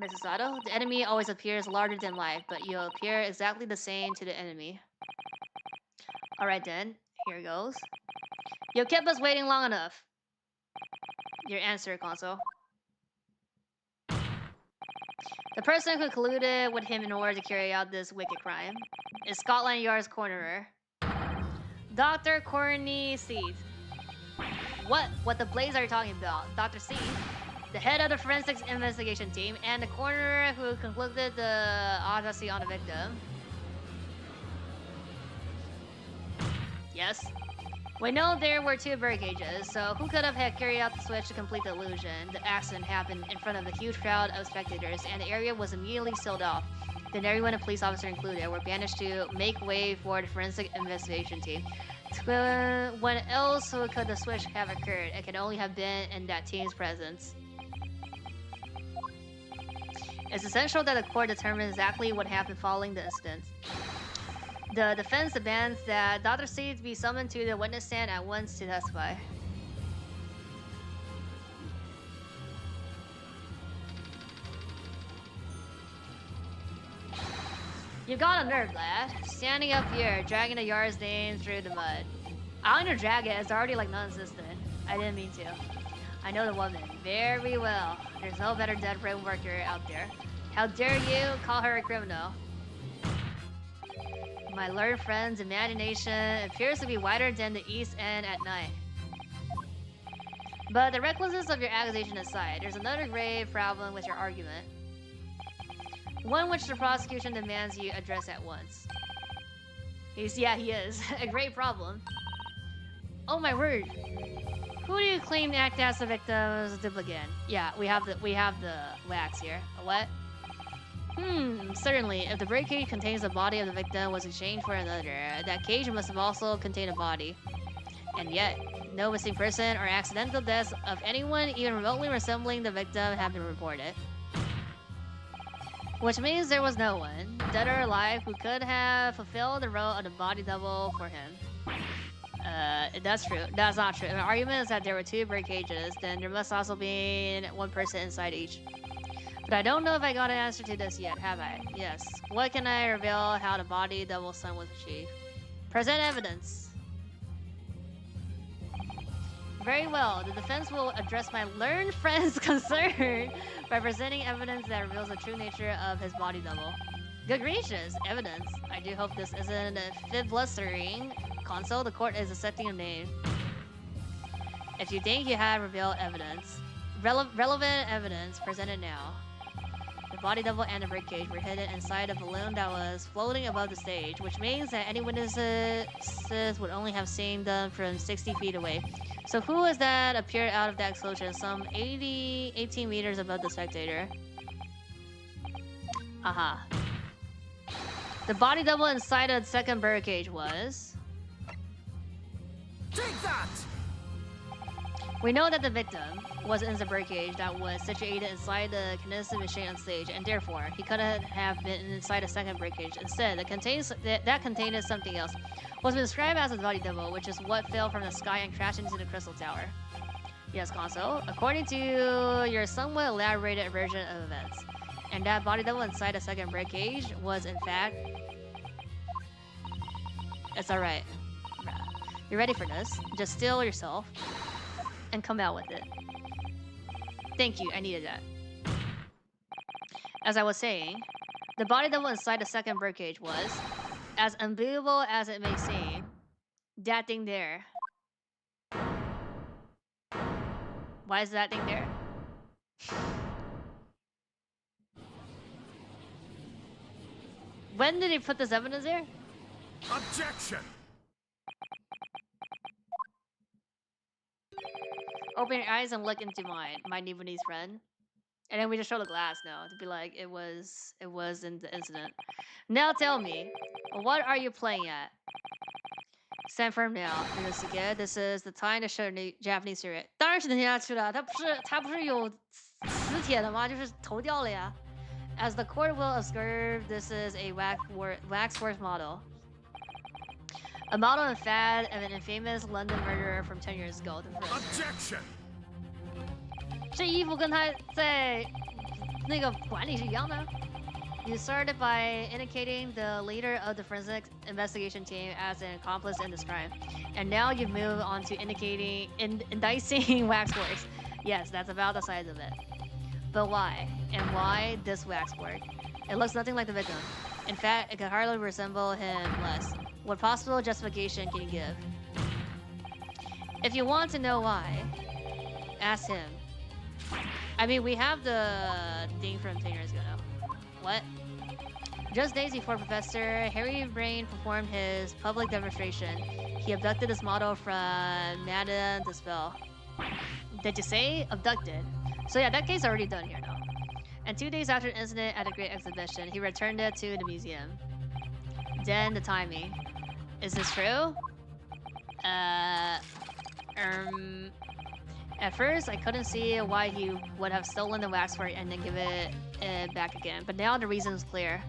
Mrs. Sato, the enemy always appears larger than life, but you'll appear exactly the same to the enemy. Alright then, here goes. You kept us waiting long enough. Your answer, Console. The person who colluded with him in order to carry out this wicked crime is Scotland Yard's coroner, Dr. Corny Seed. What the blaze are you talking about? Dr. Seed, the head of the forensics investigation team, and the coroner who concluded the autopsy on the victim. Yes. We know there were 2 bird cages, so who could have had carried out the switch to complete the illusion? The accident happened in front of a huge crowd of spectators, and the area was immediately sealed off. Then everyone, a police officer included, were banished to make way for the forensic investigation team. When else could the switch have occurred? It could only have been in that team's presence. It's essential that the court determine exactly what happened following the incident. The defense demands that Dr. Seed be summoned to the witness stand at once to testify. You got a nerve, lad. Standing up here, dragging the yard's name through the mud. I don't need to drag it, it's already like non-existent. I didn't mean to. I know the woman very well. There's no better dead brain worker out there. How dare you call her a criminal? My learned friend's imagination appears to be wider than the East End at night. But the recklessness of your accusation aside, there's another grave problem with your argument. One which the prosecution demands you address at once. He is. A great problem. Oh my word. Who do you claim to act as the victim's duplicate? Yeah, we have the wax here. A what? Certainly. If the bird cage contains the body of the victim was exchanged for another, that cage must have also contained a body. And yet, no missing person or accidental deaths of anyone even remotely resembling the victim have been reported. Which means there was no one, dead or alive, who could have fulfilled the role of the body double for him. That's true. That's not true. If the argument is that there were 2 bird cages, then there must also be 1 person inside each. But I don't know if I got an answer to this yet, have I? Yes. What can I reveal how the body double son was achieved? Present evidence. Very well. The defense will address my learned friend's concern by presenting evidence that reveals the true nature of his body double. Good gracious, evidence. I do hope this isn't a fibblustering. Console, the court is accepting a name. If you think you have revealed evidence, relevant evidence, present it now. The body double and the bird cage were hidden inside a balloon that was floating above the stage, which means that any witnesses would only have seen them from 60 feet away. So who is that appeared out of that explosion some 18 meters above the spectator? Aha. The body double inside of the second bird cage was... Take that! We know that the victim was in the bird cage that was situated inside the kinetic machine on stage, and therefore, he couldn't have been inside a second bird cage. Instead, that contained something else. Was described as a body double, which is what fell from the sky and crashed into the crystal tower. Yes, Console. According to your somewhat elaborated version of events, and that body double inside the second bird cage was, in fact... It's alright. You're ready for this. Just still yourself and come out with it. Thank you, I needed that. As I was saying, the body double inside the second bird cage was, as unbelievable as it may seem, that thing there. Why is that thing there? When did he put this evidence there? Objection! Open your eyes and look into mine, my Nibunese friend. And then we just show the glass now to be like, it was in the incident. Now tell me, what are you playing at? Stand firm now, Ryusuke. This is the time to show the Japanese spirit. 当然是能听下去了，它不是有磁铁的吗？就是投掉了呀。As the court will observe, this is a waxworks model. A model and fad of an infamous London murderer from 10 years ago. Objection! 这衣服跟他在那个馆里是一样的。You started by indicating the leader of the forensic investigation team as an accomplice in this crime, and now you move on to indicting waxworks. Yes, that's about the size of it. But why? And why this waxwork? It looks nothing like the victim. In fact, it could hardly resemble him less. What possible justification can you give? If you want to know why, ask him. I mean, we have the thing from 10 years ago now. What? Just days before Professor Harry Brain performed his public demonstration, he abducted this model from Madame de Spell. Did you say abducted? So yeah, that case's already done here now. And 2 days after the incident at a great exhibition, he returned it to the museum. Then the timing. Is this true? At first, I couldn't see why he would have stolen the waxwork and then give it back again, but now the reason is clear.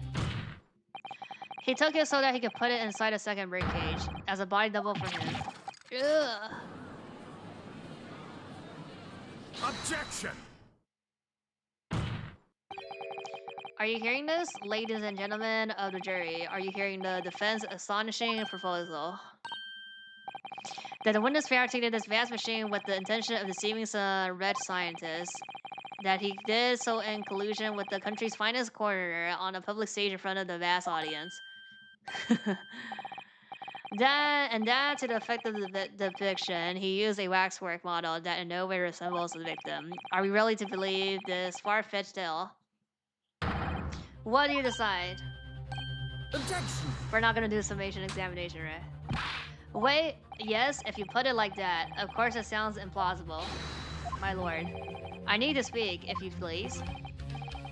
He took it so that he could put it inside a second birdcage, as a body double for him. Ugh. Objection! Are you hearing this? Ladies and gentlemen of the jury, are you hearing the defense's astonishing proposal? That the witness fabricated this vast machine with the intention of deceiving some red scientists. That he did so in collusion with the country's finest coroner on a public stage in front of the vast audience. That to the effect of the depiction, he used a waxwork model that in no way resembles the victim. Are we really to believe this far-fetched tale? What do you decide? Objection! We're not gonna do a summation examination, right? Wait, yes, if you put it like that, of course it sounds implausible. My lord. I need to speak, if you please.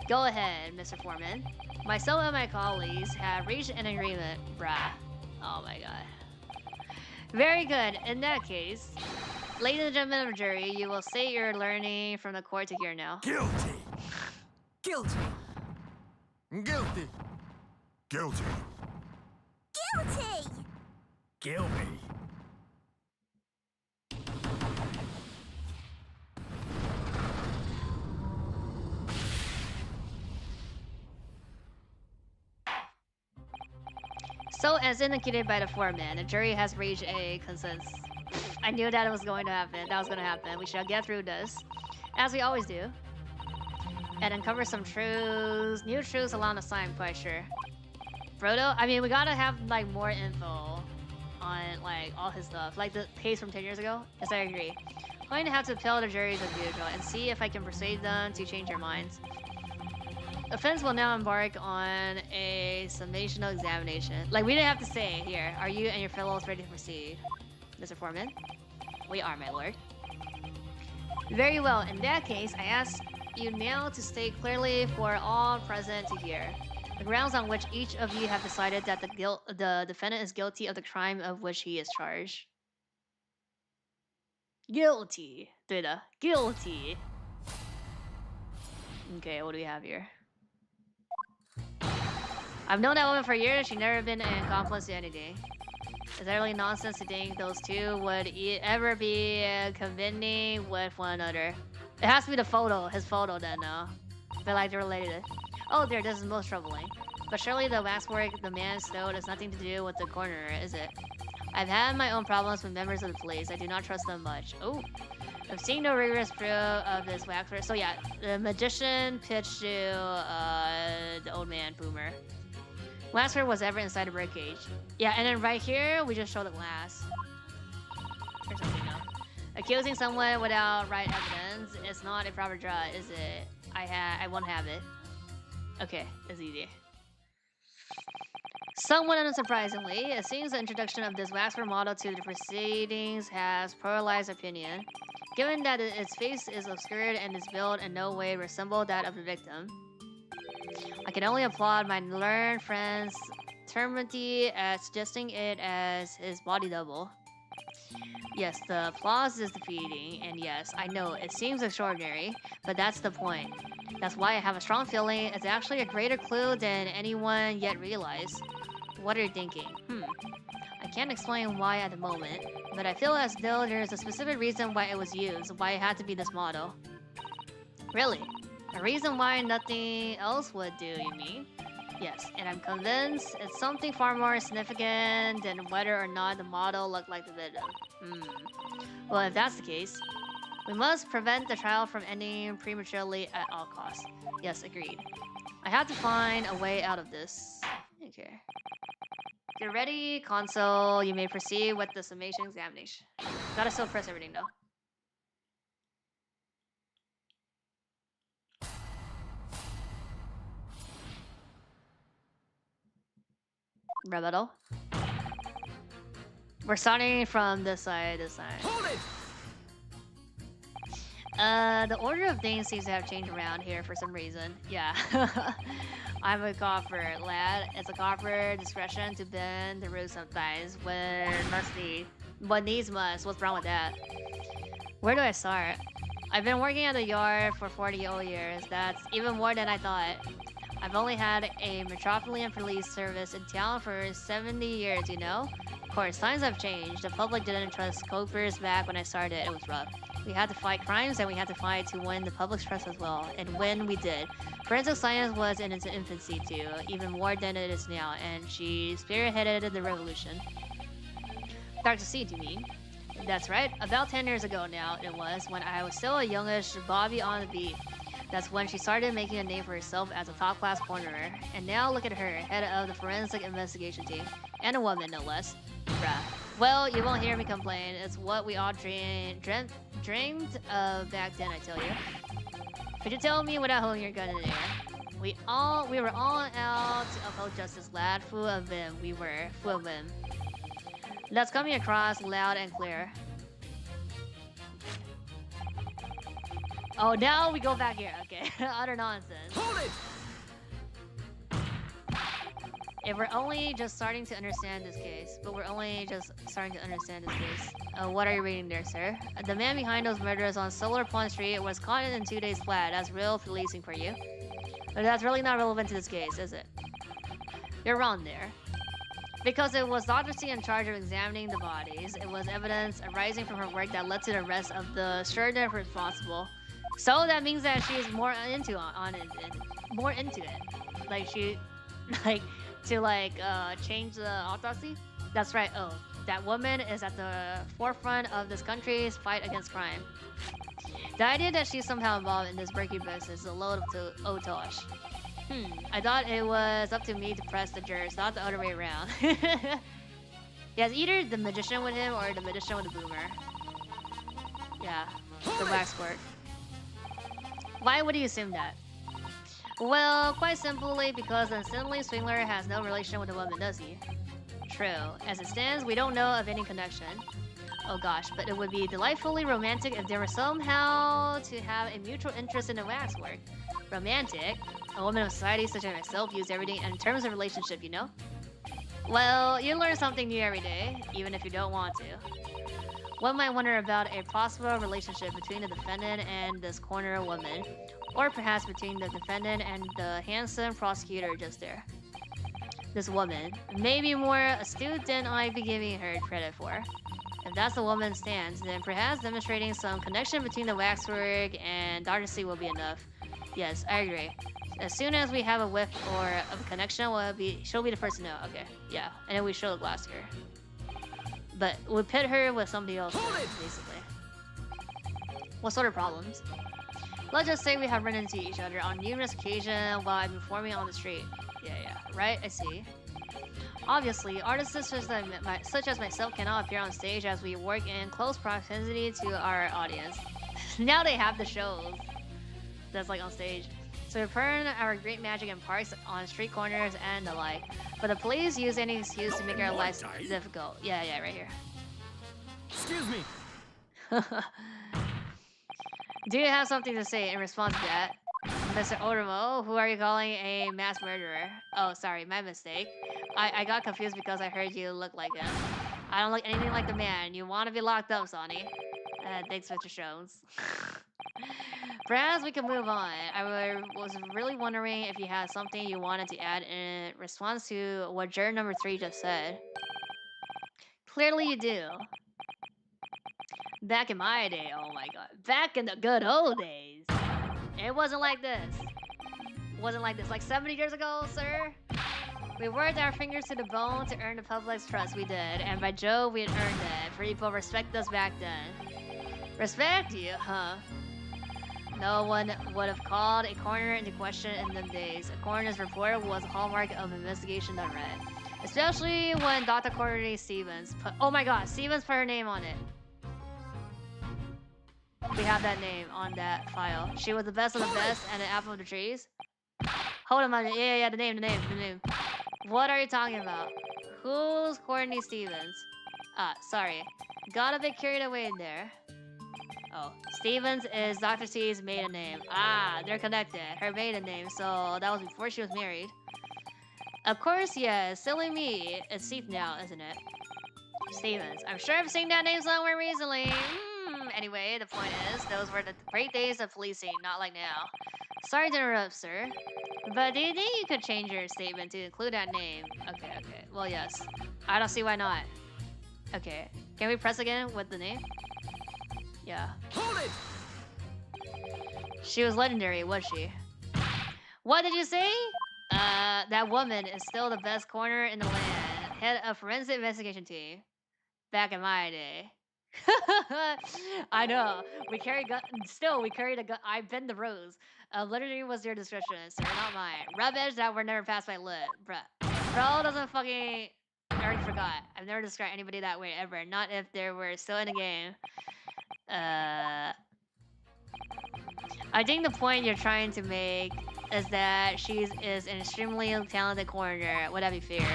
Go ahead, Mr. Foreman. Myself and my colleagues have reached an agreement, brah. Oh my god. Very good. In that case, ladies and gentlemen of the jury, you will state your learning from the court to hear now. Guilty! Guilty! Guilty! Guilty! Guilty! Kill me! So, as indicated by the foreman, the jury has reached a consensus. I knew that it was going to happen. That was going to happen. We shall get through this, as we always do, and uncover some truths, new truths along the side. I'm quite sure. Frodo, I mean, we gotta have like more info on like all his stuff, like the case from 10 years ago. Yes, I agree. I'm going to have to appeal to juries as usual and see if I can persuade them to change their minds. Offense will now embark on a summational examination. Like, we didn't have to say here, are you and your fellows ready to proceed? Mr. Foreman? We are, my lord. Very well, in that case, I ask you now to state clearly for all present to hear the grounds on which each of you have decided that the defendant is guilty of the crime of which he is charged. Guilty. 对的, guilty. Okay, what do we have here? I've known that woman for years. She's never been an accomplice to anything. It's utterly nonsense to think those two would ever be covenanting with one another. It has to be the photo, his photo then, no? I feel like they're related. Oh dear, this is most troubling. But surely the waxwork the man stole has nothing to do with the coroner, is it? I've had my own problems with members of the police. I do not trust them much. Oh, I've seen no rigorous proof of this waxwork. So yeah, the magician pitched to the old man, Boomer. Waxwork was ever inside a birdcage. Yeah, and then right here, we just show the glass. Or something, no. Accusing someone without right evidence is not a proper draw, is it? I won't have it. Okay, it's easy. Somewhat unsurprisingly, it seems the introduction of this waxwork model to the proceedings has polarized opinion. Given that its face is obscured and its build in no way resembles that of the victim, I can only applaud my learned friend's temerity at suggesting it as his body double. Yes, the applause is defeating, and yes, I know it seems extraordinary, but that's the point. That's why I have a strong feeling it's actually a greater clue than anyone yet realized. What are you thinking? I can't explain why at the moment, but I feel as though there's a specific reason why it was used, why it had to be this model. Really? A reason why nothing else would do, you mean? Yes, and I'm convinced it's something far more significant than whether or not the model looked like the victim. Well, if that's the case, we must prevent the trial from ending prematurely at all costs. Yes, agreed. I have to find a way out of this. Okay. Get ready, console. You may proceed with the summation examination. Gotta still press everything though. Rebuttal. We're starting from this side, Hold it! The order of things seems to have changed around here for some reason. Yeah. I'm a coffer, lad. It's a coffer discretion to bend the rules sometimes when must need. What needs must. What's wrong with that? Where do I start? I've been working at the yard for 40 old years. That's even more than I thought. I've only had a metropolitan police service in town for 70 years, you know? Of course, times have changed. The public didn't trust copers back when I started. It was rough. We had to fight crimes and we had to fight to win the public's trust as well. And when we did, forensic science was in its infancy too, even more than it is now, and she spearheaded the revolution. Dr. C, do you mean? That's right. About 10 years ago now it was, when I was still a youngish Bobby on the beat. That's when she started making a name for herself as a top-class cornerer. And now look at her, head of the forensic investigation team. And a woman, no less. Bruh. Well, you won't hear me complain. It's what we all dreamed of back then, I tell you. Could you tell me without holding your gun in the air? We were all out to uphold justice, lad. Full of vim. We were. Full of vim. That's coming across loud and clear. Oh, now we go back here. Okay, utter nonsense. Hold it! If we're only just starting to understand this case, what are you reading there, sir? The man behind those murders on Solar Pond Street was caught in 2 days flat. That's real policing for you. But that's really not relevant to this case, is it? You're wrong there. Because it was Dr. C in charge of examining the bodies. It was evidence arising from her work that led to the arrest of the sheriff responsible. So that means that she's more into it. Like she, change the autopsy. That's right. Oh, that woman is at the forefront of this country's fight against crime. The idea that she's somehow involved in this breaking business is a load of otosh. I thought it was up to me to press the jurors, not the other way around. Yes, either the magician with him or the magician with the boomer. Yeah, the waxwork. Why would you assume that? Well, quite simply because the Assembly Swingler has no relation with the woman, does he? True. As it stands, we don't know of any connection. Oh gosh, but it would be delightfully romantic if there were somehow to have a mutual interest in the waxwork. Romantic? A woman of society such as myself views everything in terms of relationship, you know? Well, you learn something new every day, even if you don't want to. One might wonder about a possible relationship between the defendant and this corner woman, or perhaps between the defendant and the handsome prosecutor just there. This woman, maybe more astute than I'd be giving her credit for. If that's the woman's stance, then perhaps demonstrating some connection between the waxwork and Dr. C will be enough. Yes, I agree. As soon as we have a whiff or of a connection, she'll be the first to know. Okay, yeah, and then we show the glass here. But we'll pit her with somebody else, basically. What sort of problems? Let's just say we have run into each other on numerous occasions while I'm performing on the street. Yeah, right, I see. Obviously, artists such as myself cannot appear on stage as we work in close proximity to our audience. Now they have the shows that's like on stage. So we burn our great magic in parks, on street corners, and the like. But the police use any excuse to make our lives difficult. Yeah, right here. Excuse me. Do you have something to say in response to that? Mr. Otomo, who are you calling a mass murderer? Oh, sorry, my mistake. I got confused because I heard you look like him. I don't look anything like the man. You want to be locked up, Sonny. Thanks, Mr. Jones. Perhaps we can move on. Was really wondering if you had something you wanted to add in response to what juror number 3 just said. Clearly you do. Back in my day, oh my god. Back in the good old days. It wasn't like this. It wasn't like this. Like 70 years ago, sir? We worked our fingers to the bone to earn the public's trust. We did. And by Jove, we had earned it. People respect us back then. Respect you, huh? No one would have called a coroner into question in them days. A coroner's report was a hallmark of investigation done right. Especially when Dr. Courtney Stevens put... Oh my god, Stevens put her name on it. We have that name on that file. She was the best of the best and the apple of the trees. Hold on a minute. Yeah, the name. What are you talking about? Who's Courtney Stevens? Ah, sorry. Got a bit carried away in there. Oh, Stevens is Dr. C's maiden name. Ah, they're connected. Her maiden name, so that was before she was married. Of course, yeah. Silly me. It's Seath now, isn't it? Stevens. I'm sure I've seen that name somewhere recently. Anyway, the point is, those were the great days of policing, not like now. Sorry to interrupt, sir. But do you think you could change your statement to include that name? Okay. Well, yes. I don't see why not. Okay. Can we press again with the name? Yeah. Hold it! She was legendary, was she? What did you say? That woman is still the best coroner in the land. Head of forensic investigation team. Back in my day. I know. We carry gun. Still, we carried a gun. I bend the rose. Legendary was your description, sir, not mine. Rubbish that were never passed my lip, bruh. Bro doesn't fucking. I already forgot. I've never described anybody that way ever. Not if they were still in the game. I think the point you're trying to make is that she is an extremely talented coroner. Would that be fair?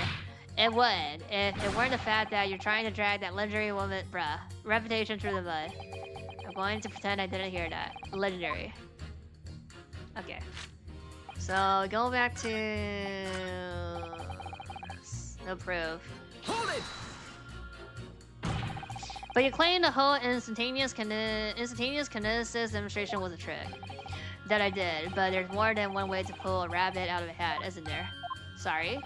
It would, if it weren't the fact that you're trying to drag that legendary woman, reputation through the mud. I'm going to pretend I didn't hear that. Legendary. Okay. So, going back to... No proof. Hold it! But you claim the whole instantaneous kinesis demonstration was a trick. That I did, but there's more than one way to pull a rabbit out of a hat, isn't there? Sorry?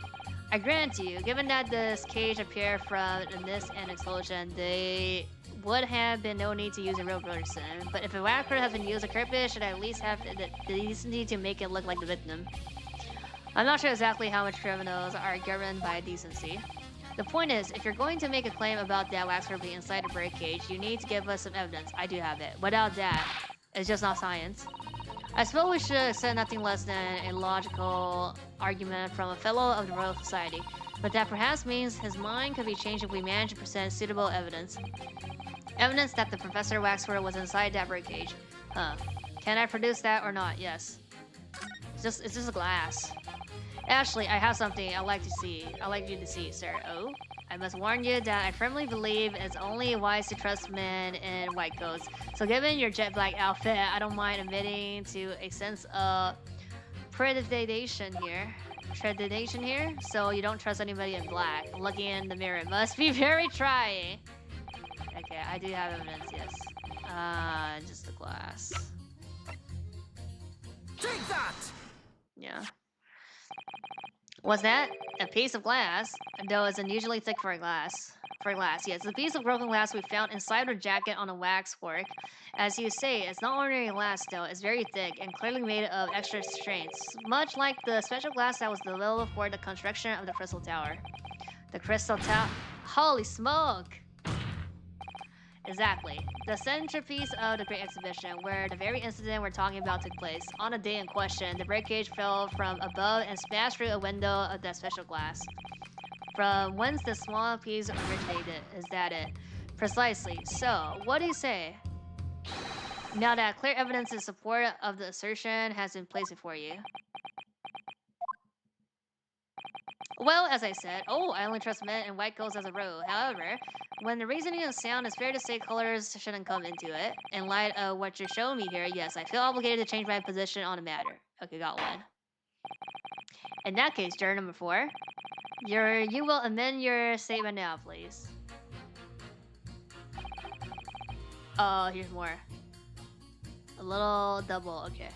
I grant you, given that this cage appeared from a mist and explosion, there would have been no need to use a real person. But if a whacker has been used, a culprit should at least have the decency to make it look like the victim. I'm not sure exactly how much criminals are governed by decency. The point is, if you're going to make a claim about that waxer being inside a birdcage, you need to give us some evidence. I do have it. Without that, it's just not science. I suppose we should accept nothing less than a logical argument from a fellow of the Royal Society, but that perhaps means his mind could be changed if we manage to present suitable evidence. Evidence that the Professor Waxworth was inside that birdcage. Huh. Can I produce that or not? Yes. It's just a glass. Ashley, I have something I'd like you to see, sir. Oh? I must warn you that I firmly believe it's only wise to trust men in white coats. So given your jet black outfit, I don't mind admitting to a sense of predation here. So you don't trust anybody in black. Looking in the mirror must be very trying. Okay, I do have evidence, yes. Just the glass. Take that! Yeah. Was that a piece of glass? Though it's unusually thick for glass. Yes, a piece of broken glass we found inside her jacket on a waxwork. As you say, it's not ordinary glass though. It's very thick and clearly made of extra strengths, much like the special glass that was developed for the construction of the Crystal Tower. The Crystal Tower. Holy smoke! Exactly. The centerpiece of the Great Exhibition, where the very incident we're talking about took place. On the day in question, the birdcage fell from above and smashed through a window of that special glass. From whence the small piece originated. Is that it? Precisely. So, what do you say? Now that clear evidence in support of the assertion has been placed before you. Well, as I said, I only trust men and white girls as a rule. However, when the reasoning is sound, it's fair to say colors shouldn't come into it. In light of what you're showing me here, yes, I feel obligated to change my position on the matter. Okay, got one. In that case, juror number 4, you will amend your statement now, please. Here's more. A little double, okay.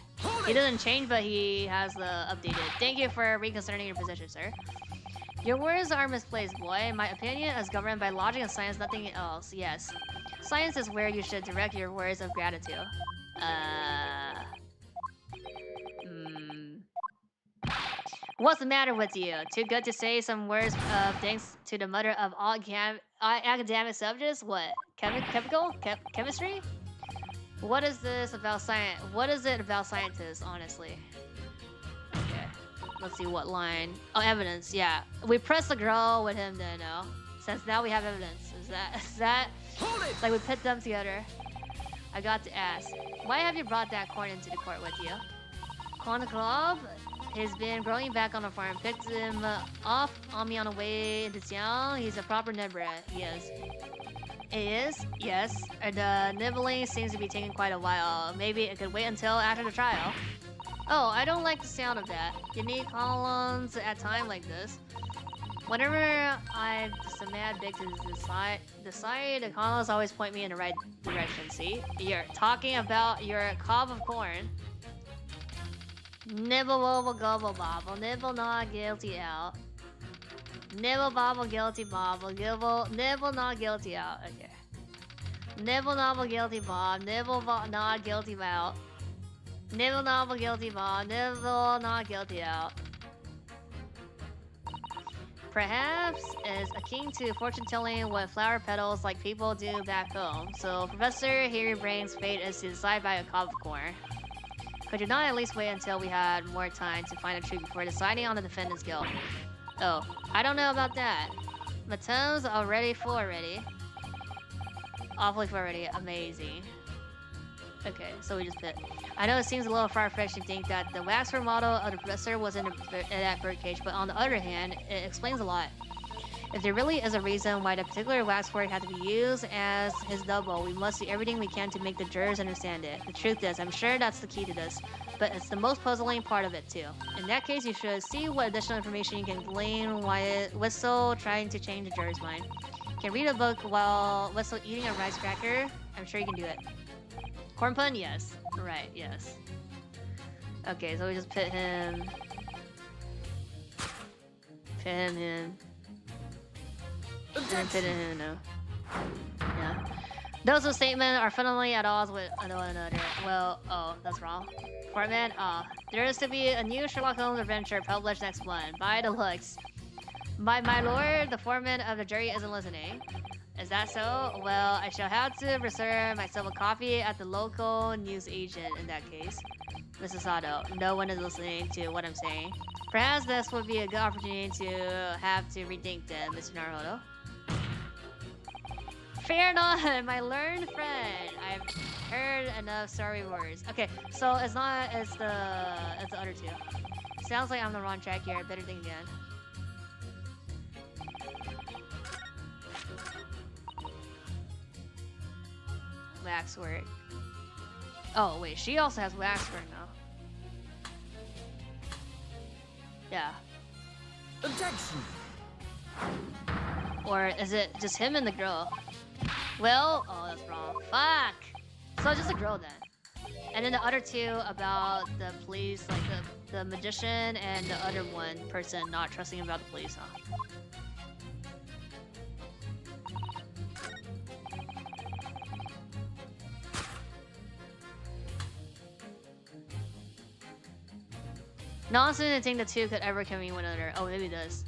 He doesn't change, but he has the updated. Thank you for reconsidering your position, sir. Your words are misplaced, boy. My opinion is governed by logic and science, nothing else. Yes. Science is where you should direct your words of gratitude. What's the matter with you? Too good to say some words of thanks to the mother of all academic subjects? What? Chemistry? What is this about science? What is it about scientists, honestly? Okay. Let's see what line. Oh, evidence. Yeah. We press the girl with him then, no? Since now we have evidence. Is that like we put them together? I got to ask. Why have you brought that corn into the court with you? Chronicles has been growing back on the farm. Picked him off on me on the way into town. He's a proper nibrat. He is. It is? Yes. The nibbling seems to be taking quite a while. Maybe it could wait until after the trial. Oh, I don't like the sound of that. You need columns at a time like this. Whenever I'm just a mad big to decide, the columns always point me in the right direction, see? You're talking about your cob of corn. Nibble wobble gobble bobble, nibble not guilty out. Nibble bobble guilty bobble, nibble not guilty out. Okay. Nibble nobble guilty bob, nibble not guilty out. Nibble nobble guilty bob, nibble not guilty out. Perhaps is akin to fortune telling with flower petals like people do back home. So Professor here brings fate is to decide by a cob of corn. Could you not at least wait until we had more time to find the truth before deciding on the defendant's guilt? Oh, I don't know about that. Mate's already full already. Awfully full already. Amazing. Okay, so we just put. I know it seems a little far-fetched to think that the waxwork model of the professor was in that birdcage, but on the other hand, it explains a lot. If there really is a reason why the particular waxwork had to be used as his double, we must do everything we can to make the jurors understand it. The truth is, I'm sure that's the key to this, but it's the most puzzling part of it too. In that case, you should see what additional information you can glean while Whistle trying to change the juror's mind. You can read a book while Whistle eating a rice cracker. I'm sure you can do it. Corn pun? Yes. Right, yes. Okay, so we just put him... in. And put him in, no. Yeah. Those whose statements are fundamentally at odds with one another. Well, that's wrong. Foreman, there is to be a new Sherlock Holmes adventure published next month. By the looks. My lord, the foreman of the jury isn't listening. Is that so? Well, I shall have to reserve myself a copy at the local news agent in that case. Mrs. Sato, no one is listening to what I'm saying. Perhaps this would be a good opportunity to have to rethink them, Mr. Naruto. Fear not, my learned friend. I've heard enough sorry words. Okay, so it's the other two. Sounds like I'm on the wrong track here. I better think again. Waxwork. Oh wait, she also has waxwork now. Yeah. Objection. Or is it just him and the girl? Well, that's wrong. Fuck! So it's just a girl then. And then the other two about the police, like the magician and the other one person not trusting about the police, huh? Nonsense to think the two could ever come in one another. Oh, maybe it does.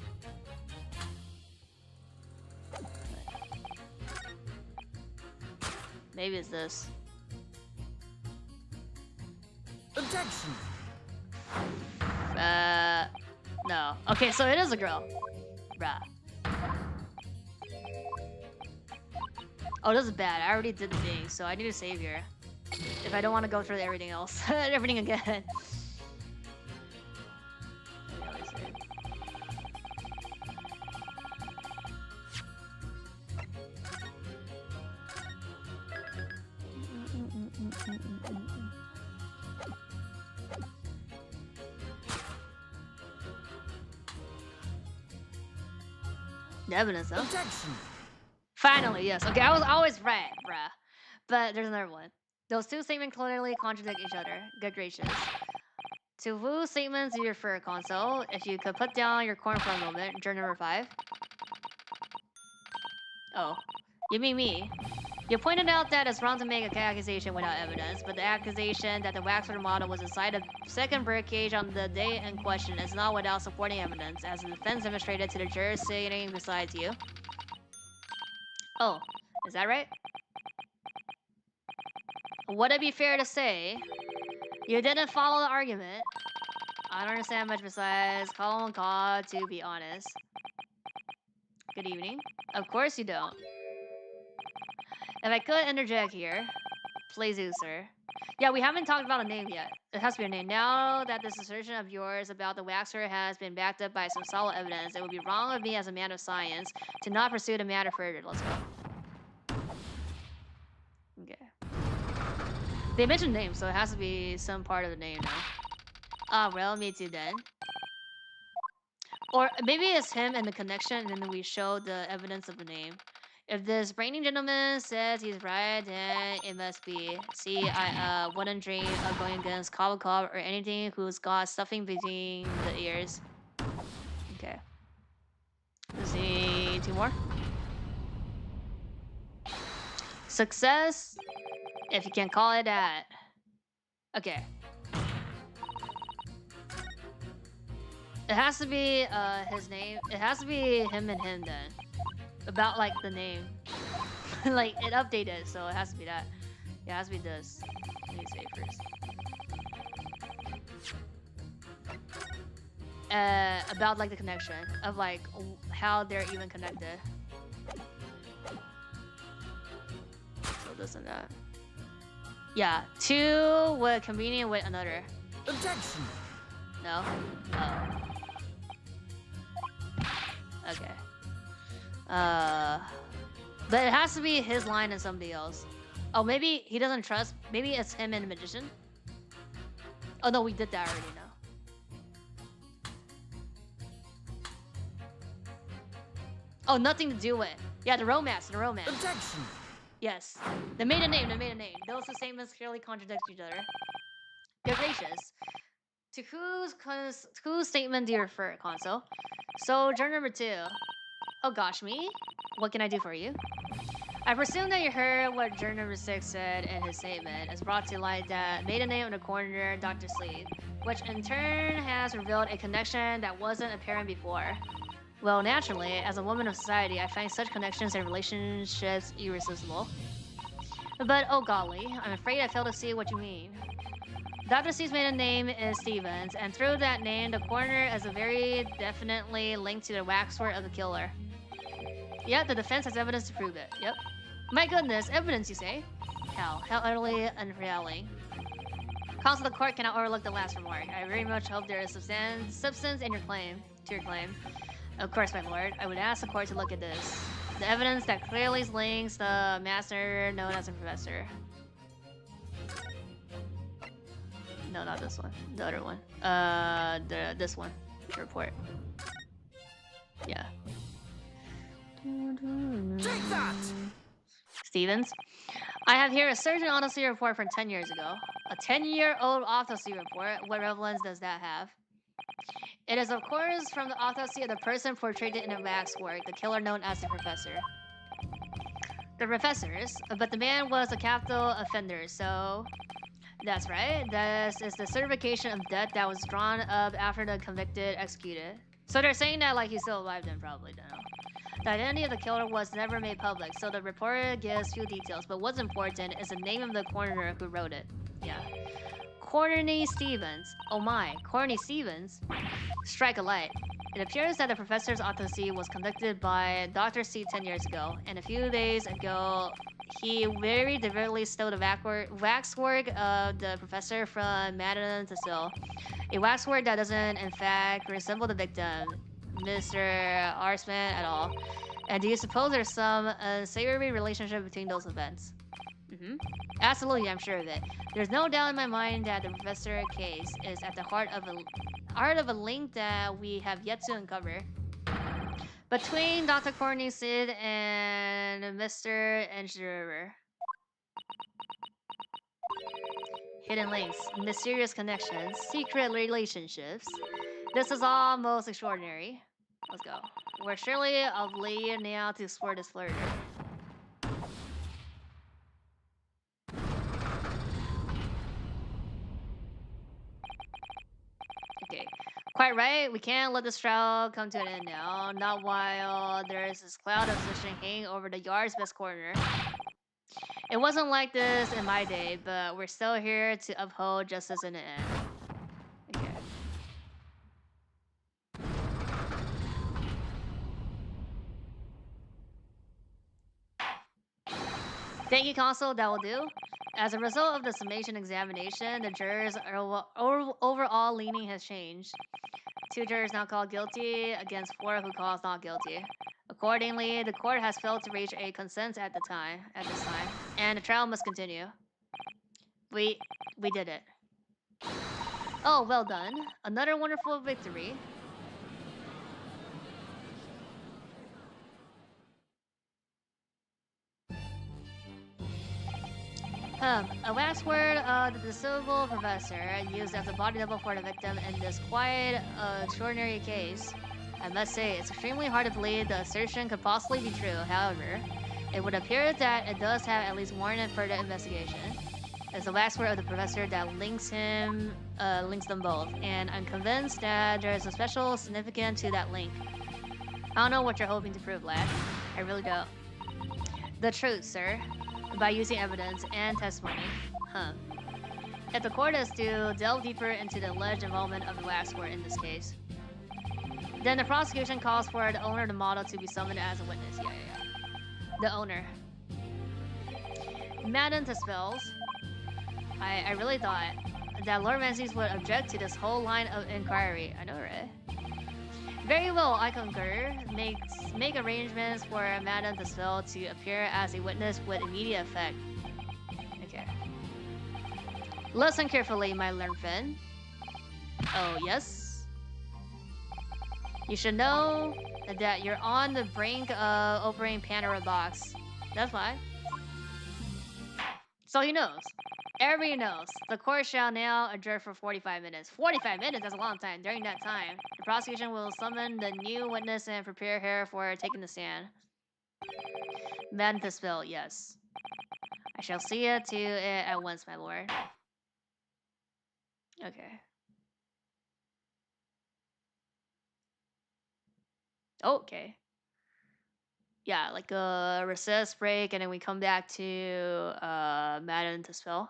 Maybe it's this. Objection. No. Okay, so it is a girl. Bruh. Oh, this is bad. I already did the thing, so I need to save here. If I don't want to go through everything else, everything again. The evidence, though. Objection. Finally, yes. Okay, I was always right, bruh. But there's another one. Those two statements clearly contradict each other. Good gracious. To whose statements do you refer, console? If you could put down your corn for a moment. Journal number 5. Oh. You mean me? You pointed out that it's wrong to make an accusation without evidence, but the accusation that the waxwork model was inside a second birdcage on the day in question is not without supporting evidence, as the defense demonstrated to the jurors sitting beside you. Oh, is that right? Would it be fair to say you didn't follow the argument? I don't understand much besides call and call, to be honest. Good evening. Of course you don't. If I could interject here, please do, sir. Yeah, we haven't talked about a name yet. It has to be a name. Now that this assertion of yours about the waxer has been backed up by some solid evidence, it would be wrong of me as a man of science to not pursue the matter further. Let's go. Okay. They mentioned names, so it has to be some part of the name now. Ah, well, me too then. Or maybe it's him and the connection, and then we show the evidence of the name. If this brainy gentleman says he's right, then it must be. See, I wouldn't dream of going against Cobb or anything who's got stuffing between the ears. Okay. Let's see, 2 more. Success, if you can call it that. Okay. It has to be his name. It has to be him and him then. About like the name. Like it updated, so it has to be that. Yeah, it has to be this. Let me say first. About like the connection of like how they're even connected. So this and that. Yeah, 2 would convenient with another. Objection. No? Oh. Okay. But it has to be his line and somebody else. Oh, maybe he doesn't trust. Maybe it's him and the magician. Oh no, we did that already now. Oh, nothing to do with. Yeah, the romance, the romance. Objection. Yes. The maiden name, the maiden name. Those two statements clearly contradict each other. Good gracious. To whose statement do you refer, console? So, journal number 2. Oh gosh, me? What can I do for you? I presume that you heard what journal number 6 said in his statement, as brought to light that maiden name of the coroner, Dr. Sleeve, which in turn has revealed a connection that wasn't apparent before. Well, naturally, as a woman of society, I find such connections and relationships irresistible. But oh golly, I'm afraid I fail to see what you mean. Dr. C's maiden name is Stevens, and through that name, the coroner is very definitely linked to the waxwork of the killer. Yet, the defense has evidence to prove it. Yep. My goodness, evidence, you say? How utterly unrealistic. Counsel, the court cannot overlook the last remark. I very much hope there is substance in your claim. Of course, my lord. I would ask the court to look at this. The evidence that clearly links the master known as a professor. No, not this one. The other one. This one. The report. Yeah. Take that! Stevens? I have here a surgeon autopsy report from 10 years ago. A 10-year-old autopsy report? What relevance does that have? It is, of course, from the autopsy of the person portrayed in the waxwork, the killer known as the professor. The professors, but the man was a capital offender, so... That's right. This is the certification of death that was drawn up after the convicted executed. So they're saying that like he's still alive then, probably, no. The identity of the killer was never made public, so the report gives few details, but what's important is the name of the coroner who wrote it. Yeah. Courtney Stevens. Oh my, Courtney Stevens? Strike a light. It appears that the professor's autopsy was conducted by Dr. C 10 years ago, and a few days ago, he very deliberately stole the waxwork of the professor from Madden to Sill. A waxwork that doesn't, in fact, resemble the victim, Mr. Arsman, at all. And do you suppose there's some unsavory relationship between those events? Absolutely, I'm sure of it. There's no doubt in my mind that the professor case is at the heart of a link that we have yet to uncover. Between Dr. Courtney Sid and Mr. Engineer. Hidden links, mysterious connections, secret relationships. This is all most extraordinary. Let's go. We're surely obligated now to explore this further. Okay. Quite right, we can't let this trial come to an end now. Not while there is this cloud of suspicion hanging over the yard's best corner. It wasn't like this in my day, but we're still here to uphold justice in the end. Okay. Thank you, Consul. That will do. As a result of the summation examination, the jurors' overall leaning has changed. 2 jurors now called guilty against 4 who calls not guilty. Accordingly, the court has failed to reach a consensus at this time, and the trial must continue. We did it. Oh, well done. Another wonderful victory. A waxword of the disable professor used as a body double for the victim in this quite extraordinary case. I must say, it's extremely hard to believe the assertion could possibly be true. However, it would appear that it does have at least warranted further investigation. It's the waxword of the professor that links them both, and I'm convinced that there is a special significance to that link. I don't know what you're hoping to prove, lad. I really don't. The truth, sir. By using evidence and testimony. If the court is to delve deeper into the alleged involvement of the waxword in this case, then the prosecution calls for the owner of the model to be summoned as a witness. Yeah. The owner. Madden to spells. I really thought that Lord Menzies would object to this whole line of inquiry. I know, right? Very well, I concur. Make arrangements for Madame Despel to appear as a witness with immediate effect. Okay. Listen carefully, my learned friend. Oh, yes? You should know that you're on the brink of opening Pandora box. That's fine. So he knows. Everybody knows. The court shall now adjourn for 45 minutes. 45 minutes? That's a long time. During that time, the prosecution will summon the new witness and prepare her for taking the stand. Madame Despel, yes. I shall see to it at once, my lord. Okay. Okay. Yeah, like a recess break, and then we come back to Madame Despel.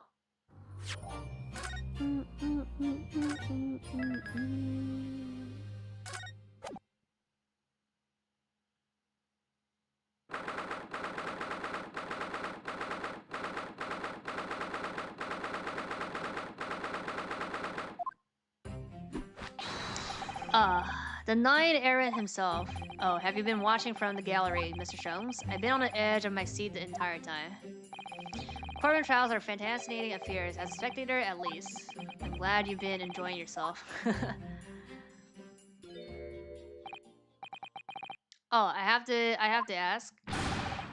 The Knight Errant himself. Oh, have you been watching from the gallery, Mr. Sholmes? I've been on the edge of my seat the entire time. Courtroom trials are fascinating affairs, as a spectator at least. I'm glad you've been enjoying yourself. Oh, I have to ask.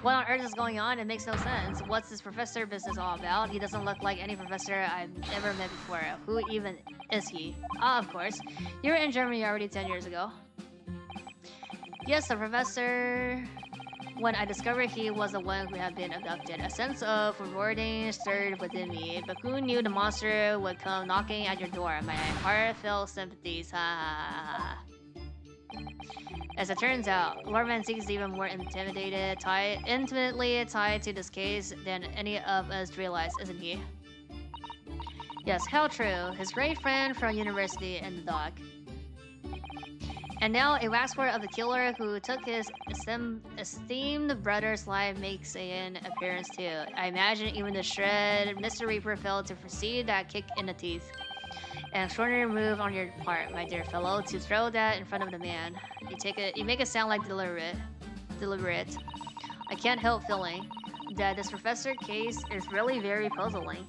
What on earth is going on? It makes no sense. What's this professor business all about? He doesn't look like any professor I've ever met before. Who even is he? Ah, of course. You were in Germany already 10 years ago. Yes, the professor... When I discovered he was the one who had been abducted, a sense of foreboding stirred within me. But who knew the monster would come knocking at your door? My heartfelt sympathies. Ha ha ha ha. As it turns out, Lord Van Ziek is even more intimately tied to this case than any of us realize, isn't he? Yes, how true. His great friend from university in the dock. And now a waxwork of the killer who took his esteemed brother's life makes an appearance too. I imagine even the shred Mr. Reaper failed to foresee that kick in the teeth. An extraordinary move on your part, my dear fellow, to throw that in front of the man. You make it sound like deliberate. I can't help feeling that this professor case is really very puzzling.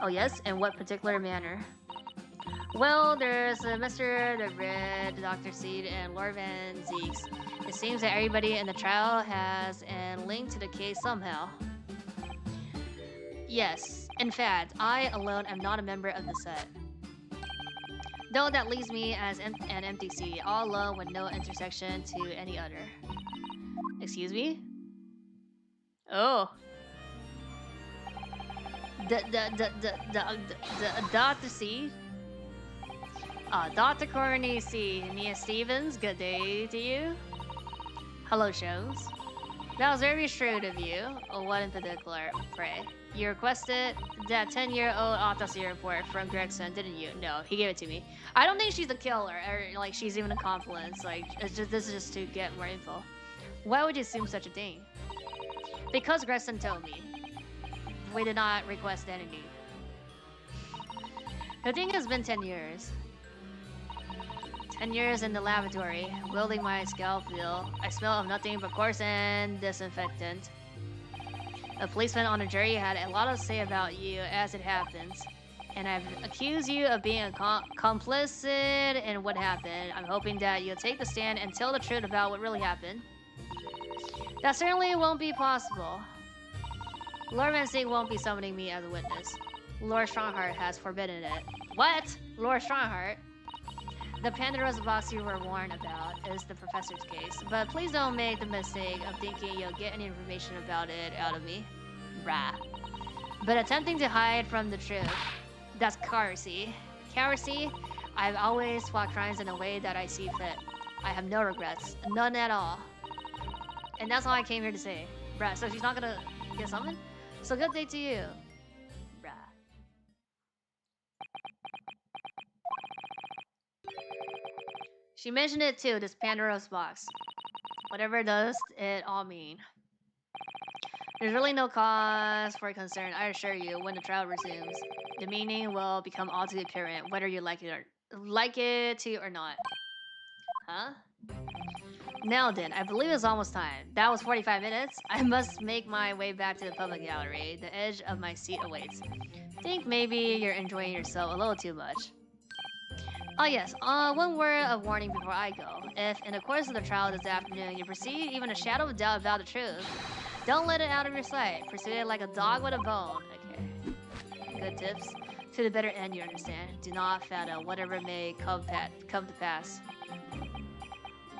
Oh yes, in what particular manner? Well, there's Mr. the Red, Dr. Seed, and Lord Van Zeeks. It seems that everybody in the trial has a link to the case somehow. Yes, in fact, I alone am not a member of the set. Though that leaves me as an empty seat, all alone with no intersection to any other. Excuse me? Oh. The Dr. C? Dr. Courtney C. Nia Stevens, good day to you. Hello, Jones. That was very shrewd of you. What in particular, pray? You requested that 10-year-old autopsy report from Gregson, didn't you? No, he gave it to me. I don't think she's a killer, or like she's even a accomplice. Like, this is just to get more info. Why would you assume such a thing? Because Gregson told me. We did not request anything. I think it's been 10 years. 10 years in the laboratory, wielding my scalpel. I smell of nothing but coarse and disinfectant. A policeman on the jury had a lot to say about you as it happens. And I've accused you of being complicit in what happened. I'm hoping that you'll take the stand and tell the truth about what really happened. That certainly won't be possible. Lord Van Zeek won't be summoning me as a witness. Lord Strongheart has forbidden it. What? Lord Strongheart? The Pandora's box you were warned about is the professor's case, but please don't make the mistake of thinking you'll get any information about it out of me. Brah. But attempting to hide from the truth, that's cowardice. Cowardice? I've always fought crimes in a way that I see fit. I have no regrets. None at all. And that's all I came here to say. Brah, so she's not gonna get summoned? So good day to you. Brah. She mentioned it too, this Pandora's box. Whatever does it all mean. There's really no cause for concern, I assure you, when the trial resumes. The meaning will become all too apparent, whether you like it to or not. Huh? Now then, I believe it's almost time. That was 45 minutes. I must make my way back to the public gallery. The edge of my seat awaits. Think maybe you're enjoying yourself a little too much. Oh yes, one word of warning before I go. If, in the course of the trial this afternoon, you perceive even a shadow of doubt about the truth, don't let it out of your sight. Pursue it like a dog with a bone. Okay. Good tips. To the better end, you understand. Do not fathom whatever may come to pass.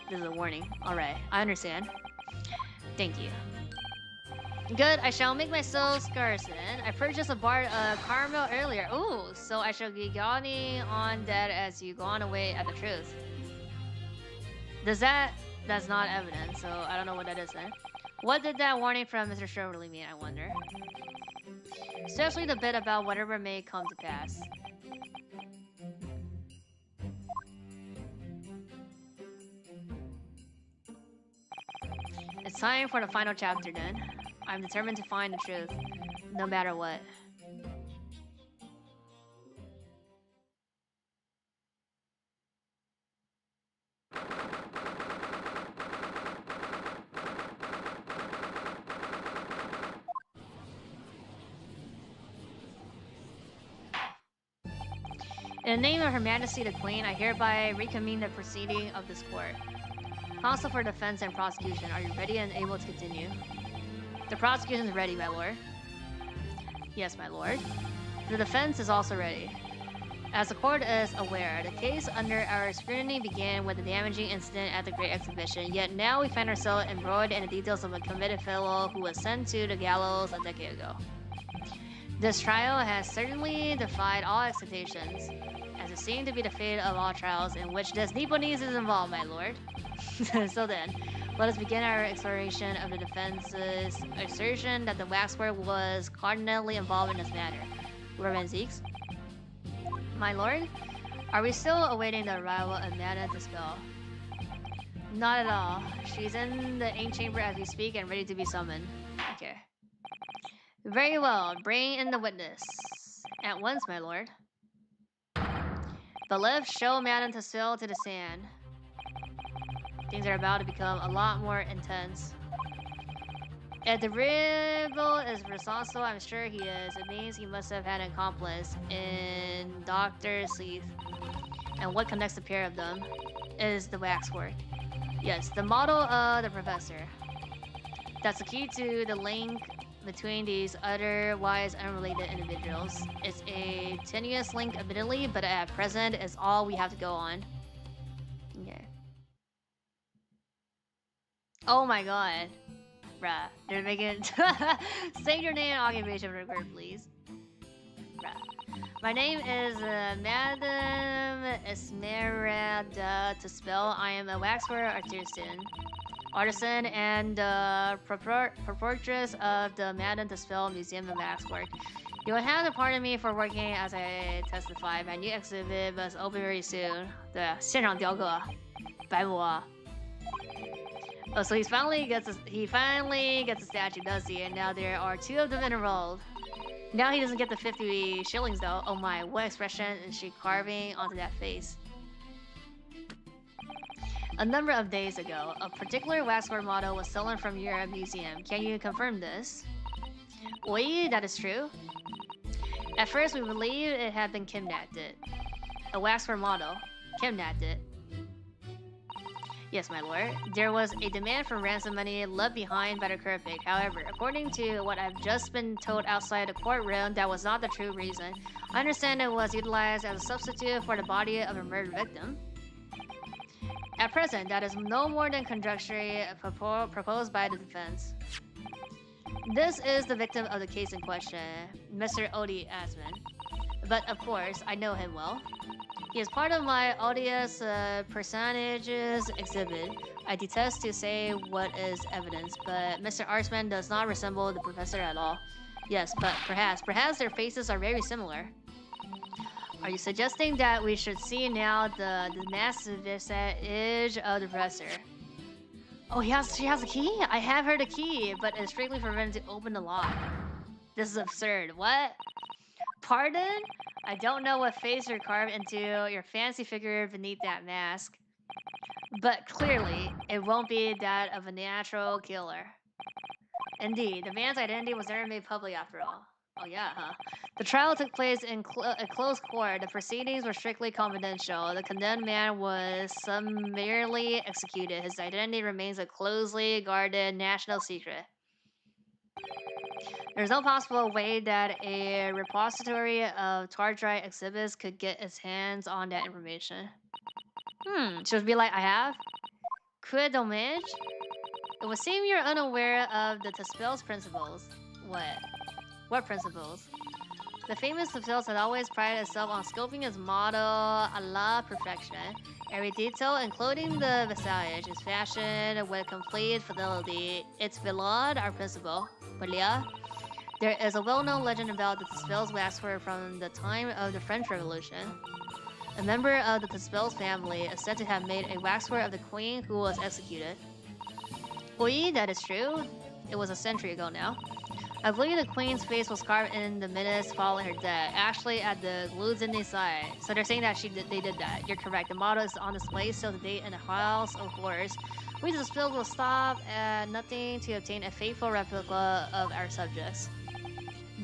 This is a warning. Alright, I understand. Thank you. Good, I shall make myself scarce then. I purchased a bar of caramel earlier. Ooh, so I shall be gawning on that as you gone away at the truth. That's not evident, so I don't know what that is then. What did that warning from Mr. Sherwood really mean, I wonder? Especially the bit about whatever may come to pass. It's time for the final chapter then. I'm determined to find the truth, no matter what. In the name of Her Majesty the Queen, I hereby reconvene the proceeding of this court. Counsel for defense and prosecution, are you ready and able to continue? The prosecution is ready, my lord. Yes, my lord. The defense is also ready. As the court is aware, the case under our scrutiny began with the damaging incident at the Great Exhibition, yet now we find ourselves embroiled in the details of a committed fellow who was sent to the gallows a decade ago. This trial has certainly defied all expectations, as it seemed to be the fate of all trials in which this Nipponese is involved, my lord. So then, let us begin our exploration of the defense's assertion that the waxwork was cardinally involved in this matter. Lord Van Zeeks? My lord? Are we still awaiting the arrival of Madame Dispel? Not at all. She's in the ink chamber as we speak and ready to be summoned. Okay. Very well. Bring in the witness. At once, my lord. The lift show Madame Tassil to the sand. Things are about to become a lot more intense. If the rebel is responsible, I'm sure he is. It means he must have had an accomplice in Dr. Sleeth. And what connects the pair of them is the waxwork. Yes, the model of the professor. That's the key to the link between these otherwise unrelated individuals. It's a tenuous link admittedly, but at present is all we have to go on. Okay. Oh my god. Bruh, they're making say your name and occupation record, please. Bruh. My name is Madame Esmeralda to spell. I am a waxwork artisan and proprietress of the Madame Tussauds Museum of Waxwork. You will have to pardon me for working as I testify. My new exhibit must open very soon. 对，现场雕刻，白魔。Oh, so he finally gets a statue, does he? And now there are 2 of them enrolled. Now he doesn't get the 50 shillings though. Oh my, what expression is she carving onto that face? A number of days ago, a particular waxwork model was stolen from your museum. Can you confirm this? Oui, that is true. At first, we believed it had been kidnapped. A waxwork model. Kidnapped it. Yes, my lord. There was a demand for ransom money left behind by the Kurpik. However, according to what I've just been told outside the courtroom, that was not the true reason. I understand it was utilized as a substitute for the body of a murdered victim. At present, that is no more than conjecture proposed by the defense. This is the victim of the case in question, Mr. Odie Asman. But of course, I know him well. He is part of my odious personages exhibit. I detest to say what is evidence, but Mr. Artsman does not resemble the professor at all. Yes, but perhaps their faces are very similar. Are you suggesting that we should see now the massive visage of the professor? Oh, she has a key? I have her the key, but it's strictly forbidden to open the lock. This is absurd. What? Pardon? I don't know what face you're carved into your fancy figure beneath that mask. But clearly, it won't be that of a natural killer. Indeed, the man's identity was never made public after all. Oh yeah, huh? The trial took place in a closed court. The proceedings were strictly confidential. The condemned man was summarily executed. His identity remains a closely guarded national secret. There's no possible way that a repository of Tardry exhibits could get its hands on that information. Should be like, I have? Que dommage? It would seem you're unaware of the Tuspel's principles. What? What principles? The famous Tuspels had always prided itself on sculpting its model a la perfection. Every detail, including the visage, is fashioned with complete fidelity. It's beloved our principle. Belia? There is a well-known legend about the Tuspel's waxwork from the time of the French Revolution. A member of the Tuspel's family is said to have made a waxwork of the queen who was executed. Oui, that is true. It was a century ago now. I believe the queen's face was carved in the minutes following her death, actually at the Gluzini side. So they're saying that they did that. You're correct. The model is on display still to date in the House of Horrors. We the Tuspels will stop at nothing to obtain a faithful replica of our subjects.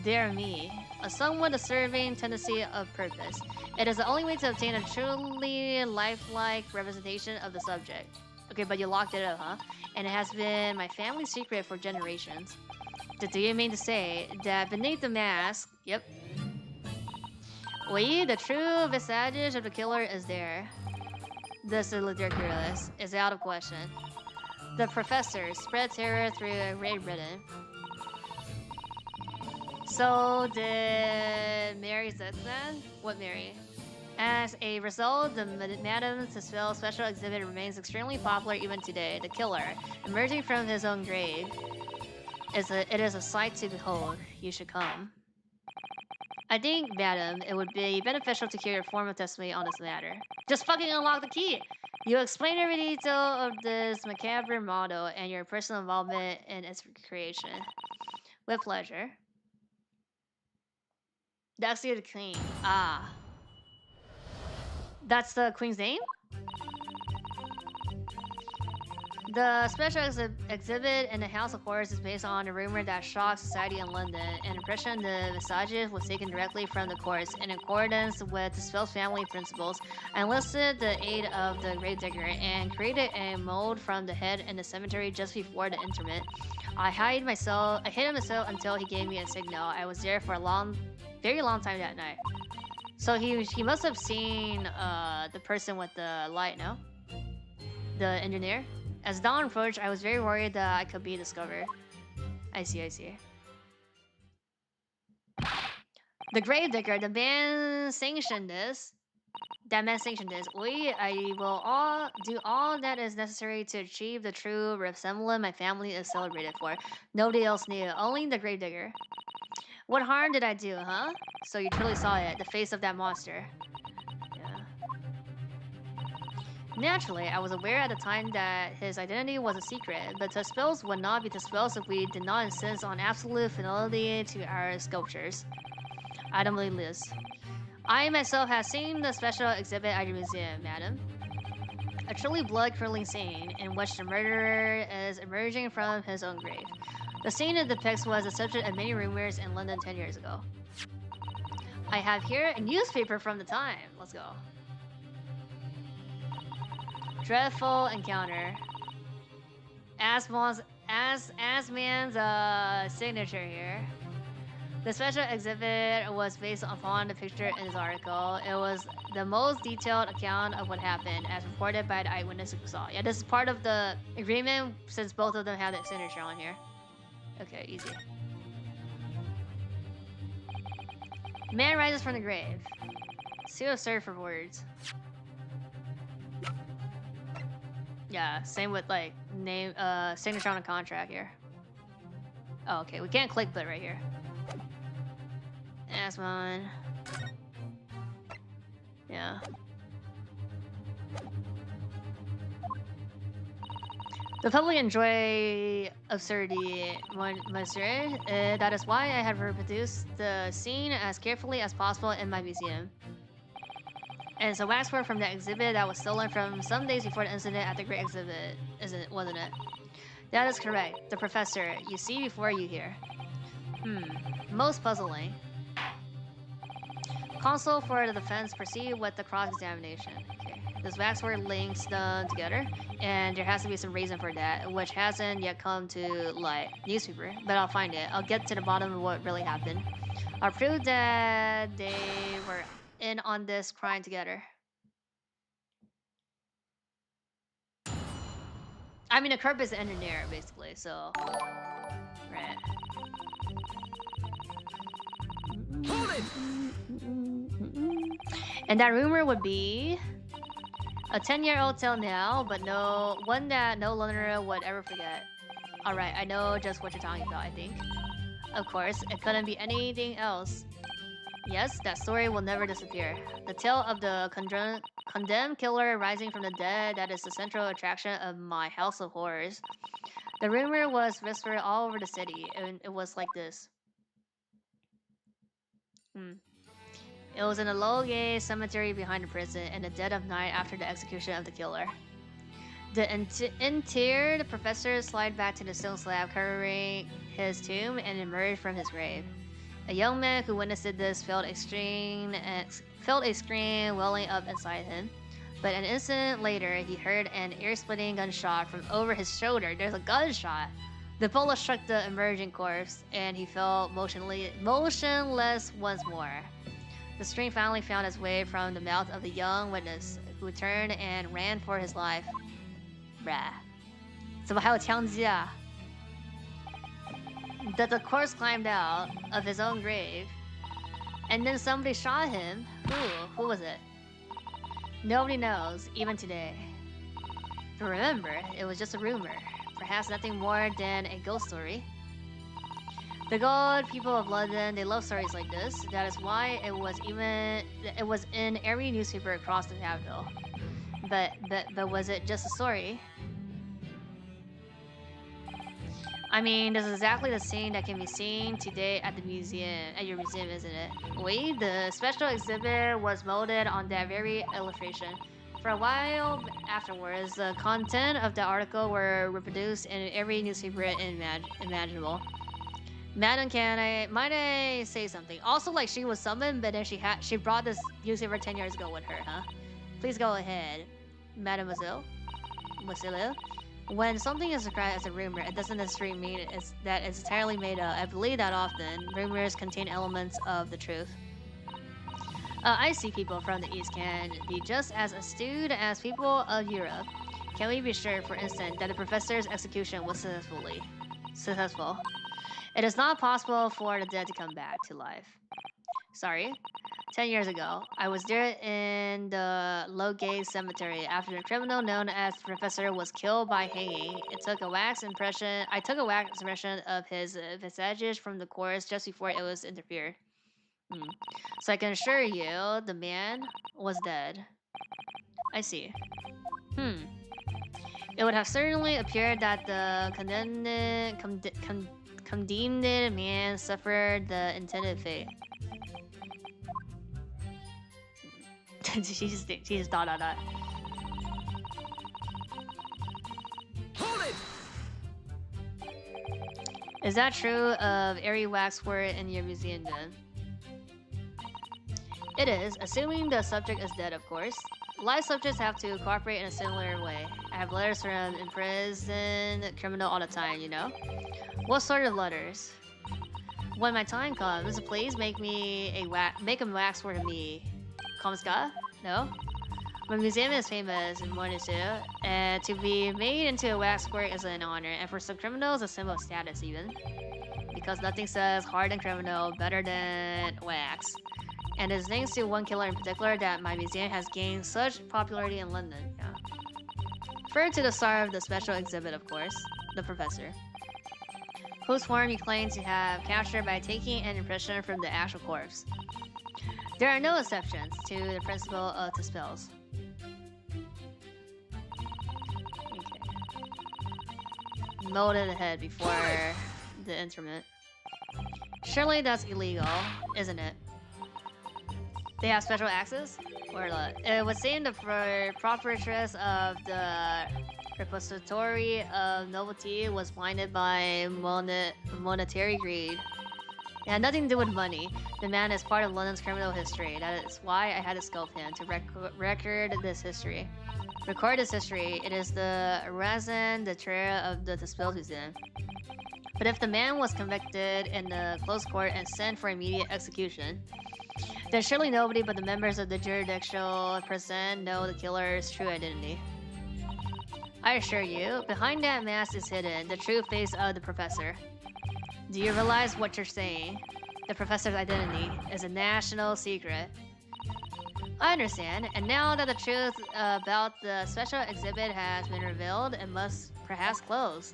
Dear me, a somewhat disturbing tendency of purpose. It is the only way to obtain a truly lifelike representation of the subject. Okay, but you locked it up, huh? And it has been my family secret for generations. Do you mean to say that beneath the mask... Yep. Oui, the true visage of the killer is there. This is ridiculous. It's out of question. The professor spread terror through Great Britain. So did Mary Zetzman? What Mary? As a result, the Madame Tussauds special exhibit remains extremely popular even today. The killer, emerging from his own grave, it is a sight to behold. You should come. I think, madam, it would be beneficial to hear your formal testimony on this matter. Just fucking unlock the key! You explain every detail of this macabre model and your personal involvement in its creation. With pleasure. That's the queen. Ah. That's the queen's name? The special exhibit in the House of Horrors is based on a rumor that shocked society in London. An impression the visage was taken directly from the corpse. In accordance with the spell's family principles, I enlisted the aid of the gravedigger and created a mold from the head in the cemetery just before the interment. I hid myself until he gave me a signal. I was there for a very long time that night. So he must have seen the person with the light, no? The engineer? As dawn approached, I was very worried that I could be discovered. I see. The gravedigger, the man sanctioned this. I will do all that is necessary to achieve the true resemblance my family is celebrated for. Nobody else knew, only the gravedigger. What harm did I do, huh? So you truly saw it, the face of that monster. Naturally, I was aware at the time that his identity was a secret, but the spells would not be the spells if we did not insist on absolute fidelity to our sculptures. I don't believe this. I myself have seen the special exhibit at your museum, madam. A truly blood-curdling scene in which the murderer is emerging from his own grave. The scene it depicts was the subject of many rumors in London 10 years ago. I have here a newspaper from the time. Let's go. Dreadful encounter. Asman's signature here. The special exhibit was based upon the picture in his article. It was the most detailed account of what happened, as reported by the eyewitness who saw. Yeah, this is part of the agreement since both of them have the signature on here. Okay, easy. Man rises from the grave. Too absurd for words. Yeah, same with like name, signature on a contract here. Oh, okay, we can't click that right here. That's one. Yeah. The public enjoy absurdity, monsieur. That is why I have reproduced the scene as carefully as possible in my museum. And it's a waxwork from the exhibit that was stolen from some days before the incident at the great exhibit, wasn't it? That is correct. The professor, you see before you hear. Most puzzling. Counsel for the defense proceed with the cross-examination. Okay. This waxwork links them together, and there has to be some reason for that, which hasn't yet come to light. Newspaper, but I'll find it. I'll get to the bottom of what really happened. I'll prove that they were in on this crime together. I mean, a Kerp is an engineer, basically, so... Right. Hold it! And that rumor would be... a 10-year-old tale now, but one that no Londoner would ever forget. Alright, I know just what you're talking about, I think. Of course, it couldn't be anything else. Yes, that story will never disappear. The tale of the condemned killer rising from the dead, that is the central attraction of my House of Horrors. The rumor was whispered all over the city, and it was like this. It was in a low-gay cemetery behind the prison in the dead of night after the execution of the killer. The interred professor slid back to the stone slab covering his tomb and emerged from his grave. A young man who witnessed this felt a scream welling up inside him. But an instant later, he heard an ear-splitting gunshot from over his shoulder. There's a gunshot! The bullet struck the emerging corpse, and he fell motionless once more. The scream finally found its way from the mouth of the young witness, who turned and ran for his life. Bruh. 怎么还有枪击啊? That the corpse climbed out of his own grave, and then somebody shot him. Who was it? Nobody knows, even today. But remember, it was just a rumor, perhaps nothing more than a ghost story. The good people of London, they love stories like this. That is why it was in every newspaper across the capital. But was it just a story? I mean, this is exactly the scene that can be seen today at your museum, isn't it? Wait, the special exhibit was molded on that very illustration. For a while afterwards, the content of the article were reproduced in every newspaper imaginable. Madam, might I say something? Also, like, she was summoned, but then she brought this newspaper 10 years ago with her, huh? Please go ahead, Mademoiselle. When something is described as a rumor, it doesn't necessarily mean that it's entirely made up. I believe that often rumors contain elements of the truth. I see people from the East can be just as astute as people of Europe. Can we be sure, for instance, that the professor's execution was successful? It is not possible for the dead to come back to life. Sorry. 10 years ago, I was there in the Lowgate Cemetery after the criminal known as the Professor was killed by hanging. I took a wax impression of his visage from the corpse just before it was interfered. So I can assure you, the man was dead. I see. It would have certainly appeared that the condemned man suffered the intended fate. she just thought of that. Hold it! Is that true of every waxwork in your museum then? It is, assuming the subject is dead, of course. Live subjects have to cooperate in a similar way. I have letters from imprisoned criminal all the time, you know? What sort of letters? When my time comes, please make a waxwork of me. Komska? No? My museum is famous in Monasu, and to be made into a waxwork is an honor, and for some criminals, a symbol of status even. Because nothing says hardened criminal better than wax. And it's thanks to one killer in particular that my museum has gained such popularity in London. Yeah. Refer to the star of the special exhibit, of course, the professor, whose form you claim to have captured by taking an impression from the actual corpse. There are no exceptions to the principle of the spells. Okay. Molded ahead before the interment. Surely that's illegal, isn't it? They have special access? Or not? It would seem the proprietress of the repository of novelty was blinded by monetary greed. It had nothing to do with money. The man is part of London's criminal history. That is why I had to scope him to record this history. Record this history. It is the raison d'etre of the Spells Museum. But if the man was convicted in the closed court and sent for immediate execution, then surely nobody but the members of the jurisdictional present know the killer's true identity. I assure you, behind that mask is hidden the true face of the professor. Do you realize what you're saying? The professor's identity is a national secret. I understand, and now that the truth about the special exhibit has been revealed, it must perhaps close.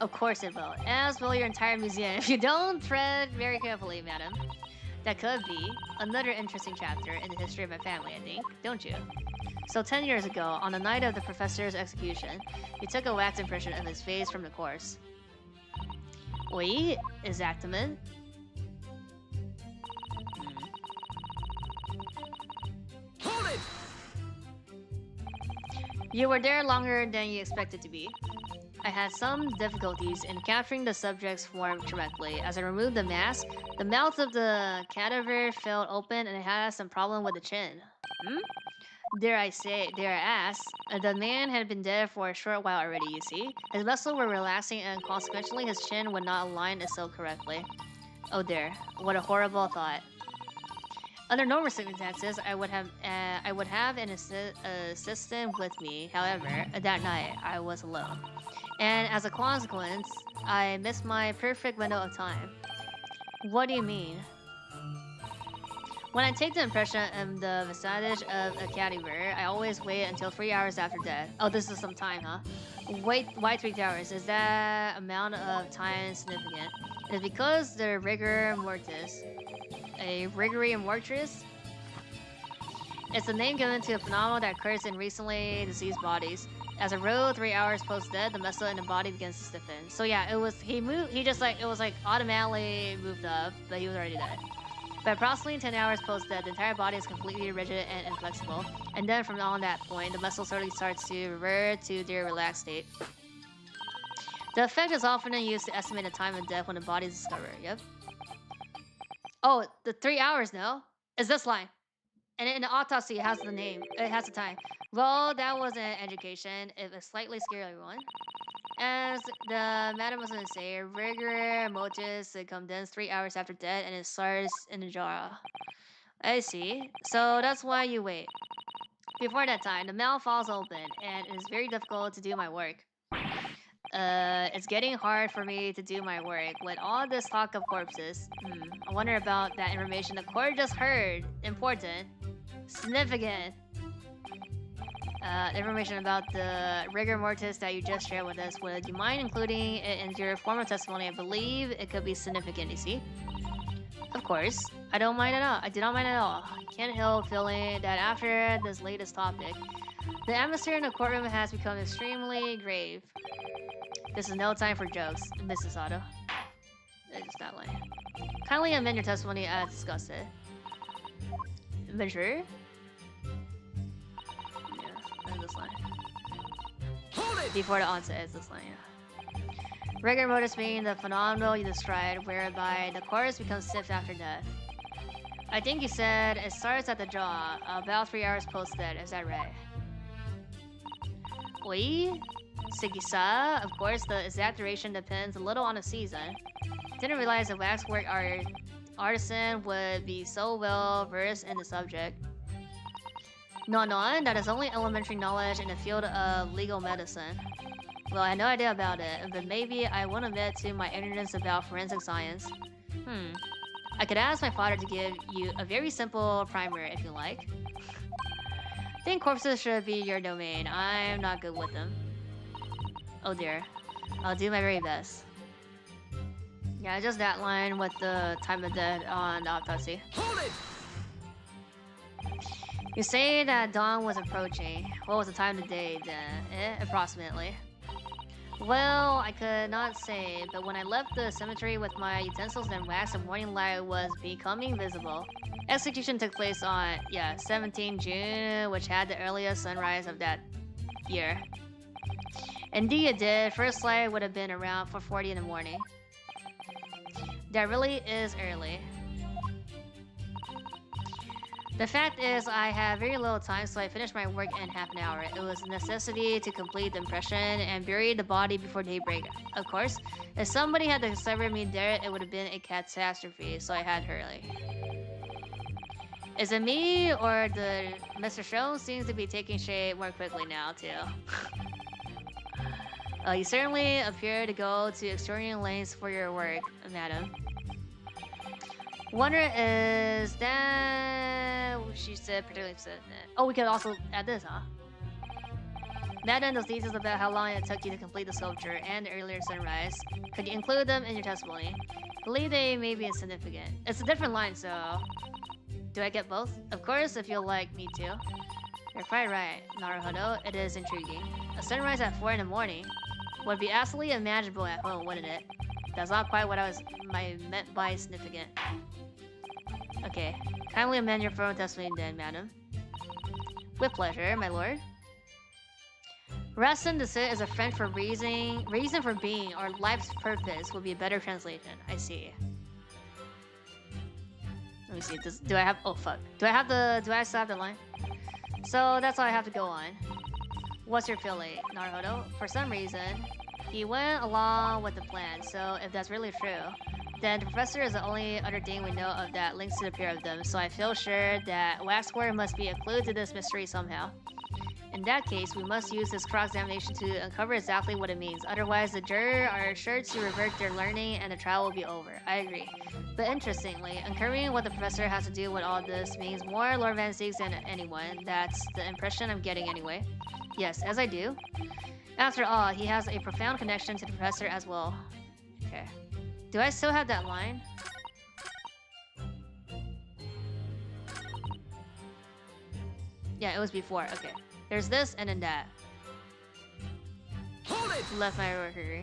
Of course it will, as will your entire museum if you don't tread very carefully, madam. That could be another interesting chapter in the history of my family, I think, don't you? So 10 years ago, on the night of the professor's execution, you took a wax impression of his face from the corpse. Oui, exactement. Hold it! You were there longer than you expected to be. I had some difficulties in capturing the subject's form correctly. As I removed the mask, the mouth of the cadaver fell open and it had some problem with the chin. Dare I ask, the man had been dead for a short while already, you see. His muscles were relaxing and consequently his chin would not align itself correctly. Oh dear, what a horrible thought. Under normal circumstances, I would have an assistant with me. However, that night, I was alone. And as a consequence, I missed my perfect window of time. What do you mean? When I take the impression of the visage of a cadaver, I always wait until 3 hours after death. Oh, this is some time, huh? Why 3 hours? Is that amount of time significant? It is because the rigor mortis, a rigor mortis, it's a name given to a phenomenon that occurs in recently deceased bodies. As a rule, 3 hours post-death, the muscle in the body begins to stiffen. So yeah, it was, he just like, it was like automatically moved up, but he was already dead. But approximately 10 hours post-death, the entire body is completely rigid and inflexible. And then from on that point, the muscle slowly starts to revert to their relaxed state. The effect is often used to estimate the time of death when the body is discovered. Yep. Oh, the 3 hours, no? Is this line. And in the autopsy, it has the name. It has the time. Well, that was an education. It was slightly scary one. As the madam was going to say, rigor mortis condensed 3 hours after death and it starts in the jaw. I see. So that's why you wait. Before that time, the mouth falls open and it is very difficult to do my work. It's getting hard for me to do my work with all this talk of corpses. I wonder about that information the court just heard. Important. Significant. Information about the rigor mortis that you just shared with us. Would you mind including it in your formal testimony? I believe it could be significant, you see? Of course. I don't mind at all. I do not mind at all. I can't help feeling that after this latest topic, the atmosphere in the courtroom has become extremely grave. This is no time for jokes, Mrs. Otto. It's just that line. Kindly amend your testimony as discussed. Measure? Yeah, that's this line. Hold it! Before the onset is this line, yeah. Rigor mortis being the phenomenon you described, whereby the corpse becomes stiff after death. I think you said it starts at the jaw, about 3 hours post-death, is that right? Oui? Sigisa, of course, the exact duration depends a little on the season. Didn't realize a waxwork artisan would be so well versed in the subject. No, that is only elementary knowledge in the field of legal medicine. Well, I had no idea about it, but maybe I won't admit to my ignorance about forensic science. I could ask my father to give you a very simple primer if you like. I think corpses should be your domain. I'm not good with them. Oh dear. I'll do my very best. Yeah, just that line with the time of death on the autopsy. Hold it! You say that dawn was approaching. What was the time of the day then? Approximately. Well, I could not say, but when I left the cemetery with my utensils and wax, the morning light was becoming visible. Execution took place on, 17 June, which had the earliest sunrise of that year. Indeed it did. First light would have been around 4:40 in the morning. That really is early. The fact is, I had very little time, so I finished my work in half an hour. It was a necessity to complete the impression and bury the body before daybreak. Of course, if somebody had discovered me there, it would have been a catastrophe, so I had to hurry. Is it me, or the Mr. Stone seems to be taking shape more quickly now, too? You certainly appear to go to extraordinary lengths for your work, madam. Wonder is that she said particularly said that. Oh, we could also add this, huh? Madam, those details about how long it took you to complete the sculpture and the earlier sunrise, could you include them in your testimony? I believe they may be insignificant. It's a different line, so do I get both? Of course, if you'll like me to. You're quite right, Naruhodo. It is intriguing. A sunrise at 4 in the morning would be absolutely unimaginable at home, wouldn't it? That's not quite what I meant by significant. Okay, kindly amend your formal testimony then, madam. With pleasure, my lord. Raison d'être is a French for reason for being, or life's purpose would be a better translation. I see. Let me see. Do I have? Oh fuck. Do I still have the line? So that's all I have to go on. What's your feeling, Naruhodo? For some reason, he went along with the plan. So if that's really true, then the professor is the only other thing we know of that links to the pair of them. So I feel sure that waxwork must be a clue to this mystery somehow. In that case, we must use this cross-examination to uncover exactly what it means. Otherwise, the jurors are sure to revert their learning and the trial will be over. I agree. But interestingly, uncovering what the professor has to do with all this means more Lord Van Zieks than anyone. That's the impression I'm getting anyway. Yes, as I do. After all, he has a profound connection to the professor as well. Okay. Do I still have that line? Yeah, it was before. Okay. There's this and then that. Hold it! Left my worker.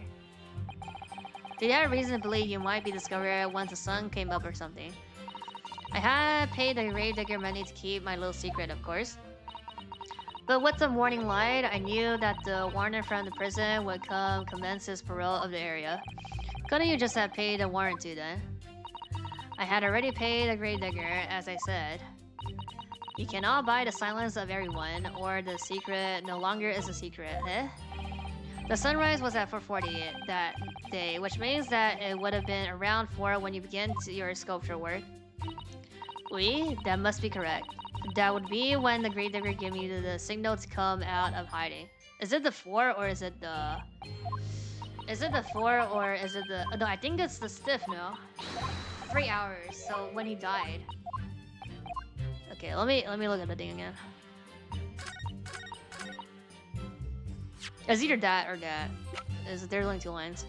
Did you have reason to believe you might be discovered once the sun came up or something? I had paid the gravedigger money to keep my little secret, of course. But with the warning light, I knew that the warden from the prison would come commence his parole of the area. Couldn't you just have paid the warrant too then? I had already paid the gravedigger, as I said. You cannot buy the silence of everyone, or the secret no longer is a secret, eh? The sunrise was at 4:40 that day, which means that it would have been around 4 when you began your sculpture work. Oui, that must be correct. That would be when the gravedigger gave me the signal to come out of hiding. Is it the 4 or is it the... Is it the 4 or is it the... No, I think it's the stiff, no? 3 hours, so when he died. Okay, let me look at the thing again. It's either that or that. There's only 2 lines.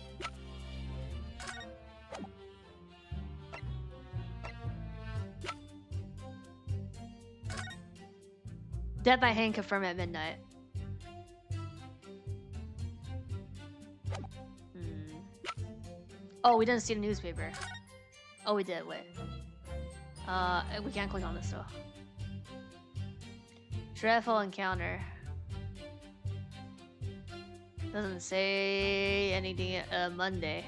Death by hanging confirmed at midnight. Oh, we didn't see the newspaper. Oh, we did. Wait. We can't click on this though. Dreadful encounter. Doesn't say anything. Monday.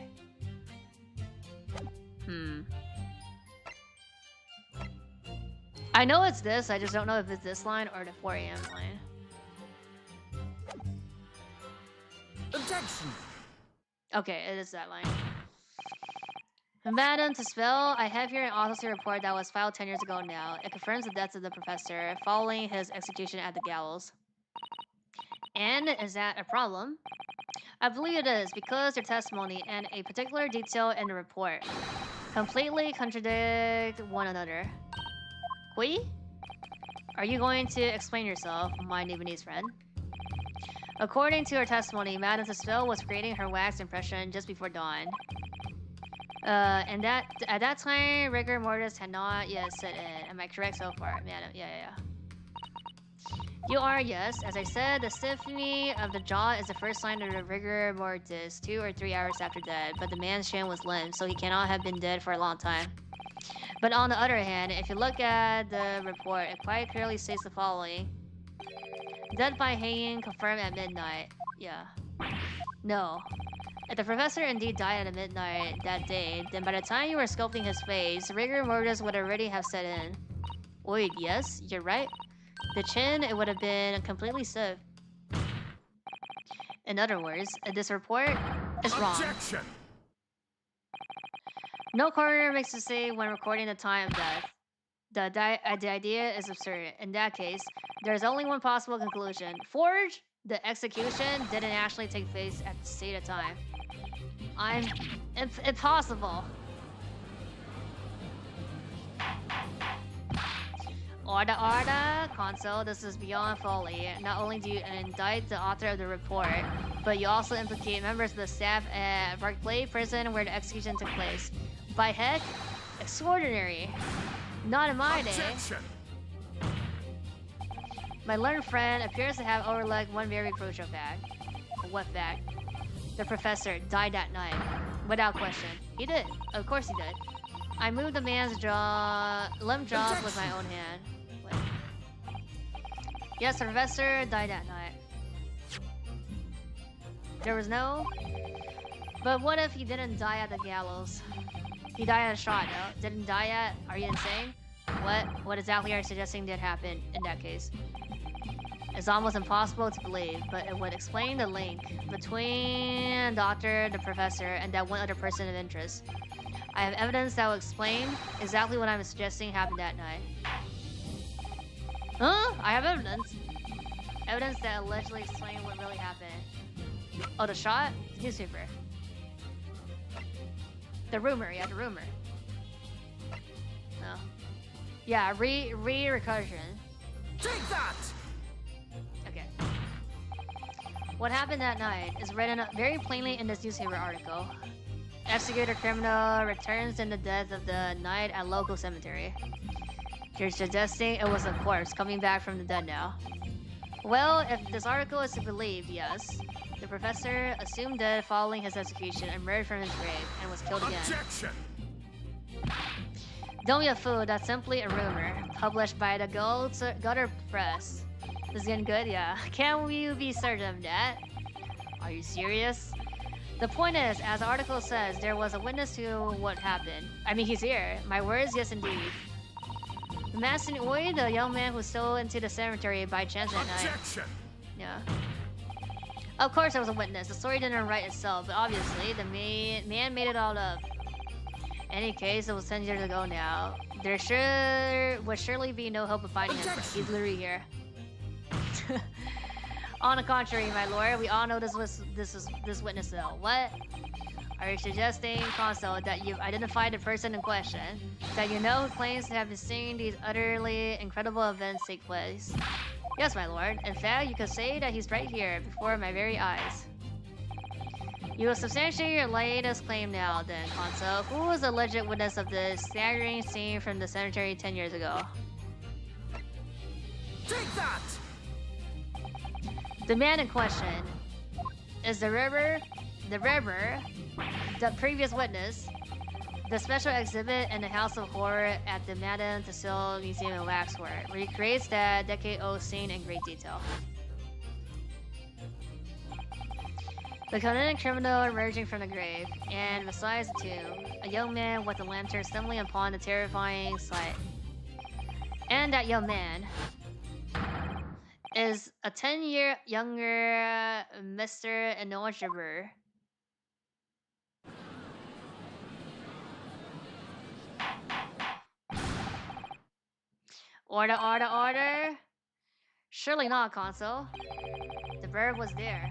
I know it's this. I just don't know if it's this line or the 4 a.m. line. Objection! Okay, it is that line. Madam, to spell, I have here an autopsy report that was filed 10 years ago now. It confirms the death of the professor following his execution at the gallows. And is that a problem? I believe it is, because your testimony and a particular detail in the report completely contradict one another. Kui? Are you going to explain yourself, my Japanese friend? According to her testimony, Madame Tespil was creating her wax impression just before dawn. And at that time, rigor mortis had not yet set in. Am I correct so far, Madam? Yeah. You are, yes. As I said, the stiffening of the jaw is the first sign of the rigor mortis 2 or 3 hours after death, but the man's shin was limp, so he cannot have been dead for a long time. But on the other hand, if you look at the report, it quite clearly states the following. Death by hanging confirmed at midnight. Yeah. No. If the professor indeed died at midnight that day, then by the time you were sculpting his face, rigor mortis would already have set in. Wait, yes, you're right. The chin, it would have been completely stiff. In other words, this report is wrong. Objection! No coroner makes a say when recording the time of death. The idea is absurd. In that case, there's only one possible conclusion. Forge, the execution didn't actually take place at the stated time. Impossible. Order, Consul, this is beyond folly. Not only do you indict the author of the report, but you also implicate members of the staff at Barclay Prison where the execution took place. By heck, extraordinary. Not in my day. Objection! My learned friend appears to have overlooked one very crucial fact. What fact? The professor died that night. Without question. He did. Of course he did. I moved the man's limb jaws with my own hand. Wait. Yes, the professor died that night. There was no... But what if he didn't die at the gallows? He died at a shot, no? Didn't die at... Are you insane? What exactly are you suggesting did happen in that case? It's almost impossible to believe, but it would explain the link between the doctor, the professor, and that one other person of interest. I have evidence that will explain exactly what I'm suggesting happened that night. Huh? I have evidence. Evidence that allegedly explain what really happened. Oh, the shot? The newspaper. The rumor, yeah, the rumor. No. Yeah, re-recursion. Take that! Okay. What happened that night is written very plainly in this newspaper article. Executed criminal returns in the death of the night at local cemetery. You're suggesting it was a corpse coming back from the dead now. Well, if this article is to be believed, yes. The professor, assumed dead following his execution, emerged from his grave and was killed again. Objection! Don't be a fool, that's simply a rumor. Published by the Gutter Press. This is getting good, yeah. Can we be certain of that? Are you serious? The point is, as the article says, there was a witness to what happened. I mean, he's here. My words, yes indeed. The Master Oi, the young man who stole into the cemetery by chance at night. Objection! Yeah. Of course there was a witness. The story didn't write itself, but obviously the man made it all up. Any case, it was 10 years ago now. There would surely be no hope of finding him. He's literally here. On the contrary, my lord, we all know this witness though. What? Are you suggesting, Consul, that you've identified the person in question? That you know who claims to have been seeing these utterly incredible events take place? Yes, my lord. In fact, you could say that he's right here, before my very eyes. You will substantiate your latest claim now, then, Consul. Who was the alleged witness of the staggering scene from the cemetery 10 years ago? Take that! The man in question is the previous witness, the special exhibit in the House of Horror at the Madame Tussauds Museum in Waxwork recreates that decade-old scene in great detail. The condemned criminal emerging from the grave, and besides the tomb, a young man with a lantern stumbling upon the terrifying sight. And that young man is a 10-year younger Mr. Inojiber. Order, order, order! Surely not, Consul. The bird was there,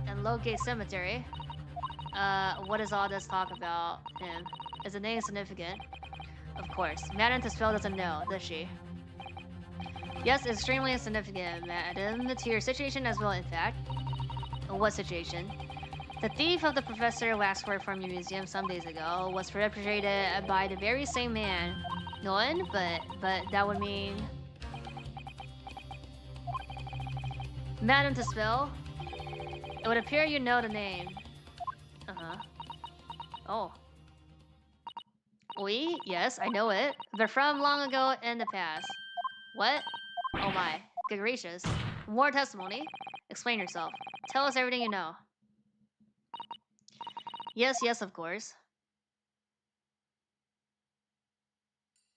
in Logate Cemetery. What is all this talk about him? Is the name significant? Of course. Madame Tussauds doesn't know, does she? Yes, extremely insignificant, madam, to your situation as well, in fact. What situation? The thief of the Professor Waxwork from your museum some days ago was perpetrated by the very same man. No one, but that would mean... Madame Tussauds? It would appear you know the name. Uh-huh. Oh. Oui, yes, I know it. But from long ago in the past. What? Oh my. Good gracious. More testimony? Explain yourself. Tell us everything you know. Yes, yes, of course.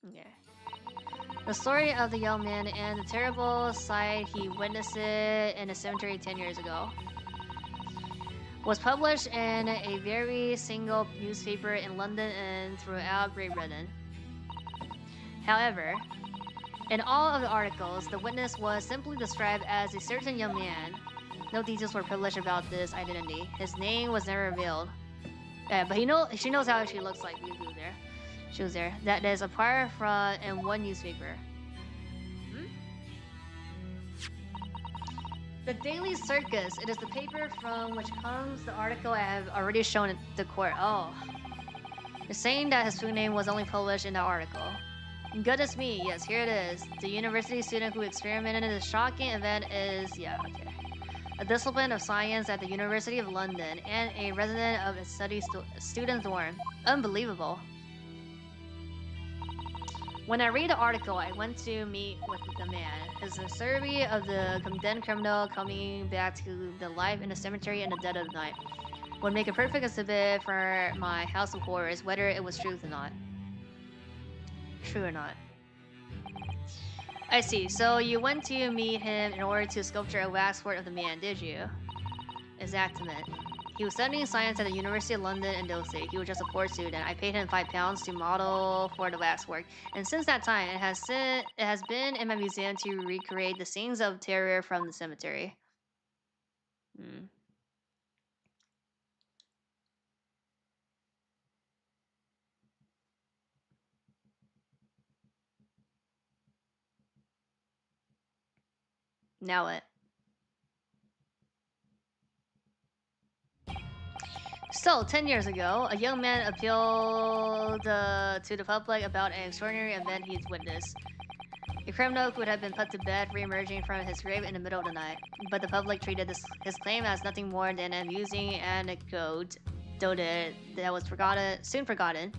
Okay. The story of the young man and the terrible sight he witnessed in a cemetery 10 years ago was published in a very single newspaper in London and throughout Great Britain. However, in all of the articles, the witness was simply described as a certain young man. No details were published about this identity. His name was never revealed. But she knows how she looks like. He was there. She was there. That is apart from in one newspaper. The Daily Circus. It is the paper from which comes the article I have already shown at the court. Oh. You're saying that his full name was only published in the article. Goodness me, yes, here it is. The university student who experimented in this shocking event is, yeah, okay. A discipline of science at the University of London and a resident of its student dorm. Unbelievable. When I read the article, I went to meet with the man. It's a survey of the condemned criminal coming back to the life in the cemetery in the dead of the night. Would make a perfect exhibit for my House of Horrors, whether it was truth or not. True or not. I see. So you went to meet him in order to sculpture a waxwork of the man, did you? Exactament. He was studying science at the University of London in those days. He was just a poor student. I paid him £5 to model for the waxwork, and since that time, it has been in my museum to recreate the scenes of terror from the cemetery. Now what? So, 10 years ago, a young man appealed to the public about an extraordinary event he'd witnessed. A criminal who had been put to bed re-emerging from his grave in the middle of the night. But the public treated his claim as nothing more than an amusing anecdote, that was soon forgotten.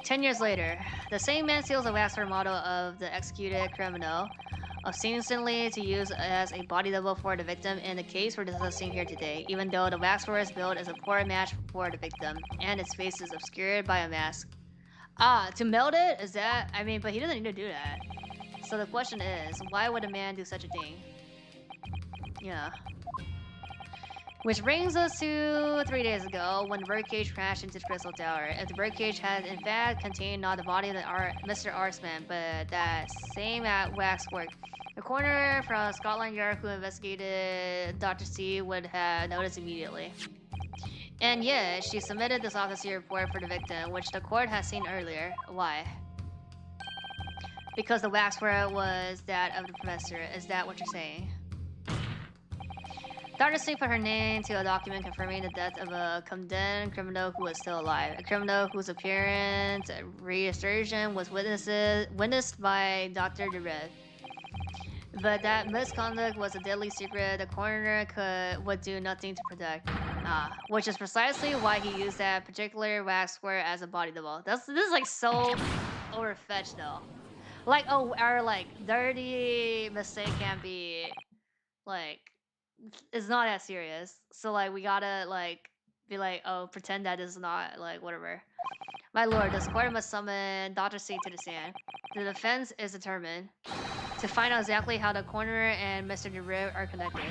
10 years later, the same man steals a waxware model of the executed criminal, ostensibly to use as a body double for the victim in the case we're discussing here today, even though the waxware's build is a poor match for the victim, and its face is obscured by a mask. Ah, to melt it? Is that... I mean, but he doesn't need to do that. So the question is, why would a man do such a thing? Yeah. Which brings us to 3 days ago, when the birdcage crashed into the Crystal Tower. If the birdcage had in fact contained not the body of Mr. Arsman, but that same waxwork, the coroner from Scotland Yard who investigated Dr. C would have noticed immediately. And yet, she submitted this autopsy report for the victim, which the court has seen earlier. Why? Because the waxwork was that of the professor. Is that what you're saying? Dr. C put her name to a document confirming the death of a condemned criminal who was still alive. A criminal whose appearance reassertion was witnessed by Dr. DeRed. But that misconduct was a deadly secret the coroner would do nothing to protect. Which is precisely why he used that particular waxwork as a body double. This is like so overfetched though. Like, oh, our like dirty mistake can't be like, it's not that serious. So like we gotta like be like, oh, pretend that is not like whatever. My lord, this court must summon Dr. C to the stand. The defense is determined to find out exactly how the coroner and Mr. DeRive are connected.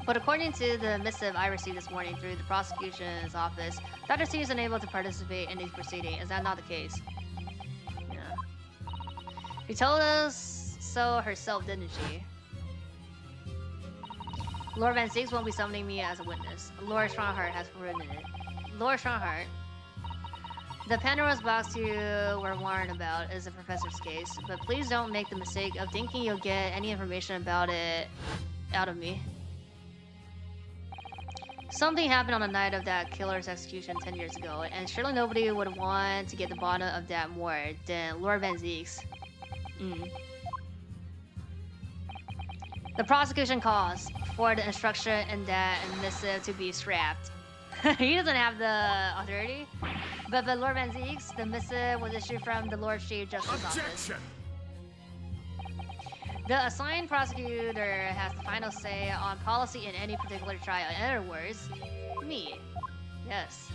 But according to the missive I received this morning through the prosecution's office, Dr. C is unable to participate in these proceedings. Is that not the case? Yeah. She told us so herself, didn't she? Lord Van Zeeks won't be summoning me as a witness. Lord Strongheart has written it. Lord Strongheart. The Pandora's box you were warned about is the professor's case, but please don't make the mistake of thinking you'll get any information about it out of me. Something happened on the night of that killer's execution 10 years ago, and surely nobody would want to get the bottom of that more than Lord Van Zeeks. The prosecution calls for the instruction in that missive to be scrapped. He doesn't have the authority. But Lord Van Zeeks, the missive was issued from the Lord Chief Justice's office. The assigned prosecutor has the final say on policy in any particular trial. In other words, me. Yes.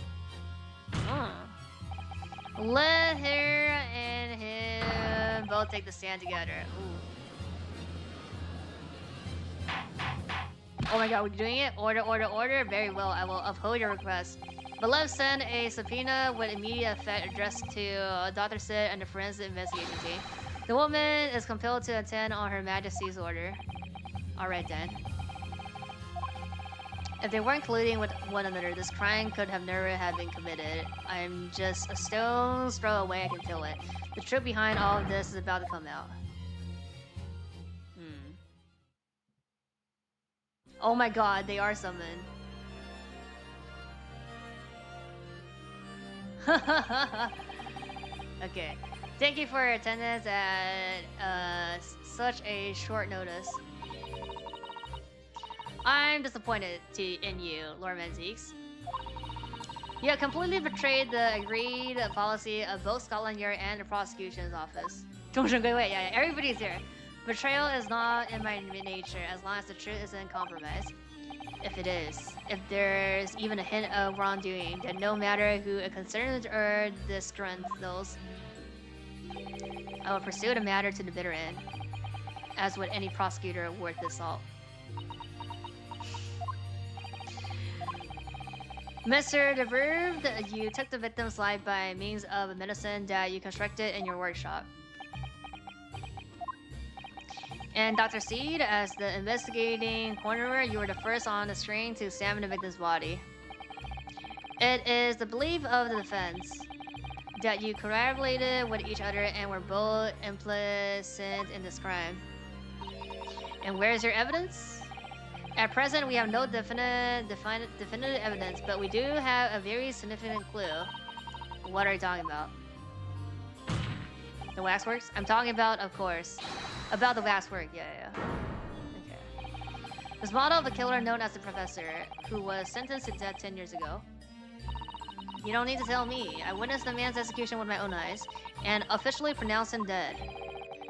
Let her and him both take the stand together. Ooh. Oh my god, we're doing it? Order, order, order. Very well, I will uphold your request. Beloved, send a subpoena with immediate effect addressed to Dr. Sid and the forensic investigation team. The woman is compelled to attend on Her Majesty's order. Alright then. If they weren't colluding with one another, this crime could have never have been committed. I'm just a stone's throw away, I can feel it. The truth behind all of this is about to come out. Oh my god, they are summoned. Okay. Thank you for your attendance at such a short notice. I'm disappointed in you, Lord Van Zeeks. You have completely betrayed the agreed policy of both Scotland Yard and the prosecution's office. Yeah, everybody's here. Betrayal is not in my nature as long as the truth isn't compromised. If it is, if there's even a hint of wrongdoing, then no matter who it concerns or disgruntled, I will pursue the matter to the bitter end, as would any prosecutor worth his salt. Mr. DeVerve, you took the victim's life by means of a medicine that you constructed in your workshop. And Dr. Seed, as the investigating coroner, you were the first on the screen to examine the victim's body. It is the belief of the defense that you collaborated with each other and were both implicit in this crime. And where's your evidence? At present, we have no definitive evidence, but we do have a very significant clue. What are you talking about? The waxworks? I'm talking about, of course, about the waxwork. Yeah. Okay. This model of a killer known as the Professor, who was sentenced to death 10 years ago. You don't need to tell me. I witnessed the man's execution with my own eyes, and officially pronounced him dead.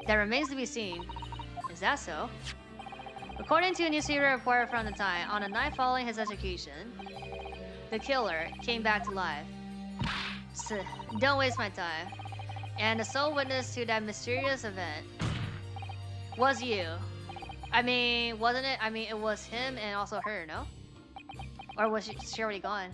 That remains to be seen. Is that so? According to a newspaper report from the time, on the night following his execution, the killer came back to life. Don't waste my time. And the sole witness to that mysterious event was you. I mean, wasn't it? I mean, it was him and also her, no? Or was she already gone?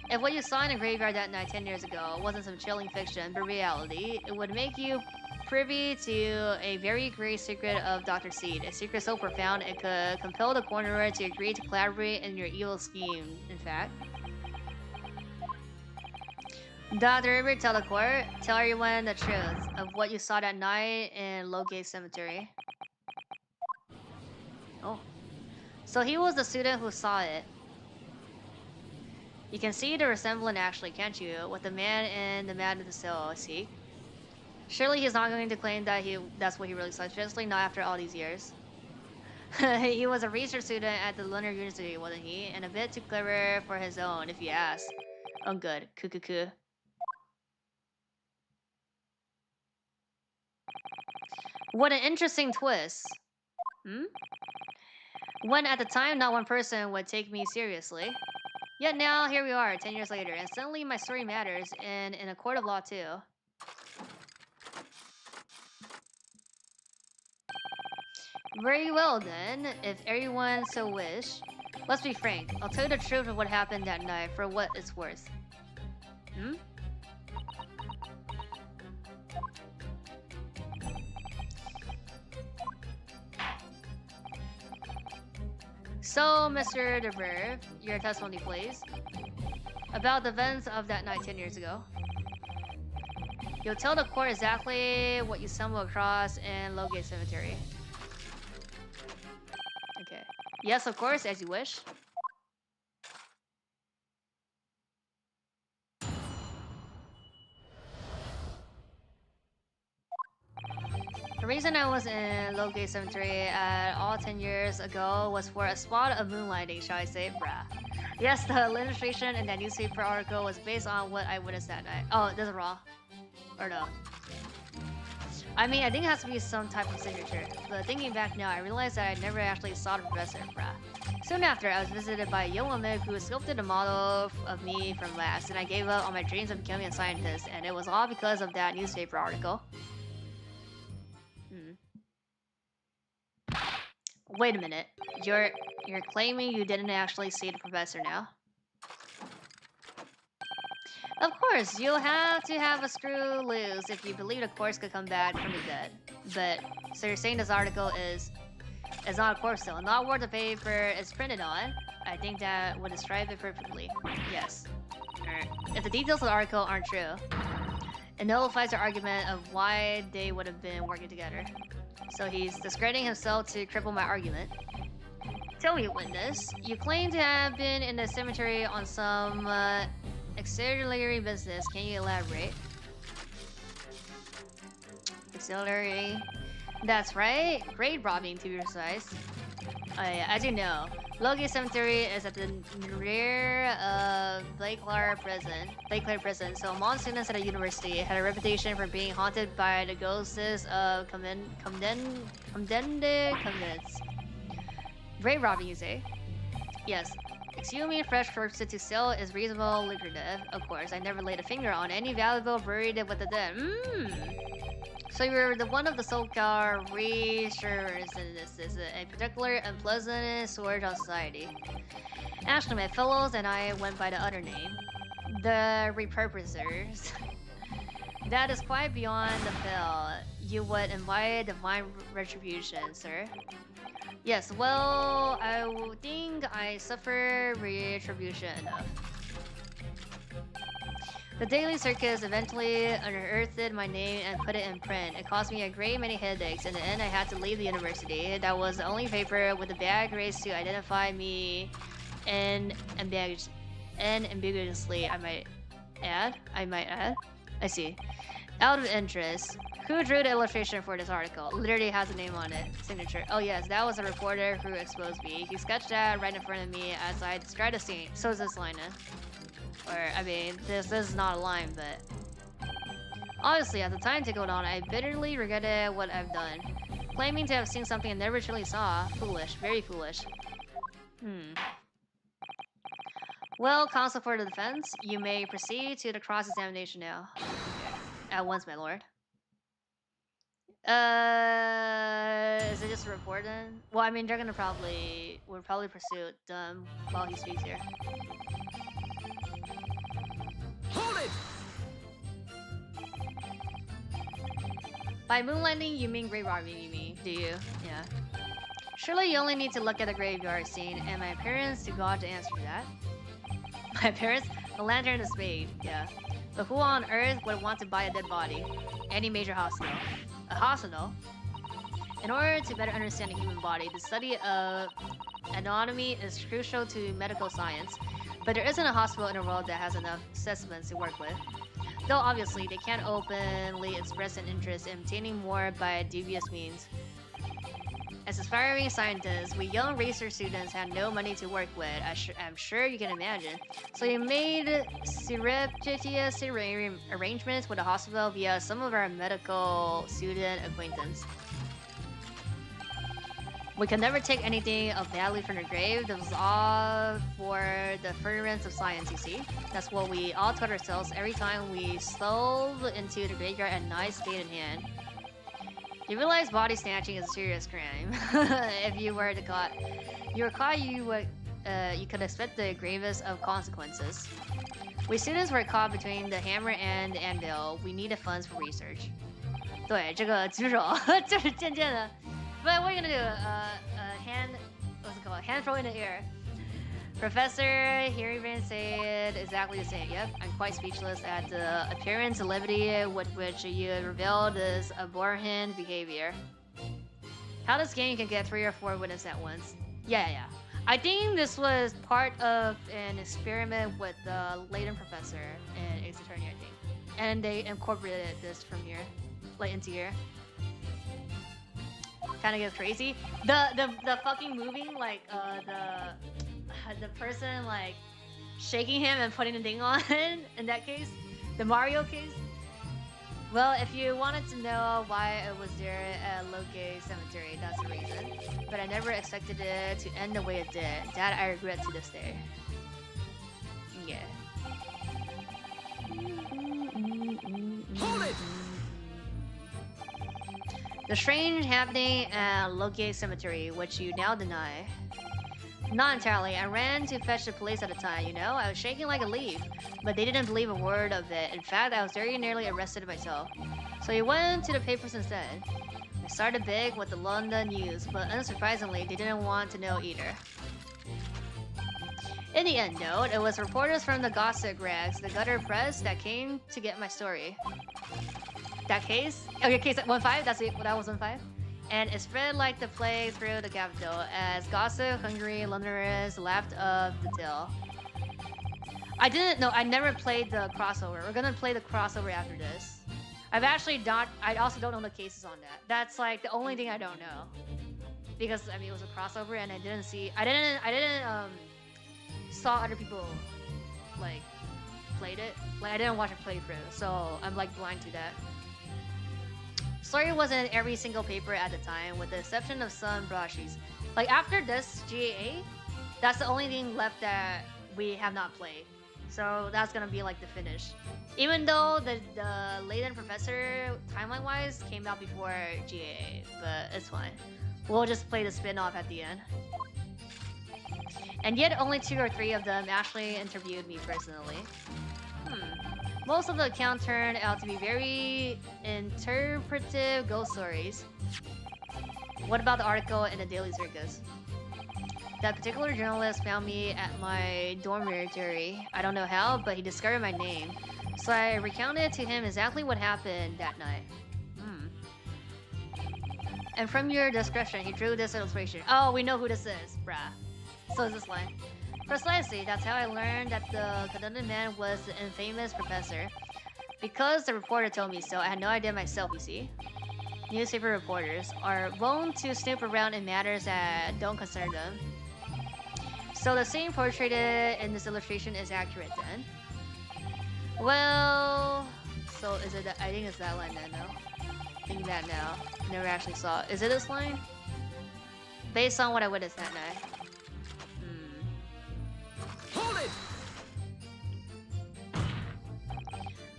If what you saw in the graveyard that night 10 years ago wasn't some chilling fiction, but reality, it would make you privy to a very great secret of Dr. Seed. A secret so profound it could compel the coroner to agree to collaborate in your evil scheme, in fact. Dr. River, tell the court, tell everyone the truth of what you saw that night in Lowgate Cemetery. Oh. So he was the student who saw it. You can see the resemblance actually, can't you? With the man in the man in the cell, see? Surely he's not going to claim that that's what he really saw, especially not after all these years. He was a research student at the Lunar University, wasn't he? And a bit too clever for his own, if you ask. Oh good, cuckoo. What an interesting twist. When at the time not one person would take me seriously. Yet now, here we are, 10 years later, and suddenly my story matters, and in a court of law too. Very well then, if everyone so wish. Let's be frank, I'll tell you the truth of what happened that night for what it's worth. So, Mr. DeVerve, your testimony, please. About the events of that night 10 years ago. You'll tell the court exactly what you stumbled across in Lowgate Cemetery. Okay. Yes, of course, as you wish. The reason I was in Lowgate Cemetery all 10 years ago was for a spot of moonlighting, shall I say, brah. Yes, the illustration in that newspaper article was based on what I witnessed that night. Oh, that's wrong. Or no. I mean, I think it has to be some type of signature. But thinking back now, I realized that I never actually saw the professor, brah. Soon after, I was visited by a young woman who sculpted a model of me from last, and I gave up on my dreams of becoming a scientist, and it was all because of that newspaper article. Wait a minute. You're claiming you didn't actually see the professor now? Of course, you'll have to have a screw loose if you believe the corpse could come back from the dead. But, so you're saying this article is not a corpse still, not worth the paper it's printed on? I think that would describe it perfectly. Yes. If the details of the article aren't true, it nullifies the argument of why they would have been working together. So he's discrediting himself to cripple my argument. Tell me, witness, you claim to have been in the cemetery on some auxiliary business. Can you elaborate? Auxiliary. That's right. Grave robbing, to be precise. As you know, Lowgate Cemetery is at the rear of Blakeclair Prison. So among students at the university had a reputation for being haunted by the ghosts of condemned convicts. Grave robbing, you say? Yes. Exhuming fresh corpses to sell is reasonable lucrative. Of course, I never laid a finger on any valuable buried with the dead. So you're the one of the so-called reassurers in this is a particular unpleasant sort of society. Actually, my fellows and I went by the other name, the repurposers. That is quite beyond the pale. You would invite divine retribution, sir. Yes, well, I think I suffer retribution enough. The Daily Circus eventually unearthed my name and put it in print. It caused me a great many headaches. In the end, I had to leave the university. That was the only paper with a bad grades to identify me and ambiguously, I might add. I see. Out of interest, who drew the illustration for this article? Literally has a name on it. Signature. Oh yes, that was a reporter who exposed me. He sketched that right in front of me as I described the scene. So is this line. Or, I mean, this is not a line, but... Honestly, at the time tickled on, I bitterly regretted what I've done. Claiming to have seen something I never truly saw. Foolish. Very foolish. Well, counsel for the defense, you may proceed to the cross-examination now. At once, my lord. Is it just a report then? Well, I mean, they're gonna we'll probably pursue them while he speaks here. Hold it! By moonlighting, you mean grave robbing, you mean, do you? Yeah. Surely you only need to look at the graveyard scene and my appearance to God to answer that. My appearance? A lantern and a spade, yeah. But who on earth would want to buy a dead body? Any major hospital. A hospital? In order to better understand the human body, the study of anatomy is crucial to medical science. But there isn't a hospital in the world that has enough specimens to work with. Though obviously, they can't openly express an interest in obtaining more by devious means. As aspiring scientists, we young research students had no money to work with, I'm sure you can imagine. So we made surreptitious arrangements with the hospital via some of our medical student acquaintance. We could never take anything of value from the grave. This was all for the furtherance of science, you see. That's what we all told ourselves every time we stole into the graveyard at night, spade in hand. You realize body snatching is a serious crime. If you were caught, you could expect the gravest of consequences. We students were caught between the hammer and the anvil. We needed funds for research. 对，这个举手就是渐渐的。But what are you gonna do? What's it called? Hand throw in the air. Professor, here even said exactly the same. Yep, I'm quite speechless at the apparent levity with which you revealed this abhorrent behavior. How this game can get 3 or 4 witnesses at once? Yeah. I think this was part of an experiment with the Layton professor and Ace Attorney, I think. And they incorporated this from here, like into here. Kind of gets crazy. The fucking moving, like the person like shaking him and putting the thing on. In that case, the Mario case. Well, if you wanted to know why it was there at Loke Cemetery, that's the reason. But I never expected it to end the way it did. That I regret to this day. Yeah. Hold it! The strange happening at Loke Cemetery, which you now deny. Not entirely. I ran to fetch the police at the time, you know? I was shaking like a leaf, but they didn't believe a word of it. In fact, I was very nearly arrested myself. So I went to the papers instead. I started big with the London News, but unsurprisingly, they didn't want to know either. In the end, though, it was reporters from the gossip rags, the gutter press, that came to get my story. That case? Okay, case 1-5? That was 1-5? And it spread like the plague through the capital as gossip, hungry Londoners laughed of the tale. I never played the crossover. We're gonna play the crossover after this. I also don't know the cases on that. That's like the only thing I don't know. Because, I mean, it was a crossover and I didn't saw other people, like, played it. Like, I didn't watch a playthrough, so I'm, like, blind to that. Story wasn't in every single paper at the time, with the exception of some broadsheets. Like, after this GAA, that's the only thing left that we have not played. So that's gonna be like the finish. Even though the Layton Professor, timeline-wise, came out before GAA, but it's fine. We'll just play the spin-off at the end. And yet only 2 or 3 of them actually interviewed me personally. Most of the account turned out to be very interpretive ghost stories. What about the article in the Daily Circus? That particular journalist found me at my dormitory. I don't know how, but he discovered my name. So I recounted to him exactly what happened that night. And from your description, he drew this illustration. Oh, we know who this is, bruh. So is this line. Precisely, that's how I learned that the condemned man was the infamous professor. Because the reporter told me so, I had no idea myself, you see. Newspaper reporters are wont to snoop around in matters that don't concern them. So the scene portrayed in this illustration is accurate then? Well... So is it that? I think it's that line then, no? Thinking that now. Never actually saw it. Is it this line? Based on what I witnessed that night. Hold it!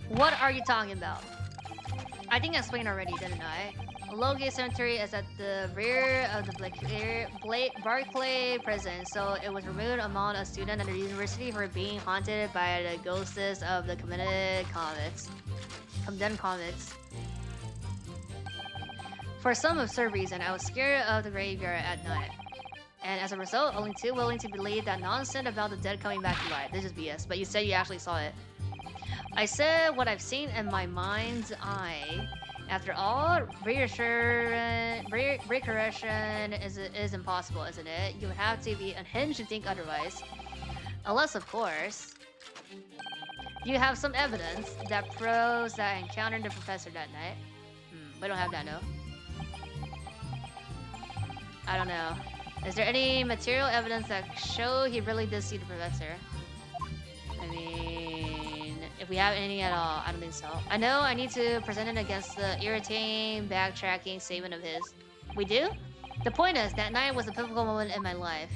What are you talking about? I think I explained already, didn't I? Logate Cemetery is at the rear of the Barclay prison, so it was removed among a student at the university for being haunted by the ghosts of the condemned convicts. For some absurd reason, I was scared of the graveyard at night. And as a result, only too willing to believe that nonsense about the dead coming back to life. This is BS, but you said you actually saw it. I said what I've seen in my mind's eye. After all, recorrection is impossible, isn't it? You have to be unhinged to think otherwise. Unless, of course, you have some evidence that proves that I encountered the professor that night. We don't have that, no. I don't know. Is there any material evidence that show he really did see the professor? I mean, if we have any at all, I don't think so. I know I need to present it against the irritating backtracking statement of his. We do? The point is, that night was a pivotal moment in my life.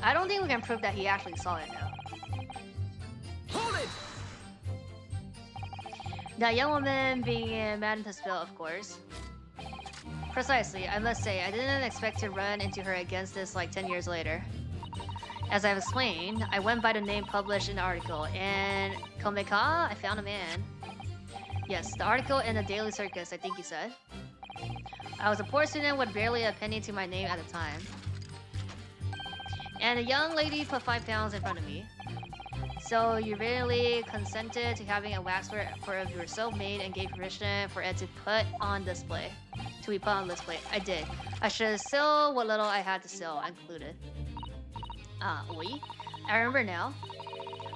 I don't think we can prove that he actually saw it now. Hold it! That young woman being in Maddenville, of course. Precisely, I must say, I didn't expect to run into her against this like 10 years later. As I've explained, I went by the name published in the article, and Komeka, I found a man. Yes, the article in the Daily Circus, I think you said. I was a poor student with barely a penny to my name at the time. And a young lady put 5 pounds in front of me. So you really consented to having a waxwork for yourself made and gave permission for it to put on display. To be put on display. I did. I should sell what little I had to sell, I concluded. Oui? I remember now.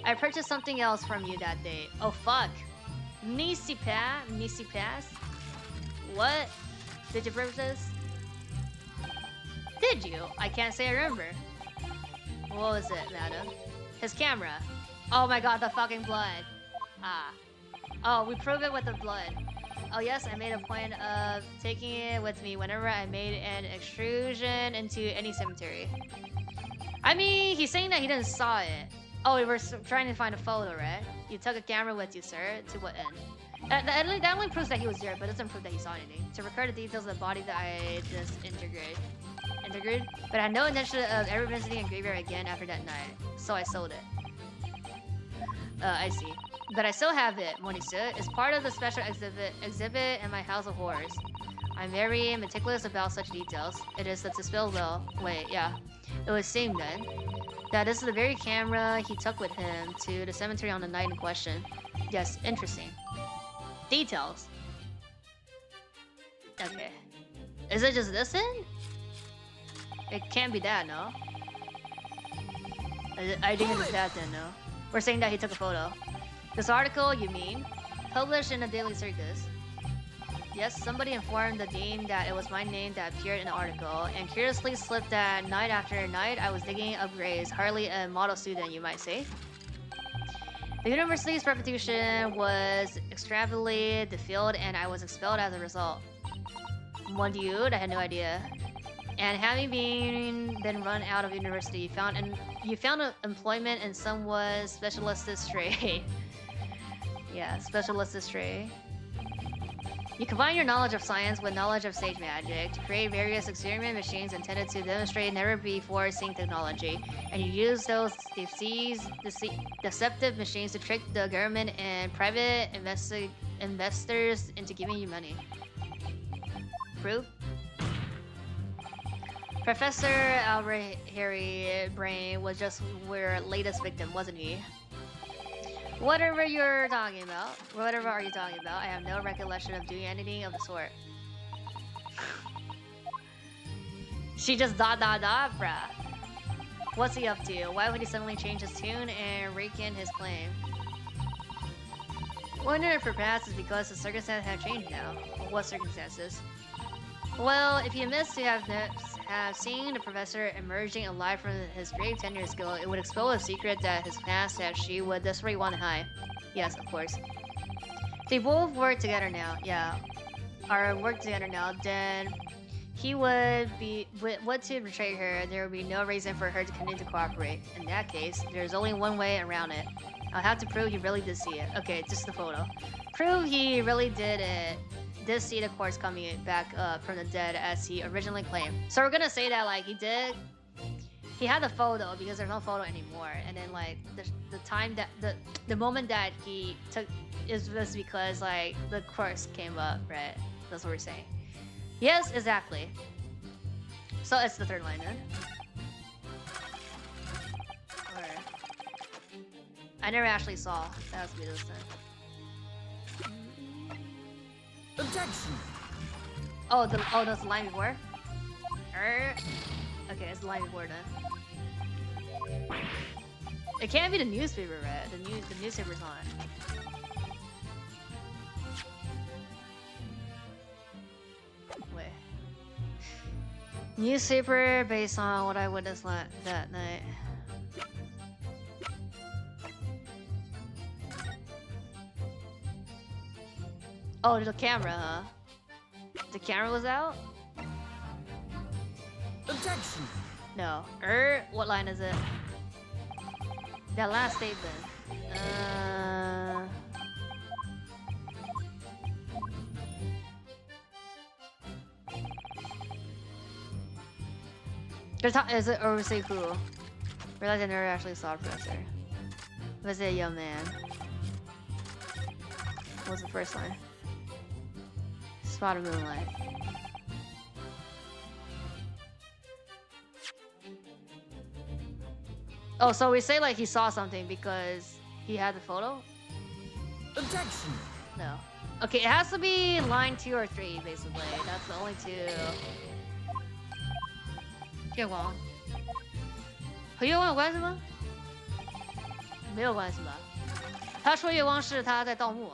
I purchased something else from you that day. Oh fuck. Nisi Pass? What? Did you purchase? Did you? I can't say I remember. What was it, madam? His camera. Oh my god, the fucking blood. Oh, we prove it with the blood. Oh yes, I made a point of taking it with me whenever I made an excursion into any cemetery. I mean, he's saying that he didn't saw it. Oh, we were trying to find a photo, right? You took a camera with you, sir. To what end? That only proves that he was there, but doesn't prove that he saw anything. To record the details of the body that I just integrated. But I had no intention of ever visiting a graveyard again after that night, so I sold it. I see. But I still have it, Monisu. It's part of the special exhibit in my House of Horrors. I'm very meticulous about such details. It is the dispel though. Wait, yeah. It would seem then that this is the very camera he took with him to the cemetery on the night in question. Yes, interesting. Details. Okay. Is it just this in? It can't be that, no? I think it's that then, no? We're saying that he took a photo. This article, you mean? Published in the Daily Circus. Yes, somebody informed the dean that it was my name that appeared in the article, and curiously slipped that night after night I was digging up graves, hardly a model student, you might say. The university's reputation was extravagantly defiled, and I was expelled as a result. Mon Dieu, I had no idea. And having been run out of university, you found employment in somewhat specialistic trade. Yeah, specialistic trade. You combine your knowledge of science with knowledge of stage magic to create various experiment machines intended to demonstrate never-before-seen technology, and you use those deceptive machines to trick the government and private investors into giving you money. Proof? Professor Albert Harry Brain was just our latest victim, wasn't he? Whatever you're talking about. Whatever are you talking about? I have no recollection of doing anything of the sort. She just bruh. What's he up to? Why would he suddenly change his tune and rake in his claim? Wonder if perhaps it's because the circumstances have changed now. What circumstances? Well, if you missed to have seen the professor emerging alive from his grave 10 years ago, it would expose a secret that his past that she would desperately want to hide. Yes, of course. They both work together now. Yeah, are work together now. Then he would to betray her. There would be no reason for her to continue to cooperate. In that case, there's only one way around it. I'll have to prove he really did see it. Okay, just the photo. Prove he really did it. Did see the corpse coming back up from the dead as he originally claimed. So we're gonna say that like he did. He had the photo because there's no photo anymore, and then like the time that the moment that he took was because like the corpse came up, right? That's what we're saying. Yes, exactly. So it's the third line then. I never actually saw. That has to be this then. Objection. Oh, that's the line before? Okay, it's the line before then. It can't be the newspaper, right? The newspaper's on. Wait. Newspaper based on what I witnessed that night. Oh, the camera, huh? The camera was out? Objection. No. What line is it? That last statement. Is it or was it cool? Realize I never actually saw a professor. Was it a young man? What's the first line? Spot of moonlight. Oh, so we say like he saw something because he had the photo? Objection. No. Okay, it has to be line 2 or 3, basically. That's the only two. 月光和月光有关系吗？没有关系吧？他说月光是他在盗墓。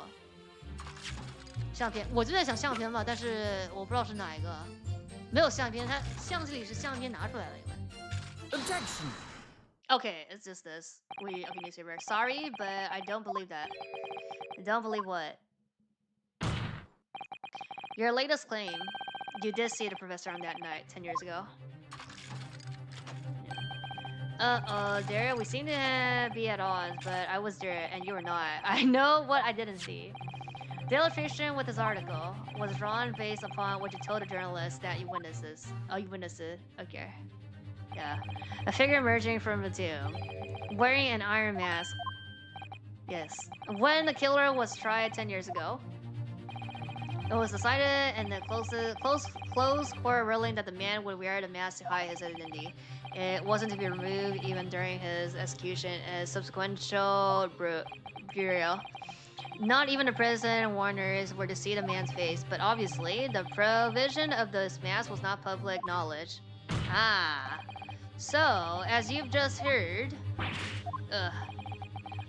相片，我就在想相片嘛，但是我不知道是哪一个。没有相片，他相机里是相片拿出来了，因为。Objection. Okay, it's just this. Okay, newspaper. Sorry, but I don't believe that. I don't believe what? Your latest claim. You did see the professor on that night 10 years ago. There we seem to be at odds, but I was there and you were not. I know what I didn't see. The illustration with this article was drawn based upon what you told the journalist that you witnessed this. Oh, you witnessed it. Okay. Yeah. A figure emerging from a tomb, wearing an iron mask. Yes. When the killer was tried 10 years ago, it was decided in the close court ruling that the man would wear the mask to hide his identity. It wasn't to be removed even during his execution and subsequential burial. Not even the prison warners were to see the man's face, but obviously the provision of this mask was not public knowledge. Ah. So, as you've just heard,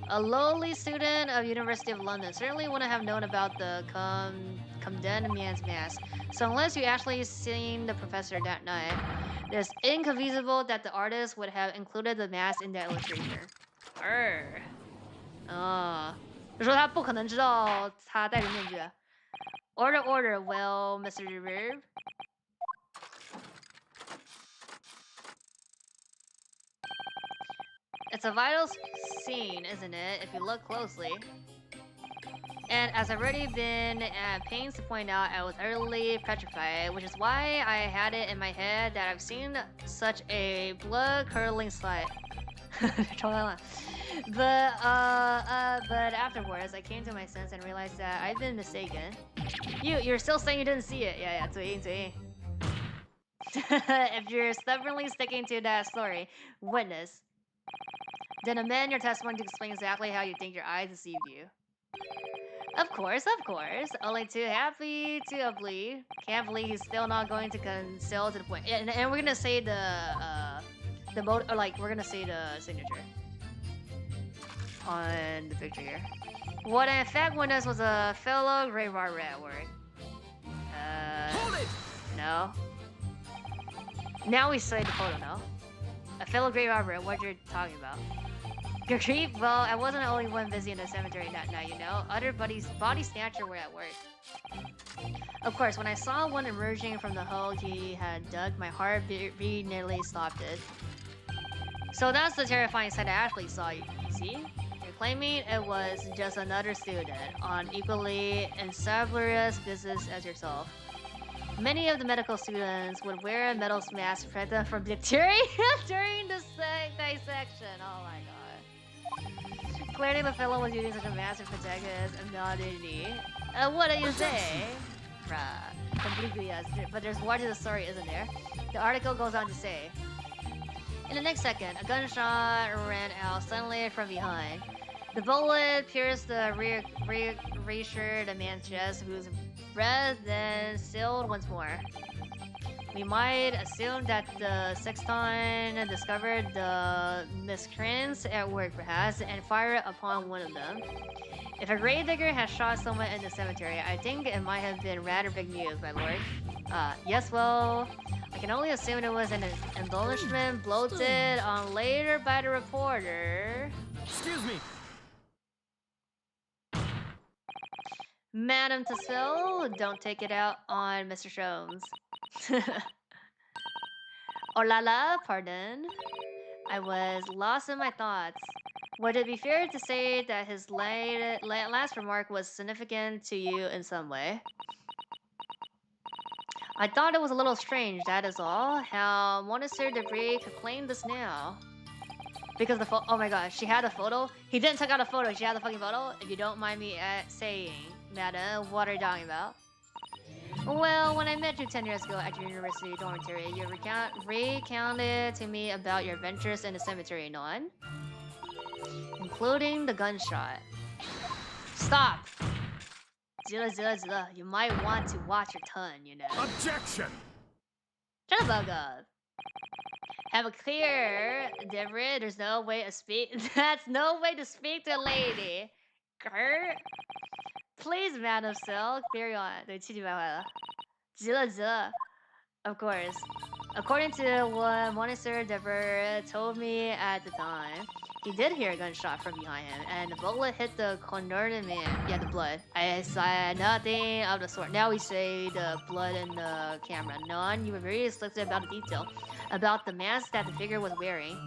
a lowly student of University of London certainly wouldn't have known about the condemned man's mask. So unless you actually seen the professor that night, it's inconceivable that the artist would have included the mask in that illustration. 就说他不可能知道他戴着面具。Order, well, Mr. Reverb. It's a vital scene, isn't it, if you look closely? And as I've already been at pains to point out, I was utterly petrified, which is why I had it in my head that I've seen such a blood-curdling sight. But afterwards, I came to my sense and realized that I've been mistaken. You're still saying you didn't see it? Yeah, 嘴硬. If you're stubbornly sticking to that story, witness. Then amend your testimony to explain exactly how you think your eyes deceived you. Of course, of course. Only too happy to believe. Can't believe he's still not going to conceal to the point. And we're gonna say the mode, or like we're gonna say the signature on the picture here. What in fact witnessed was a fellow Greybar rat word. Hold it! No. Now we say the photo, no? A fellow Greybar rat, what you're talking about? Your creep? Well, I wasn't the only one busy in the cemetery that night, you know? Other body snatcher were at work. Of course, when I saw one emerging from the hole he had dug, my heart nearly stopped it. So that's the terrifying sight I actually saw, you see? You're claiming it was just another student on equally insubordinate business as yourself. Many of the medical students would wear a metal mask to protect them from diphtheria during the dissection. Oh my god. Clearly the fellow was using such a mask to protect his anonymity. What do you say? Bruh. Completely yes. But there's more to the story, isn't there? The article goes on to say, in the next second, a gunshot ran out suddenly from behind. The bullet pierced the reassured the man's chest, whose breath then stilled once more. We might assume that the sexton discovered the miscreants at work, perhaps, and fired upon one of them. If a gravedigger has shot someone in the cemetery, I think it might have been rather big news, my lord. Yes, well, I can only assume it was an embellishment bloated on later by the reporter. Excuse me. Madam Tassil, don't take it out on Mr. Jones. Oh la la, pardon. I was lost in my thoughts. Would it be fair to say that his last remark was significant to you in some way? I thought it was a little strange, that is all. How Monsieur Debris could claim this now. Because the oh my gosh, she had a photo? He didn't take out a photo, she had the fucking photo? If you don't mind me saying, madam, what are you talking about? Well, when I met you 10 years ago at your university dormitory, you recounted to me about your adventures in the cemetery, non? Including the gunshot. Stop! Zilla, you might want to watch your tongue, you know. Objection! Shut the fuck up. Have a clear, Deborah. There's no way to speak. That's no way to speak to a lady. Kurt? Please, Madam Silk, carry on. 对，气急败坏了。Zilla. Of course. According to what Monsieur Deborah told me at the time, he did hear a gunshot from behind him, and the bullet hit the cornered man. Yeah, the blood. I saw nothing of the sort. Now we say the blood in the camera. None. You were very explicit about the detail, about the mask that the figure was wearing,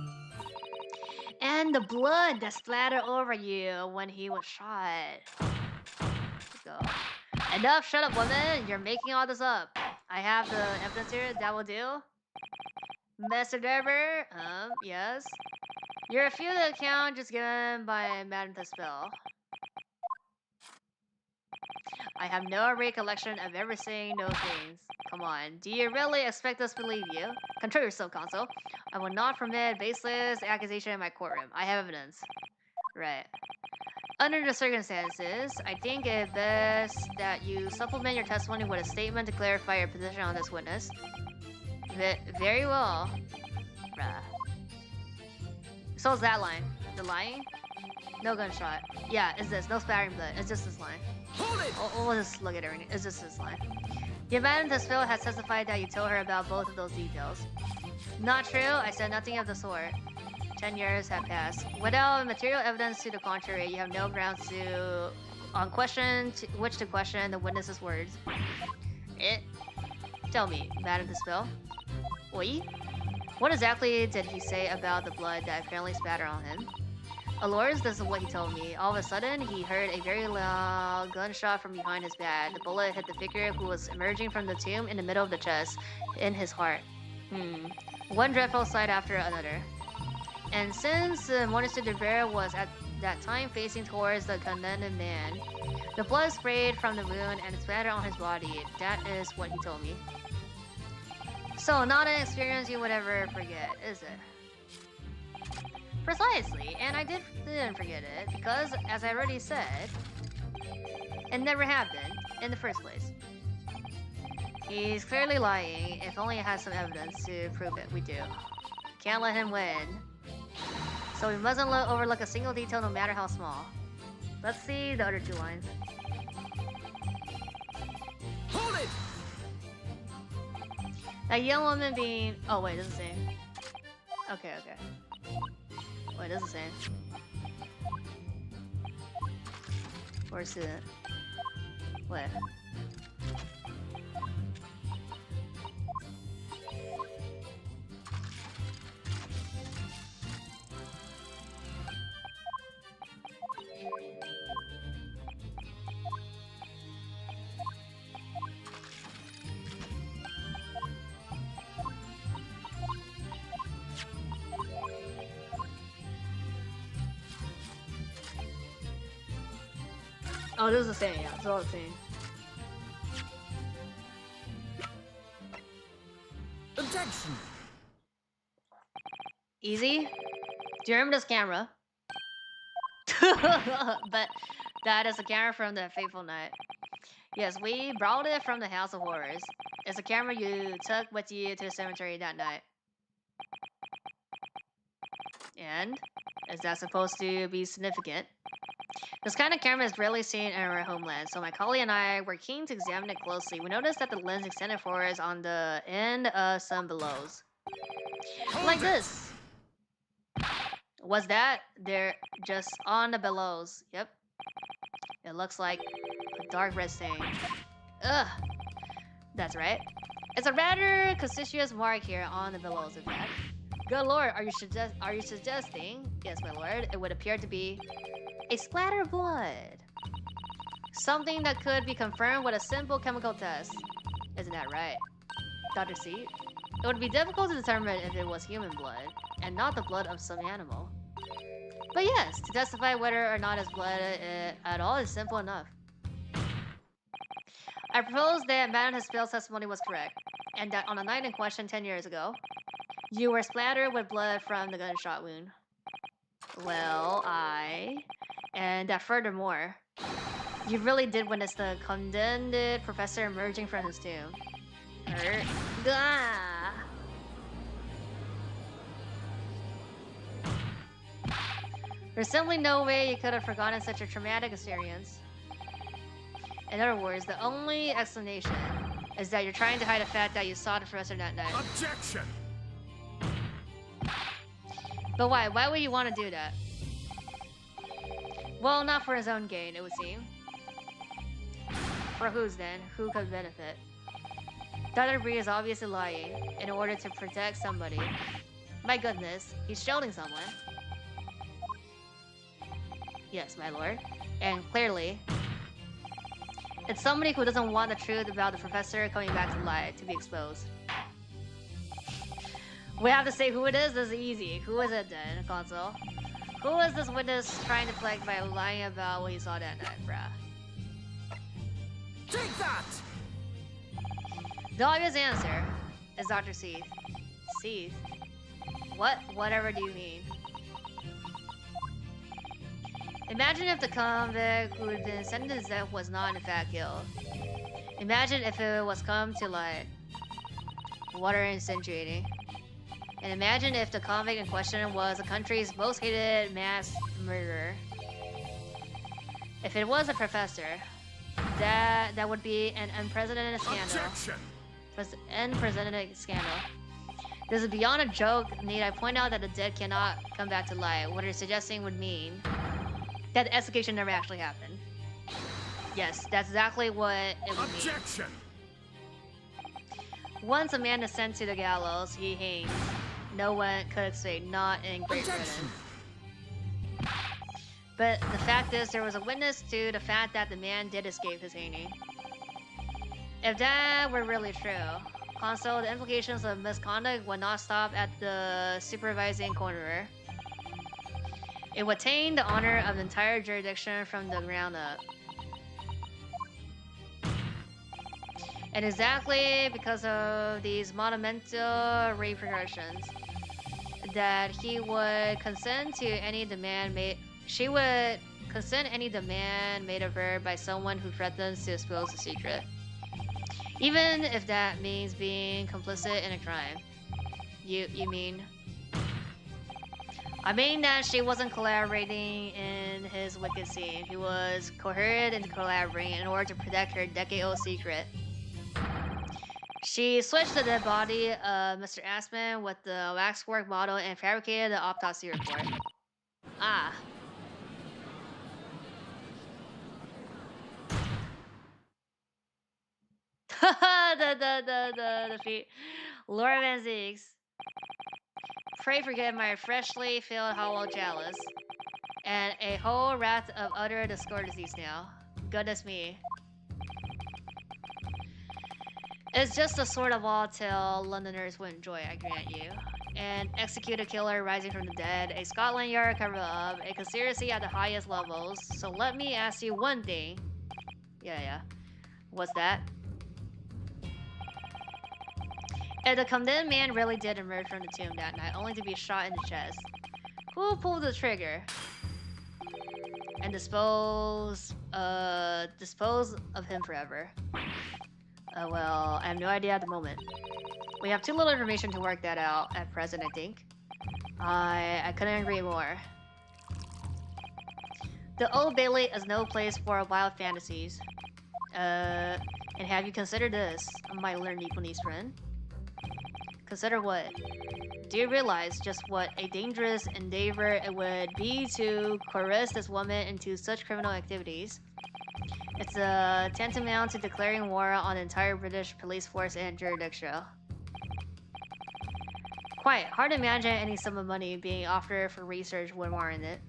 and the blood that splattered over you when he was shot. Let's go. Enough. Shut up, woman. You're making all this up. I have the evidence here. That will do. Mr. Deborah. Yes. You refute the account just given by Madame Taspel. I have no recollection of ever saying those things. Come on, do you really expect us to believe you? Control yourself, Consul. I will not permit baseless accusation in my courtroom. I have evidence. Right. Under the circumstances, I think it best that you supplement your testimony with a statement to clarify your position on this witness. Very well. Bruh. So is that line. The lying? No gunshot. Yeah, it's this. No spattering blood. It's just this line. Hold it! We'll just look at everything. It's just this line. The Madame Tasville has testified that you told her about both of those details. Not true. I said nothing of the sort. 10 years have passed. Without material evidence to the contrary, you have no grounds to which to question the witness's words. Tell me, Madame Tasville. Oui? What exactly did he say about the blood that apparently spattered on him? Allures, this is what he told me. All of a sudden, he heard a very loud gunshot from behind his back. The bullet hit the figure who was emerging from the tomb in the middle of the chest, in his heart. One dreadful sight after another. And since Monsieur de Bear was at that time facing towards the condemned man, the blood sprayed from the wound and spattered on his body. That is what he told me. So, not an experience you would ever forget, is it? Precisely, and I didn't forget it because, as I already said, it never happened in the first place. He's clearly lying. If only he has some evidence to prove it, we do. Can't let him win. So we mustn't overlook a single detail, no matter how small. Let's see the other two lines. Hold it! That young woman being... Oh, wait, doesn't say. Okay, okay. Wait, doesn't say. Or student. Wait. Oh, this is the same, yeah, it's all the same. Objection! Easy? Do you remember this camera? But that is a camera from the Fateful Night. Yes, we brought it from the House of Horrors. It's a camera you took with you to the cemetery that night. And? Is that supposed to be significant? This kind of camera is rarely seen in our homeland, so my colleague and I were keen to examine it closely. We noticed that the lens extended forward is on the end of some belows. Like this! Was that? They're just on the belows. Yep. It looks like a dark red stain. Ugh. That's right. It's a rather conspicuous mark here on the belows, in fact. Good lord, are you suggesting? Yes, my lord. It would appear to be a splatter of blood. Something that could be confirmed with a simple chemical test. Isn't that right, Dr. C? It would be difficult to determine if it was human blood, and not the blood of some animal. But yes, to testify whether or not it's blood at all is simple enough. I propose that Madame Haspel's testimony was correct, and that on the night in question 10 years ago, you were splattered with blood from the gunshot wound. Well, and that furthermore, you really did witness the condemned professor emerging from his tomb. Gah! There's simply no way you could have forgotten such a traumatic experience. In other words, the only explanation is that you're trying to hide the fact that you saw the professor that night. Objection! But why? Why would you want to do that? Well, not for his own gain, it would seem. For whose then? Who could benefit? Dr. Bree is obviously lying in order to protect somebody. My goodness, he's shielding someone. Yes, my lord. And clearly, it's somebody who doesn't want the truth about the professor coming back to life to be exposed. We have to say who it is. This is easy. Who is it then, console? Who is this witness trying to deflect by lying about what he saw that night, bruh? Take that! The obvious answer is Dr. Seath. Seath? What? Whatever do you mean? Imagine if the convict who had been sentenced to death was not in fact killed. Imagine if it was come to light. Water incendiating. And imagine if the convict in question was the country's most hated mass murderer. If it was a professor, that would be an unprecedented scandal. Objection! Unprecedented scandal. This is beyond a joke. Need I point out that the dead cannot come back to life? What you're suggesting would mean that the execution never actually happened. Yes, that's exactly what it would mean. Objection! Once a man is sent to the gallows, he hangs. No one could escape, not in Great Objection! Britain. But the fact is, there was a witness to the fact that the man did escape his hanging. If that were really true, console, the implications of misconduct would not stop at the supervising coroner. It would attain the honor of the entire jurisdiction from the ground up. And exactly because of these monumental repercussions, that he would consent to any demand made. She would consent any demand made of her by someone who threatens to expose the secret, even if that means being complicit in a crime. You mean? I mean that she wasn't collaborating in his wicked scene. He was coerced into collaborating in order to protect her decade-old secret. She switched the dead body of Mr. Aspen with the waxwork model and fabricated the autopsy report. Ah. the feet. Lord Van Ziegs. Pray forgive my freshly filled hollow chalice. And a whole raft of utter discordancies now. Goodness me. It's just the sort of all tale Londoners would enjoy, I grant you. An executed killer rising from the dead, a Scotland Yard cover-up, a conspiracy at the highest levels. So let me ask you one thing. Yeah. What's that? If the condemned man really did emerge from the tomb that night, only to be shot in the chest, who pulled the trigger? And dispose of him forever. Well, I have no idea at the moment. We have too little information to work that out at present, I think. I couldn't agree more. The Old Bailey is no place for wild fantasies. And have you considered this, my learned Nipponese friend? Consider what? Do you realize just what a dangerous endeavor it would be to coerce this woman into such criminal activities? It's tantamount to declaring war on the entire British police force and jurisdiction. Quite hard to imagine any sum of money being offered for research would warrant it.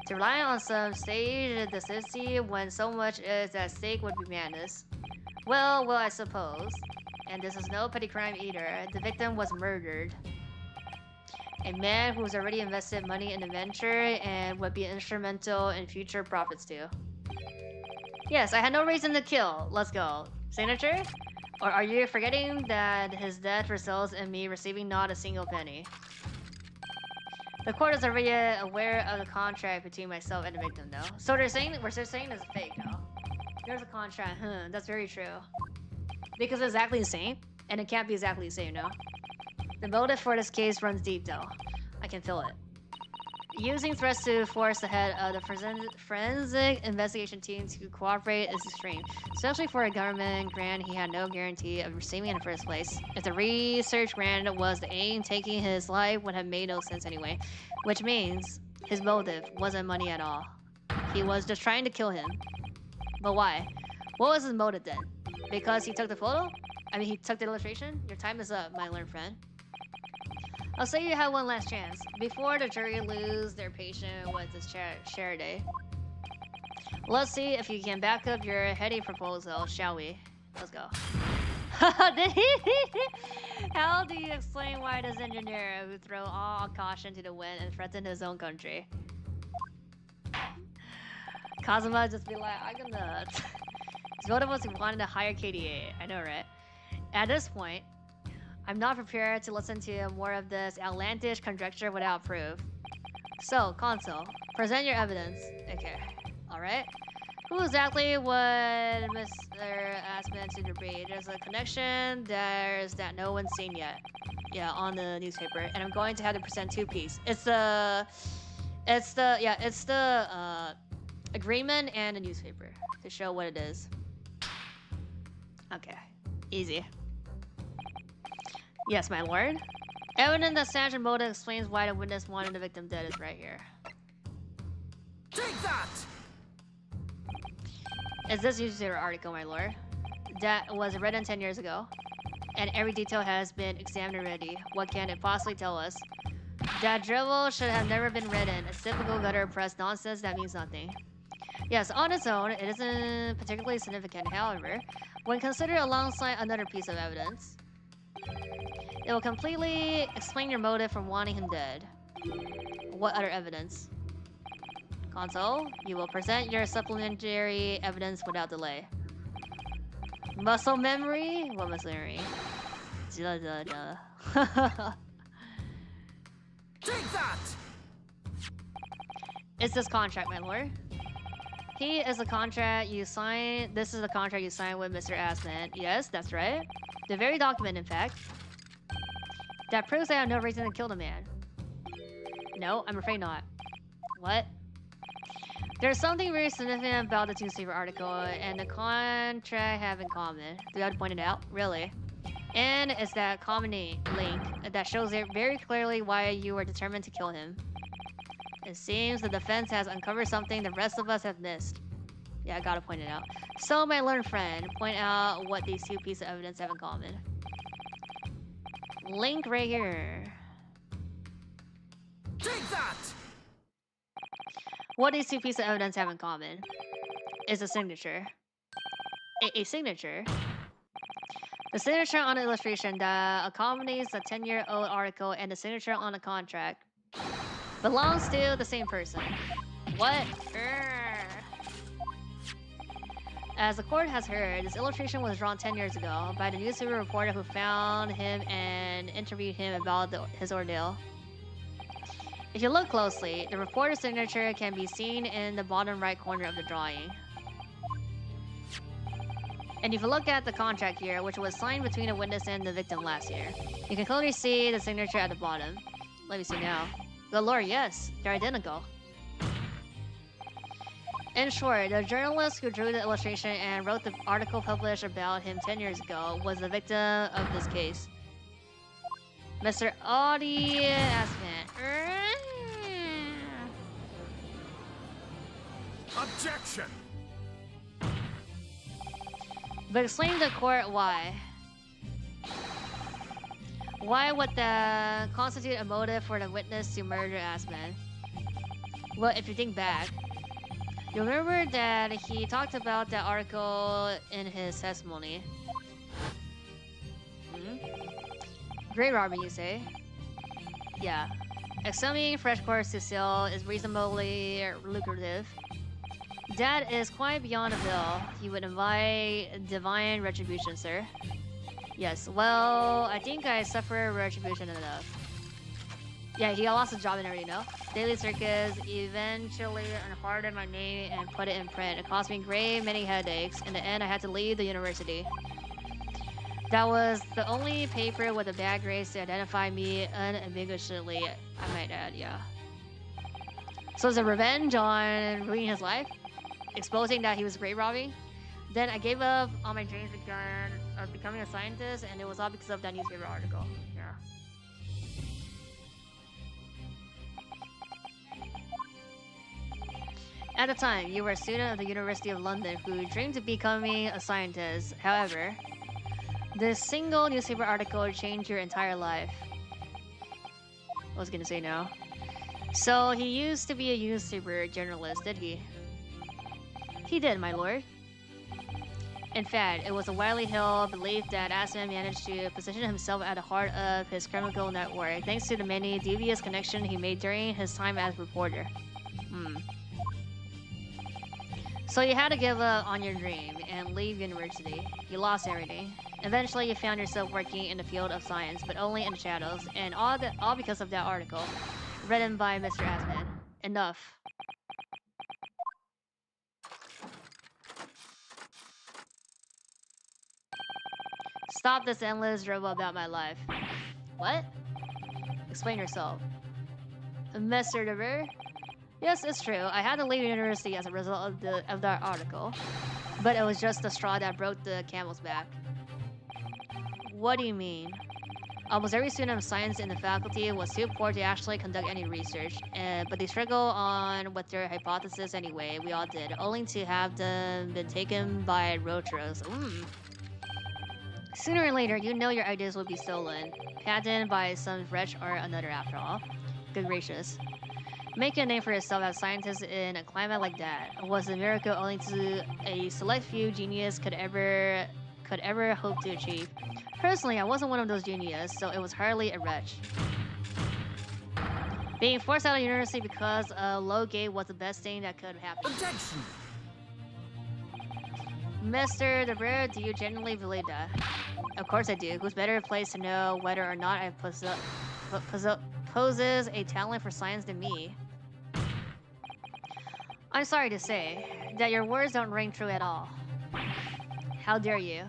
To rely on some stage decency when so much is at stake would be madness. Well, I suppose. And this is no petty crime either. The victim was murdered. A man who's already invested money in the venture and would be instrumental in future profits too. Yes, I had no reason to kill. Let's go. Signature? Or are you forgetting that his death results in me receiving not a single penny? The court is already aware of the contract between myself and the victim, though. So we're saying it's fake, though. There's a contract. That's very true. Because it's exactly the same, and it can't be exactly the same, no? The motive for this case runs deep, though. I can feel it. Using threats to force the head of the forensic investigation team to cooperate is extreme, especially for a government grant he had no guarantee of receiving in the first place. If the research grant was the aim, taking his life would have made no sense anyway, which means his motive wasn't money at all. He was just trying to kill him. But why? What was his motive then? Because he took the photo? I mean, he took the illustration? Your time is up, my learned friend. I'll say you had one last chance, before the jury lose their patience with this charity. Let's see if you can back up your heady proposal, shall we? Let's go. How do you explain why this engineer who threw all caution to the wind and threatened his own country? Kazuma just be like, I'm gonna... He's one of us who wanted to hire KDA, I know, right? At this point, I'm not prepared to listen to more of this outlandish conjecture without proof. So, console, present your evidence. Okay, alright. Who exactly would Mr. Aspen to the breed? There's a connection that no one's seen yet. Yeah, on the newspaper. And I'm going to have to present two pieces. It's the agreement and the newspaper to show what it is. Okay, easy. Yes, my lord. Evidence that Sandra motive explains why the witness wanted the victim dead is right here. Take that! Is this newspaper article, my lord? That was written 10 years ago. And every detail has been examined already. What can it possibly tell us? That drivel should have never been written. It's typical gutter press nonsense that means nothing. Yes, on its own, it isn't particularly significant. However, when considered alongside another piece of evidence, it will completely explain your motive for wanting him dead. What other evidence? Console, you will present your supplementary evidence without delay. Muscle memory? What muscle memory? Take that! It's this contract, my lord. He is a contract you sign. This is the contract you sign with Mr. Assman. Yes, that's right. The very document, in fact. That proves I have no reason to kill the man. No, I'm afraid not. What? There's something very significant about the newspaper article and the contract have in common. Do you have to point it out? Really? And it's that common link that shows it very clearly why you were determined to kill him. It seems the defense has uncovered something the rest of us have missed. Yeah, I gotta point it out. So, my learned friend, point out what these two pieces of evidence have in common. Link right here. Take that! What these two pieces of evidence have in common is a signature. A signature? The signature on the illustration that accompanies the 10-year-old article and the signature on the contract belongs to the same person. What? As the court has heard, this illustration was drawn 10 years ago by the newspaper reporter who found him and interviewed him about his ordeal. If you look closely, the reporter's signature can be seen in the bottom right corner of the drawing. And if you look at the contract here, which was signed between a witness and the victim last year, you can clearly see the signature at the bottom. Let me see now. Good lord, yes, they're identical. In short, the journalist who drew the illustration and wrote the article published about him 10 years ago was the victim of this case. Mr. Audi Asman. Objection! But explain to the court why. Why would that constitute a motive for the witness to murder Asman? Well, if you think back, you remember that he talked about that article in his testimony. Grave robbery, you say? Yeah. Examining fresh quarters to sell is reasonably lucrative. That is quite beyond a bill. You would invite divine retribution, sir. Yes, well, I think I suffer retribution enough. Yeah, he lost his job and everything, no? Daily Circus eventually unhardened my name and put it in print. It cost me great many headaches. In the end, I had to leave the university. That was the only paper with a bad grades to identify me unambiguously, I might add, yeah. So it's a revenge on ruining his life? Exposing that he was grave robbing? Then I gave up on my dreams again of becoming a scientist, and it was all because of that newspaper article. Yeah. At the time, you were a student of the University of London who dreamed of becoming a scientist. However, this single newspaper article changed your entire life. I was gonna say no. So he used to be a newspaper journalist, did he? He did, my lord. In fact, it was a widely held belief that Asman managed to position himself at the heart of his criminal network thanks to the many devious connections he made during his time as reporter. So you had to give up on your dream and leave university. You lost everything. Eventually, you found yourself working in the field of science, but only in the shadows, and all because of that article written by Mr. Asman. Enough. Stop this endless dribble about my life. What? Explain yourself. Mr. DeVere? Yes, it's true. I had to leave university as a result of that article. But it was just the straw that broke the camel's back. What do you mean? Almost every student of science in the faculty was too poor to actually conduct any research, but they struggled on with their hypothesis anyway. We all did, only to have them been taken by roadros. Sooner or later, you know your ideas will be stolen, patented by some wretch or another after all. Good gracious. Making a name for yourself as a scientist in a climate like that was a miracle only to a select few genius could ever hope to achieve. Personally, I wasn't one of those geniuses, so it was hardly a wretch. Being forced out of university because a low grade was the best thing that could happen. Objection! Mr. DeVere, do you genuinely believe that? Of course I do. Who's better placed to know whether or not I poses a talent for science than me. I'm sorry to say that your words don't ring true at all. How dare you?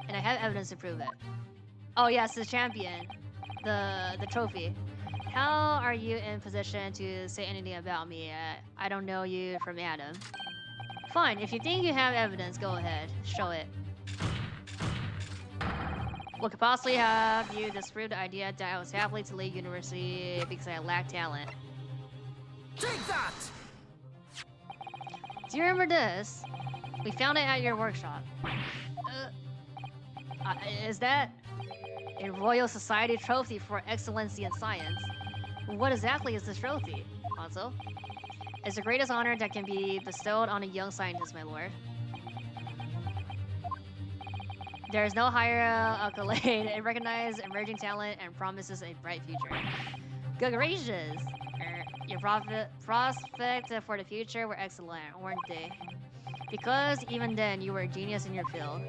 And I have evidence to prove it. Oh yes, the champion. The trophy. How are you in position to say anything about me? I don't know you from Adam. Fine, if you think you have evidence, go ahead. Show it. What could possibly have you disprove the idea that I was happily to leave university because I lack talent? Take that! Do you remember this? We found it at your workshop. Is that a Royal Society trophy for excellency in science? What exactly is this trophy, Hanzo? It's the greatest honor that can be bestowed on a young scientist, my lord. There is no higher accolade. It recognizes emerging talent and promises a bright future. Good gracious! Your prospects for the future were excellent, weren't they? Because even then, you were a genius in your field.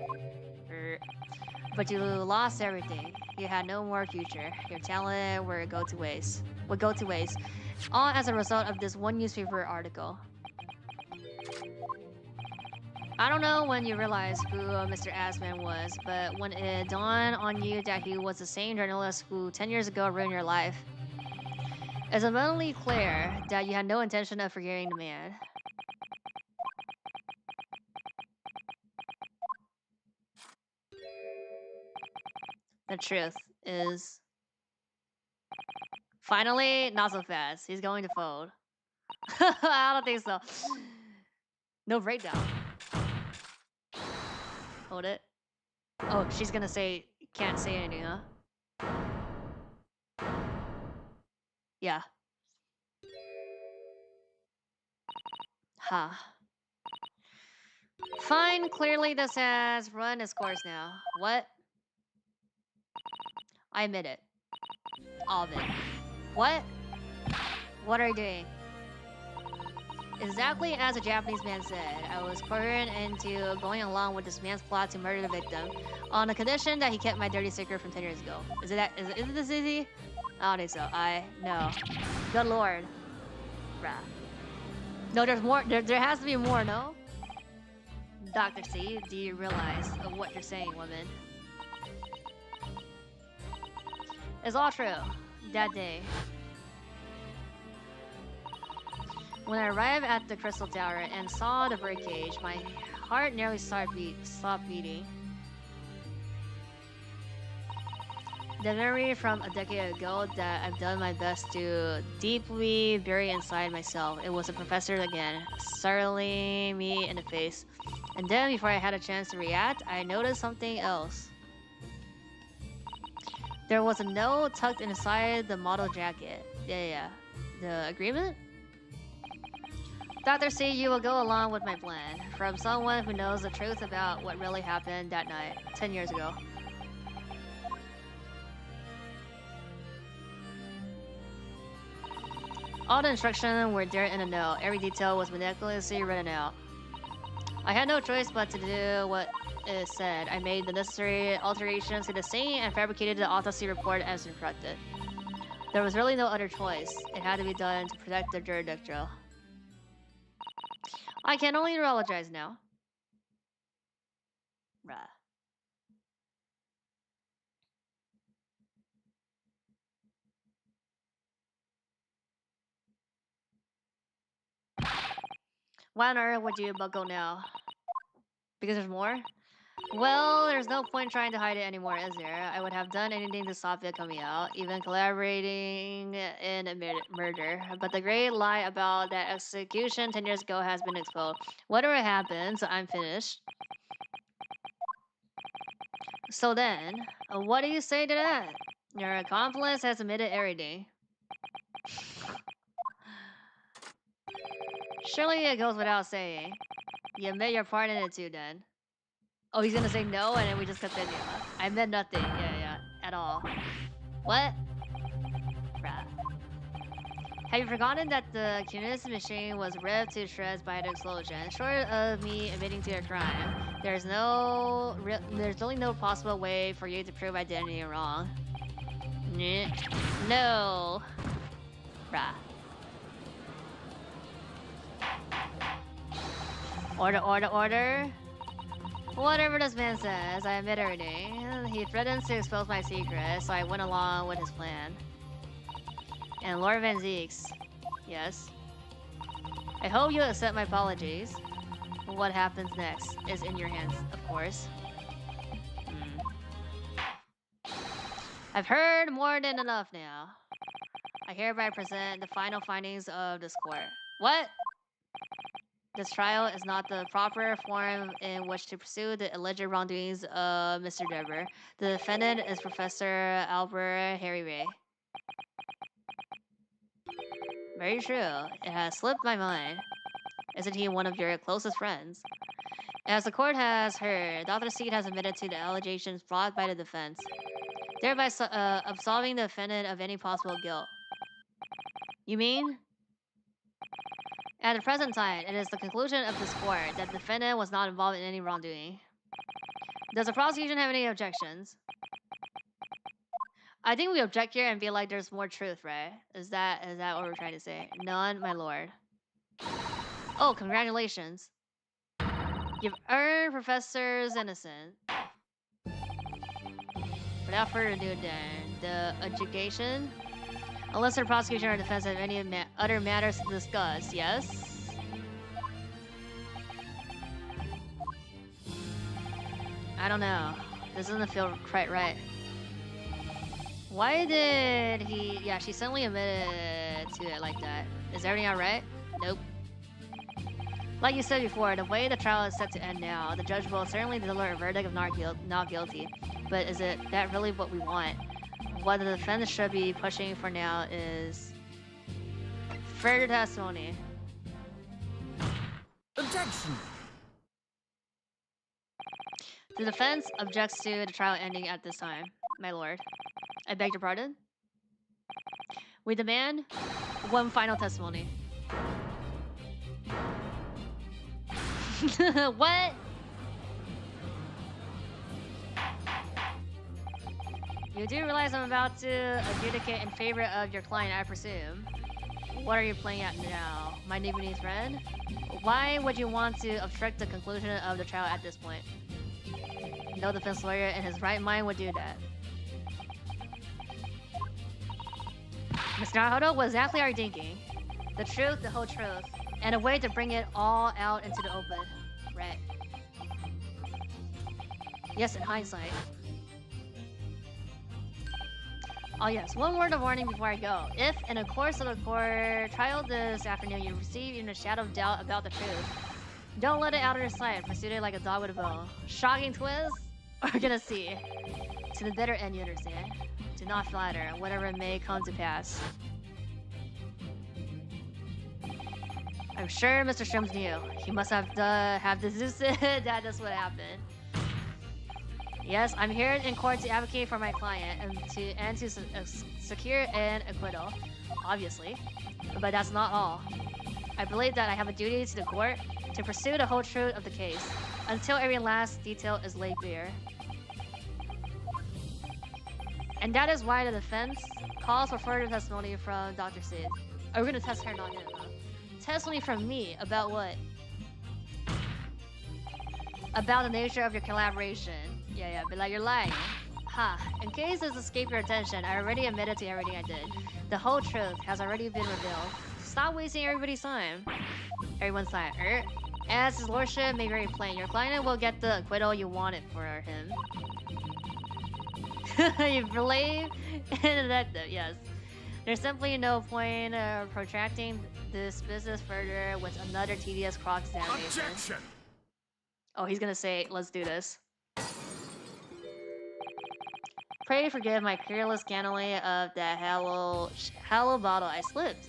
But you lost everything. You had no more future. Your talent would go to waste. All as a result of this one newspaper article. I don't know when you realized who Mr. Asman was, but when it dawned on you that he was the same journalist who 10 years ago ruined your life, it's abundantly clear that you had no intention of forgiving the man. The truth is... Finally, not so fast. He's going to fold. I don't think so. No breakdown. Hold it. Oh, she's gonna say, can't say anything, huh? Yeah. Huh. Fine, clearly this has run its course now. What? I admit it. All of it. What? What are you doing? Exactly as the Japanese man said, I was coerced into going along with this man's plot to murder the victim on the condition that he kept my dirty secret from 10 years ago. Is it this easy? I don't think so. No. Good lord. Bruh. No, there's more. There has to be more, no? Dr. C, do you realize of what you're saying, woman? It's all true. That day, when I arrived at the Crystal Tower and saw the birdcage, my heart nearly stopped beating. The memory from a decade ago that I've done my best to deeply bury inside myself. It was a professor again, startling me in the face. And then, before I had a chance to react, I noticed something else. There was a note tucked inside the model jacket. Yeah. The agreement? Dr. C, you will go along with my plan. From someone who knows the truth about what really happened that night, 10 years ago. All the instructions were there in a note. Every detail was meticulously written out. I had no choice but to do what it said. I made the necessary alterations to the scene and fabricated the autopsy report as instructed. There was really no other choice. It had to be done to protect the jurisdiction. I can only apologize now. Bruh. Why on earth would you buckle now? Because there's more? Well, there's no point trying to hide it anymore, is there? I would have done anything to stop it coming out, even collaborating in a murder. But the great lie about that execution 10 years ago has been exposed. Whatever happens, I'm finished. So then, what do you say to that? Your accomplice has admitted everything. Surely it goes without saying. You admit your part in it too, then. Oh, he's gonna say no, and then we just continue. I meant nothing. Yeah, at all. What? Bruh. Have you forgotten that the Kunis machine was ripped to shreds by the explosion? Short of me admitting to a crime, there's really no possible way for you to prove I did anything wrong. No. Bruh. Order, order, order. Whatever this man says, I admit everything. He threatens to expose my secret, so I went along with his plan. And Lord Van Zeeks, yes. I hope you accept my apologies. What happens next is in your hands, of course. I've heard more than enough now. I hereby present the final findings of this court. What? This trial is not the proper forum in which to pursue the alleged wrongdoings of Mr. Dever. The defendant is Professor Albert Harry Ray. Very true. It has slipped my mind. Isn't he one of your closest friends? As the court has heard, Dr. Seed has admitted to the allegations brought by the defense, thereby absolving the defendant of any possible guilt. You mean? At the present time, it is the conclusion of this court that the defendant was not involved in any wrongdoing. Does the prosecution have any objections? I think we object here and feel like there's more truth, right? Is that what we're trying to say? None, my lord. Oh, congratulations. You've earned Professor's innocent. Without further ado then, the adjudication? Unless the prosecution or defense have any other matters to discuss, yes? I don't know. This doesn't feel quite right. Why did he... Yeah, she suddenly admitted to it like that. Is everything alright? Nope. Like you said before, the way the trial is set to end now, the judge will certainly deliver a verdict of not guilty. But is that really what we want? What the defense should be pushing for now is further testimony. Objection! The defense objects to the trial ending at this time, my lord. I beg your pardon? We demand one final testimony. What? You do realize I'm about to adjudicate in favor of your client, I presume. What are you playing at now? My Japanese friend? Why would you want to obstruct the conclusion of the trial at this point? No defense lawyer in his right mind would do that. Mr. Naruto, what exactly are you thinking? The truth, the whole truth, and a way to bring it all out into the open. Right. Yes, in hindsight. Oh yes, one word of warning before I go. If, in the course of the court trial this afternoon, you receive even a shadow of doubt about the truth, don't let it out of your sight. Pursue it like a dog with a bone. Shocking twist? We're gonna see. To the bitter end, you understand. Do not flatter, whatever may come to pass. I'm sure Mr. Shrooms knew. He must have deduced that this would happen. Yes, I'm here in court to advocate for my client and to secure an acquittal, obviously. But that's not all. I believe that I have a duty to the court to pursue the whole truth of the case until every last detail is laid bare. And that is why the defense calls for further testimony from Dr. Sid. Oh, we're gonna test her, not him, huh? Testimony from me about what? About the nature of your collaboration. Yeah, but like you're lying. Ha, in case this escaped your attention, I already admitted to everything I did. The whole truth has already been revealed. Stop wasting everybody's time. Everyone's time. As his lordship made very plain, your client will get the acquittal you wanted for him. You believe in that, yes. There's simply no point protracting this business further with another tedious cross-examination. Objection! Oh, he's gonna say, let's do this. Pray forgive my careless handling of that hollow bottle I slipped.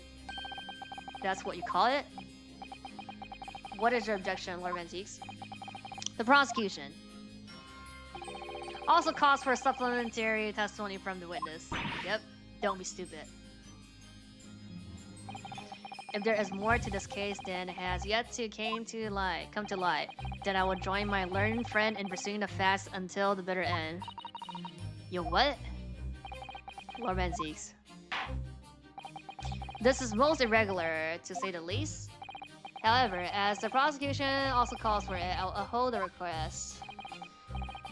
That's what you call it? What is your objection, Lord Mantiques? The prosecution also calls for supplementary testimony from the witness. Yep, don't be stupid. If there is more to this case than has yet to come to light, then I will join my learned friend in pursuing the facts until the bitter end. Yo, what? Lord Menzies. This is most irregular, to say the least. However, as the prosecution also calls for it, I'll hold the request.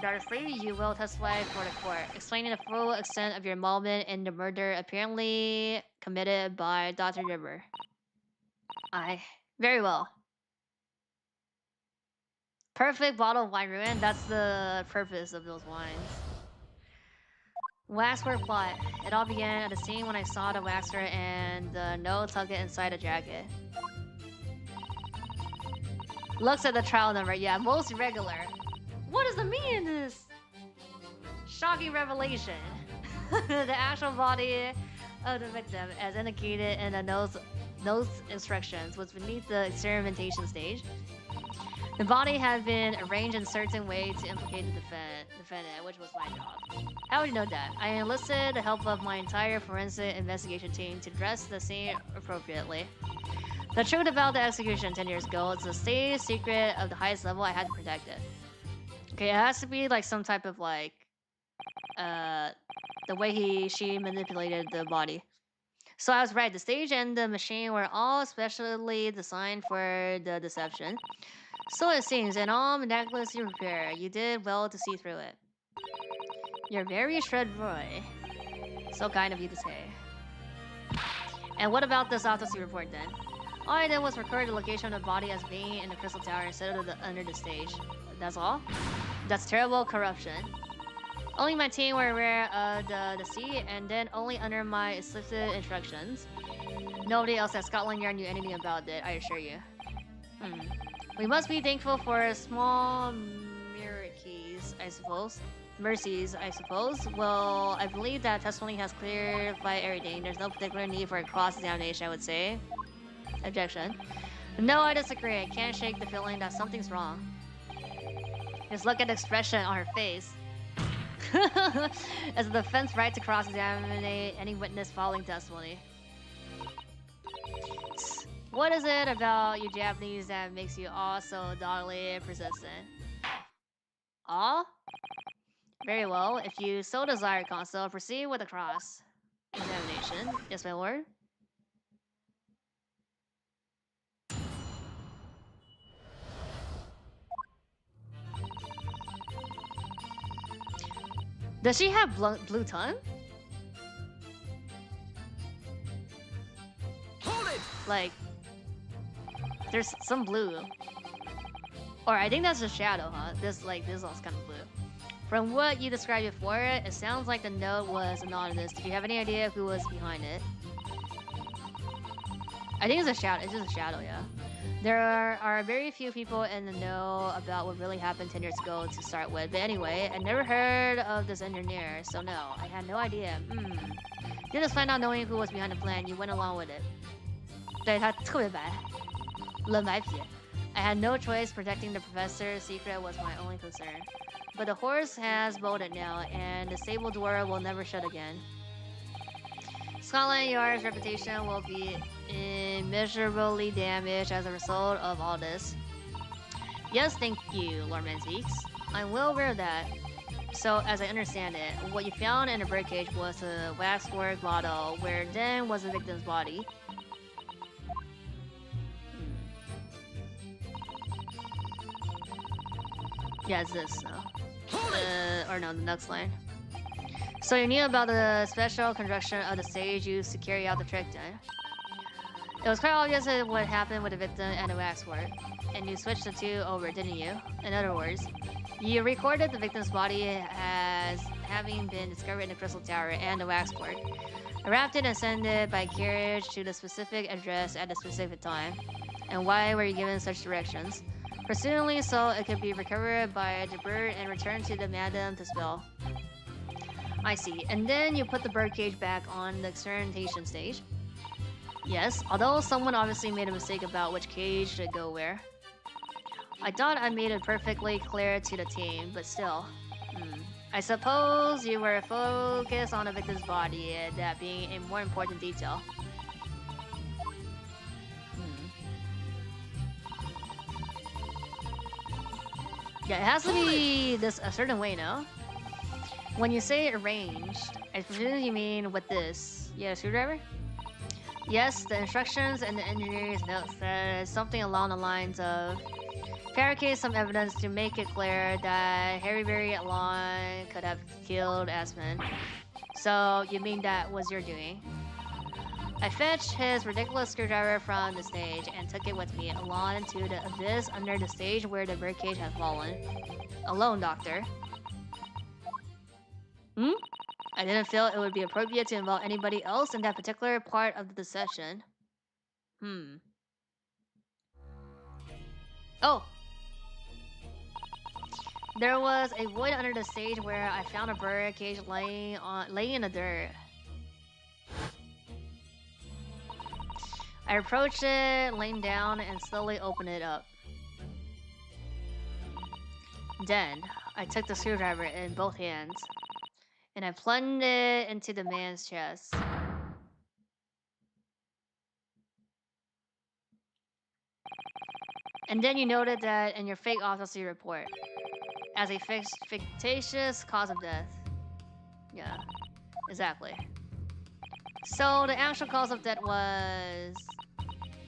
Darsley, you will testify for the court, explaining the full extent of your involvement in the murder apparently committed by Dr. River. Aye. Very well. Perfect bottle of wine ruin. That's the purpose of those wines. Waxwork plot. It all began at the scene when I saw the waxer and the note tucked it inside a jacket. Looks at the trial number. Yeah, most irregular. What does the meaning in this? Shocking revelation. The actual body of the victim, as indicated in the notes instructions, was beneath the experimentation stage. The body had been arranged in a certain way to implicate the defendant, which was my job. How would you know that? I enlisted the help of my entire forensic investigation team to dress the scene appropriately. The truth about the execution 10 years ago is a state secret of the highest level. I had to protect it. Okay, it has to be like some type of like, the way she manipulated the body. So I was right. The stage and the machine were all specially designed for the deception. So it seems, and all meticulously prepared. You did well to see through it. You're very shrewd, Roy. So kind of you to say. And what about this autopsy report then? All I did was record the location of the body as being in the crystal tower instead of under the stage. That's all? That's terrible corruption. Only my team were aware of the deceit, and then only under my explicit instructions. Nobody else at Scotland Yard knew anything about it, I assure you. We must be thankful for small mercies, I suppose. Well, I believe that testimony has clarified everything. There's no particular need for a cross-examination, I would say. Objection. No, I disagree. I can't shake the feeling that something's wrong. Just look at the expression on her face. As the defense right to cross-examine any witness following testimony. What is it about you Japanese that makes you all so doggedly persistent? All? Very well. If you so desire, Consul, proceed with the cross-examination. Yes, my lord. Does she have blue tongue? Hold it! Like, there's some blue. Or I think that's a shadow, huh? This one's kind of blue. From what you described before, it sounds like the note was anonymous. Do you have any idea who was behind it? I think it's a shadow. It's just a shadow, yeah. There are very few people in the know about what really happened 10 years ago to start with. But anyway, I never heard of this engineer, so no, I had no idea. You just find out knowing who was behind the plan, you went along with it. 对，他特别白，冷白皮。I had no choice. Protecting the professor's secret was my only concern. But the horse has bolted now, and the stable door will never shut again. Scotland Yard's reputation will be immeasurably damaged as a result of all this. Yes, thank you, Lord Menzies. I'm well aware of that. So, as I understand it, what you found in the birdcage was a waxwork bottle, where then was the victim's body. Yeah, it's this. Or no, the next line. So you knew about the special construction of the stage used to carry out the trick then? It was quite obvious what happened with the victim and the waxwork. And you switched the two over, didn't you? In other words, you recorded the victim's body as having been discovered in the crystal tower and the waxwork. Wrapped it and sent it by carriage to the specific address at the specific time. And why were you given such directions? Presumably so it could be recovered by the bird and returned to the madam to spill. I see. And then you put the birdcage back on the experimentation stage? Yes, although someone obviously made a mistake about which cage should go where. I thought I made it perfectly clear to the team, but still. I suppose you were focused on the victim's body, that being a more important detail. Yeah, it has to be this a certain way, no? When you say arranged, I presume you mean with this. Yeah, screwdriver? Yes, the instructions and the engineer's note says something along the lines of fabricate some evidence to make it clear that Harryberry alone could have killed Aspen. So you mean that was your doing? I fetched his ridiculous screwdriver from the stage and took it with me along into the abyss under the stage where the birdcage had fallen. Alone, Doctor. Hmm? I didn't feel it would be appropriate to involve anybody else in that particular part of the session. Oh! There was a void under the stage where I found a bird cage laying in the dirt. I approached it, laying down, and slowly opened it up. Then, I took the screwdriver in both hands, and I plunged it into the man's chest. And then you noted that in your fake autopsy report as a fictitious cause of death. Yeah, exactly. So the actual cause of death was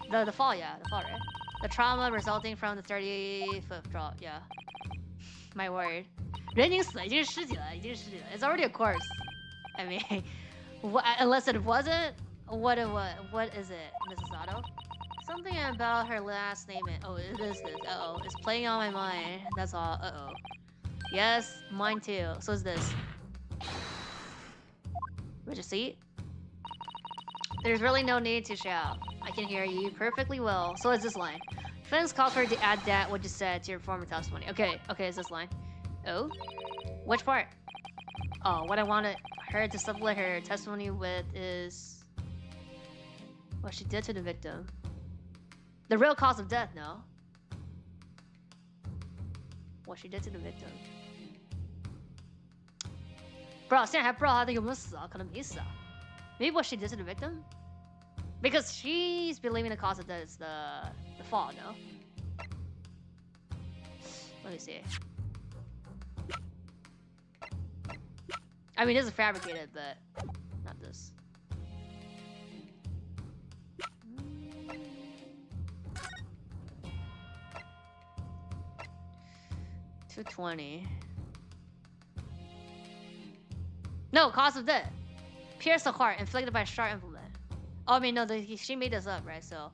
the fall, yeah, the fall, right? The trauma resulting from the 30-foot drop, yeah. My word. 人已经死了，已经是尸体了，已经是尸体了。It's already a corpse. I mean, unless it wasn't, what is it, Mrs. Otto? Something about her last name. Oh, it is this. Uh-oh, it's playing on my mind. That's all. Uh-oh. Yes, mine too. So is this. Would you see it? There's really no need to shout. I can hear you perfectly well. So is this line. Defense calls for you to add that what you said to your former testimony. Okay, it's this line. Oh? Which part? Oh, what I wanted her to supplement her testimony with is what she did to the victim. The real cause of death, no? What she did to the victim. Bro, 现在还不知道他有没有死啊，可能没死啊。Maybe what she did to the victim? Because she's believing the cause of death is the fall, no? Let me see. I mean, this is fabricated, but not this. $220. No, cause of death. Pierce the heart, inflicted by a sharp implement. Oh, I mean, no, she made this up, right? So,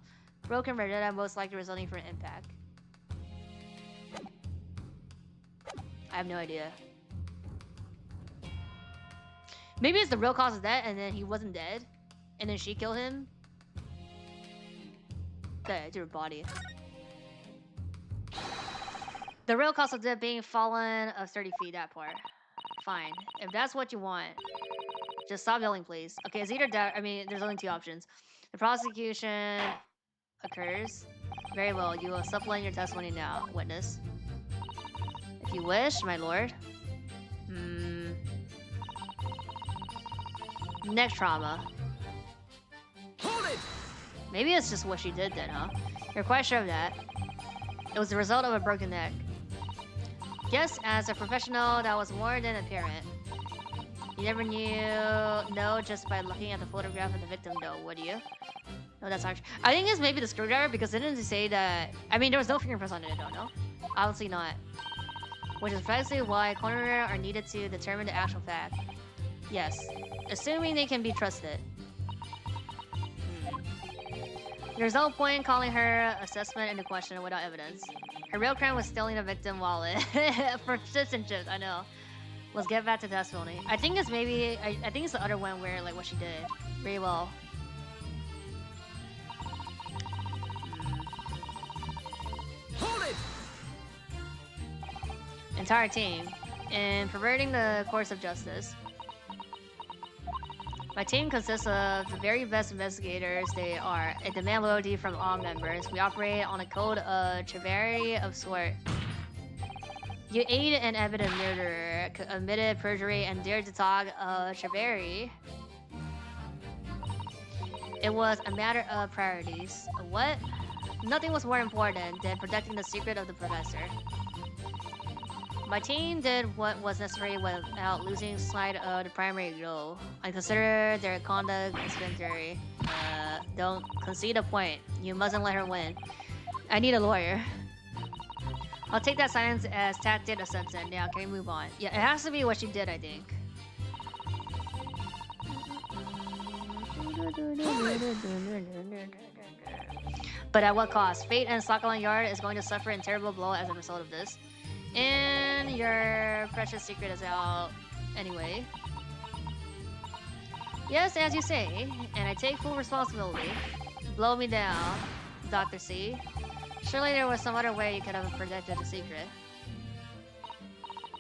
broken vendetta, most likely resulting from an impact. I have no idea. Maybe it's the real cause of death, and then he wasn't dead, and then she killed him. To her body. The real cause of death being fallen of 30 feet, that part. Fine. If that's what you want, just stop yelling, please. Okay, it's either that, I mean, there's only two options. The prosecution occurs. Very well, you will supplement your testimony now, witness. If you wish, my lord. Neck trauma. Hold it! Maybe it's just what she did then, huh? You're quite sure of that. It was the result of a broken neck. Yes, as a professional, that was more than apparent. You never know just by looking at the photograph of the victim, though, would you? No, that's actually... I think it's maybe the screwdriver, because it didn't say that... I mean, there was no fingerprints on it, I don't know. Obviously not. Which is precisely why coroner are needed to determine the actual fact. Yes, assuming they can be trusted. There's no point in calling her assessment into question without evidence. Her real crime was stealing a victim wallet for chips and chips, I know. Let's get back to testimony. I think it's maybe, I think it's the other one where, like, what she did. Very well. Hold it! Entire team. In perverting the course of justice. My team consists of the very best investigators they are. I demand loyalty from all members. We operate on a code of chivalry of sort. You aided and abetted a murderer, admitted perjury, and dared to talk of chivalry. It was a matter of priorities. What? Nothing was more important than protecting the secret of the professor. My team did what was necessary without losing sight of the primary goal. I consider their conduct exemplary. Don't concede a point. You mustn't let her win. I need a lawyer. I'll take that silence as tacit assent. Now, can we move on? Yeah, it has to be what she did, I think. But at what cost? Fate and Scotland Yard is going to suffer a terrible blow as a result of this. And your precious secret is out anyway. Yes, as you say, and I take full responsibility. Blow me down, Dr. C. Surely there was some other way you could have protected the secret.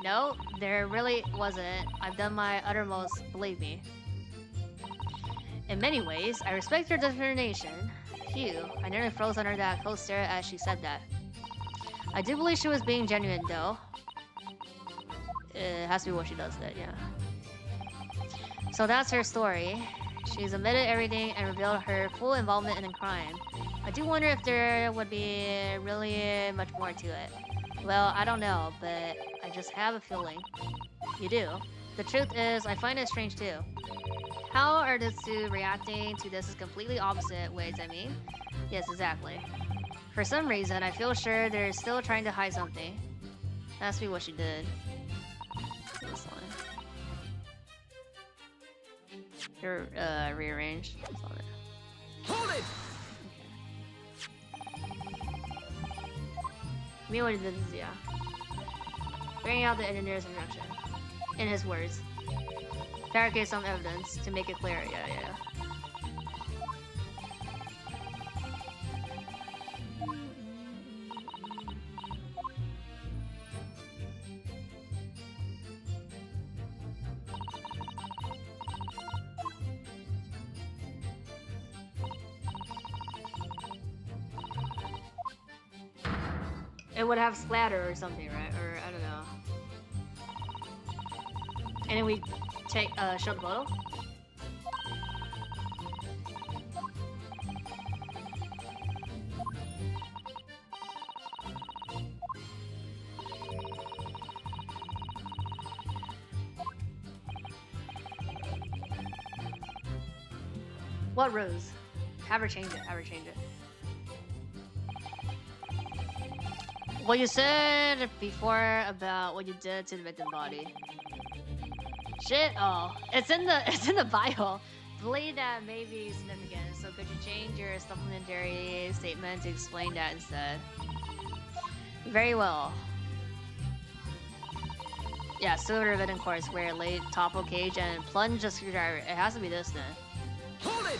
No, there really wasn't. I've done my uttermost, believe me. In many ways, I respect your determination. Phew, I nearly froze under that cold stare as she said that. I do believe she was being genuine, though. It has to be what she does, that, yeah. So that's her story. She's admitted everything and revealed her full involvement in the crime. I do wonder if there would be really much more to it. Well, I don't know, but I just have a feeling. You do? The truth is, I find it strange too. How are the two reacting to this in completely opposite ways, I mean? Yes, exactly. For some reason, I feel sure they're still trying to hide something. Ask me what she did. This one. You're, rearranged. Hold it! Me what he did is, yeah. Bringing out the engineer's instruction. In his words. Fabricate some evidence to make it clear, yeah. It would have splatter or something, right? Or I don't know. And then we take show the photo. What rose? Have her change it. What you said before about what you did to the victim body. Shit, oh. It's in the bio. Believe that may be significant, so could you change your supplementary statement to explain that instead? Very well. Yeah, silver ribbon course where it laid topple cage and plunge a screwdriver. It has to be this then. Hold it!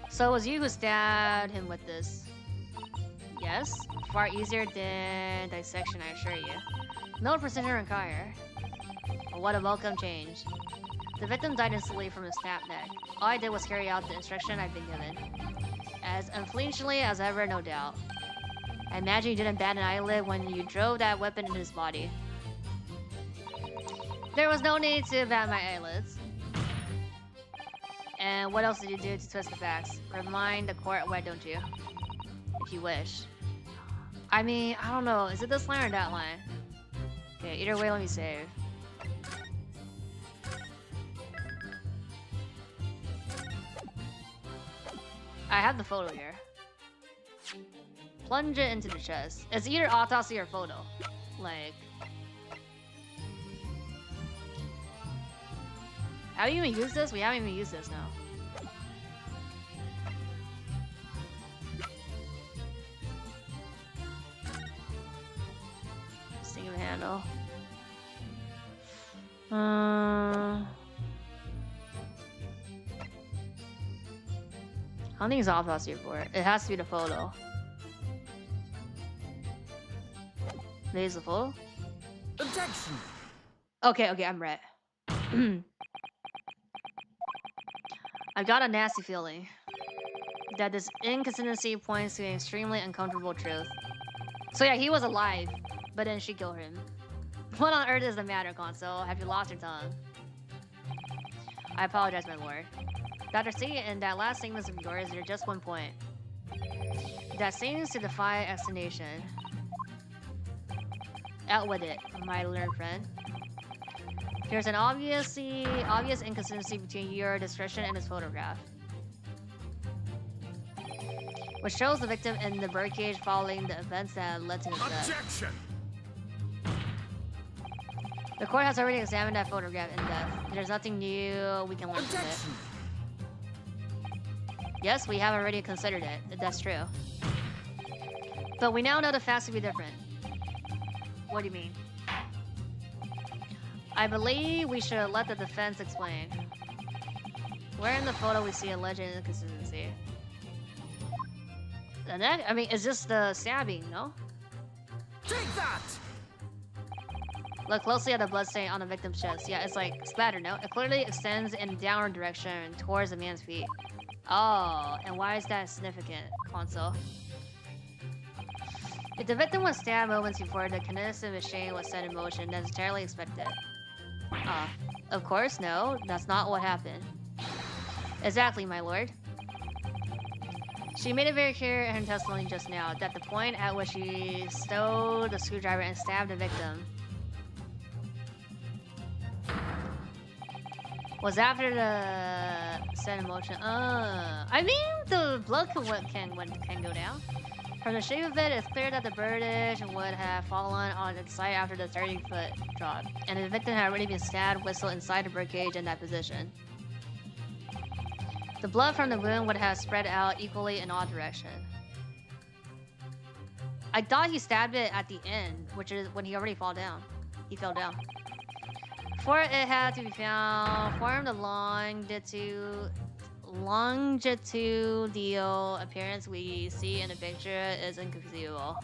So it was you who stabbed him with this. Yes, far easier than dissection, I assure you. No precision required. But what a welcome change. The victim died instantly from a snapped neck. All I did was carry out the instruction I'd been given. As unflinchingly as ever, no doubt. I imagine you didn't bat an eyelid when you drove that weapon into his body. There was no need to bat my eyelids. And what else did you do to twist the facts? Remind the court why don't you? If you wish. I mean, I don't know. Is it this line or that line? Okay, either way, let me save. I have the photo here. Plunge it into the chest. It's either autopsy or photo. Like... Have you even used this? We haven't even used this now. Single handle. I don't think it's autopsy report. It has to be the photo. There's the photo. Objection! Okay, I'm right. I've got a nasty feeling that this inconsistency points to an extremely uncomfortable truth. So yeah, he was alive, but then she killed him. What on earth is the matter, Console? Have you lost your tongue? I apologize, my lord. Dr. C, in that last statement of yours, there's just one point. That seems to defy explanation. Outwit it, my learned friend. There's an obvious inconsistency between your description and this photograph, which shows the victim in the birdcage following the events that led to his death. Objection! The court has already examined that photograph in depth. There's nothing new we can learn from it. Objection! Yes, we have already considered it. That's true. But we now know the facts to be different. What do you mean? I believe we should let the defense explain. Where in the photo we see alleged inconsistency? The neck? I mean, it's just the stabbing, no? Take that! Look closely at the bloodstain on the victim's chest. Yeah, it's like splatter, no? It clearly extends in a downward direction towards the man's feet. Oh, and why is that significant, Console? If the victim was stabbed moments before the kinetic machine was set in motion, that's entirely expected. Of course, no. That's not what happened. Exactly, my lord. She made it very clear in her testimony just now that the point at which she stowed the screwdriver and stabbed the victim was after the set in motion. I mean, the blood can go down. From the shape of it, it's clear that the birdage would have fallen on its side after the 30-foot drop, and the victim had already been stabbed, whistled inside the birdcage in that position. The blood from the wound would have spread out equally in all directions. I thought he stabbed it at the end, which is when he already fell down. He fell down. Before it had to be found, formed a longitudinal appearance we see in the picture is inconceivable.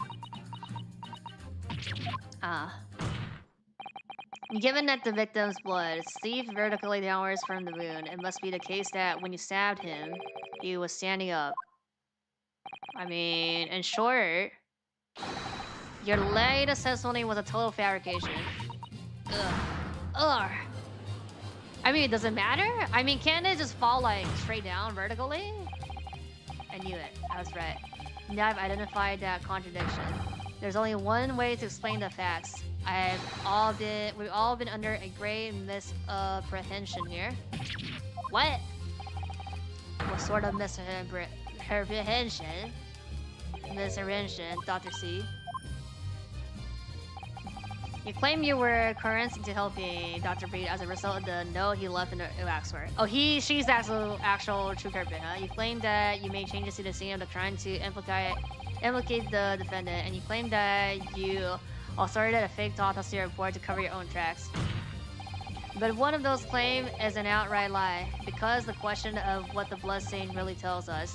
Given that the victim's blood seeped vertically downwards from the wound, it must be the case that when you stabbed him, he was standing up. I mean, in short, your latest testimony was a total fabrication. Ugh. I mean, does it matter? I mean, can't it just fall like straight down vertically? I knew it. I was right. Now I've identified that contradiction. There's only one way to explain the facts. We've all been under a great misapprehension here. What? What sort of misapprehension? Misapprehension, Dr. C. You claim you were coerced into helping Dr. Breed as a result of the note he left in the waxwork. Oh, she's the actual true culprit, huh? You claim that you made changes to the scene of the crime to implicate the defendant, and you claim that you asserted a fake autopsy report to cover your own tracks. But one of those claims is an outright lie, because the question of what the bloodstain really tells us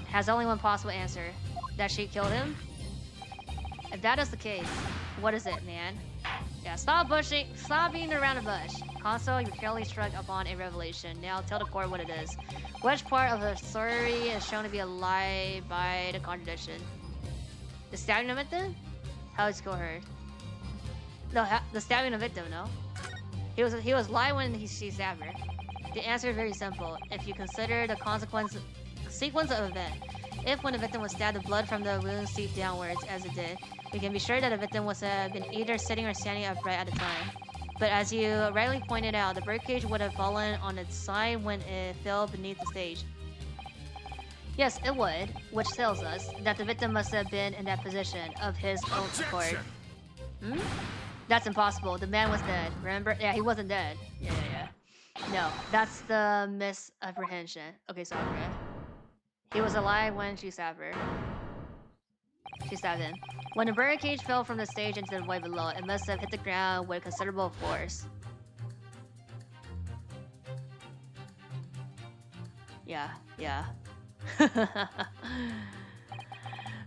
has only one possible answer: that she killed him. If that is the case, what is it, man? Yeah, stop beating around the bush. Console, you clearly struck upon a revelation. Now tell the court what it is. Which part of the story is shown to be a lie by the contradiction? The stabbing of victim? How did score her? No, the stabbing of victim, no? He was lying when she stabbed her. The answer is very simple. If you consider the sequence of events, if when the victim was stabbed, the blood from the wound seeped downwards, as it did, we can be sure that the victim was been either sitting or standing upright at the time. But as you rightly pointed out, the birdcage would have fallen on its side when it fell beneath the stage. Yes, it would, which tells us that the victim must have been in that position of his own accord. That's impossible. The man was dead. Remember? Yeah, he wasn't dead. Yeah. No, that's the misapprehension. Okay, sorry. He was alive when she stabbed her. She stabbed him. When the birdcage fell from the stage into the void below, it must have hit the ground with considerable force. Yeah.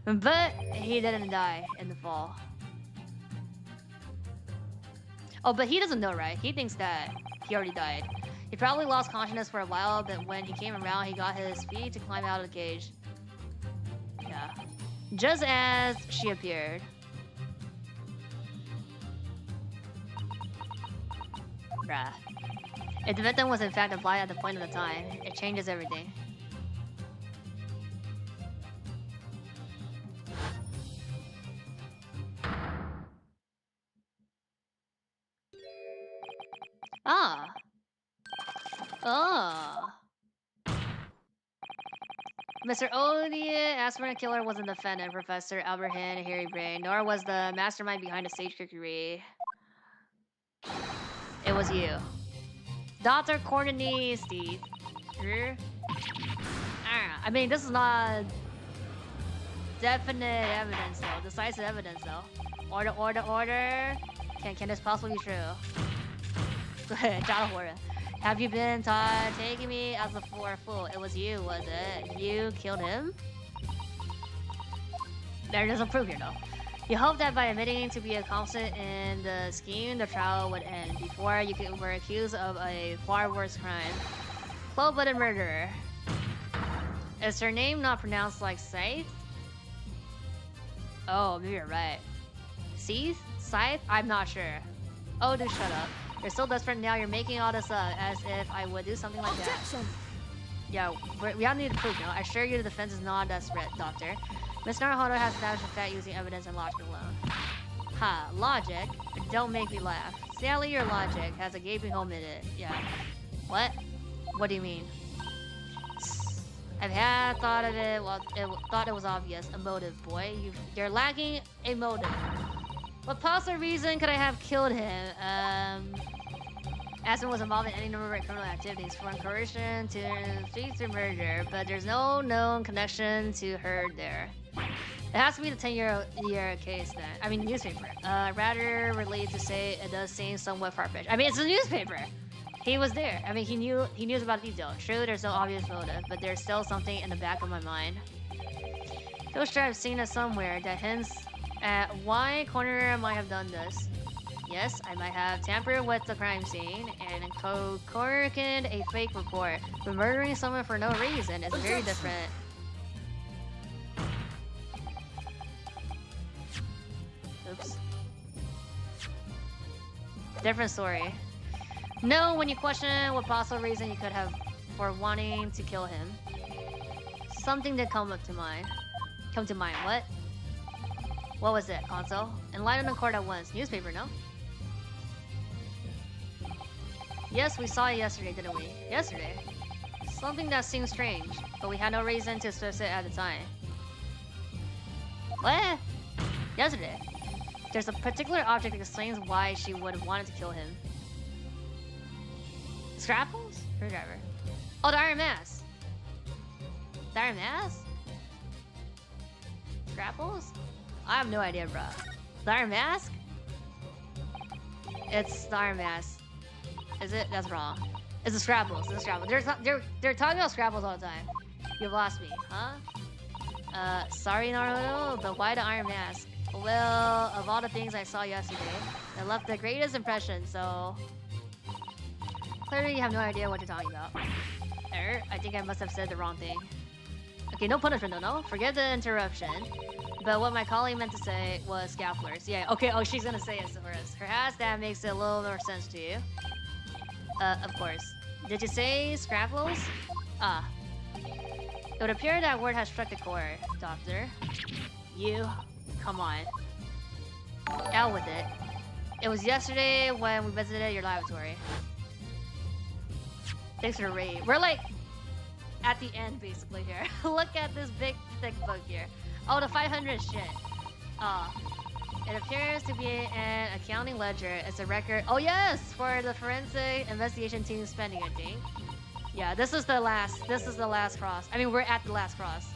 But he didn't die in the fall. Oh, but he doesn't know, right? He thinks that he already died. He probably lost consciousness for a while, but when he came around, he got his feet to climb out of the cage. Yeah. Just as she appeared. Bruh. If the victim was in fact alive at the point of the time, it changes everything. Oh. Mr. Odia, Aspirant Killer wasn't the defendant, Professor Albert Hand, Harry Brain, nor was the mastermind behind the stage trickery. It was you. Dr. Courtney Steve. I mean, this is not definite evidence, though. Decisive evidence, though. Order, order, order. Can this possibly be true? Have you been taking me as a fool? It was you, was it? You killed him? There's no proof here, though. You hoped that by admitting to be a complicit in the scheme, the trial would end before you were accused of a far worse crime. Cold-blooded murderer. Is her name not pronounced like Scythe? Oh, maybe you're right. Scythe? Scythe? I'm not sure. Oh, dude, shut up. You're so desperate now, you're making all this up as if I would do something like Objection. that. Yeah, we all need to prove now. I assure you the defense is not desperate, Doctor. Ms. Naruhodo has established the fact using evidence and logic alone. Ha, logic? Don't make me laugh. Sadly, your logic has a gaping hole in it. Yeah. What? What do you mean? I've had thought of it, well, thought it was obvious. A motive, boy. You're lacking a motive. What possible reason could I have killed him? Aspen was involved in any number of criminal activities, from coercion to murder, but there's no known connection to her there. It has to be the 10-year case then. I mean, newspaper. Rather related to say it does seem somewhat far-fetched. I mean, it's a newspaper. He was there. I mean, he knew about the detail. True, there's no obvious motive, but there's still something in the back of my mind. I feel sure I've seen it somewhere that hints at why Corner might have done this. Yes, I might have tampered with the crime scene and concocted a fake report, but murdering someone for no reason is very different. Oops. Different story. No, when you question what possible reason you could have for wanting to kill him. Something did come to mind. What? What was it, console? Enlighten the court at once. Newspaper, no? Yes, we saw it yesterday, didn't we? Yesterday? Something that seemed strange, but we had no reason to stress it at the time. What? Yesterday? There's a particular object that explains why she would have wanted to kill him. Scrapples? Screwdriver. Oh, the Iron Mask! The Iron Mask? Scrapples? I have no idea, bro. The Iron Mask? It's the Iron Mask. Is it? That's wrong. It's the Scrabbles. It's the Scrabbles. They're talking about Scrabbles all the time. You've lost me, huh? Sorry, Naruto, but why the Iron Mask? Well, of all the things I saw yesterday, it left the greatest impression, so... Clearly you have no idea what you're talking about. I think I must have said the wrong thing. Okay, no punishment though, no? Forget the interruption. But what my colleague meant to say was scalpers. Yeah, okay, oh, she's gonna say it for us. Perhaps that makes a little more sense to you. Of course. Did you say scrapples? Ah. It would appear that word has struck the chord, Doctor. You, come on. Out with it. It was yesterday when we visited your laboratory. Thanks for the raid. We're like at the end basically here. Look at this big thick book here. Oh, the 500 shit. It appears to be an accounting ledger. It's a record. Oh yes, for the forensic investigation team spending, I think. Yeah, this is the last cross. I mean, we're at the last cross.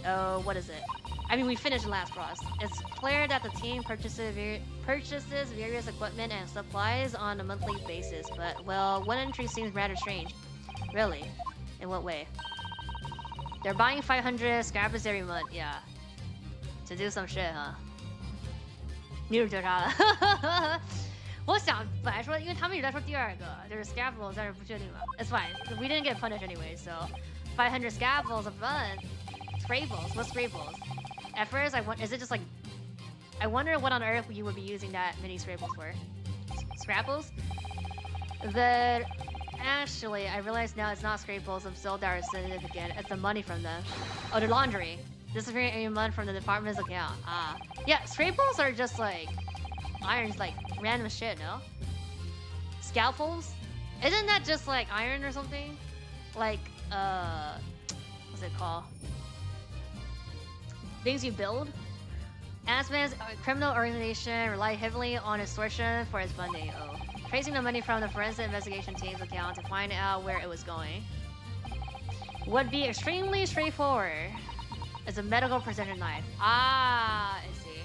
Oh, what is it? I mean, we finished the last cross. It's clear that the team purchases various equipment and supplies on a monthly basis, but, well, one entry seems rather strange. Really? In what way? They're buying 500 scrappers every month, yeah. To do some shit, huh? 女主角杀了。我想本来说，因为他们也在说第二个，就是 scaffolds， 但是不确定了。It's fine. We didn't get punished anyway, so 500 scaffolds a month. Scrabbles. What's Scrabbles? At first, is it just like? I wonder what on earth you would be using that many Scrabbles for. Scrabbles? But actually, I realize now it's not Scrabbles themselves that are significant. It's the money from them. Oh, the laundry. Disappearing every month from the department's account. Ah. Yeah, Scrabbles are just like irons, like random shit, no? Scalpels? Isn't that just like iron or something? Like, what's it called? Things you build? Asman's criminal organization relied heavily on extortion for its funding. Oh. Tracing the money from the forensic investigation team's account to find out where it was going would be extremely straightforward. It's a medical precision knife. Ah, I see.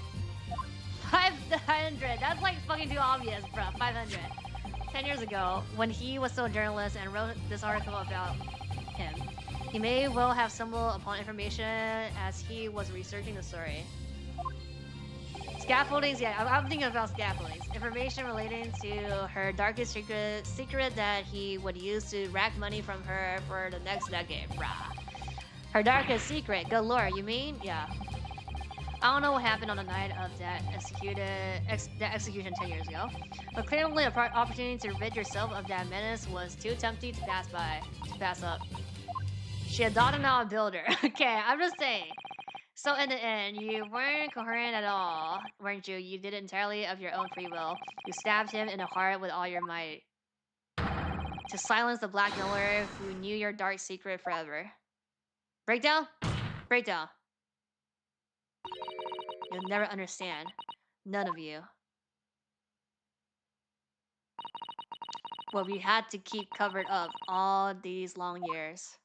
500. That's like fucking too obvious, bro. 500. 10 years ago, when he was still a journalist and wrote this article about him, he may well have stumbled upon information as he was researching the story. Scaffoldings, yeah, I'm thinking about scaffoldings. Information relating to her darkest secret that he would use to rack money from her for the next decade, brah. Her darkest secret, good lord, you mean? Yeah. I don't know what happened on the night of that execution 10 years ago, but clearly an opportunity to rid yourself of that menace was too tempting to pass up. She had daughter now a builder. Okay, I'm just saying. So in the end, you weren't coherent at all, weren't you? You did it entirely of your own free will. You stabbed him in the heart with all your might to silence the blackmailer who knew your dark secret forever. Breakdown? Breakdown. You'll never understand. None of you. What we had to keep covered up all these long years.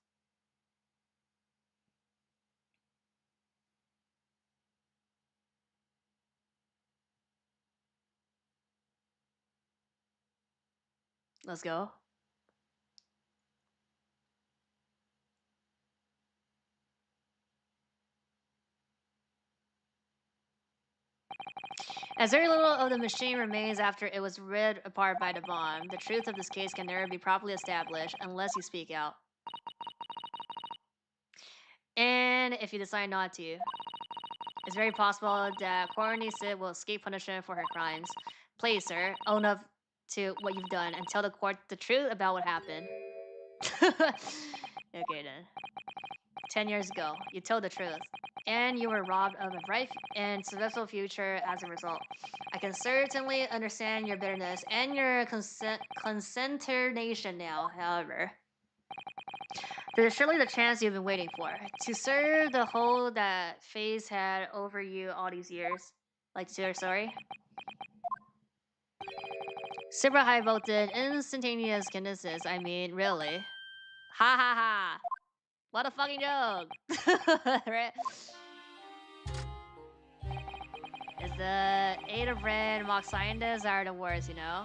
Let's go. As very little of the machine remains after it was ripped apart by the bomb, the truth of this case can never be properly established unless you speak out. And if you decide not to, it's very possible that Courtney Sid will escape punishment for her crimes. Please, sir, own up to what you've done and tell the court the truth about what happened. Okay then. 10 years ago, you told the truth, and you were robbed of a bright and successful future as a result. I can certainly understand your bitterness and your consternation now, however. There's surely the chance you've been waiting for, to serve the hold that Faze had over you all these years. Like to your story? Super high voltage, instantaneous kinesis, I mean, really. Ha ha ha! What a fucking joke! Right? It's the 8 of red mock scientists are the worst, you know?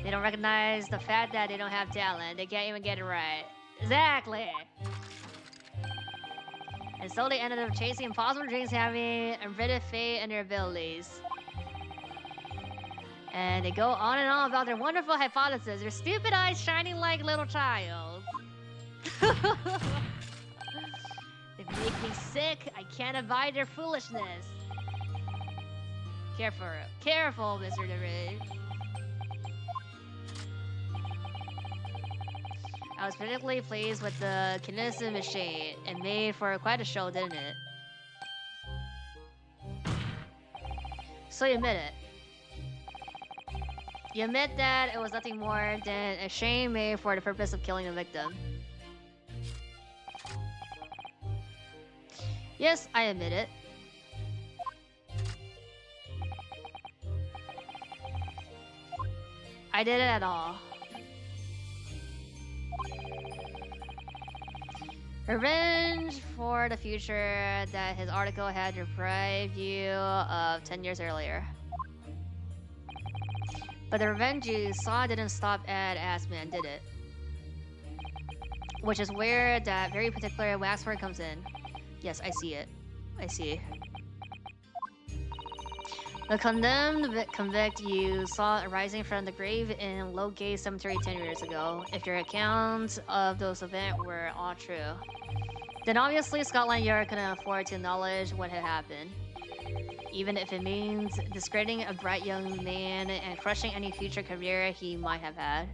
They don't recognize the fact that they don't have talent. They can't even get it right. Exactly! And so they ended up chasing impossible dreams, having unwritten fate in their abilities. And they go on and on about their wonderful hypothesis, their stupid eyes shining like little child. They make me sick. I can't abide their foolishness. Careful, Mr. DeRay. I was particularly pleased with the kinesis machine. It made for quite a show, didn't it? So you admit it. You admit that it was nothing more than a shame made for the purpose of killing the victim. Yes, I admit it. I did it at all. Revenge for the future that his article had deprived you of 10 years earlier. But the revenge you saw didn't stop at Asman, did it? Which is where that very particular waxwork comes in. Yes, I see it. I see. The condemned convict you saw arising from the grave in Lowgate Cemetery 10 years ago, if your accounts of those events were all true, then obviously Scotland Yard couldn't afford to acknowledge what had happened. Even if it means discrediting a bright young man and crushing any future career he might have had.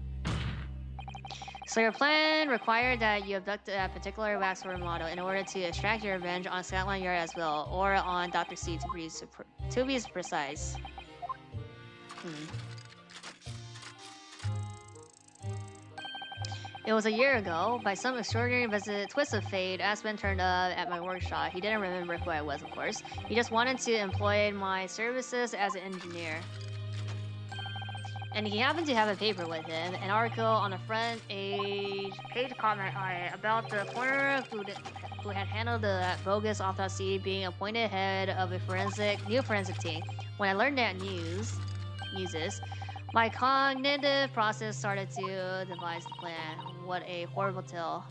So your plan required that you abduct a particular waxwork model in order to extract your revenge on Scotland Yard as well, or on Dr. C to be precise. It was a year ago. By some extraordinary twist of fate, Aspen turned up at my workshop. He didn't remember who I was, of course. He just wanted to employ my services as an engineer. And he happened to have a paper with him, an article on the front page caught my eye about the coroner who had handled the bogus autopsy being appointed head of a new forensic team. When I learned that news, my cognitive process started to devise the plan. What a horrible tale.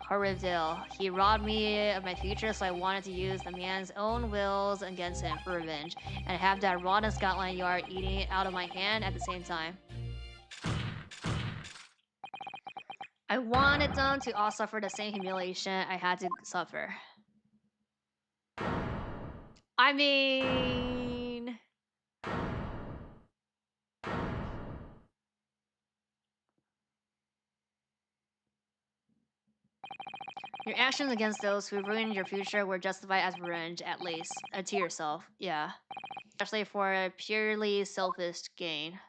Horrible tale. He robbed me of my future, so I wanted to use the man's own wills against him for revenge, and have that rotten Scotland Yard eating it out of my hand at the same time. I wanted them to all suffer the same humiliation I had to suffer. I mean... Your actions against those who ruined your future were justified as revenge, at least. To yourself, yeah. Especially for a purely selfish gain.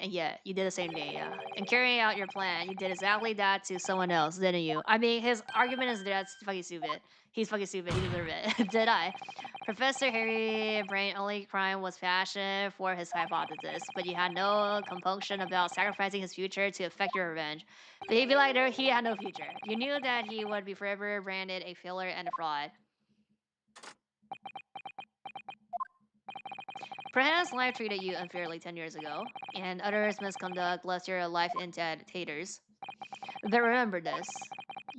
And yet, you did the same thing, yeah. In carrying out your plan, you did exactly that to someone else, didn't you? I mean, his argument is that's fucking stupid. He's fucking stupid, he deserved it. Did I? Professor Harry Brain's only crime was passion for his hypothesis, but you had no compunction about sacrificing his future to effect your revenge. But he'd be like, he had no future. You knew that he would be forever branded a failure and a fraud. Perhaps life treated you unfairly 10 years ago, and others' misconduct left your life in taters. But remember this,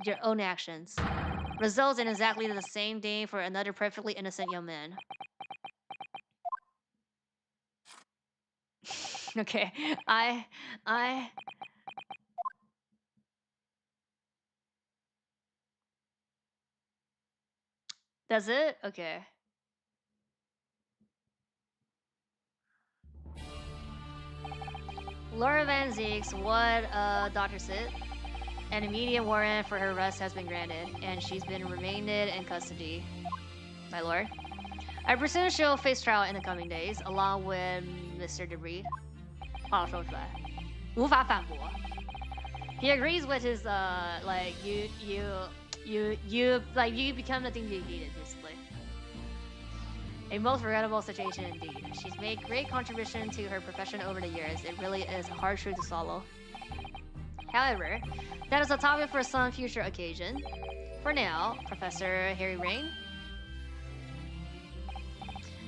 your own actions results in exactly the same thing for another perfectly innocent young man. Okay, That's it? Okay. Laura Van Zeeks, what Dr. Sit? An immediate warrant for her arrest has been granted, and she's been remained in custody. My lord. I presume she'll face trial in the coming days, along with Mr. DeBreed. 话说出来，无法反驳。He agrees with his like you become the thing you needed, basically. A most regrettable situation indeed. She's made great contribution to her profession over the years. It really is a hard truth to swallow. However, that is a topic for some future occasion. For now, Professor Harry Rain.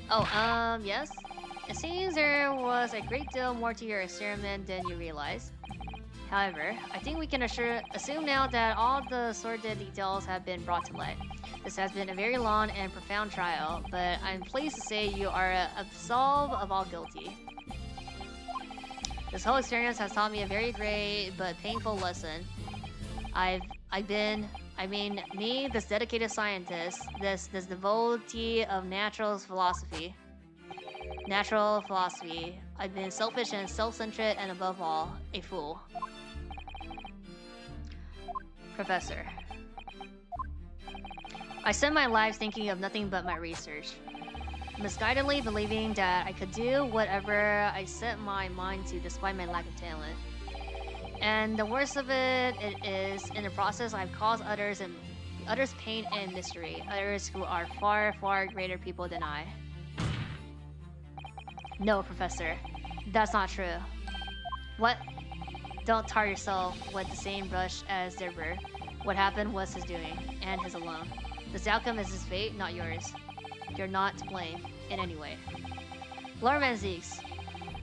Oh, yes. It seems there was a great deal more to your experiment than you realize. However, I think we can assume now that all the sordid details have been brought to light. This has been a very long and profound trial, but I'm pleased to say you are absolved of all guilty. This whole experience has taught me a very great but painful lesson. This dedicated scientist, this devotee of natural philosophy, I've been selfish and self-centered, and above all, a fool. Professor. I spent my life thinking of nothing but my research, misguidedly believing that I could do whatever I set my mind to despite my lack of talent. And the worst of it is, in the process, I've caused others pain and misery, others who are far, far greater people than I. No, Professor, that's not true. What? Don't tar yourself with the same brush as Deborah. What happened was his doing, and his alone. This outcome is his fate, not yours. You're not to blame in any way. Laura Van Zeeks,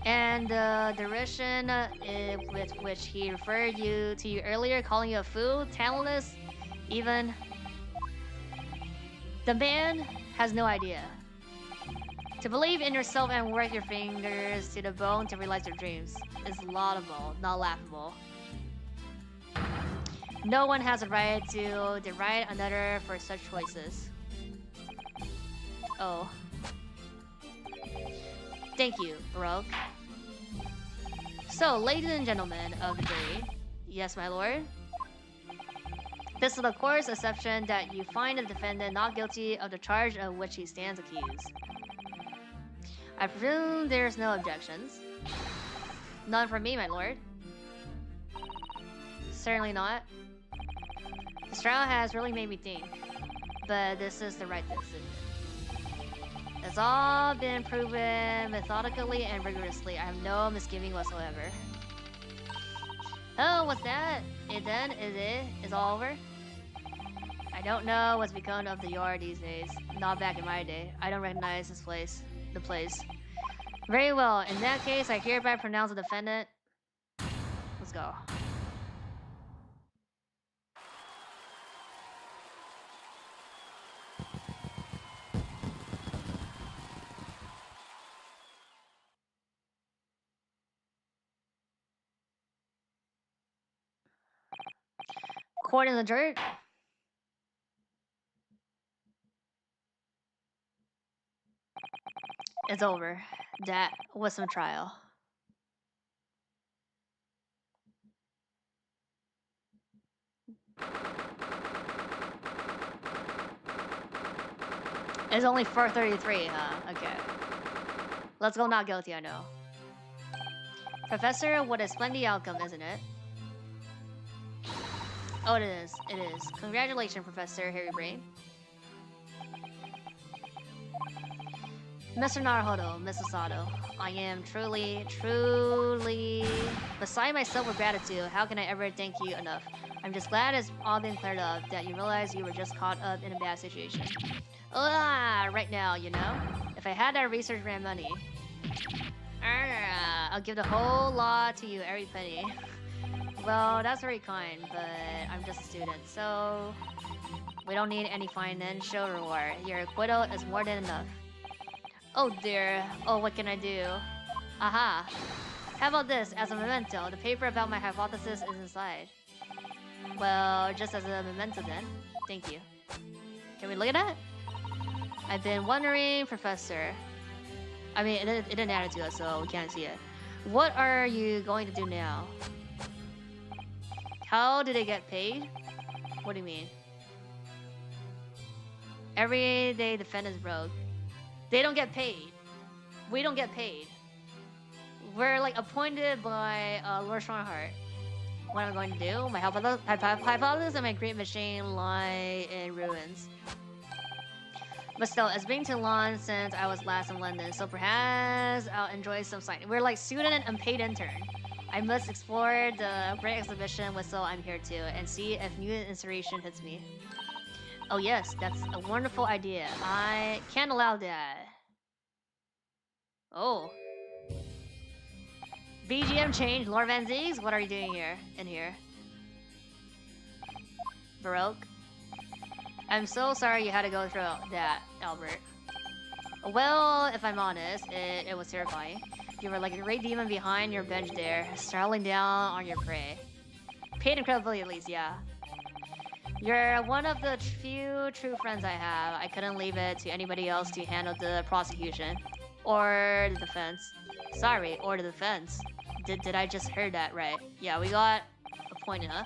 and the derision with which he referred to you earlier, calling you a fool, talentless, even. The man has no idea. To believe in yourself and work your fingers to the bone to realize your dreams is laudable, not laughable. No one has a right to deride another for such choices. Oh. Thank you, Baroque. So, ladies and gentlemen of the jury, yes, my lord. This is the court's exception that you find the defendant not guilty of the charge of which he stands accused. I presume there's no objections. None from me, my lord. Certainly not. This trial has really made me think, but this is the right decision. It's all been proven methodically and rigorously. I have no misgiving whatsoever. Oh, what's that? Is all over? I don't know what's become of the yard these days. Not back in my day. I don't recognize the place. Very well. In that case, I hereby pronounce the defendant. Let's go. Court in the dirt. It's over. That was some trial. It's only 4:33, huh? Okay. Let's go not guilty, I know. Professor, what a splendid outcome, isn't it? Oh, it is. It is. Congratulations, Professor Harry Brain. Mr. Naruhodo, Mrs. Sato, I am truly beside myself with gratitude. How can I ever thank you enough? I'm just glad it's all been cleared up, that you realize you were just caught up in a bad situation. Right now, you know? If I had that research grant money, I'll give the whole lot to you, every penny. Well, that's very kind, but I'm just a student, so we don't need any financial reward. Your acquittal is more than enough. Oh dear. Oh, what can I do? Aha. How about this? As a memento, the paper about my hypothesis is inside. Well, just as a memento then. Thank you. Can we look at that? I've been wondering, Professor. I mean, it didn't add it to us, so we can't see it. What are you going to do now? How do they get paid? What do you mean? Every day defendant's broke. They don't get paid. We don't get paid. We're like appointed by Lord Strongheart. What am I going to do? My hypothesis and my great machine lie in ruins. But still, it's been too long since I was last in London, so perhaps I'll enjoy some sightseeing. We're like student and unpaid intern. I must explore the great exhibition with so I'm here too, and see if new inspiration hits me. Oh yes, that's a wonderful idea. I can't allow that. Oh. BGM change, Lord Van Ziegs? What are you doing here? In here? Baroque? I'm so sorry you had to go through that, Albert. Well, if I'm honest, it was terrifying. You were like a great demon behind your bench there, snarling down on your prey. Paid incredibly, at least, yeah. You're one of the few true friends I have. I couldn't leave it to anybody else to handle the prosecution. Or the defense. Sorry, or the defense. Did I just hear that right? Yeah, we got appointed, huh?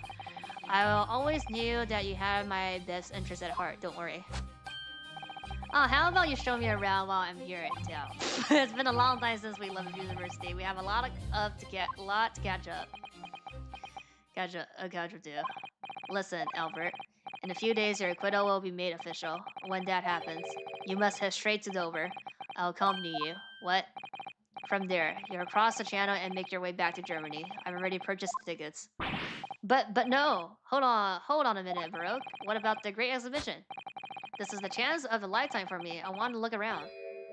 I always knew that you had my best interest at heart, don't worry. Oh, how about you show me around while I'm here in town? It's been a long time since we left university. We have a lot to catch up. Catch up to. Listen, Albert. In a few days, your acquittal will be made official. When that happens, you must head straight to Dover. I'll accompany you. What? From there, you'll cross the channel and make your way back to Germany. I've already purchased the tickets. But no! Hold on a minute, Baroque. What about the great exhibition? This is the chance of a lifetime for me. I want to look around.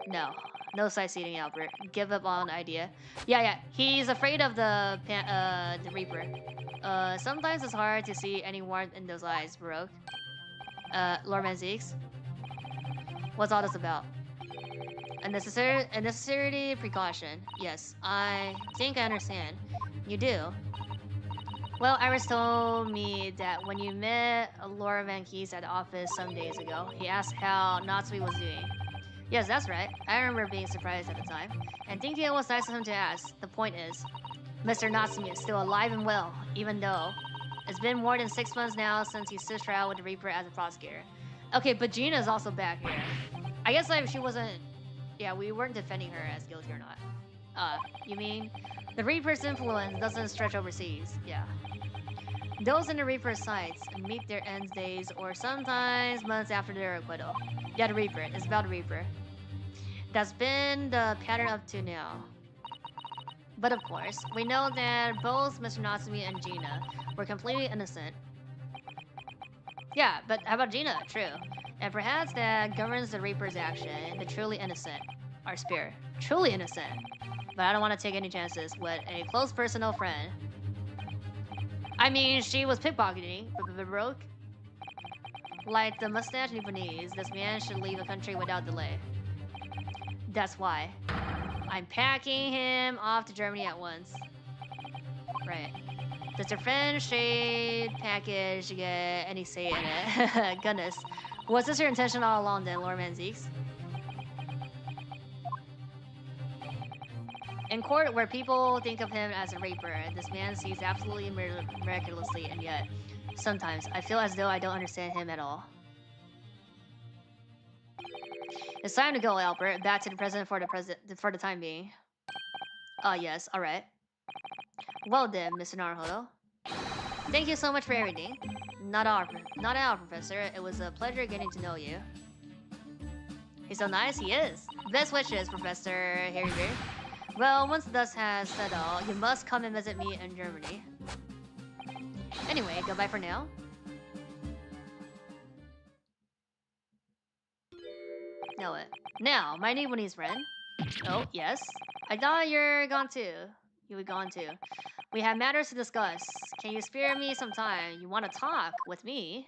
No sightseeing, Albert. Give up on the idea. Yeah. He's afraid of the Reaper. Sometimes it's hard to see any warmth in those eyes, Baroque. Lord Van Ziegs? What's all this about? A necessary precaution. Yes, I think I understand. You do? Well, Iris told me that when you met Laura Van Kees at the office some days ago, he asked how Natsui was doing. Yes, that's right. I remember being surprised at the time, and thinking it was nice of him to ask. The point is, Mr. Natsumi is still alive and well, even though it's been more than 6 months now since he stood trial with the Reaper as a prosecutor. Okay, but Gina is also back here. I guess like she wasn't... Yeah, we weren't defending her as guilty or not. You mean? The Reaper's influence doesn't stretch overseas. Yeah. Those in the Reaper's sights meet their end days or sometimes months after their acquittal. Yeah, the Reaper. It's about the Reaper. That's been the pattern up to now. But of course, we know that both Mr. Natsumi and Gina were completely innocent. Yeah, but how about Gina? True. And perhaps that governs the Reaper's action. The truly innocent are spared. Truly innocent. But I don't want to take any chances with a close personal friend. I mean, she was pickpocketing, but broke. Like the mustache Nipponese, this man should leave the country without delay. That's why. I'm packing him off to Germany at once. Right. Does your friend shade package get any say in it? Goodness. Was this your intention all along then, Lord Manzeeks? In court, where people think of him as a raper, this man sees absolutely miraculously, and yet, sometimes, I feel as though I don't understand him at all. It's time to go, Albert. Back to the present for the time being. Yes, alright. Well then, Mr. Naruhodo. Thank you so much for everything. Not at all, Professor. It was a pleasure getting to know you. He's so nice, he is. Best wishes, Professor Harry. Well, once the dust has settled, you must come and visit me in Germany. Anyway, goodbye for now. Know it. Now, my Nipponese friend. Oh, yes. I thought you're gone too. You were gone too. We have matters to discuss. Can you spare me some time? You want to talk with me?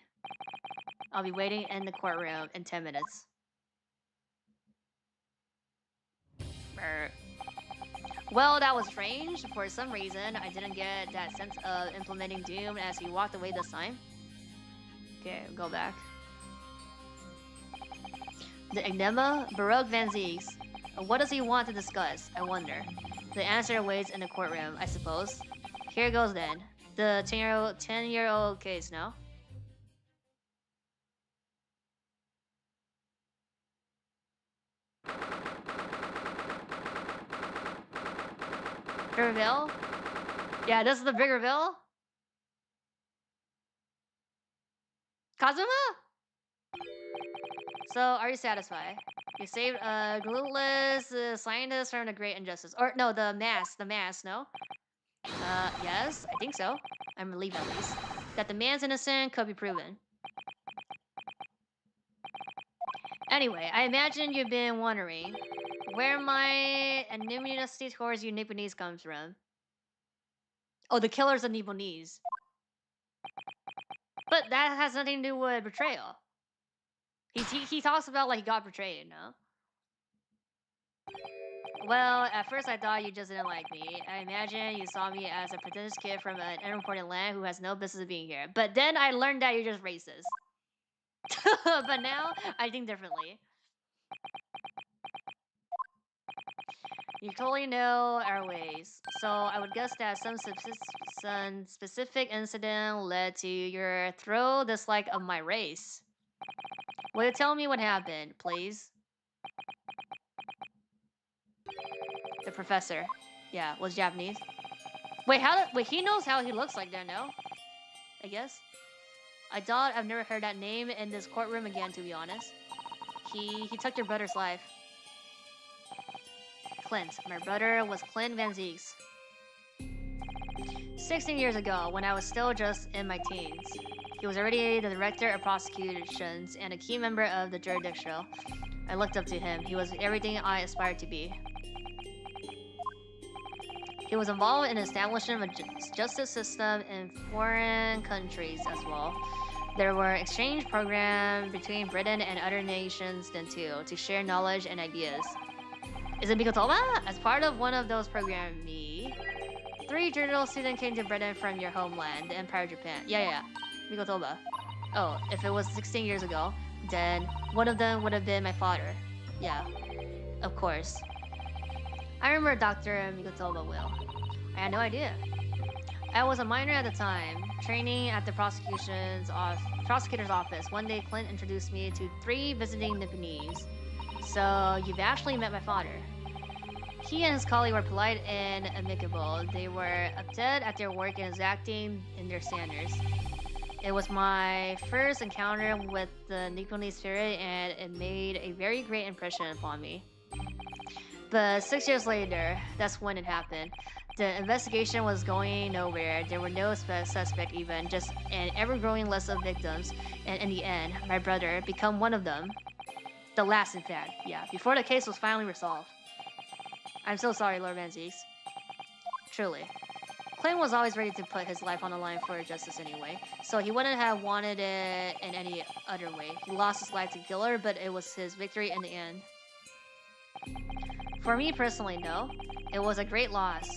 I'll be waiting in the courtroom in 10 minutes. Well, that was strange. For some reason, I didn't get that sense of implementing doom as he walked away this time. Okay, go back. The enigma, Baroque Van Zieks. What does he want to discuss? I wonder. The answer awaits in the courtroom, I suppose. Here goes then. The 10-year-old case now. Big reveal? Yeah, this is the big reveal. Kazuma? So, are you satisfied? You saved a glueless scientist from the great injustice. Or, no, the mask, no? Yes, I think so. I'm relieved at least. That the man's innocent could be proven. Anyway, I imagine you've been wondering where my anonymity towards you Nipponese comes from. Oh, the killer's a Nipponese. But that has nothing to do with betrayal. He talks about like he got betrayed, no? Well, at first I thought you just didn't like me. I imagine you saw me as a pretentious kid from an unimportant land who has no business being here. But then I learned that you're just racist. But now, I think differently. You totally know our ways. So I would guess that some specific incident led to your thorough dislike of my race. Will you tell me what happened, please? The professor. Yeah, was Japanese. Wait, wait, he knows how he looks like then, no? I guess. I thought I've never heard that name in this courtroom again, to be honest. He took your brother's life. Clint. My brother was Clint Van Zieks. 16 years ago, when I was still just in my teens. He was already the director of prosecutions and a key member of the jurisdiction. I looked up to him. He was everything I aspired to be. He was involved in the establishment of a justice system in foreign countries as well. There were exchange programs between Britain and other nations then too, to share knowledge and ideas. Is it Mikotoba? As part of one of those programs, 3 journal students came to Britain from your homeland, the Empire of Japan. Yeah. Mikotoba. Oh, if it was 16 years ago, then one of them would have been my father. Yeah, of course. I remember Dr. Mikotoba well. I had no idea. I was a minor at the time, training at the prosecutor's office. One day, Clint introduced me to 3 visiting Nipponese. So, you've actually met my father. He and his colleague were polite and amicable. They were upset at their work and exacting in their standards. It was my first encounter with the Nippon spirit, and it made a very great impression upon me. But 6 years later, that's when it happened. The investigation was going nowhere. There were no suspect even, just an ever-growing list of victims. And in the end, my brother became one of them. The last, in fact, yeah, before the case was finally resolved. I'm so sorry, Lord Manzeeks. Truly. Clint was always ready to put his life on the line for justice anyway, so he wouldn't have wanted it in any other way. He lost his life to Giller, but it was his victory in the end. For me personally, though, it was a great loss.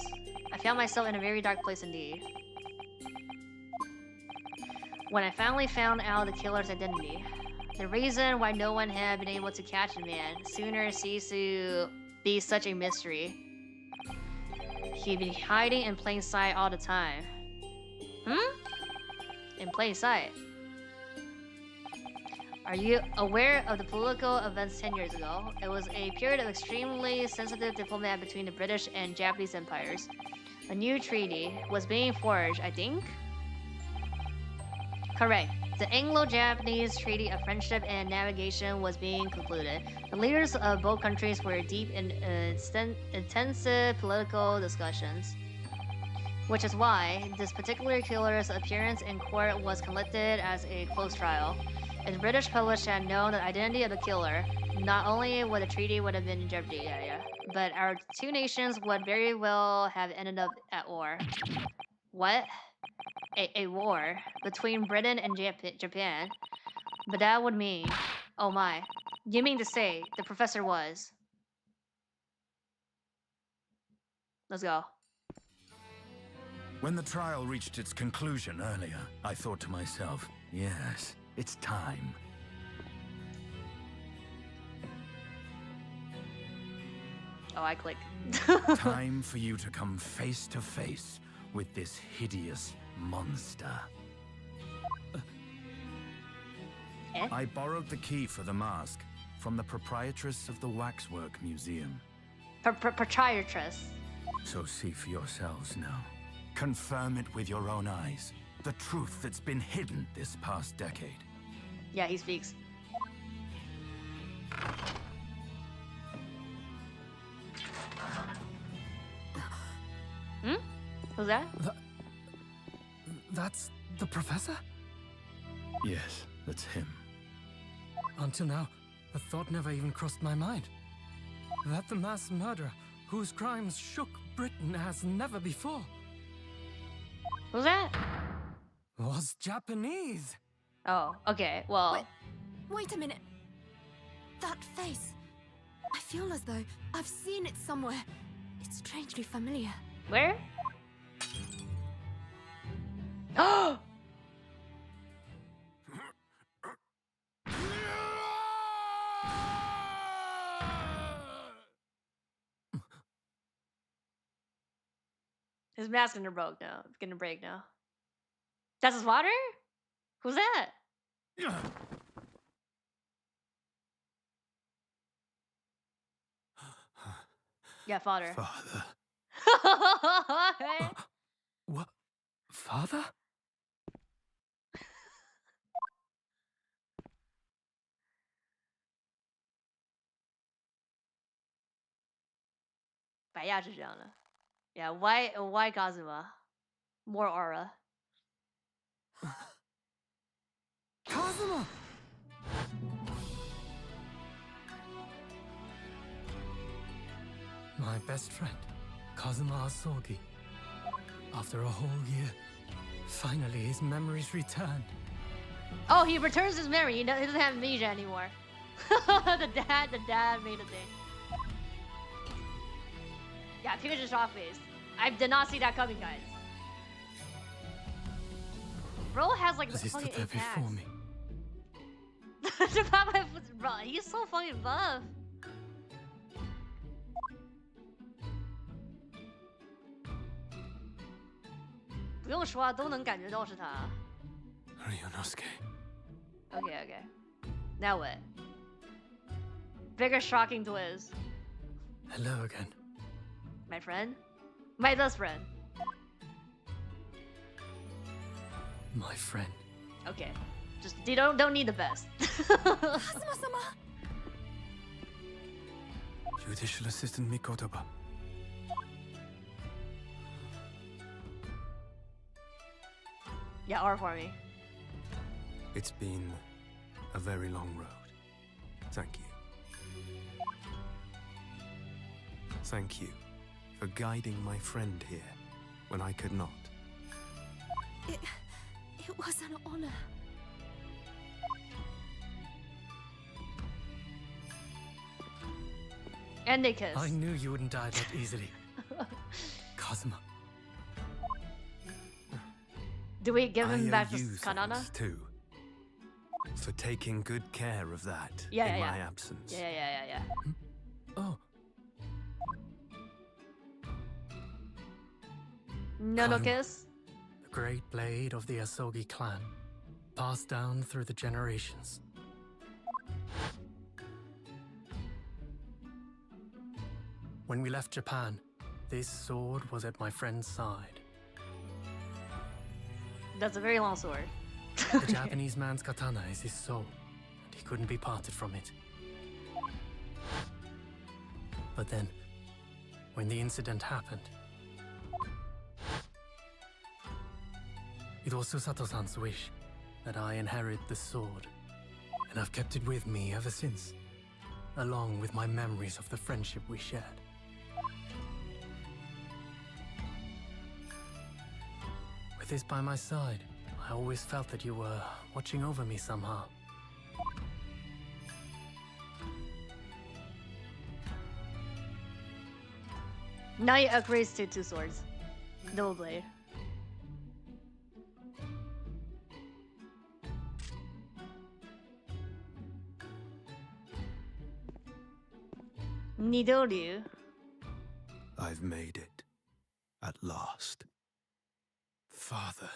I found myself in a very dark place indeed. When I finally found out the killer's identity, the reason why no one had been able to catch the man sooner ceased to be such a mystery. He'd be hiding in plain sight all the time. In plain sight. Are you aware of the political events 10 years ago? It was a period of extremely sensitive diplomat between the British and Japanese empires. A new treaty was being forged, I think? Correct. The Anglo-Japanese Treaty of Friendship and Navigation was being concluded. The leaders of both countries were deep in intensive political discussions. Which is why this particular killer's appearance in court was conducted as a closed trial. If the British public had known the identity of the killer, not only would the treaty would have been in jeopardy, but our two nations would very well have ended up at war. What? A war between Britain and Japan? But that would mean... Oh my. You mean to say the professor was... Let's go. When the trial reached its conclusion earlier, I thought to myself, yes, it's time. Oh, I click. Time for you to come face to face with this hideous monster. I borrowed the key for the mask from the proprietress of the Waxwork Museum. Proprietress. So see for yourselves now. Confirm it with your own eyes. The truth that's been hidden this past decade. Yeah, he speaks. Who's that? That's the professor? Yes, that's him. Until now, the thought never even crossed my mind. That the mass murderer, whose crimes shook Britain as never before, Who's that? was Japanese. Oh, okay, well... Wait a minute. That face. I feel as though I've seen it somewhere. It's strangely familiar. Where? Oh! His mask gonna broke now. It's gonna break now. That's his water? Who's that? Yeah, father. Father. What? Father? Yeah, why Kazuma? More aura. Kazuma! My best friend, Kazuma Asogi. After a whole year, finally his memories returned. Oh, he returns his memory. He doesn't have amnesia anymore. the dad made a thing. Yeah, Pikachu's shock face. I did not see that coming, guys. Bro has like the As he fucking stood there before me. Bro, he's so fucking buff. Ryunosuke. Okay. Now what? Bigger shocking twist. Hello again. My friend? My best friend. My friend. Okay. Just you don't need the best. Kazuma-sama! Judicial Assistant Mikotoba. Yeah, R for me. It's been a very long road. Thank you. Thank you for guiding my friend here when I could not. It was an honor. And they kiss. I knew you wouldn't die that easily. Kazuma. Do we give him I back owe the you katana? thanks too, for taking good care of that Yeah, in yeah, my yeah. absence. Yeah. Oh, No Karma. kiss? the great blade of the Asogi clan, passed down through the generations. When we left Japan, this sword was at my friend's side. That's a very long sword. The Japanese man's katana is his soul, and he couldn't be parted from it. But then, when the incident happened, it was Susato-san's wish that I inherit the sword, and I've kept it with me ever since, along with my memories of the friendship we shared. With this by my side, I always felt that you were watching over me somehow. Now he upgrades to 2 swords. Double blade. Nidoryu. I've made it. At last. Father.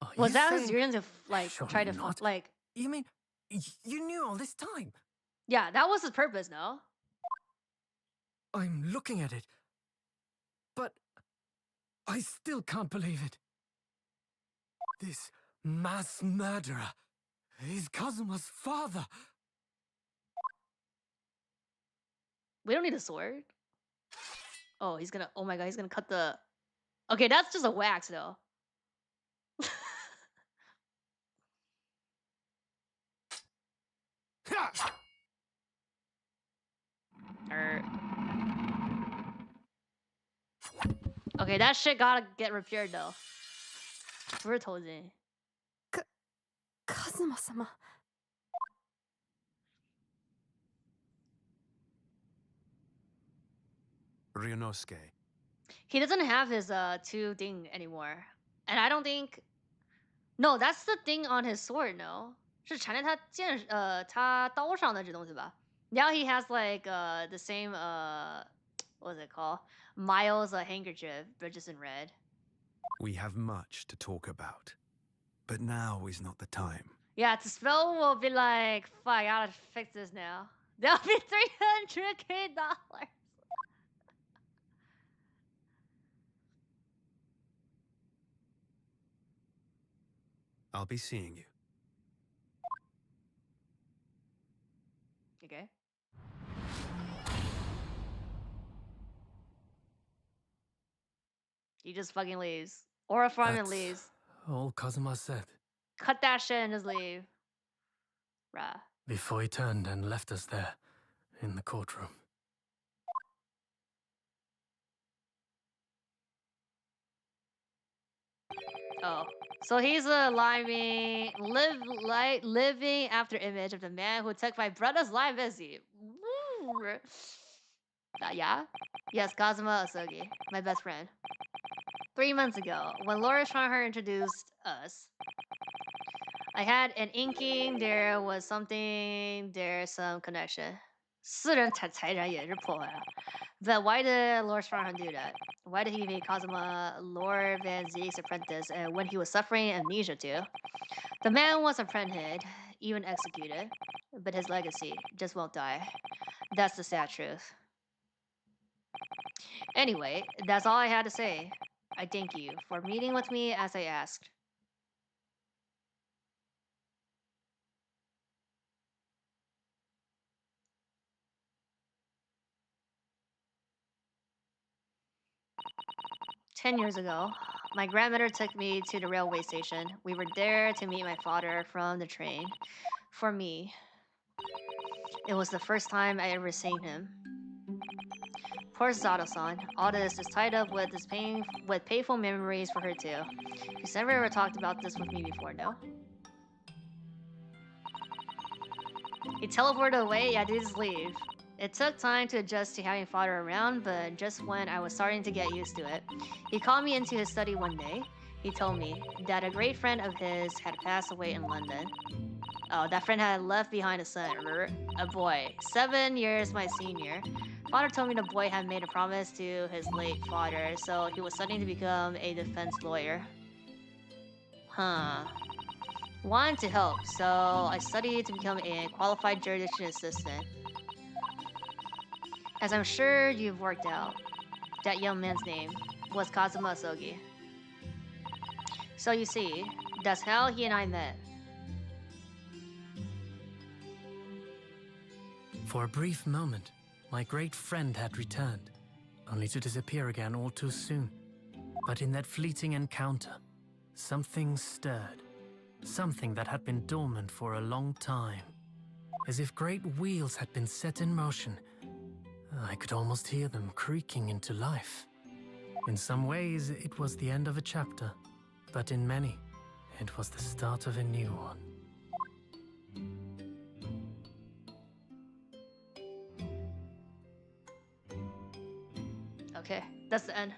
Are Was you that his saying- reason to like Surely try to not. like? You mean you knew all this time? Yeah, that was his purpose. No. I'm looking at it, but I still can't believe it. This mass murderer is Kazuma's father. We don't need a sword. Oh, he's gonna. Oh my god, he's gonna cut the. Okay, that's just a wax though. Er. Okay, that shit gotta get repaired though. We're told it. Kazuma-sama. Ryunosuke. He doesn't have his 2 thing anymore, and I don't think. No, that's the thing on his sword. No, 是缠在他刀上的这东西吧? Now he has like the same what was it called? Miles handkerchief, but just in red. We have much to talk about. But now is not the time. Yeah, the spell will be like, fuck, I gotta fix this now. That'll be $300K. I'll be seeing you. Okay. He just fucking leaves. Or from and That's leaves. all Kazuma said Cut that shit and just leave. Bruh. before he turned and left us there in the courtroom. Oh. So he's a living after image of the man who took my brother's life, is he? Yeah? Yes, Kazuma Asogi, my best friend. 3 months ago, when Laura Schreiber introduced us, I had an inking there's some connection. 私人财产也是破坏了. But why did Lord Schreiber do that? Why did he make Kazuma Lord Van Zeek's apprentice when he was suffering amnesia too? The man was apprehended, even executed, but his legacy just won't die. That's the sad truth. Anyway, that's all I had to say. I thank you for meeting with me as I asked. "10 years ago, my grandmother took me to the railway station. We were there to meet my father from the train. For me, it was the first time I ever seen him. Poor Zato-san. All this is tied up with with painful memories for her too. She's never ever talked about this with me before, no? He teleported away, yeah, did just leave. It took time to adjust to having father around, but just when I was starting to get used to it, he called me into his study one day. He told me that a great friend of his had passed away in London. Oh, that friend had left behind a son, a boy, 7 years my senior. Father told me the boy had made a promise to his late father, so he was studying to become a defense lawyer. Huh. Wanted to help, so I studied to become a qualified jurisdiction assistant. As I'm sure you've worked out, that young man's name was Kazuma Asogi. So you see, that's how he and I met. For a brief moment, my great friend had returned, only to disappear again all too soon. But in that fleeting encounter, something stirred. Something that had been dormant for a long time. As if great wheels had been set in motion. I could almost hear them creaking into life. In some ways, it was the end of a chapter, but in many, it was the start of a new one. Okay, that's the end.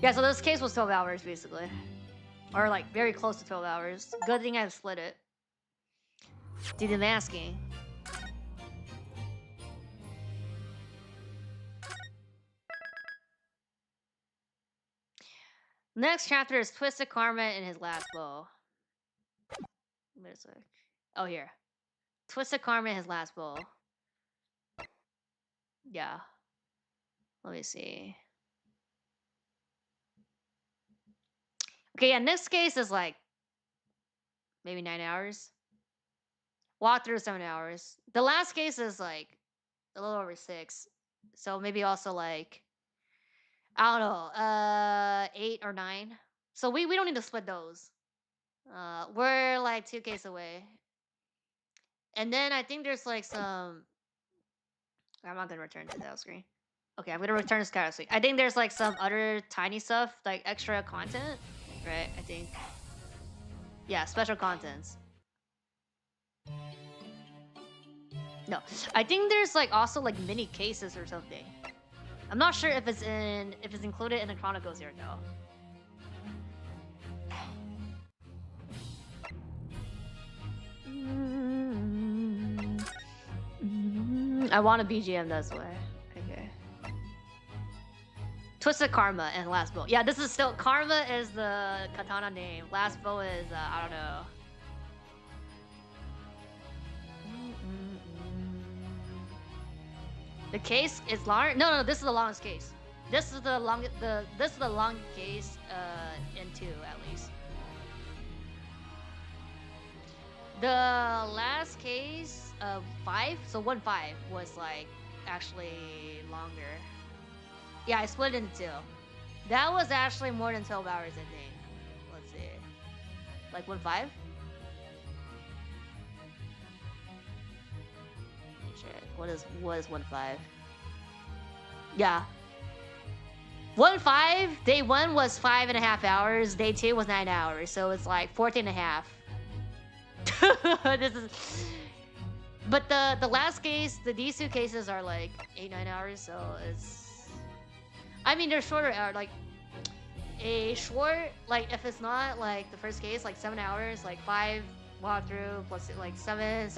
Yeah, so this case was 12 hours, basically. Or, like, very close to 12 hours. Good thing I split it. Do the masking. Next chapter is Twisted Karma in his last bow. Wait a sec. Oh, here. Twisted Karma in his last bow. Yeah. Let me see. Okay, yeah, next case is like maybe 9 hours. Walkthrough 7 hours. The last case is like a little over 6. So maybe also like I don't know, 8 or 9. So we don't need to split those. We're like 2 cases away. And then I think there's like some I'm not gonna return to that screen. Okay, I'm gonna return to title screen. I think there's like some other tiny stuff, like extra content. Right, I think. Yeah, special contents. No, I think there's like also like mini cases or something. I'm not sure if it's included in the Chronicles here though. I want a BGM this way. Okay. Twisted Karma and Last Bow. Yeah, this is still Karma is the katana name. Last Bow is I don't know. The case is long. No, this is the longest case. This is the longest. This is the longest case in 2 at least. The last case of 5, so 1-5 was like actually longer. Yeah, I split it into 2. That was actually more than 12 hours, I think. Let's see, like 1-5. Check. What is 1-5? Yeah. 1-5. Day 1 was 5.5 hours. Day 2 was 9 hours. So it's like 14.5. This is. But the last case, these 2 cases are like 8-9 hours. So it's. I mean, they're shorter hours. Like a short, like if it's not like the first case, like 7 hours, like 5 walkthrough plus like 7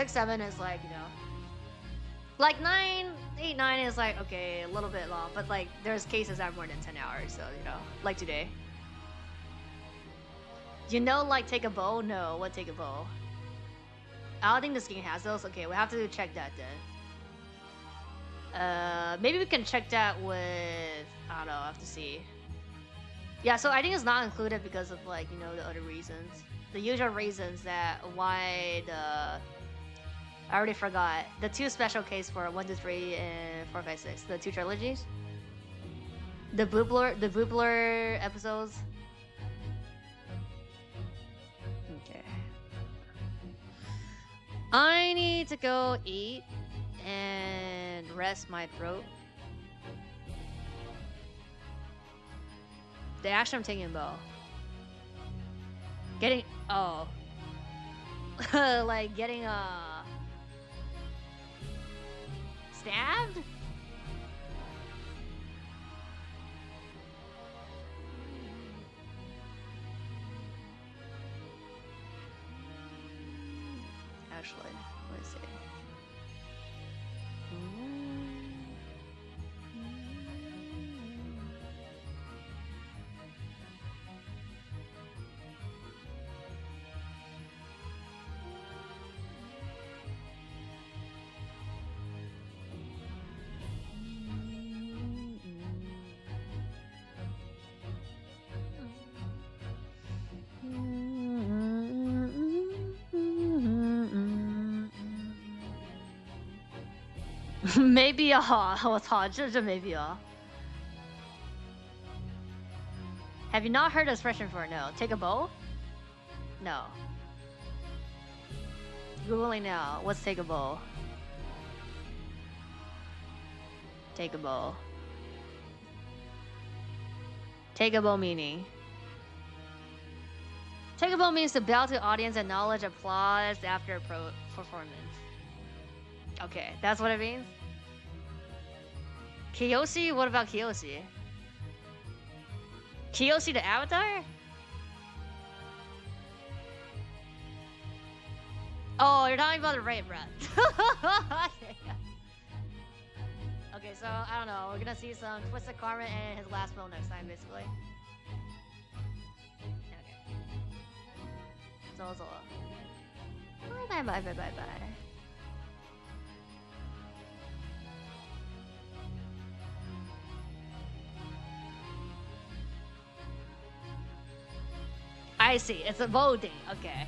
is like, you know, like 8 9 is like okay, a little bit long, but like there's cases that are more than 10 hours, so you know, like today. You know, like take a bow? No, what take a bow? I don't think this game has those. Okay, we have to check that then. Maybe we can check that with, I don't know, I have to see. Yeah, so I think it's not included because of, like, you know, the other reasons. The usual reasons that why the... I already forgot. The 2 special case for 1, 2, 3, and 4, 5, 6. The 2 trilogies. The Boobler episodes. Okay. I need to go eat and rest my throat. The action I'm taking bow. Getting like getting stabbed? Actually, let me see. Maybe 我操，这没必要。Have you not heard the expression for no? Take a bow? No. Googling now. What's take a bow? Take a bow. Take a bow meaning. Take a bow means to bow to audience and acknowledge applause after a performance. Okay, that's what it means? Kiyoshi? What about Kiyoshi? Kiyoshi the avatar? Oh, you're talking about the rape, bruh. Okay, so, I don't know. We're gonna see some Twisted Karma and his last film next time, basically. Okay. So. Bye. I see. It's a bow thing. Okay.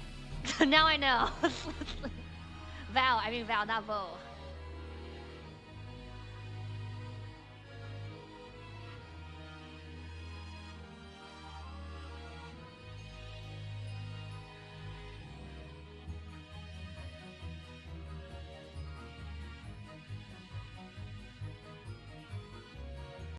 Now I know. Val, not bow.